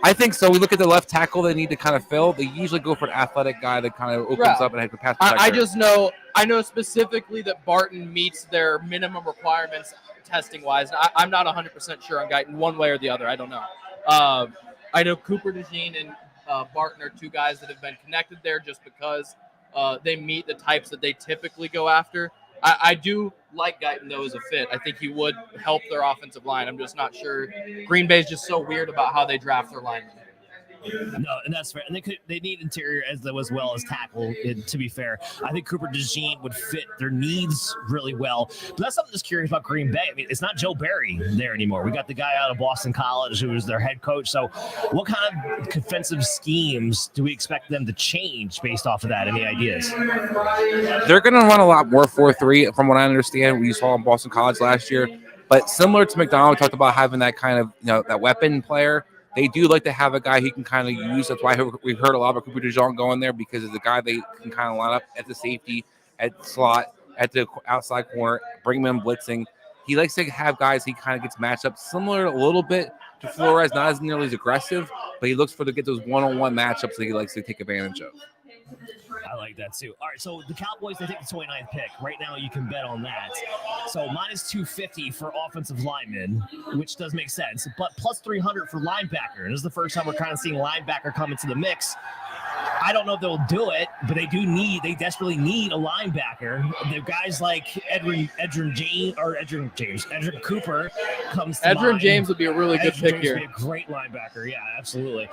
I think so. We look at the left tackle they need to kind of fill. They usually go for an athletic guy that kind of opens up and has a pass protector. I just know specifically that Barton meets their minimum requirements testing wise. I'm not 100% sure on Guyton one way or the other. I don't know. I know Cooper DeJean and Barton are two guys that have been connected there just because they meet the types that they typically go after. I do like Guyton, though, as a fit. I think he would help their offensive line. I'm just not sure. Green Bay's just so weird about how they draft their linemen. No, and that's fair. And they need interior as well as tackle. To be fair, I think Cooper DeJean would fit their needs really well. But that's something that's curious about Green Bay. I mean, it's not Joe Barry there anymore. We got the guy out of Boston College who was their head coach. So, what kind of defensive schemes do we expect them to change based off of that? Any ideas? They're going to run a lot more 4-3, from what I understand. We saw in Boston College last year. But similar to McDonald, we talked about having that kind of that weapon player. They do like to have a guy he can kind of use. That's why we've heard a lot about Cooper DeJean going there, because it's a guy they can kind of line up at the safety, at slot, at the outside corner, bring him in blitzing. He likes to have guys he kind of gets matched up similar a little bit to Flores, not as nearly as aggressive, but he looks to get those one-on-one matchups that he likes to take advantage of. I like that too. All right, so the Cowboys, they take the 29th pick. Right now, you can bet on that. So minus 250 for offensive linemen, which does make sense, but plus 300 for linebacker. And this is the first time we're kind of seeing linebacker come into the mix. I don't know if they'll do it, but they desperately need a linebacker. The guys like Edrin Cooper comes to Edrin mind. James would be a really good pick James here. would be a great linebacker. Yeah, absolutely.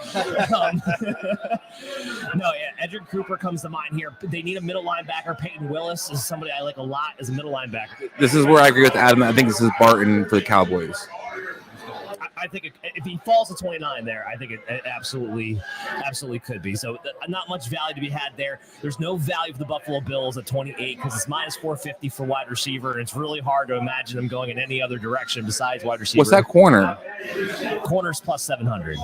Edrin Cooper comes to mind here. They need a middle linebacker. Peyton Willis is somebody I like a lot as a middle linebacker. This is where I agree with Adam. I think this is Barton for the Cowboys. I think if he falls to 29 there, I think it absolutely could be. So not much value to be had there. There's no value for the Buffalo Bills at 28 because it's minus 450 for wide receiver, and it's really hard to imagine them going in any other direction besides wide receiver. What's that corner? Corner's plus 700.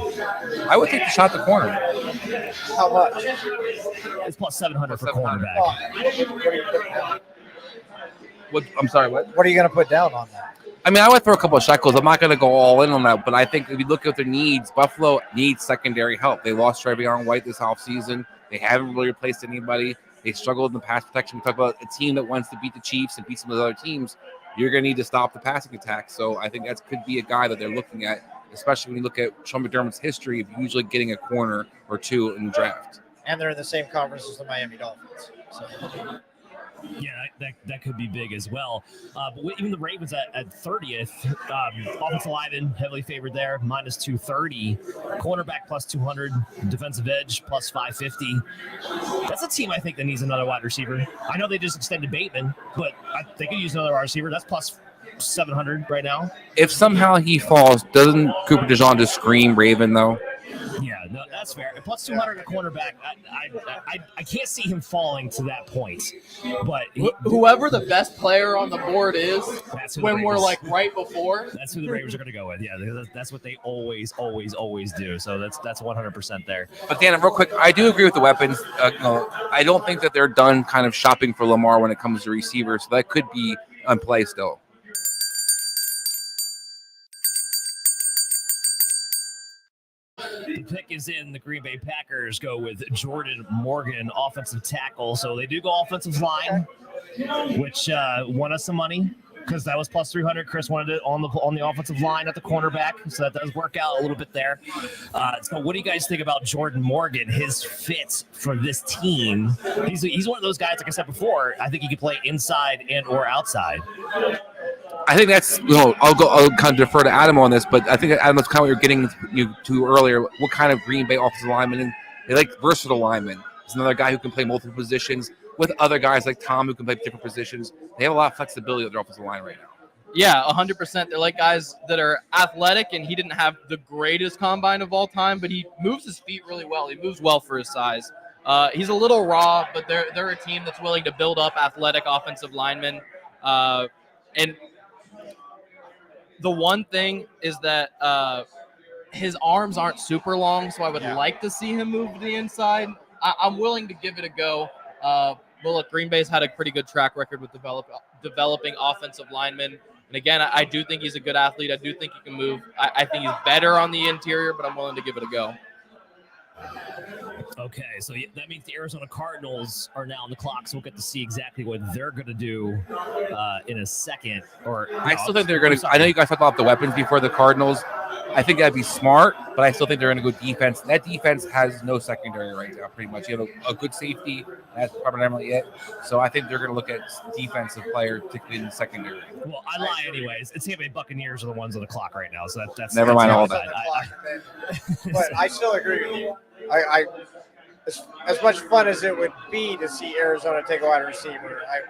I would take the shot at the corner. How much? It's plus 700 for cornerback. I'm sorry, what? What are you going to put down on that? I mean, I would throw a couple of shekels. I'm not going to go all in on that, but I think if you look at their needs, Buffalo needs secondary help. They lost Trevion White this offseason. They haven't really replaced anybody. They struggled in the pass protection. We talk about a team that wants to beat the Chiefs and beat some of those other teams. You're going to need to stop the passing attack. So I think that could be a guy that they're looking at, especially when you look at Sean McDermott's history of usually getting a corner or two in the draft. And they're in the same conference as the Miami Dolphins. So. Yeah, that could be big as well. But even the Ravens at 30th, offensive lineman heavily favored there, minus 230. Cornerback plus 200. Defensive edge plus 550. That's a team I think that needs another wide receiver. I know they just extended Bateman, but they could use another wide receiver. That's plus 700 right now. If somehow he falls, doesn't Cooper DeJean just scream Raven, though? Yeah, no, that's fair. Plus 200 at cornerback. I can't see him falling to that point. But whoever the best player on the board is, when we're like right before, that's who the Ravens are going to go with. Yeah, that's what they always do. So that's 100% there. But Dan, real quick, I do agree with the weapons. I don't think that they're done kind of shopping for Lamar when it comes to receivers. So that could be on play still. The pick is in. The Green Bay Packers go with Jordan Morgan, offensive tackle. So they do go offensive line, which won us some money because that was plus 300. Chris wanted it on the offensive line at the cornerback, so that does work out a little bit there. So what do you guys think about Jordan Morgan, his fit for this team? He's one of those guys, like I said before, I think he could play inside and or outside. I think that's, I'll kind of defer to Adam on this, but I think Adam, that's kind of what you're getting to earlier. What kind of Green Bay offensive lineman? And they like versatile linemen. He's another guy who can play multiple positions with other guys like Tom who can play different positions. They have a lot of flexibility with their offensive line right now. Yeah, 100%. They're like guys that are athletic, and he didn't have the greatest combine of all time, but he moves his feet really well. He moves well for his size. He's a little raw, but they're a team that's willing to build up athletic offensive linemen. And the one thing is that his arms aren't super long, so I would like to see him move to the inside. I'm willing to give it a go. Well, look, Green Bay's had a pretty good track record with developing offensive linemen. And again, I do think he's a good athlete. I do think he can move. I think he's better on the interior, but I'm willing to give it a go. Okay, so that means the Arizona Cardinals are now on the clock, so we'll get to see exactly what they're going to do in a second. I still think they're going to. I know you guys talked about the weapons before the Cardinals. I think that'd be smart, but I still think they're going to go defense. That defense has no secondary right now, pretty much. You have a good safety. That's primarily it. So I think they're going to look at defensive player, particularly in the secondary. Well, I lie anyways. It's Tampa Bay Buccaneers are the ones on the clock right now, so that's never mind all that. But I still agree with you. I as much fun as it would be to see Arizona take a wide receiver, I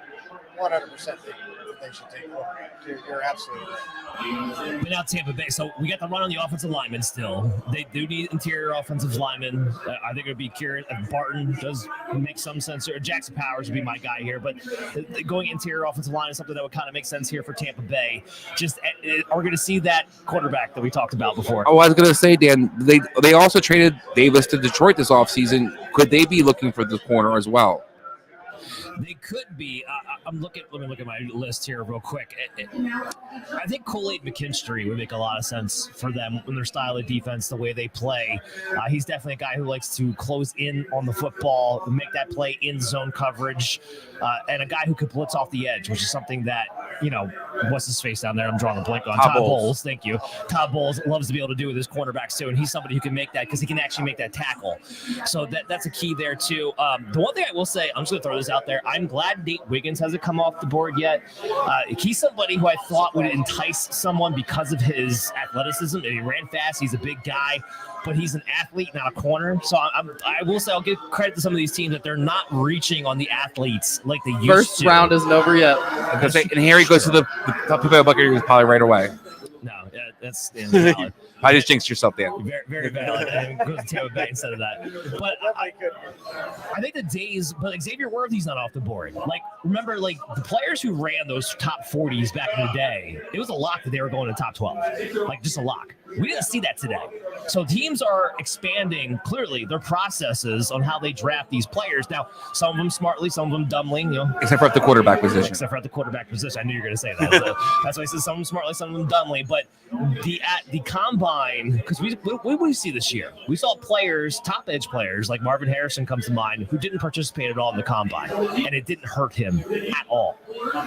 100% think they should take quarterback. You're absolutely right. But now Tampa Bay. So we got the run on the offensive linemen still. They do need interior offensive linemen. I think it would be curious if Barton does make some sense here. Jackson Powers would be my guy here. But going interior offensive line is something that would kind of make sense here for Tampa Bay. Just are we going to see that quarterback that we talked about before? Oh, I was going to say, Dan, they also traded Davis to Detroit this offseason. Could they be looking for the corner as well? They could be. Let me look at my list here real quick. I think Kool-Aid McKinstry would make a lot of sense for them in their style of defense, the way they play. He's definitely a guy who likes to close in on the football, make that play in zone coverage, and a guy who could blitz off the edge, which is something that, what's his face down there? I'm drawing a blank on. Todd Bowles. Thank you. Todd Bowles loves to be able to do with his cornerbacks too, and he's somebody who can make that because he can actually make that tackle. So that's a key there too. The one thing I will say, I'm just going to throw this out there. I'm glad Nate Wiggins hasn't come off the board yet. He's somebody who I thought would entice someone because of his athleticism. And he ran fast. He's a big guy, but he's an athlete, not a corner. So I will say I'll give credit to some of these teams that they're not reaching on the athletes like they used to. First round isn't over yet. And Harry goes to the top people Buccaneers probably right away. No, that's valid. I just jinxed yourself, Dan. Very, very valid. And goes to Tampa Bay instead of that. But I think the days, but Xavier Worthy's not off the board. Remember, the players who ran those top 40s back in the day, it was a lock that they were going to top 12. Just a lock. We didn't see that today. So teams are expanding, clearly, their processes on how they draft these players. Now, some of them smartly, some of them dumbly. Except for at the quarterback position. Except for at the quarterback position. I knew you were going to say that. So that's why I said some of them smartly, some of them dumbly. But the combine, because what did we see this year? We saw players, top edge players, like Marvin Harrison comes to mind, who didn't participate at all in the combine. And it didn't hurt him at all.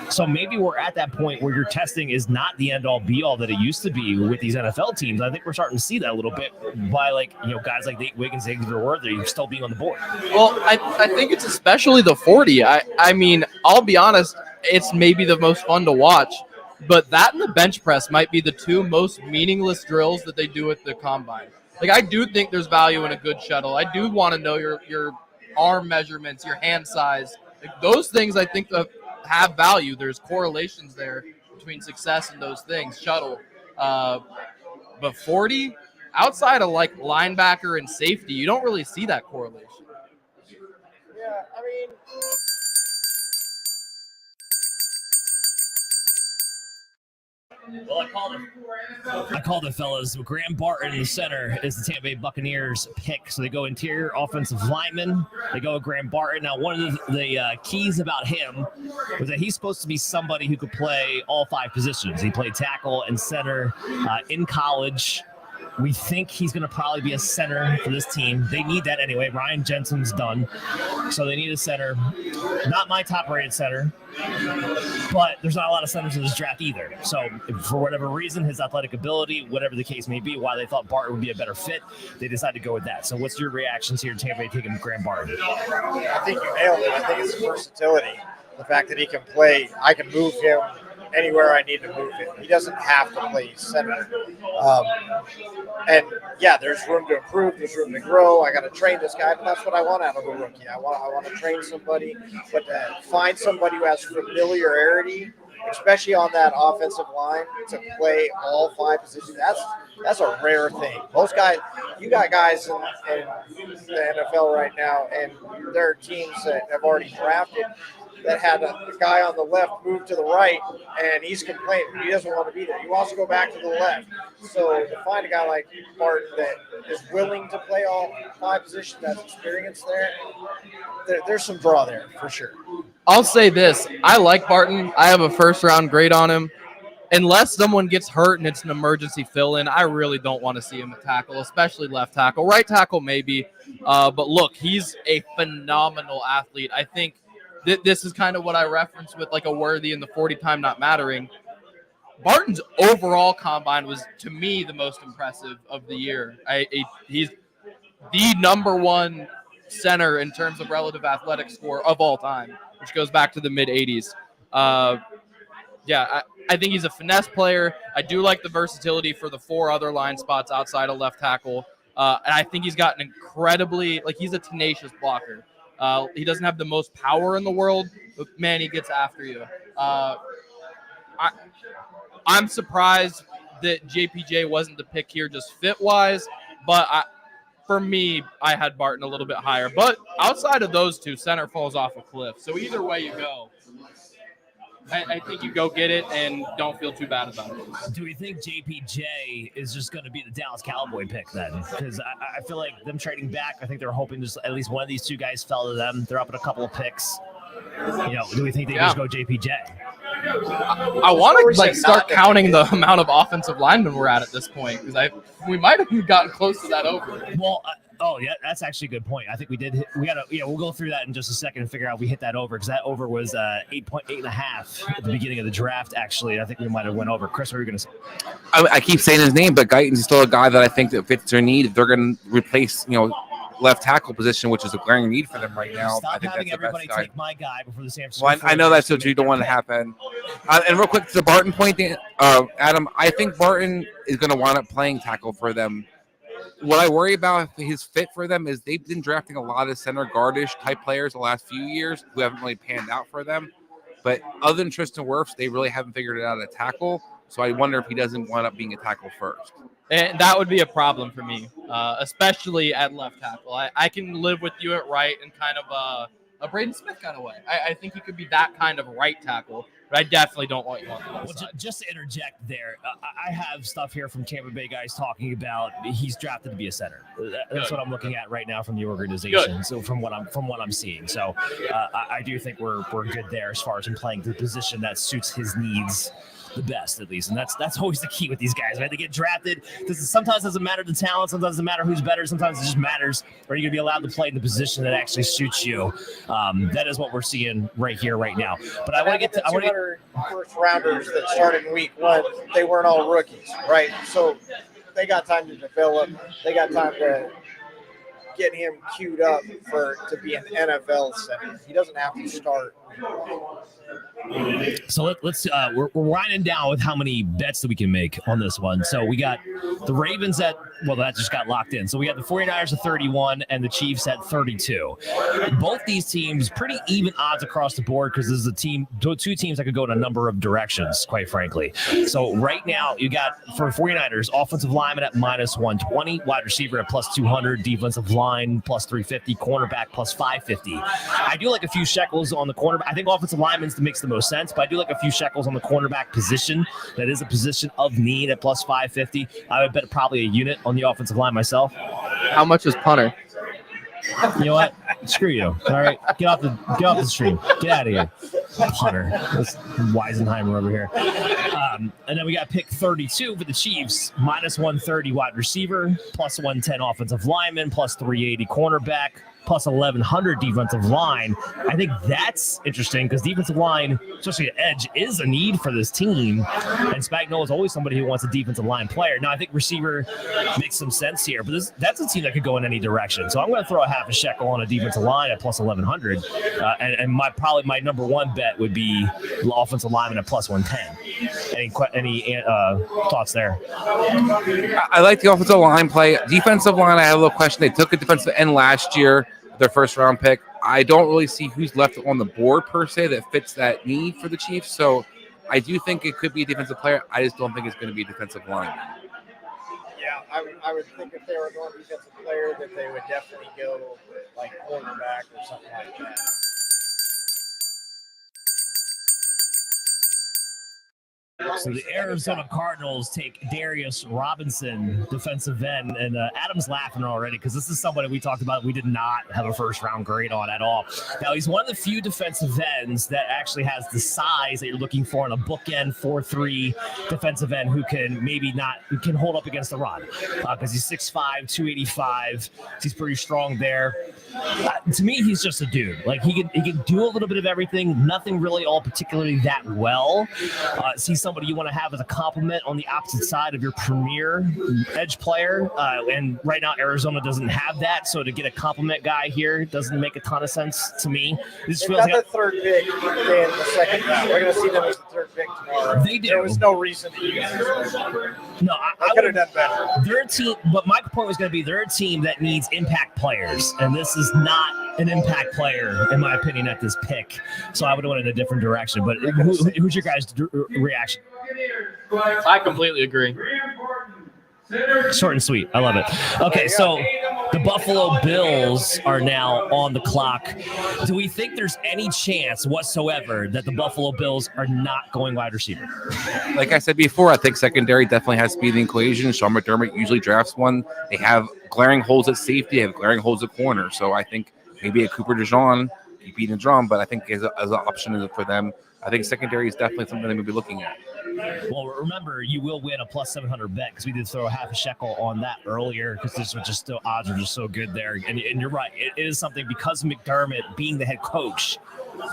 So maybe we're at that point where your testing is not the end all be all that it used to be with these NFL teams. I think we're starting to see that a little bit by guys like Nate Wiggins, Xavier Worthy still being on the board. Well, I think it's especially the 40. I mean, I'll be honest, it's maybe the most fun to watch, but that and the bench press might be the two most meaningless drills that they do at the combine. I do think there's value in a good shuttle. I do want to know your arm measurements, your hand size. Those things I think have value. There's correlations there between success and those things. Shuttle. But 40, outside of linebacker and safety, you don't really see that correlation. Yeah, I mean, well, I called it, fellas. Graham Barton in the center is the Tampa Bay Buccaneers pick. So they go interior offensive lineman. They go with Graham Barton. Now, one of the keys about him was that he's supposed to be somebody who could play all five positions. He played tackle and center in college. We think he's going to probably be a center for this team. They need that anyway. Ryan Jensen's done. So they need a center. Not my top-rated center, but there's not a lot of centers in this draft either. So for whatever reason, his athletic ability, whatever the case may be, why they thought Barton would be a better fit, they decided to go with that. So what's your reactions here to Tampa Bay taking Graham Barton? I think you nailed it. I think it's versatility. The fact that he can play, I can move him anywhere I need to move him. He doesn't have to play center. And yeah, there's room to improve. There's room to grow. I got to train this guy, but that's what I want out of a rookie. I want to train somebody, but find somebody who has familiarity, especially on that offensive line, to play all five positions. That's a rare thing. Most guys, you got guys in the NFL right now, and there are teams that have already drafted that had a guy on the left move to the right, and he's complaining. He doesn't want to be there. He wants to go back to the left. So to find a guy like Barton that is willing to play all five positions, that's experience there's some draw there for sure. I'll say this. I like Barton. I have a first-round grade on him. unless someone gets hurt and it's an emergency fill-in, I really don't want to see him at tackle, especially left tackle. Right tackle, maybe. But look, he's a phenomenal athlete. I think this is kind of what I referenced with like a Worthy in the 40 time not mattering. Barton's overall combine was, to me, the most impressive of the year. He's the number one center in terms of relative athletic score of all time, which goes back to the mid-'80s. I think he's a finesse player. I do like the versatility for the 4 other line spots outside of left tackle. And I think he's got an incredibly, he's a tenacious blocker. He doesn't have the most power in the world, but man, he gets after you. I'm surprised that JPJ wasn't the pick here just fit-wise, but for me, I had Barton a little bit higher. But outside of those two, center falls off a cliff. So either way you go, I think you go get it and don't feel too bad about it. Do we think JPJ is just going to be the Dallas Cowboy pick then? Because I feel like them trading back, I think they're hoping just at least one of these two guys fell to them. They're up in a couple of picks. Do we think they just go JPJ? I want to start counting the amount of offensive linemen we're at this point, because we might have gotten close to that over. Well, that's actually a good point. I think we did. We'll go through that in just a second and figure out if we hit that over, because that over was 8.5 at the beginning of the draft. Actually, I think we might have went over. Chris, what were you going to say? I keep saying his name, but Guyton's still a guy that I think that fits their need. If they're going to replace, left tackle position, which is a glaring need for them right now. Stop I think having that's the everybody best guy. take my guy before the San Francisco. Well, I know that's what you don't want to happen. And real quick to the Barton point, Adam, I think Barton is going to wind up playing tackle for them. What I worry about his fit for them is they've been drafting a lot of center guardish type players the last few years who haven't really panned out for them. But other than Tristan Wirfs, they really haven't figured it out at tackle. So I wonder if he doesn't wind up being a tackle first. And that would be a problem for me, especially at left tackle. I can live with you at right and kind of a Braden Smith kind of way. I think he could be that kind of right tackle, but I definitely don't want you on the left side. Just to interject there, I have stuff here from Tampa Bay guys talking about he's drafted to be a center. That's what I'm looking at right now from the organization. So from what I'm seeing, so I do think we're good there as far as him playing the position that suits his needs the best, at least, and that's always the key with these guys, right? They get drafted. Sometimes it doesn't matter the talent, sometimes it doesn't matter who's better, sometimes it just matters are you going to be allowed to play in the position that actually suits you. That is what we're seeing right here, right now. But I want to get to 200 first rounders that started in week 1. They weren't all rookies, right? So they got time to develop. They got time to get him queued up to be an NFL center. He doesn't have to start. So let's we're winding down with how many bets that we can make on this one. So we got the Ravens that just got locked in. So we got the 49ers at 31 and the Chiefs at 32. Both these teams pretty even odds across the board, because this is two teams that could go in a number of directions, quite frankly. So right now you got for 49ers offensive lineman at minus 120, wide receiver at plus 200, defensive line plus 350, cornerback plus 550. I do like a few shekels on the cornerback. I think offensive lineman makes the most sense, but I do like a few shekels on the cornerback position. That is a position of need at plus 550. I would bet probably a unit on the offensive line myself. How much is punter? You know what? Screw you. All right, get off the stream. Get out of here, punter. That's Weisenheimer over here. And then we got pick 32 for the Chiefs, minus 130 wide receiver, plus 110 offensive lineman, plus 380 cornerback, plus 1,100 defensive line. I think that's interesting because defensive line, especially at edge, is a need for this team. And Spagnuolo is always somebody who wants a defensive line player. Now, I think receiver makes some sense here, but that's a team that could go in any direction. So I'm going to throw a half a shekel on a defensive line at plus 1,100. And my number one bet would be offensive lineman at plus 110. Any thoughts there? I like the offensive line play. Defensive line, I have a little question. They took a defensive end last year, their first round pick. I don't really see who's left on the board per se that fits that need for the Chiefs. So I do think it could be a defensive player. I just don't think it's going to be a defensive line. Yeah, I would think if they were going defensive player that they would definitely go like cornerback or something like that. So the Arizona Cardinals take Darius Robinson, defensive end, and Adam's laughing already because this is somebody we talked about we did not have a first-round grade on at all. Now, he's one of the few defensive ends that actually has the size that you're looking for in a bookend 4-3 defensive end who can hold up against the run because he's 6'5", 285. He's pretty strong there. To me, he's just a dude. Like he can do a little bit of everything, nothing really all particularly that well. See somebody you want to have as a complement on the opposite side of your premier edge player. And right now, Arizona doesn't have that. So to get a complement guy here doesn't make a ton of sense to me. This They feels got like the third pick in the second round. We're going to see them as the third pick tomorrow. They do. There was no reason to use this. No, I could have done better. They're a team, but my point was going to be they're a team that needs impact players, and this is not an impact player, in my opinion, at this pick. So I would have went in a different direction. But who's your guys' reaction? I completely agree. Short and sweet. I love it. Okay, so the Buffalo Bills are now on the clock. Do we think there's any chance whatsoever that the Buffalo Bills are not going wide receiver? Like I said before, I think secondary definitely has to be the equation. Sean McDermott usually drafts one. They have glaring holes at safety, they have glaring holes at corner. So I think maybe a Cooper DeJean, keep beating the drum, but I think as an option for them, I think secondary is definitely something they may be looking at. Well, remember, you will win a plus 700 bet because we did throw half a shekel on that earlier because this was just still odds are just so good there. And you're right, it is something because of McDermott being the head coach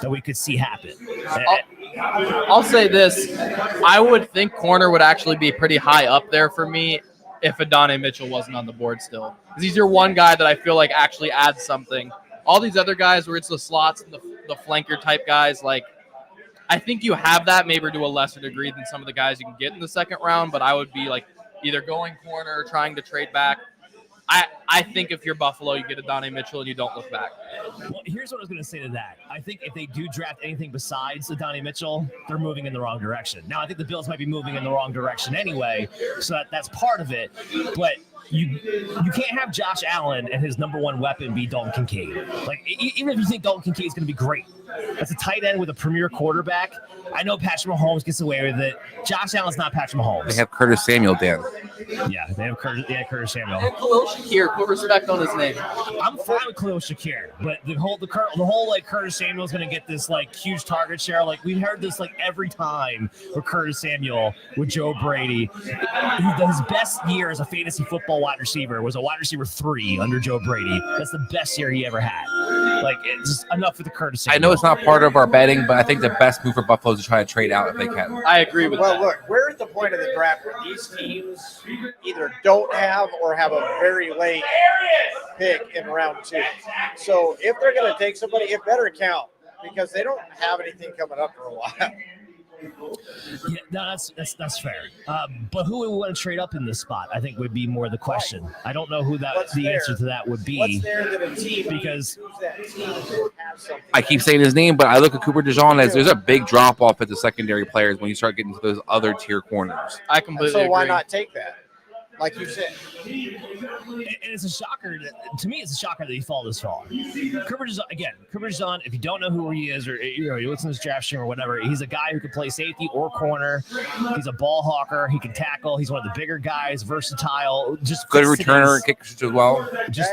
that we could see happen. I'll say this: I would think corner would actually be pretty high up there for me if Adonai Mitchell wasn't on the board still, because he's your one guy that I feel like actually adds something. All these other guys where it's the slots and the flanker type guys, like. I think you have that maybe to a lesser degree than some of the guys you can get in the second round, but I would be like either going corner or trying to trade back. I think if you're Buffalo, you get Adonai Mitchell and you don't look back. Well, here's what I was going to say to that. I think if they do draft anything besides Adonai Mitchell, they're moving in the wrong direction. Now, I think the Bills might be moving in the wrong direction anyway, so that's part of it. But you can't have Josh Allen and his number one weapon be Dalton Kincaid. Like, even if you think Dalton Kincaid is going to be great, that's a tight end with a premier quarterback. I know Patrick Mahomes gets away with it. Josh Allen's not Patrick Mahomes. They have Curtis Samuel, Dan. Yeah, they have Curtis Samuel. And Khalil Shakir, put respect on his name. I'm fine with Khalil Shakir, but the whole like Curtis Samuel's going to get this like huge target share. Like we've heard this like every time with Curtis Samuel with Joe Brady. His best year as a fantasy football wide receiver was a wide receiver 3 under Joe Brady. That's the best year he ever had. Like it's just enough with the Curtis Samuel. I know it's not part of our betting, but I think the best move for Buffalo is to try to trade out if they can. I agree with that. Well, look, we're at the point of the draft where these teams either don't have or have a very late pick in round 2. So if they're going to take somebody, it better count because they don't have anything coming up for a while. Yeah, no, that's fair. But who would we want to trade up in this spot? I think would be more the question. I don't know who answer to that would be. What's there that a team because who's that team that has something? I keep saying his name, but I look at Cooper DeJean as there's a big drop off at the secondary players when you start getting to those other tier corners. I completely So agree. why not take that? Like you said. And it's a shocker. To me, it's a shocker that he fall this far. Cooper DeJean, if you don't know who he is or you listen to his draft stream or whatever, he's a guy who can play safety or corner. He's a ball hawker. He can tackle. He's one of the bigger guys, versatile. Just Good returner and kickers as well. Just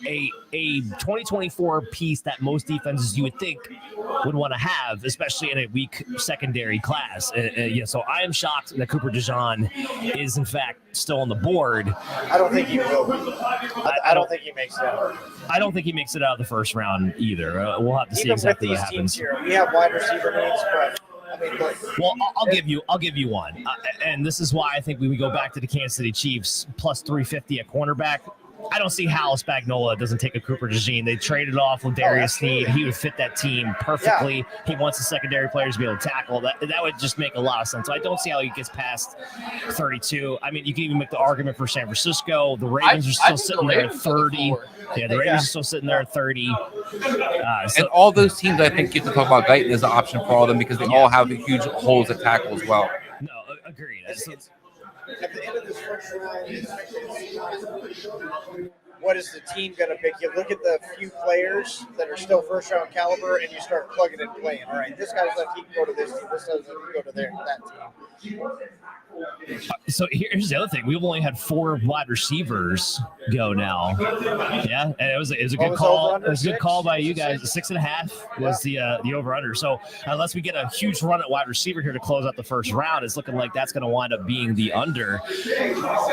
a 2024 piece that most defenses you would think would want to have, especially in a weak secondary class. So I am shocked that Cooper DeJean is in fact still on the board. I don't think he will. I don't think he makes it out. I don't think he makes it out of the first round either. We'll have to see Even exactly with what these teams happens. here, we have wide receiver needs, but I mean, look. Well, I'll give you one, and this is why I think we go back to the Kansas City Chiefs plus 350 at cornerback. I don't see how Spagnuolo doesn't take a Cooper DeJean. They traded off with Darius Sneed. He would fit that team perfectly. Yeah. He wants the secondary players to be able to tackle. That would just make a lot of sense. So I don't see how he gets past 32. I mean, you can even make the argument for San Francisco. The Ravens are still sitting there at 30. Yeah, the Ravens are still sitting there at 30. And all those teams, I think you have to talk about Guyton as an option for all of them because they all have huge holes at tackle as well. No, agreed. At the end of this first round, what is the team going to pick? You look at the few players that are still first round caliber, and you start plugging and playing. All right, this guy's left, he can go to this team. This doesn't, he can go to that team. So here's the other thing: we've only had 4 wide receivers go now. Yeah, and it was a good call. It was a good call by you guys. 6.5 was the over under. So unless we get a huge run at wide receiver here to close out the first round, it's looking like that's going to wind up being the under.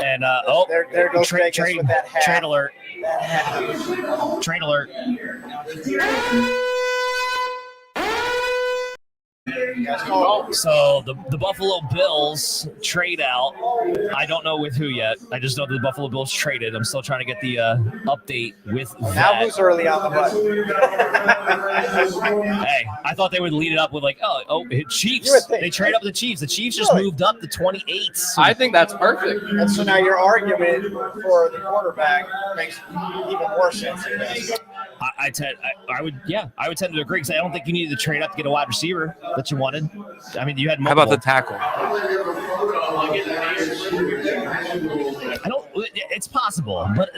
And there goes Vegas with that hat. Trade alert! Trade alert! So the Buffalo Bills trade out. I don't know with who yet. I just know that the Buffalo Bills traded. I'm still trying to get the update with that. Now who's early on the button? Hey, I thought they would lead it up with like, Chiefs. They trade up the Chiefs. The Chiefs just moved up to 28. So I think that's perfect. And so now your argument for the quarterback makes even more sense. I would tend to agree because I don't think you needed to trade up to get a wide receiver that you wanted. I mean, you had multiple. How about the tackle? I don't. It's possible, but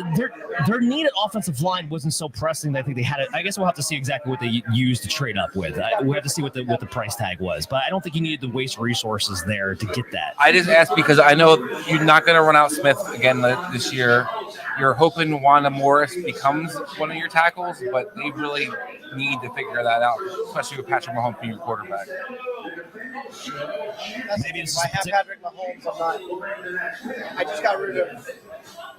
their needed offensive line wasn't so pressing that I think they had it. I guess we'll have to see exactly what they used to trade up with. We have to see what the price tag was, but I don't think you needed to waste resources there to get that. I just asked because I know you're not going to run out Smith again this year. You're hoping Wanda Morris becomes one of your tackles, but they really need to figure that out, especially with Patrick Mahomes being your quarterback. Maybe if I have Patrick Mahomes, I just got rid of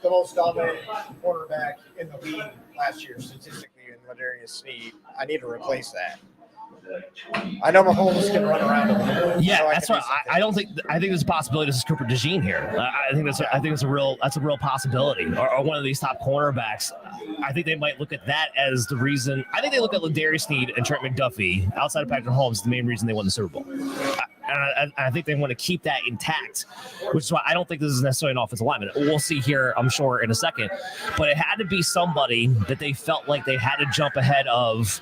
the most dominant quarterback in the league last year, statistically, in Ladarius Sneed. I need to replace that. I know Mahomes can run around a little bit. Yeah, so that's right. I think there's a possibility this is Cooper DeJean here. I think that's a real possibility. Or one of these top cornerbacks. I think they might look at that as the reason. I think they look at Ladarius Sneed and Trent McDuffie outside of Patrick Mahomes, the main reason they won the Super Bowl. And I think they want to keep that intact, which is why I don't think this is necessarily an offensive lineman. We'll see here, I'm sure, in a second. But it had to be somebody that they felt like they had to jump ahead of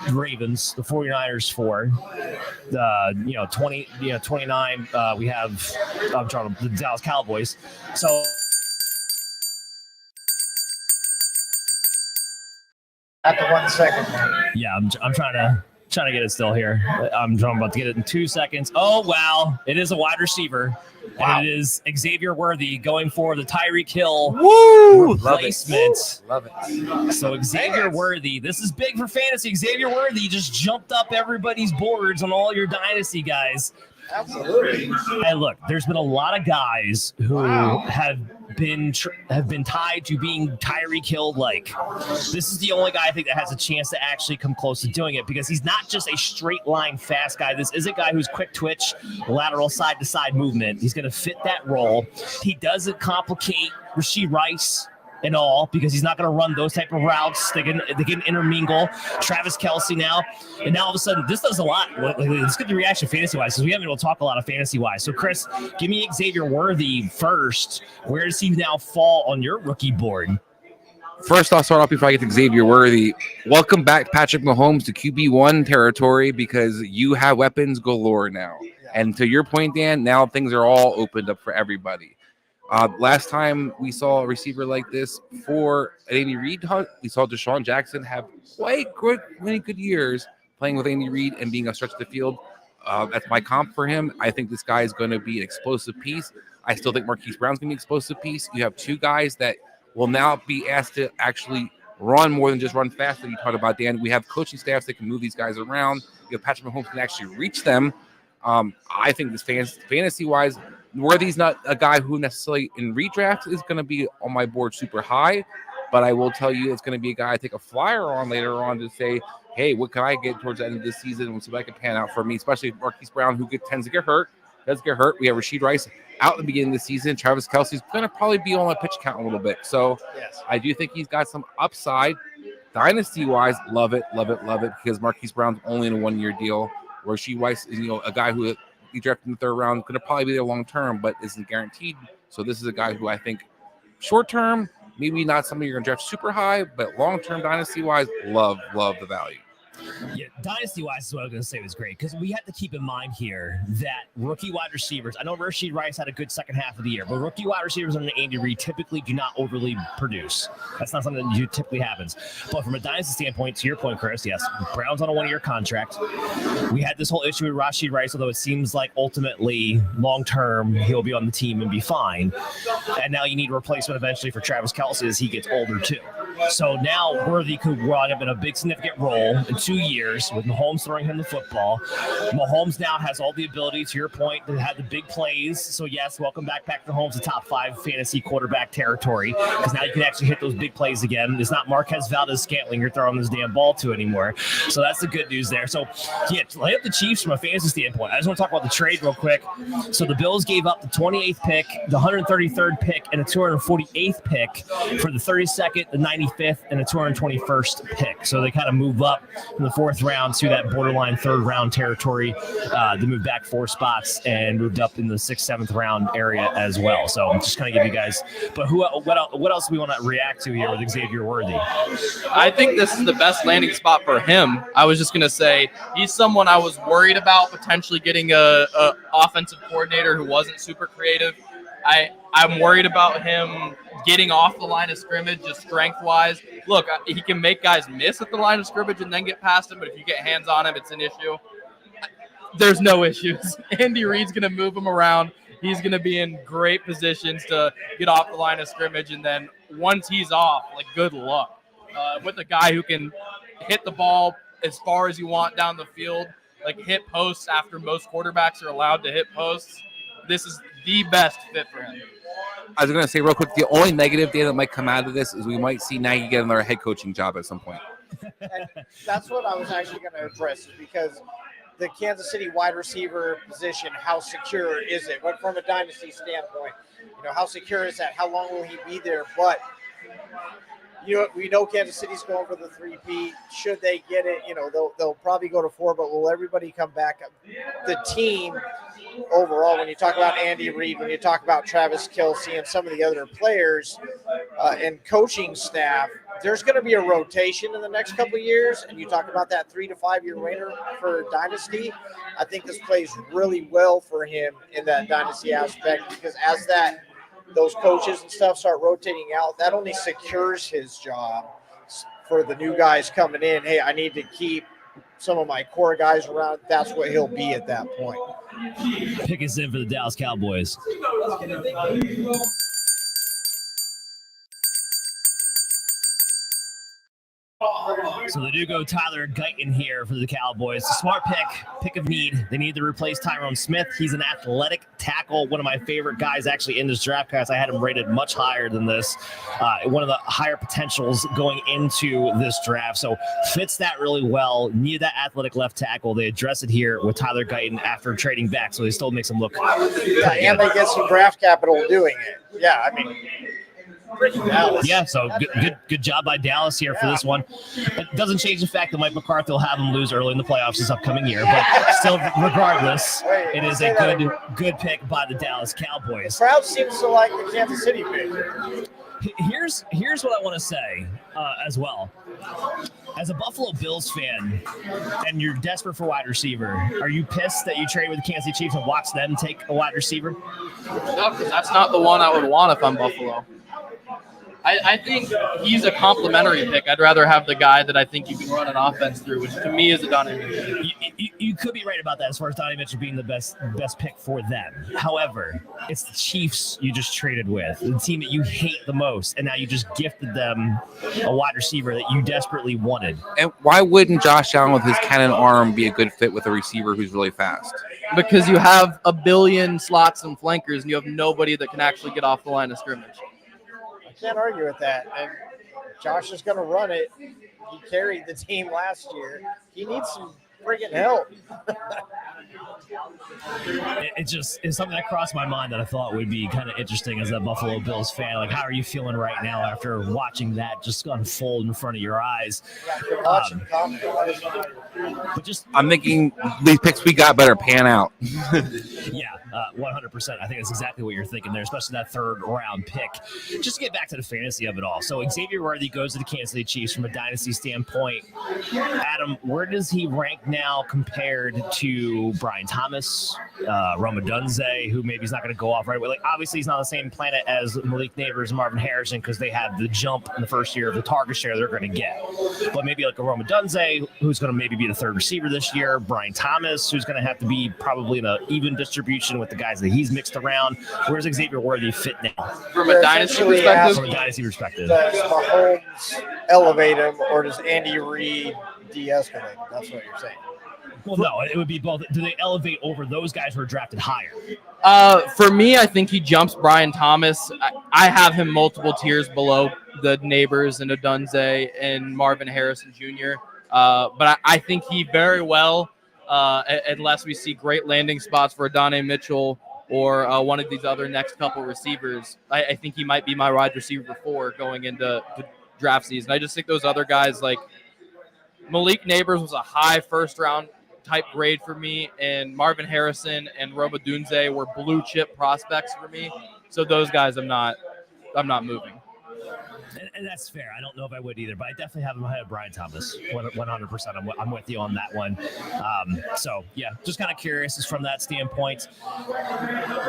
the Ravens, the 49ers for. 29. We have the Dallas Cowboys. So. At the 1 second mark. Yeah, I'm trying to get it still here. I'm about to get it in 2 seconds. Oh, wow. It is a wide receiver. Wow. And it is Xavier Worthy going for the Tyreek Hill replacement. Love it. So Xavier Worthy, this is big for fantasy. Xavier Worthy just jumped up everybody's boards on all your dynasty guys. Absolutely. And look, there's been a lot of guys who have been tied to being Tyreek Hill like. This is the only guy I think that has a chance to actually come close to doing it because he's not just a straight line fast guy. This is a guy who's quick twitch, lateral side to side movement. He's going to fit that role. He doesn't complicate Rashee Rice and all because he's not going to run those type of routes. They can intermingle. Travis Kelce now, and now all of a sudden this does a lot. Let's get the reaction fantasy wise because we haven't been able to talk a lot of fantasy wise. So Chris, give me Xavier Worthy first. Where does he now fall on your rookie board? First, I'll start off before I get to Xavier Worthy. Welcome back, Patrick Mahomes, to QB1 territory because you have weapons galore now. And to your point, Dan, now things are all opened up for everybody. Last time we saw a receiver like this for an Andy Reid hunt, we saw Deshaun Jackson have many good years playing with Andy Reid and being a stretch of the field. That's my comp for him. I think this guy is going to be an explosive piece. I still think Marquise Brown's going to be an explosive piece. You have 2 guys that will now be asked to actually run more than just run fast that you talked about, Dan. We have coaching staffs that can move these guys around. You have Patrick Mahomes can actually reach them. I think this fantasy-wise, Worthy's not a guy who necessarily in redraft is going to be on my board super high, but I will tell you it's going to be a guy I take a flyer on later on to say, hey, what can I get towards the end of this season and see if I can pan out for me, especially Marquise Brown, who tends to get hurt. Does get hurt. We have Rashee Rice out in the beginning of the season. Travis Kelce's going to probably be on my pitch count a little bit. So yes. I do think he's got some upside. Dynasty-wise, love it because Marquise Brown's only in a 1-year deal. Rashee Rice is, a guy who he drafted in the 3rd round, going to probably be there long term, but isn't guaranteed. So this is a guy who I think short term, maybe not somebody you're going to draft super high, but long term dynasty wise, love the value. Yeah, dynasty-wise is what I was going to say was great because we have to keep in mind here that rookie wide receivers, I know Rashid Rice had a good second half of the year, but rookie wide receivers under Andy Reid typically do not overly produce. That's not something that typically happens. But from a dynasty standpoint, to your point, Chris, yes, Brown's on a one-year contract. We had this whole issue with Rashid Rice, although it seems like ultimately long-term he'll be on the team and be fine. And now you need a replacement eventually for Travis Kelce as he gets older too. So now Worthy could run up in a big significant role in 2 years with Mahomes throwing him the football. Mahomes now has all the ability, to your point, to have the big plays. So yes, welcome back to Mahomes, the top 5 fantasy quarterback territory, because now you can actually hit those big plays again. It's not Marquez Valdez-Scantling you're throwing this damn ball to anymore. So that's the good news there. So yeah, lay up the Chiefs from a fantasy standpoint. I just want to talk about the trade real quick. So the Bills gave up the 28th pick, the 133rd pick, and a 248th pick for the 32nd, the 95th, and the 221st pick. So they kind of move up in the 4th round to that borderline 3rd round territory. They moved back 4 spots and moved up in the 6th, 7th round area as well. So I'm just kind of give you guys. But what else do we want to react to here with Xavier Worthy? I think this is the best landing spot for him. I was just going to say he's someone I was worried about potentially getting a offensive coordinator who wasn't super creative. I'm worried about him getting off the line of scrimmage, just strength-wise. Look, he can make guys miss at the line of scrimmage and then get past him, but if you get hands on him, it's an issue. There's no issues. Andy Reid's going to move him around. He's going to be in great positions to get off the line of scrimmage, and then once he's off, like, good luck. With a guy who can hit the ball as far as you want down the field, like hit posts after most quarterbacks are allowed to hit posts, this is the best fit for him. I was going to say real quick, the only negative thing that might come out of this is we might see Nagy get another head coaching job at some point. And that's what I was actually going to address, is because the Kansas City wide receiver position, how secure is it? But from a dynasty standpoint, how secure is that? How long will he be there? But we know Kansas City's going for the 3-peat. Should they get it, they'll probably go to 4, but will everybody come back? The team overall, when you talk about Andy Reid, when you talk about Travis Kelce and some of the other players and coaching staff, there's going to be a rotation in the next couple of years. And you talk about that 3 to 5 year winner for dynasty. I think this plays really well for him in that dynasty aspect, because as those coaches and stuff start rotating out, that only secures his job for the new guys coming in. Hey, I need to keep some of my core guys around. That's what he'll be at that point. Pick us in for the Dallas Cowboys. So they do go Tyler Guyton here for the Cowboys. A smart pick of need. They need to replace Tyrone Smith. He's an athletic tackle, one of my favorite guys actually in this draft class. I had him rated much higher than this. One of the higher potentials going into this draft. So fits that really well. Needed that athletic left tackle. They address it here with Tyler Guyton after trading back. So they still makes him look. Yeah, and they get some draft capital doing it. Yeah, I mean. Dallas. Yeah, so good job by Dallas here for this one. It doesn't change the fact that Mike McCarthy will have them lose early in the playoffs this upcoming year, but still, regardless, it is a good pick by the Dallas Cowboys. The crowd seems to like the Kansas City pick. Here's what I want to say as well. As a Buffalo Bills fan, and you're desperate for wide receiver, are you pissed that you trade with the Kansas City Chiefs and watch them take a wide receiver? No, because that's not the one I would want if I'm Buffalo. I think he's a complimentary pick. I'd rather have the guy that I think you can run an offense through, which to me is a Donnie Mitchell. You could be right about that as far as Donnie Mitchell being the best pick for them. However, it's the Chiefs you just traded with, the team that you hate the most, and now you just gifted them a wide receiver that you desperately wanted. And why wouldn't Josh Allen with his cannon arm be a good fit with a receiver who's really fast? Because you have a billion slots and flankers, and you have nobody that can actually get off the line of scrimmage. Can't argue with that. And Josh is going to run it. He carried the team last year. He needs some friggin' help. It's something that crossed my mind that I thought would be kind of interesting as a Buffalo Bills fan. Like, how are you feeling right now after watching that just unfold in front of your eyes? But I'm thinking these picks we got better pan out. Yeah. 100%. I think that's exactly what you're thinking there, especially that third round pick. Just to get back to the fantasy of it all. So Xavier Worthy goes to the Kansas City Chiefs from a dynasty standpoint. Adam, where does he rank now compared to Brian Thomas, Roma Dunze, who maybe he's not going to go off right away? Like, obviously, he's not on the same planet as Malik Neighbors and Marvin Harrison because they have the jump in the first year of the target share they're going to get. But maybe like a Roma Dunze, who's going to maybe be the third receiver this year. Brian Thomas, who's going to have to be probably in an even distribution with the guys that he's mixed around. Where's Xavier Worthy fit now? From a dynasty perspective? From a dynasty perspective. Does Mahomes elevate him, or does Andy Reid de-escalate him? That's what you're saying. Well, no, it would be both. Do they elevate over those guys who are drafted higher? For me, I think he jumps Brian Thomas. I have him multiple tiers below the Neighbors and Odunze and Marvin Harrison Jr. But I think he very well, unless we see great landing spots for Adonai Mitchell or one of these other next couple receivers, I think he might be my wide receiver 4 going into draft season. I just think those other guys like Malik Neighbors was a high first round type grade for me, and Marvin Harrison and Roma Dunze were blue chip prospects for me. So those guys I'm not moving. And that's fair. I don't know if I would either, but I definitely have him ahead of Brian Thomas. 100%. I'm with you on that one. So yeah, just kind of curious is from that standpoint.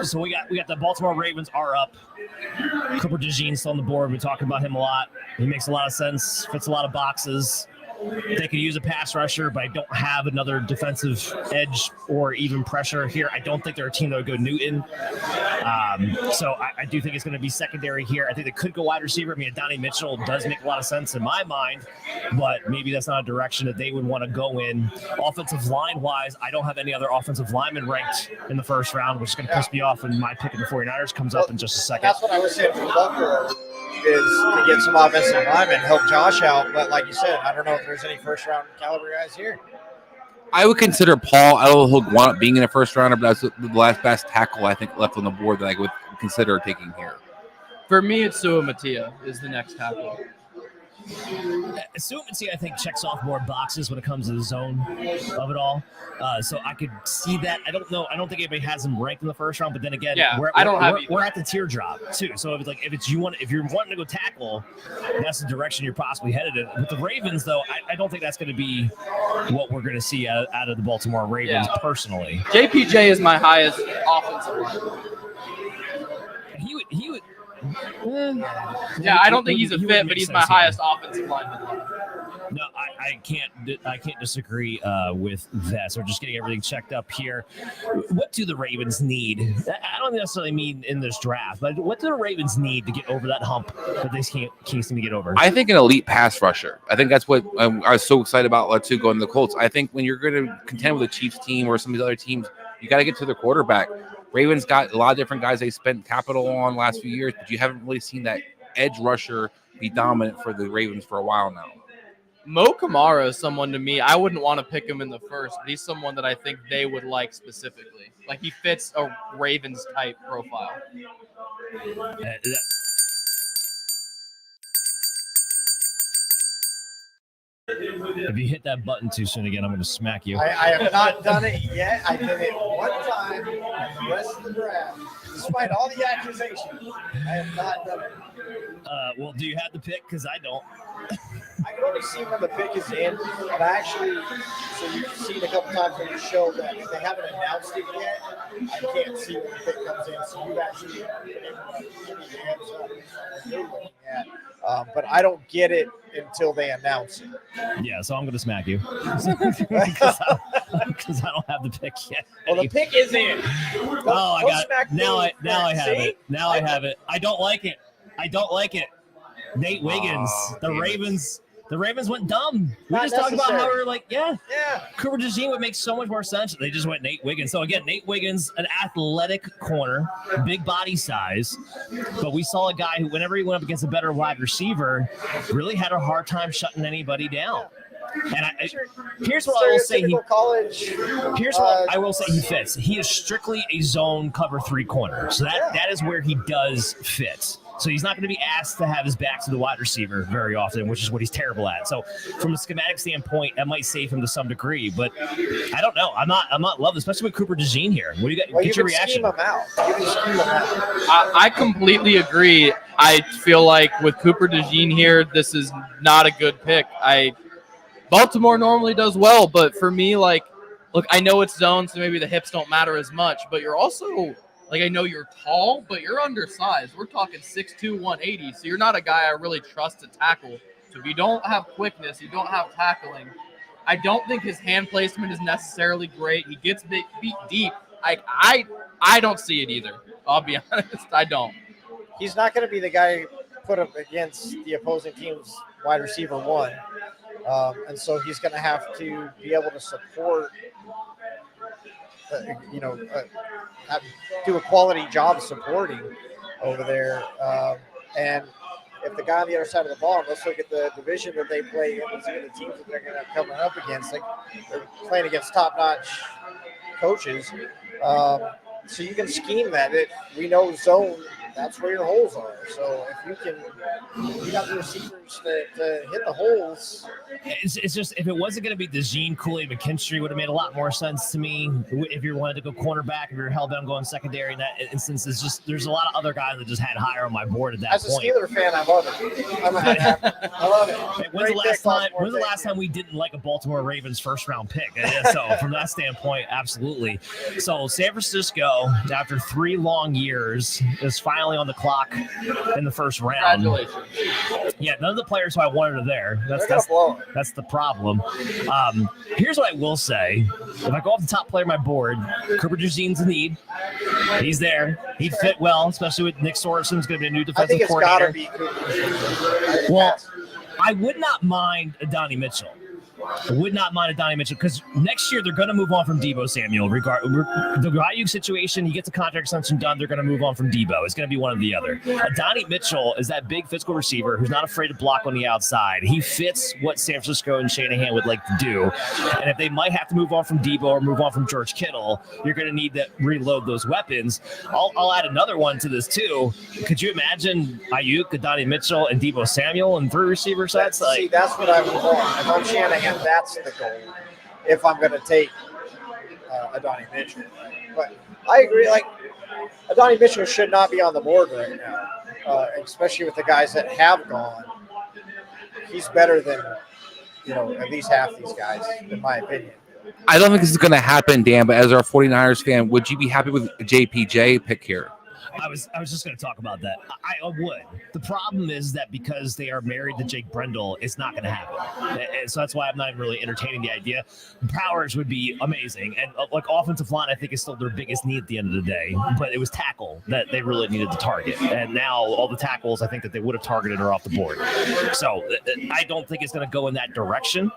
So we got the Baltimore Ravens are up. Cooper DeJean's still on the board. We talk about him a lot. He makes a lot of sense. Fits a lot of boxes. They could use a pass rusher, but I don't have another defensive edge or even pressure here. I don't think they're a team that would go Newton. So I do think it's going to be secondary here. I think they could go wide receiver. I mean, Adonai Mitchell does make a lot of sense in my mind, but maybe that's not a direction that they would want to go in. Offensive line-wise, I don't have any other offensive linemen ranked in the first round, which is going to piss me off when my pick of the 49ers comes up in just a second. That's what I was saying for Buffalo, is to get some offensive linemen, help Josh out. But like you said, I don't know if there's any first-round caliber guys here. I would consider Paul. I don't know who'll want up being in a first rounder, but that's the last best tackle I think left on the board that I would consider taking here. For me, it's Sua Matia is the next tackle. Suwinski, I think, checks off more boxes when it comes to the zone of it all. So I could see that. I don't know. I don't think anybody has him ranked in the first round. But then again, we're at the teardrop too. So if you're wanting to go tackle, that's the direction you're possibly headed in. With the Ravens, though, I don't think that's going to be what we're going to see out of the Baltimore Ravens personally. JPJ is my highest offensive line. He would. Yeah, I don't think he's a fit, but he's my highest offensive lineman. No, I can't disagree with that. So we're just getting everything checked up here. What do the Ravens need? I don't necessarily mean in this draft, but what do the Ravens need to get over that hump that they can't seem to get over? I think an elite pass rusher. I think that's what I was so excited about too going to the Colts. I think when you're going to contend with a Chiefs team or some of these other teams, you got to get to the quarterback. Ravens got a lot of different guys they spent capital on last few years, but you haven't really seen that edge rusher be dominant for the Ravens for a while now. Mo Kamara is someone to me, I wouldn't want to pick him in the first, but he's someone that I think they would like specifically. Like he fits a Ravens type profile. If you hit that button too soon again, I'm going to smack you. I have not done it yet. I did it one time in the rest of the draft. Despite all the accusations, I have not done it. Well, do you have the pick? Because I don't. I can only see when the pick is in, but actually, so you've seen a couple times on the show that they haven't announced it yet. I can't see when the pick comes in, so you actually give me the hands up you're looking at. But I don't get it until they announce it. Yeah, so I'm going to smack you because I don't have the pick yet. Well, the pick is in. I got it. Now I have it. Now I have it. I don't like it. Nate Wiggins, the Ravens went dumb. We just talked about how we were like, yeah. Cooper DeJean would make so much more sense. They just went Nate Wiggins. So again, Nate Wiggins, an athletic corner, big body size, but we saw a guy who, whenever he went up against a better wide receiver, really had a hard time shutting anybody down. And here's what I will say. Here's what I will say he fits. He is strictly a zone cover 3 corner. So that is where he does fit. So he's not going to be asked to have his back to the wide receiver very often, which is what he's terrible at. So from a schematic standpoint, that might save him to some degree. But I don't know. I'm not loving, especially with Cooper DeJean here. What do you got? Well, Get your reaction. I completely agree. I feel like with Cooper DeJean here, this is not a good pick. Baltimore normally does well, but for me, like, look, I know it's zone, so maybe the hips don't matter as much, but you're also, like, I know you're tall, but you're undersized. We're talking 6'2", 180, so you're not a guy I really trust to tackle. So if you don't have quickness, you don't have tackling, I don't think his hand placement is necessarily great. He gets beat deep. I don't see it either. I'll be honest, I don't. He's not going to be the guy put up against the opposing team's wide receiver one. And so he's going to have to be able to support, do a quality job supporting over there. And if the guy on the other side of the ball, let's look at the division that they play in, let's look at the teams that they're going to come up against. Like, they're playing against top-notch coaches. So you can scheme that. We know zone, that's where your holes are. So if you got the receivers that hit the holes. It's just, if it wasn't going to be DeJean, Kool-Aid, McKinstry would have made a lot more sense to me. If you wanted to go cornerback, if you're hell-bent going secondary in that instance, there's a lot of other guys that just had higher on my board at that point. As a Steeler fan, I love it. I love it. When's the last time we didn't like a Baltimore Ravens first-round pick? So from that standpoint, absolutely. So San Francisco, after 3 long years, is finally on the clock in the first round. Congratulations. Yeah, none of the players who I wanted are there. That's the problem. Here's what I will say. If I go off the top player on my board, Cooper DeJean's in need. He's there. He'd fit well, especially with Nick Sorensen's going to be a new defensive coordinator. I think it's got to be Cooper. Well, I would not mind Adonai Mitchell. Because next year they're going to move on from Deebo Samuel. The Ayuk situation, he gets a contract extension done, they're going to move on from Deebo. It's going to be one or the other. Adonai Mitchell is that big physical receiver who's not afraid to block on the outside. He fits what San Francisco and Shanahan would like to do. And if they might have to move on from Deebo or move on from George Kittle, you're going to need to reload those weapons. I'll add another one to this too. Could you imagine Ayuk, Adonai Mitchell, and Deebo Samuel in 3 receiver sets? See, that's what I would want. If I'm Shanahan, that's the goal. If I'm going to take Adonai Mitchell, but I agree. Like, Adonai Mitchell should not be on the board right now, especially with the guys that have gone. He's better than at least half these guys, in my opinion. I don't think this is going to happen, Dan. But as our 49ers fan, would you be happy with a JPJ pick here? I was just going to talk about that. I would. The problem is that because they are married to Jake Brendel, it's not going to happen. And so that's why I'm not even really entertaining the idea. Powers would be amazing. And like offensive line, I think is still their biggest need at the end of the day. But it was tackle that they really needed to target. And now all the tackles I think that they would have targeted are off the board. So I don't think it's going to go in that direction.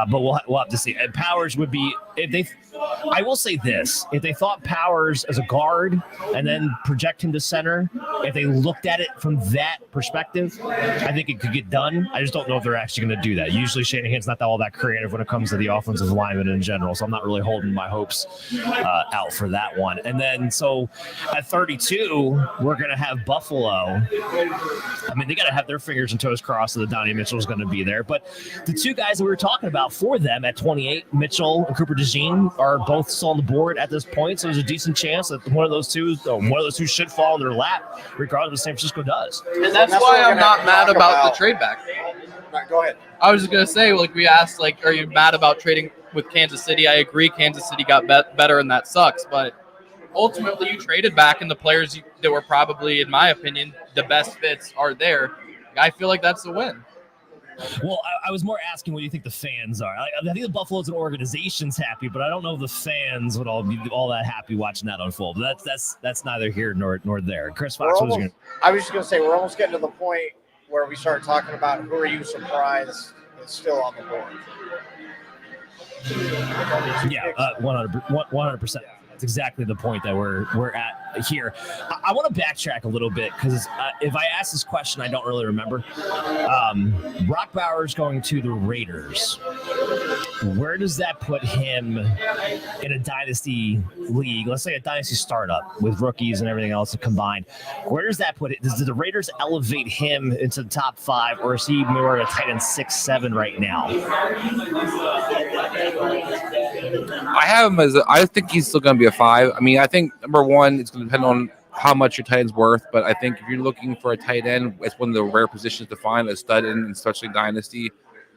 But we'll have to see. And Powers would be, I will say this, if they thought Powers as a guard and then project him to center, if they looked at it from that perspective, I think it could get done. I just don't know if they're actually going to do that. Usually Shanahan's not all that creative when it comes to the offensive lineman in general, so I'm not really holding my hopes out for that one. And then so at 32, we're going to have Buffalo. I mean, they got to have their fingers and toes crossed that Adonai Mitchell is going to be there. But the 2 guys that we were talking about for them at 28, Mitchell and Cooper DeJean, are both still on the board at this point. So there's a decent chance that one of those two should fall in their lap, regardless of what San Francisco does. And that's why I'm not mad about the trade back. Right, go ahead. I was just going to say, like, we asked, like, are you mad about trading with Kansas City? I agree Kansas City got better, and that sucks. But ultimately, you traded back, and the players that were probably, in my opinion, the best fits are there. I feel like that's a win. Well, I was more asking what do you think the fans are. I think the Buffalo's an organization's happy, but I don't know if the fans would all be all that happy watching that unfold. But that's neither here nor there. Chris Fox, I was just going to say, we're almost getting to the point where we start talking about who are you surprised is still on the board. Yeah, 100%. That's exactly the point that we're at here. I want to backtrack a little bit because if I ask this question, I don't really remember. Brock Bowers going to the Raiders. Where does that put him in a dynasty league? Let's say a dynasty startup with rookies and everything else combined. Where does that put it? Does the Raiders elevate him into the top 5, or is he more at a tight end 6-7 right now? I think he's still going to be a 5. I mean, I think number one, it's going to depend on how much your tight end's worth. But I think if you're looking for a tight end, it's one of the rare positions to find a stud in, especially dynasty.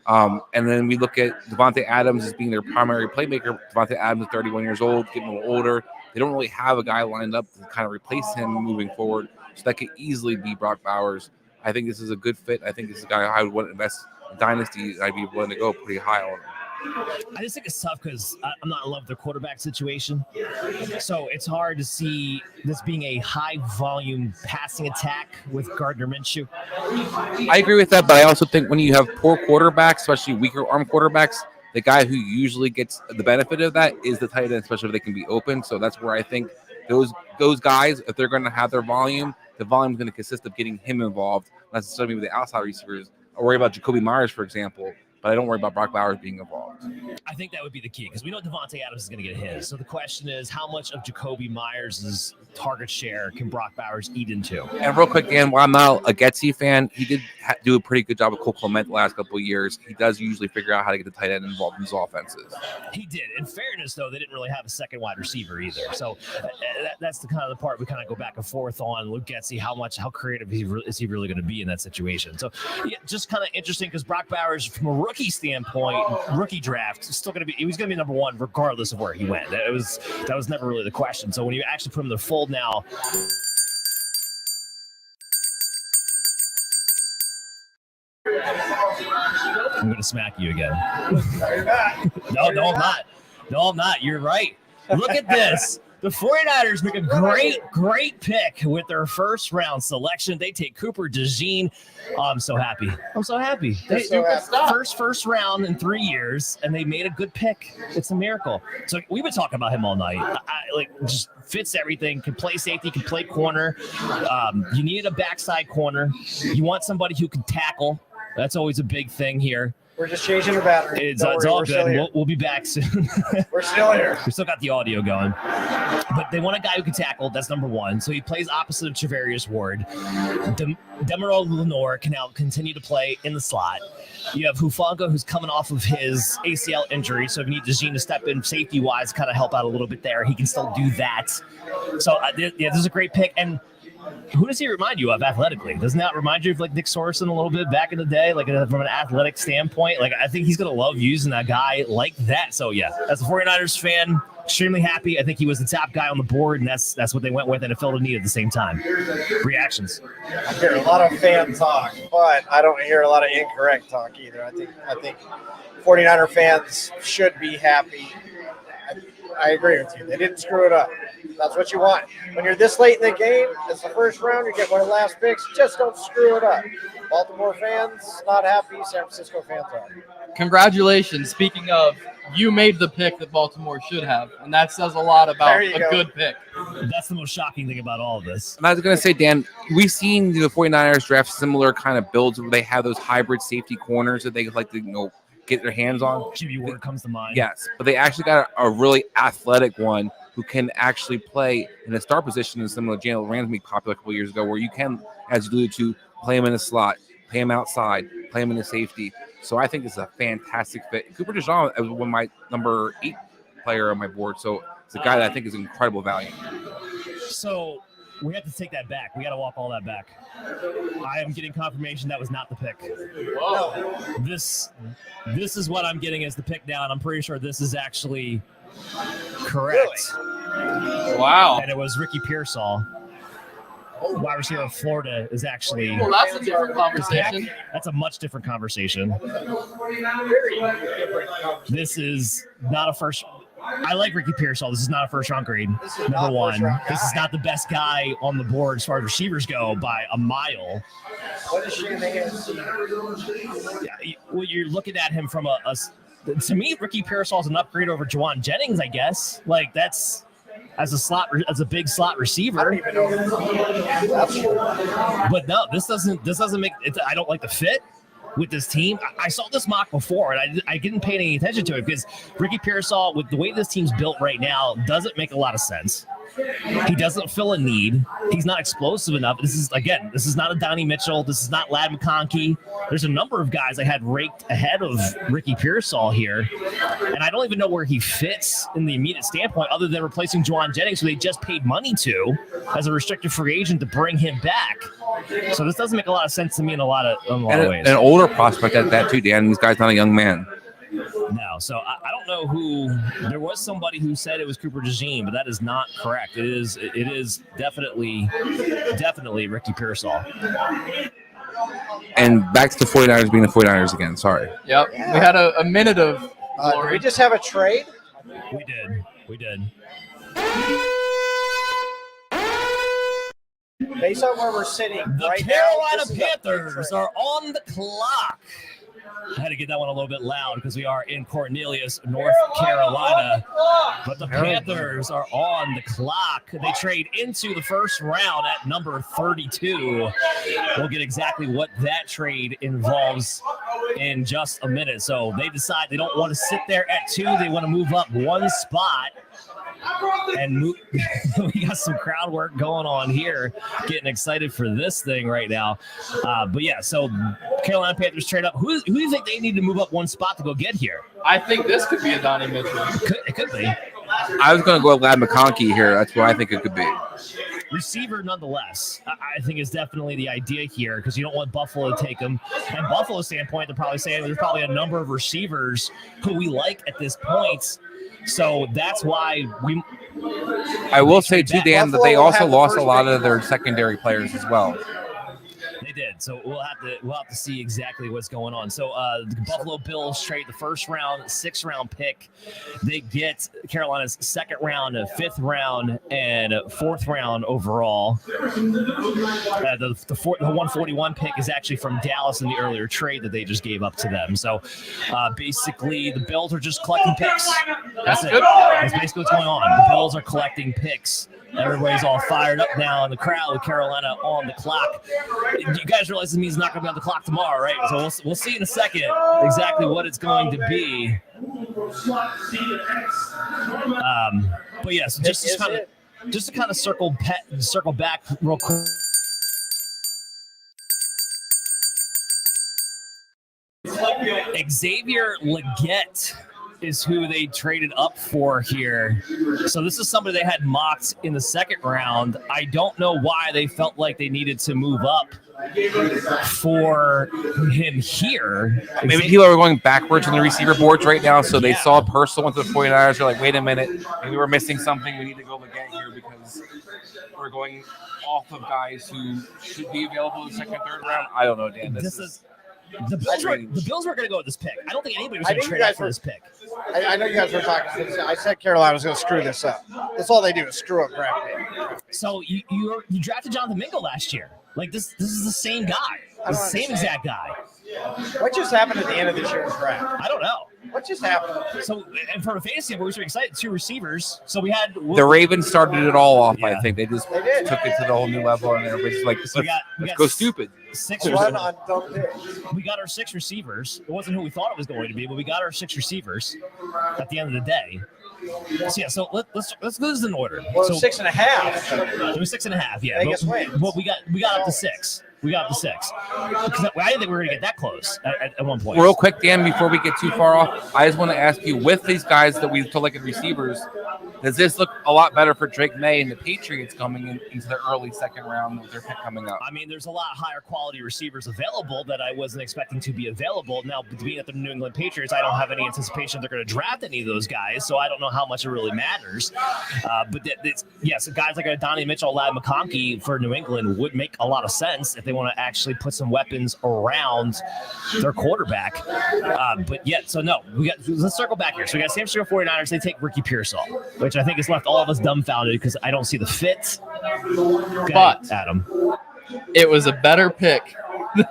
And then we look at Devontae Adams as being their primary playmaker. Devontae Adams is 31 years old, getting a little older. They don't really have a guy lined up to kind of replace him moving forward. So that could easily be Brock Bowers. I think this is a good fit. I think this is a guy I would want to invest in dynasty. I'd be willing to go pretty high on him. I just think it's tough because I'm not in love with the quarterback situation. So it's hard to see this being a high-volume passing attack with Gardner Minshew. I agree with that, but I also think when you have poor quarterbacks, especially weaker arm quarterbacks, the guy who usually gets the benefit of that is the tight end, especially if they can be open. So that's where I think those guys, if they're going to have their volume, the volume is going to consist of getting him involved, not necessarily with the outside receivers. I worry about Jacoby Myers, for example, but I don't worry about Brock Bowers being involved. I think that would be the key because we know Devontae Adams is going to get his. So the question is, how much of Jacoby Myers' target share can Brock Bowers eat into? And real quick, Dan, while I'm not a Getsy fan, he did do a pretty good job with Cole Clement the last couple of years. He does usually figure out how to get the tight end involved in his offenses. He did. In fairness, though, they didn't really have a second wide receiver either. So that's the kind of the part we kind of go back and forth on. Luke Getsy, how creative is he really going to be in that situation? So yeah, just kind of interesting because Brock Bowers, from a rookie standpoint, rookie draft, still going to be, he was going to be number 1 regardless of where he went. That was never really the question. So when you actually put him in the fold now, I'm going to smack you again. No, I'm not. No, I'm not. You're right. Look at this. The 49ers make a great pick with their first round selection. They take Cooper DeJean. Oh, I'm so happy. First round in 3 years, and they made a good pick. It's a miracle. So we've been talking about him all night. Just fits everything. Can play safety, can play corner. You need a backside corner. You want somebody who can tackle. That's always a big thing here. We're just changing the battery. It's all good. We'll be back soon. We're still here. We still got the audio going. But they want a guy who can tackle. That's number 1. So he plays opposite of Trevarius Ward. Demerol Lenore can now continue to play in the slot. You have Hufanga, who's coming off of his ACL injury. So if you need DeJean to step in safety-wise, kind of help out a little bit there, he can still do that. So, this is a great pick. And who does he remind you of athletically? Doesn't that remind you of like Nick Sorensen a little bit back in the day, like from an athletic standpoint? Like I think he's going to love using a guy like that. So yeah, as a 49ers fan, extremely happy. I think he was the top guy on the board, and that's what they went with, and it filled a need at the same time. Reactions? I hear a lot of fan talk, but I don't hear a lot of incorrect talk either. I think 49er fans should be happy. I agree with you. They didn't screw it up. That's what you want. When you're this late in the game, it's the first round, you get one of the last picks, just don't screw it up. Baltimore fans, not happy. San Francisco fans are. Congratulations. Speaking of, you made the pick that Baltimore should have, and that says a lot about a good pick. That's the most shocking thing about all of this. And I was going to say, Dan, we've seen the 49ers draft similar kind of builds where they have those hybrid safety corners that they like to, get their hands on. Jimmy Ward comes to mind. Yes, but they actually got a really athletic one who can actually play in a star position in similar to Jalen Ramsey popular a couple years ago, where you can, as you alluded to, play him in the slot, play him outside, play him in the safety. So I think this is a fantastic fit. Cooper DeJean is one of my number 8 player on my board, so it's a guy that I think is incredible value. So we have to take that back. We got to walk all that back. I am getting confirmation that was not the pick. Whoa. This is what I'm getting as the pick now, and I'm pretty sure this is actually correct. Really? Wow. And it was Ricky Pearsall. Wide receiver of Florida is actually. Well, that's a different conversation. That's a much different conversation. This is not a first. I like Ricky Pearsall. This is not a first-round grade. Number 1. This is not the best guy on the board as far as receivers go by a mile. What is she in the AFC? Yeah, well, you're looking at him from to me, Ricky Pearsall is an upgrade over Juwan Jennings, I guess. Like, that's as a big slot receiver. I don't even know. That's true. But no, this doesn't make it. I don't like the fit with this team. I saw this mock before, and I didn't pay any attention to it because Ricky Pearsall, with the way this team's built right now, doesn't make a lot of sense. He doesn't fill a need. He's not explosive enough. This is not a Donnie Mitchell. This is not Ladd McConkey. There's a number of guys I had raked ahead of Ricky Pearsall here, and I don't even know where he fits in the immediate standpoint other than replacing Juwan Jennings, who they just paid money to as a restricted free agent to bring him back. So this doesn't make a lot of sense to me in a lot of ways. An older prospect at that too, Dan. This guy's not a young man. No, so I don't know who. There was somebody who said it was Cooper DeJean, but that is not correct. It is definitely Ricky Pearsall. And back to the 49ers being the 49ers again. Sorry. Yep. We had a minute of Did we just have a trade? We did. Based on where we're sitting The right Carolina now, this is a big Panthers trade. are on the clock. I had to get that one a little bit loud because we are in Cornelius, North Carolina. But the Panthers are on the clock. They trade into the first round at number 32. We'll get exactly what that trade involves in just a minute. So they decide they don't want to sit there at 2. They want to move up one spot. And we got some crowd work going on here, getting excited for this thing right now. But yeah, so Carolina Panthers trade up. Who do you think they need to move up one spot to go get here? I think this could be a Donnie Mitchell. It could be. I was going to go with Ladd McConkey here. That's what I think it could be. Receiver, nonetheless, I think is definitely the idea here because you don't want Buffalo to take him. And Buffalo's standpoint, they're probably saying there's probably a number of receivers who we like at this point. So that's why I will say too, Dan, that they Buffalo will also have the lost a first lot pick. of their secondary players as well. They did. So we'll have to see exactly what's going on. So the Buffalo Bills trade the first round, 6th round pick. They get Carolina's 2nd round, 5th round, and 4th round overall. The 141 pick is actually from Dallas in the earlier trade that they just gave up to them. So basically, the Bills are just collecting picks. That's it. That's basically what's going on. The Bills are collecting picks. Everybody's all fired up now in the crowd with Carolina on the clock. You guys realize this means it's not going to be on the clock tomorrow, right? So we'll see in a second exactly what it's going to be. But yes, just to kind of circle back real quick. Xavier Legette is who they traded up for here. So this is somebody they had mocked in the 2nd round. I don't know why they felt like they needed to move up for him here. Maybe people are going backwards on the receiver boards right now, so they saw Purcell went to the 49ers. They're like, wait a minute, maybe we're missing something. We need to go Legette here because we're going off of guys who should be available in the 2nd, 3rd round. I don't know, Dan. The Bills were going to go with this pick. I don't think anybody was going to trade up for this pick. I know you guys were talking. I said Carolina was going to screw this up. That's all they do is screw up draft pick. So you drafted Jonathan Mingo last year. Like this is the same guy, the same exact guy. What just happened at the end of this year's draft? I don't know. What just happened? So, and from a fantasy, we were so excited. 2 receivers. So we had The Ravens started it all off. Yeah. I think they just They did. took it to the whole new level, and everybody's like, So let's go stupid. 6 One on dumb picks. We got our 6 receivers. It wasn't who we thought it was going to be, but we got our 6 receivers at the end of the day. So yeah, so let's go this in order. Well, So 6.5. it was 6.5. Yeah, Vegas wins. But we got up to 6. We got up to 6 because I didn't think we were going to get that close at one point. Real quick, Dan, before we get too far off, I just want to ask you, with these guys that we took like at receivers, does this look a lot better for Drake May and the Patriots coming into the early 2nd round with their pick coming up? I mean, there's a lot higher quality receivers available that I wasn't expecting to be available. Now, being at the New England Patriots, I don't have any anticipation they're going to draft any of those guys, so I don't know how much it really matters. But yes, guys like a Donnie Mitchell, Ladd McConkey for New England would make a lot of sense if they want to actually put some weapons around their quarterback. But yeah, so no, let's circle back here. So we got San Francisco 49ers. They take Ricky Pearsall, which I think has left all of us dumbfounded because I don't see the fit. But Adam, it was a better pick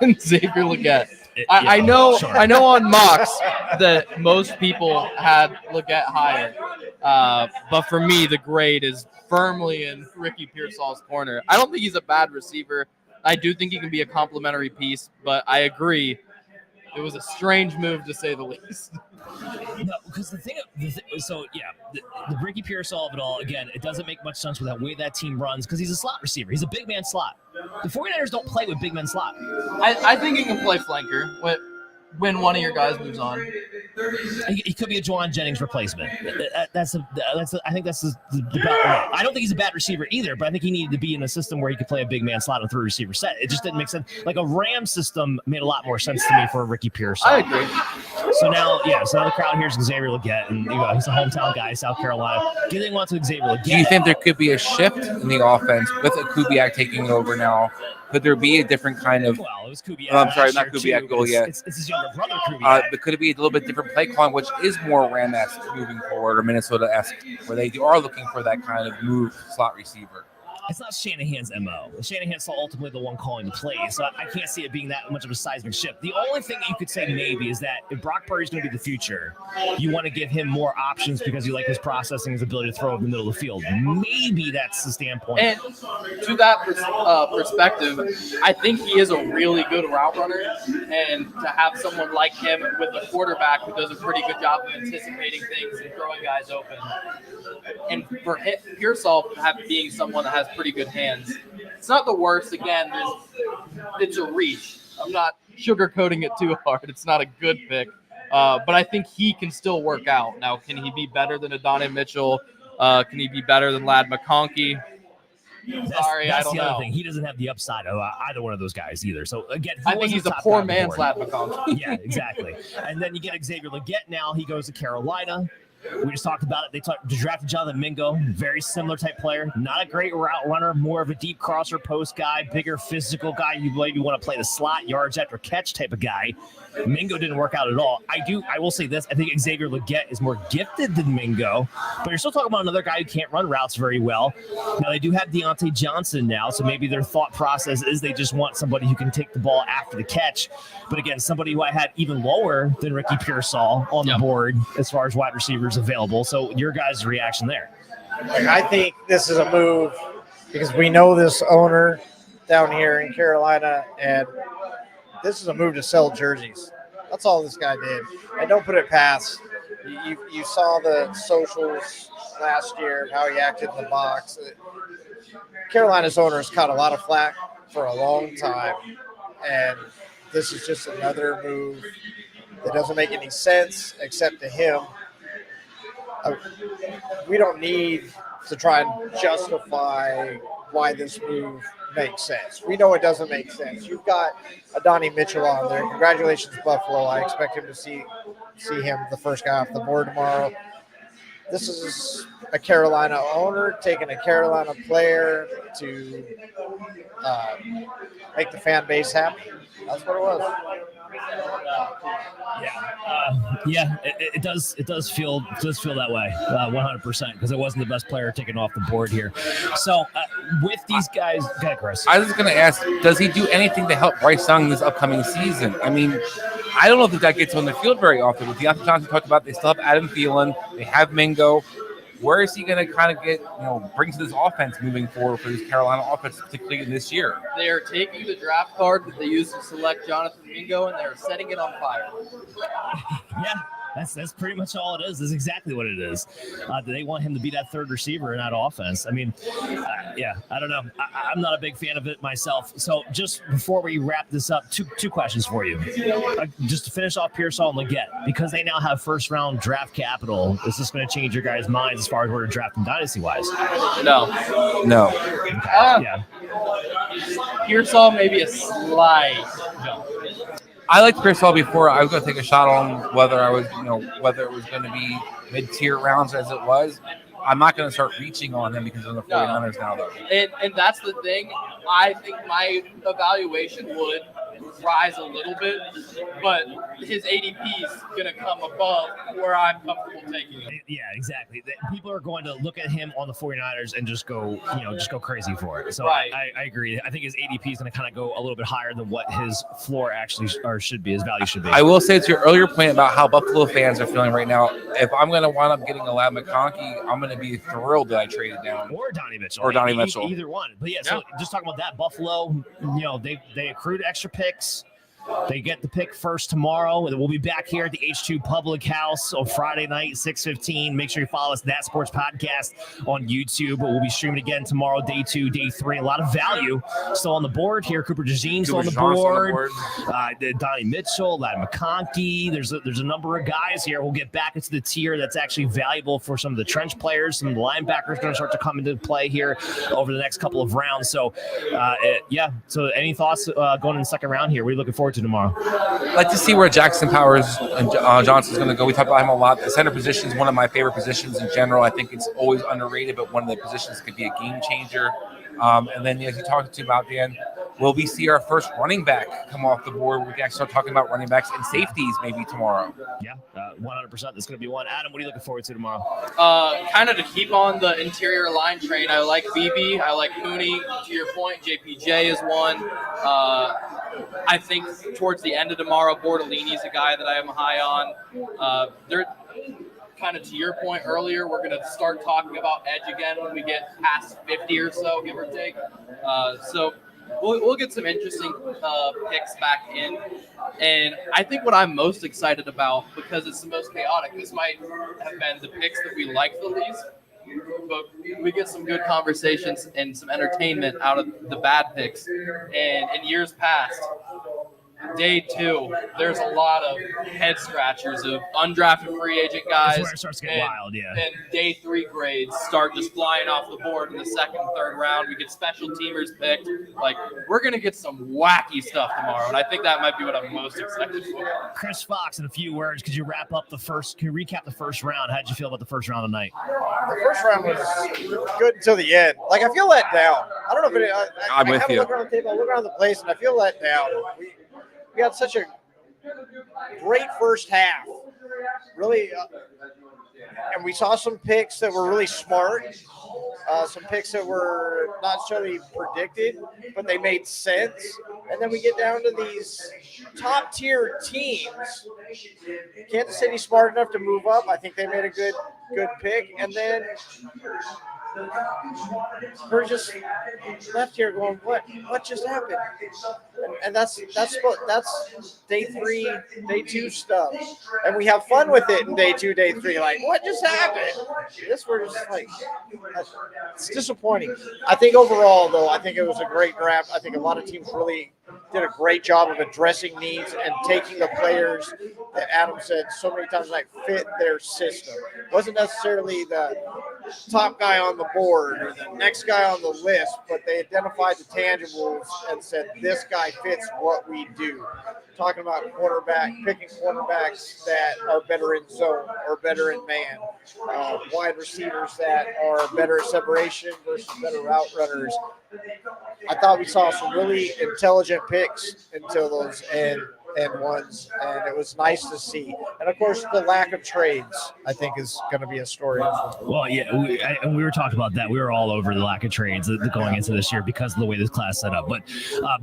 than Xavier Legette. I Yeah, know sure. I know on mocks that most people had Legette higher. But for me, the grade is firmly in Ricky Pearsall's corner. I don't think he's a bad receiver. I do think he can be a complimentary piece, but I agree. It was a strange move to say the least. No, because the Ricky Pearsall of it all, again, it doesn't make much sense with the way that team runs because he's a slot receiver. He's a big man slot. The 49ers don't play with big men slot. I think he can play flanker when one of your guys moves on. He could be a Juwan Jennings replacement. I think that's the best. I don't think he's a bad receiver either, but I think he needed to be in a system where he could play a big man slot and 3 receiver set. It just didn't make sense. Like a Ram system made a lot more sense to me for Ricky Pearsall. I agree. So now the crowd here's Xavier Legette, and he's a hometown guy, South Carolina. Getting on to Xavier Legette. Do you think there could be a shift in the offense with Kubiak taking over now? Could there be a different kind of? Well, it was Kubiak. I'm sorry, not Kubiak. It's his younger brother, Kubiak. But could it be a little bit different play calling, which is more Ram-esque moving forward, or Minnesota-esque, where they are looking for that kind of move slot receiver? It's not Shanahan's MO. Shanahan's ultimately the one calling the plays, so I can't see it being that much of a seismic shift. The only thing that you could say maybe is that if Brock Purdy's going to be the future, you want to give him more options because you like his processing, his ability to throw in the middle of the field. Maybe that's the standpoint. And to that perspective, I think he is a really good route runner, and to have someone like him with a quarterback who does a pretty good job of anticipating things and throwing guys open, and for Pearsall being someone that has pretty good hands, it's not the worst. Again, it's a reach. I'm not sugarcoating it too hard. It's not a good pick, but I think he can still work out. Now, can he be better than Adonai Mitchell? Can he be better than Ladd McConkey? Sorry, I don't the other know. thing. He doesn't have the upside of either one of those guys either. So again, I think he's a poor man's Ladd McConkey. Yeah, exactly. And then you get Xavier Legette. Now he goes to Carolina. We just talked about it. They drafted Jonathan Mingo, very similar type player. Not a great route runner, more of a deep crosser post guy, bigger physical guy. You maybe want to play the slot, yards after catch type of guy. Mingo didn't work out at all. I will say this. I think Xavier Legette is more gifted than Mingo, but you're still talking about another guy who can't run routes very well. Now, they do have Deontay Johnson now, so maybe their thought process is they just want somebody who can take the ball after the catch. But again, somebody who I had even lower than Ricky Pearsall on the board as far as wide receivers available. So your guys' reaction there? I think this is a move because we know this owner down here in Carolina, and this is a move to sell jerseys. That's all this guy did. And don't put it past. You saw the socials last year, how he acted in the box. Carolina's owner has caught a lot of flack for a long time, and this is just another move that doesn't make any sense except to him. We don't need to try and justify why this move makes sense. We know it doesn't make sense. You've got Adonai Mitchell on there. Congratulations, Buffalo. I expect him to see him the first guy off the board tomorrow. This is a Carolina owner taking a Carolina player to make the fan base happy. That's what it was. It does feel that way 100% because it wasn't the best player taken off the board here. So with these guys, go ahead, Chris. I was going to ask, does he do anything to help Bryce Young this upcoming season? I mean, I don't know if this guy gets on the field very often. With Deontay Johnson talked about, they still have Adam Thielen, they have Mingo. Where is he going to kind of get, bring to this offense moving forward for this Carolina offense, particularly in this year? They are taking the draft card that they used to select Jonathan Mingo, and they're setting it on fire. Yeah, that's pretty much all it is. That's exactly what it is. They want him to be that third receiver in that offense. I mean, I don't know. I'm not a big fan of it myself. So just before we wrap this up, two questions for you. Just to finish off Pearsall and Legette, because they now have first-round draft capital, is this going to change your guys' minds as far as where to draft them dynasty-wise? No. Okay. Yeah. Pearsall maybe a slight jump. I liked Pearsall before. I was going to take a shot on whether it was going to be mid-tier rounds as it was. I'm not going to start reaching on him because of the 49ers now, though. And that's the thing. I think my evaluation would rise a little bit, but his ADP is going to come above where I'm comfortable taking him. Yeah, exactly. People are going to look at him on the 49ers and just go crazy for it. So Right. I agree. I think his ADP is going to kind of go a little bit higher than what his floor actually or should be, his value should be. I will say to your earlier point about how Buffalo fans are feeling right now, if I'm going to wind up getting a Lad McConkey, I'm going to be thrilled that I traded down. Or Donnie Mitchell. Or Donnie Mitchell. Either one. But yeah, so just talking about that, Buffalo, they accrued extra picks. They get the pick first tomorrow. We'll be back here at the H2 Public House on Friday night, 6:15. Make sure you follow us, That Sports Podcast, on YouTube. We'll be streaming again tomorrow, day 2, day 3. A lot of value still on the board here. Cooper DeJean still on the board. Donnie Mitchell, Lad McConkey. There's a number of guys here. We'll get back into the tier that's actually valuable for some of the trench players. Some of the linebackers going to start to come into play here over the next couple of rounds. So, So, any thoughts going in the second round here? What are you looking forward to tomorrow? I'd like to see where Jackson Powers and Johnson's going to go. We talked about him a lot. The center position is one of my favorite positions in general. I think it's always underrated, but one of the positions could be a game changer. And then, as you talked to about Dan, will we see our first running back come off the board? We can actually start talking about running backs and safeties maybe tomorrow. Yeah, 100%. That's going to be one. Adam, what are you looking forward to tomorrow? Kind of to keep on the interior line train, I like BB. I like Mooney. To your point, JPJ is one. I think towards the end of tomorrow, Bordellini is a guy that I am high on. They're kind of to your point earlier, we're going to start talking about edge again when we get past 50 or so, give or take. So we'll get some interesting picks back in. And I think what I'm most excited about, because it's the most chaotic, this might have been the picks that we like the least, but we get some good conversations and some entertainment out of the bad picks. And in years past, day 2, there's a lot of head scratchers of undrafted free agent guys. That's where it starts getting wild, yeah. And day 3 grades start just flying off the board in the second, third round. We get special teamers picked. Like, we're going to get some wacky stuff tomorrow, and I think that might be what I'm most excited for. Chris Fox, in a few words, could you recap the first round? How did you feel about the first round tonight? The first round was good until the end. Like, I feel let down. I don't know if I'm with you. I look around the table, I look around the place, and I feel let down. We had such a great first half, really, and we saw some picks that were really smart, some picks that were not necessarily predicted, but they made sense. And then we get down to these top-tier teams. Kansas City smart enough to move up. I think they made a good pick. And then we're just left here going, what just happened? And that's day 3, day 2 stuff. And we have fun with it in day 2, day 3. Like, what just happened? We're just like, it's disappointing. I think overall, though, I think it was a great draft. I think a lot of teams really did a great job of addressing needs and taking the players that Adam said so many times, like, fit their system. It wasn't necessarily the top guy on the board or the next guy on the list, but they identified the tangibles and said, this guy fits what we do. Talking about picking quarterbacks that are better in zone or better in man, wide receivers that are better at separation versus better route runners. I thought we saw some really intelligent picks until those end ones, and it was nice to see. And of course, the lack of trades, I think, is going to be a story. Well, yeah, we were talking about that. We were all over the lack of trades going into this year because of the way this class set up. But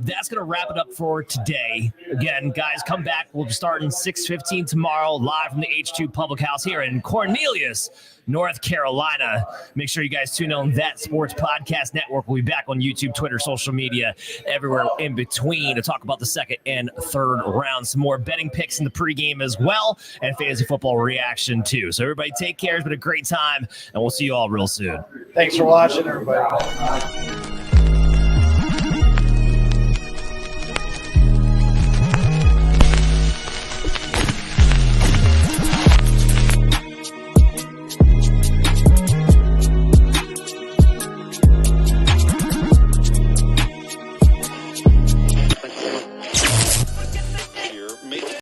that's going to wrap it up for today. Again, guys, come back. We'll be starting 6:15 tomorrow, live from the H2 Public House here in Cornelius, North Carolina. Make sure you guys tune in on That Sports Podcast Network. We'll be back on YouTube, Twitter, social media, everywhere in between to talk about the second and third round. Some more betting picks in the pregame as well, and fantasy football reaction too. So everybody take care. It's been a great time, and we'll see you all real soon. Thanks for watching, everybody.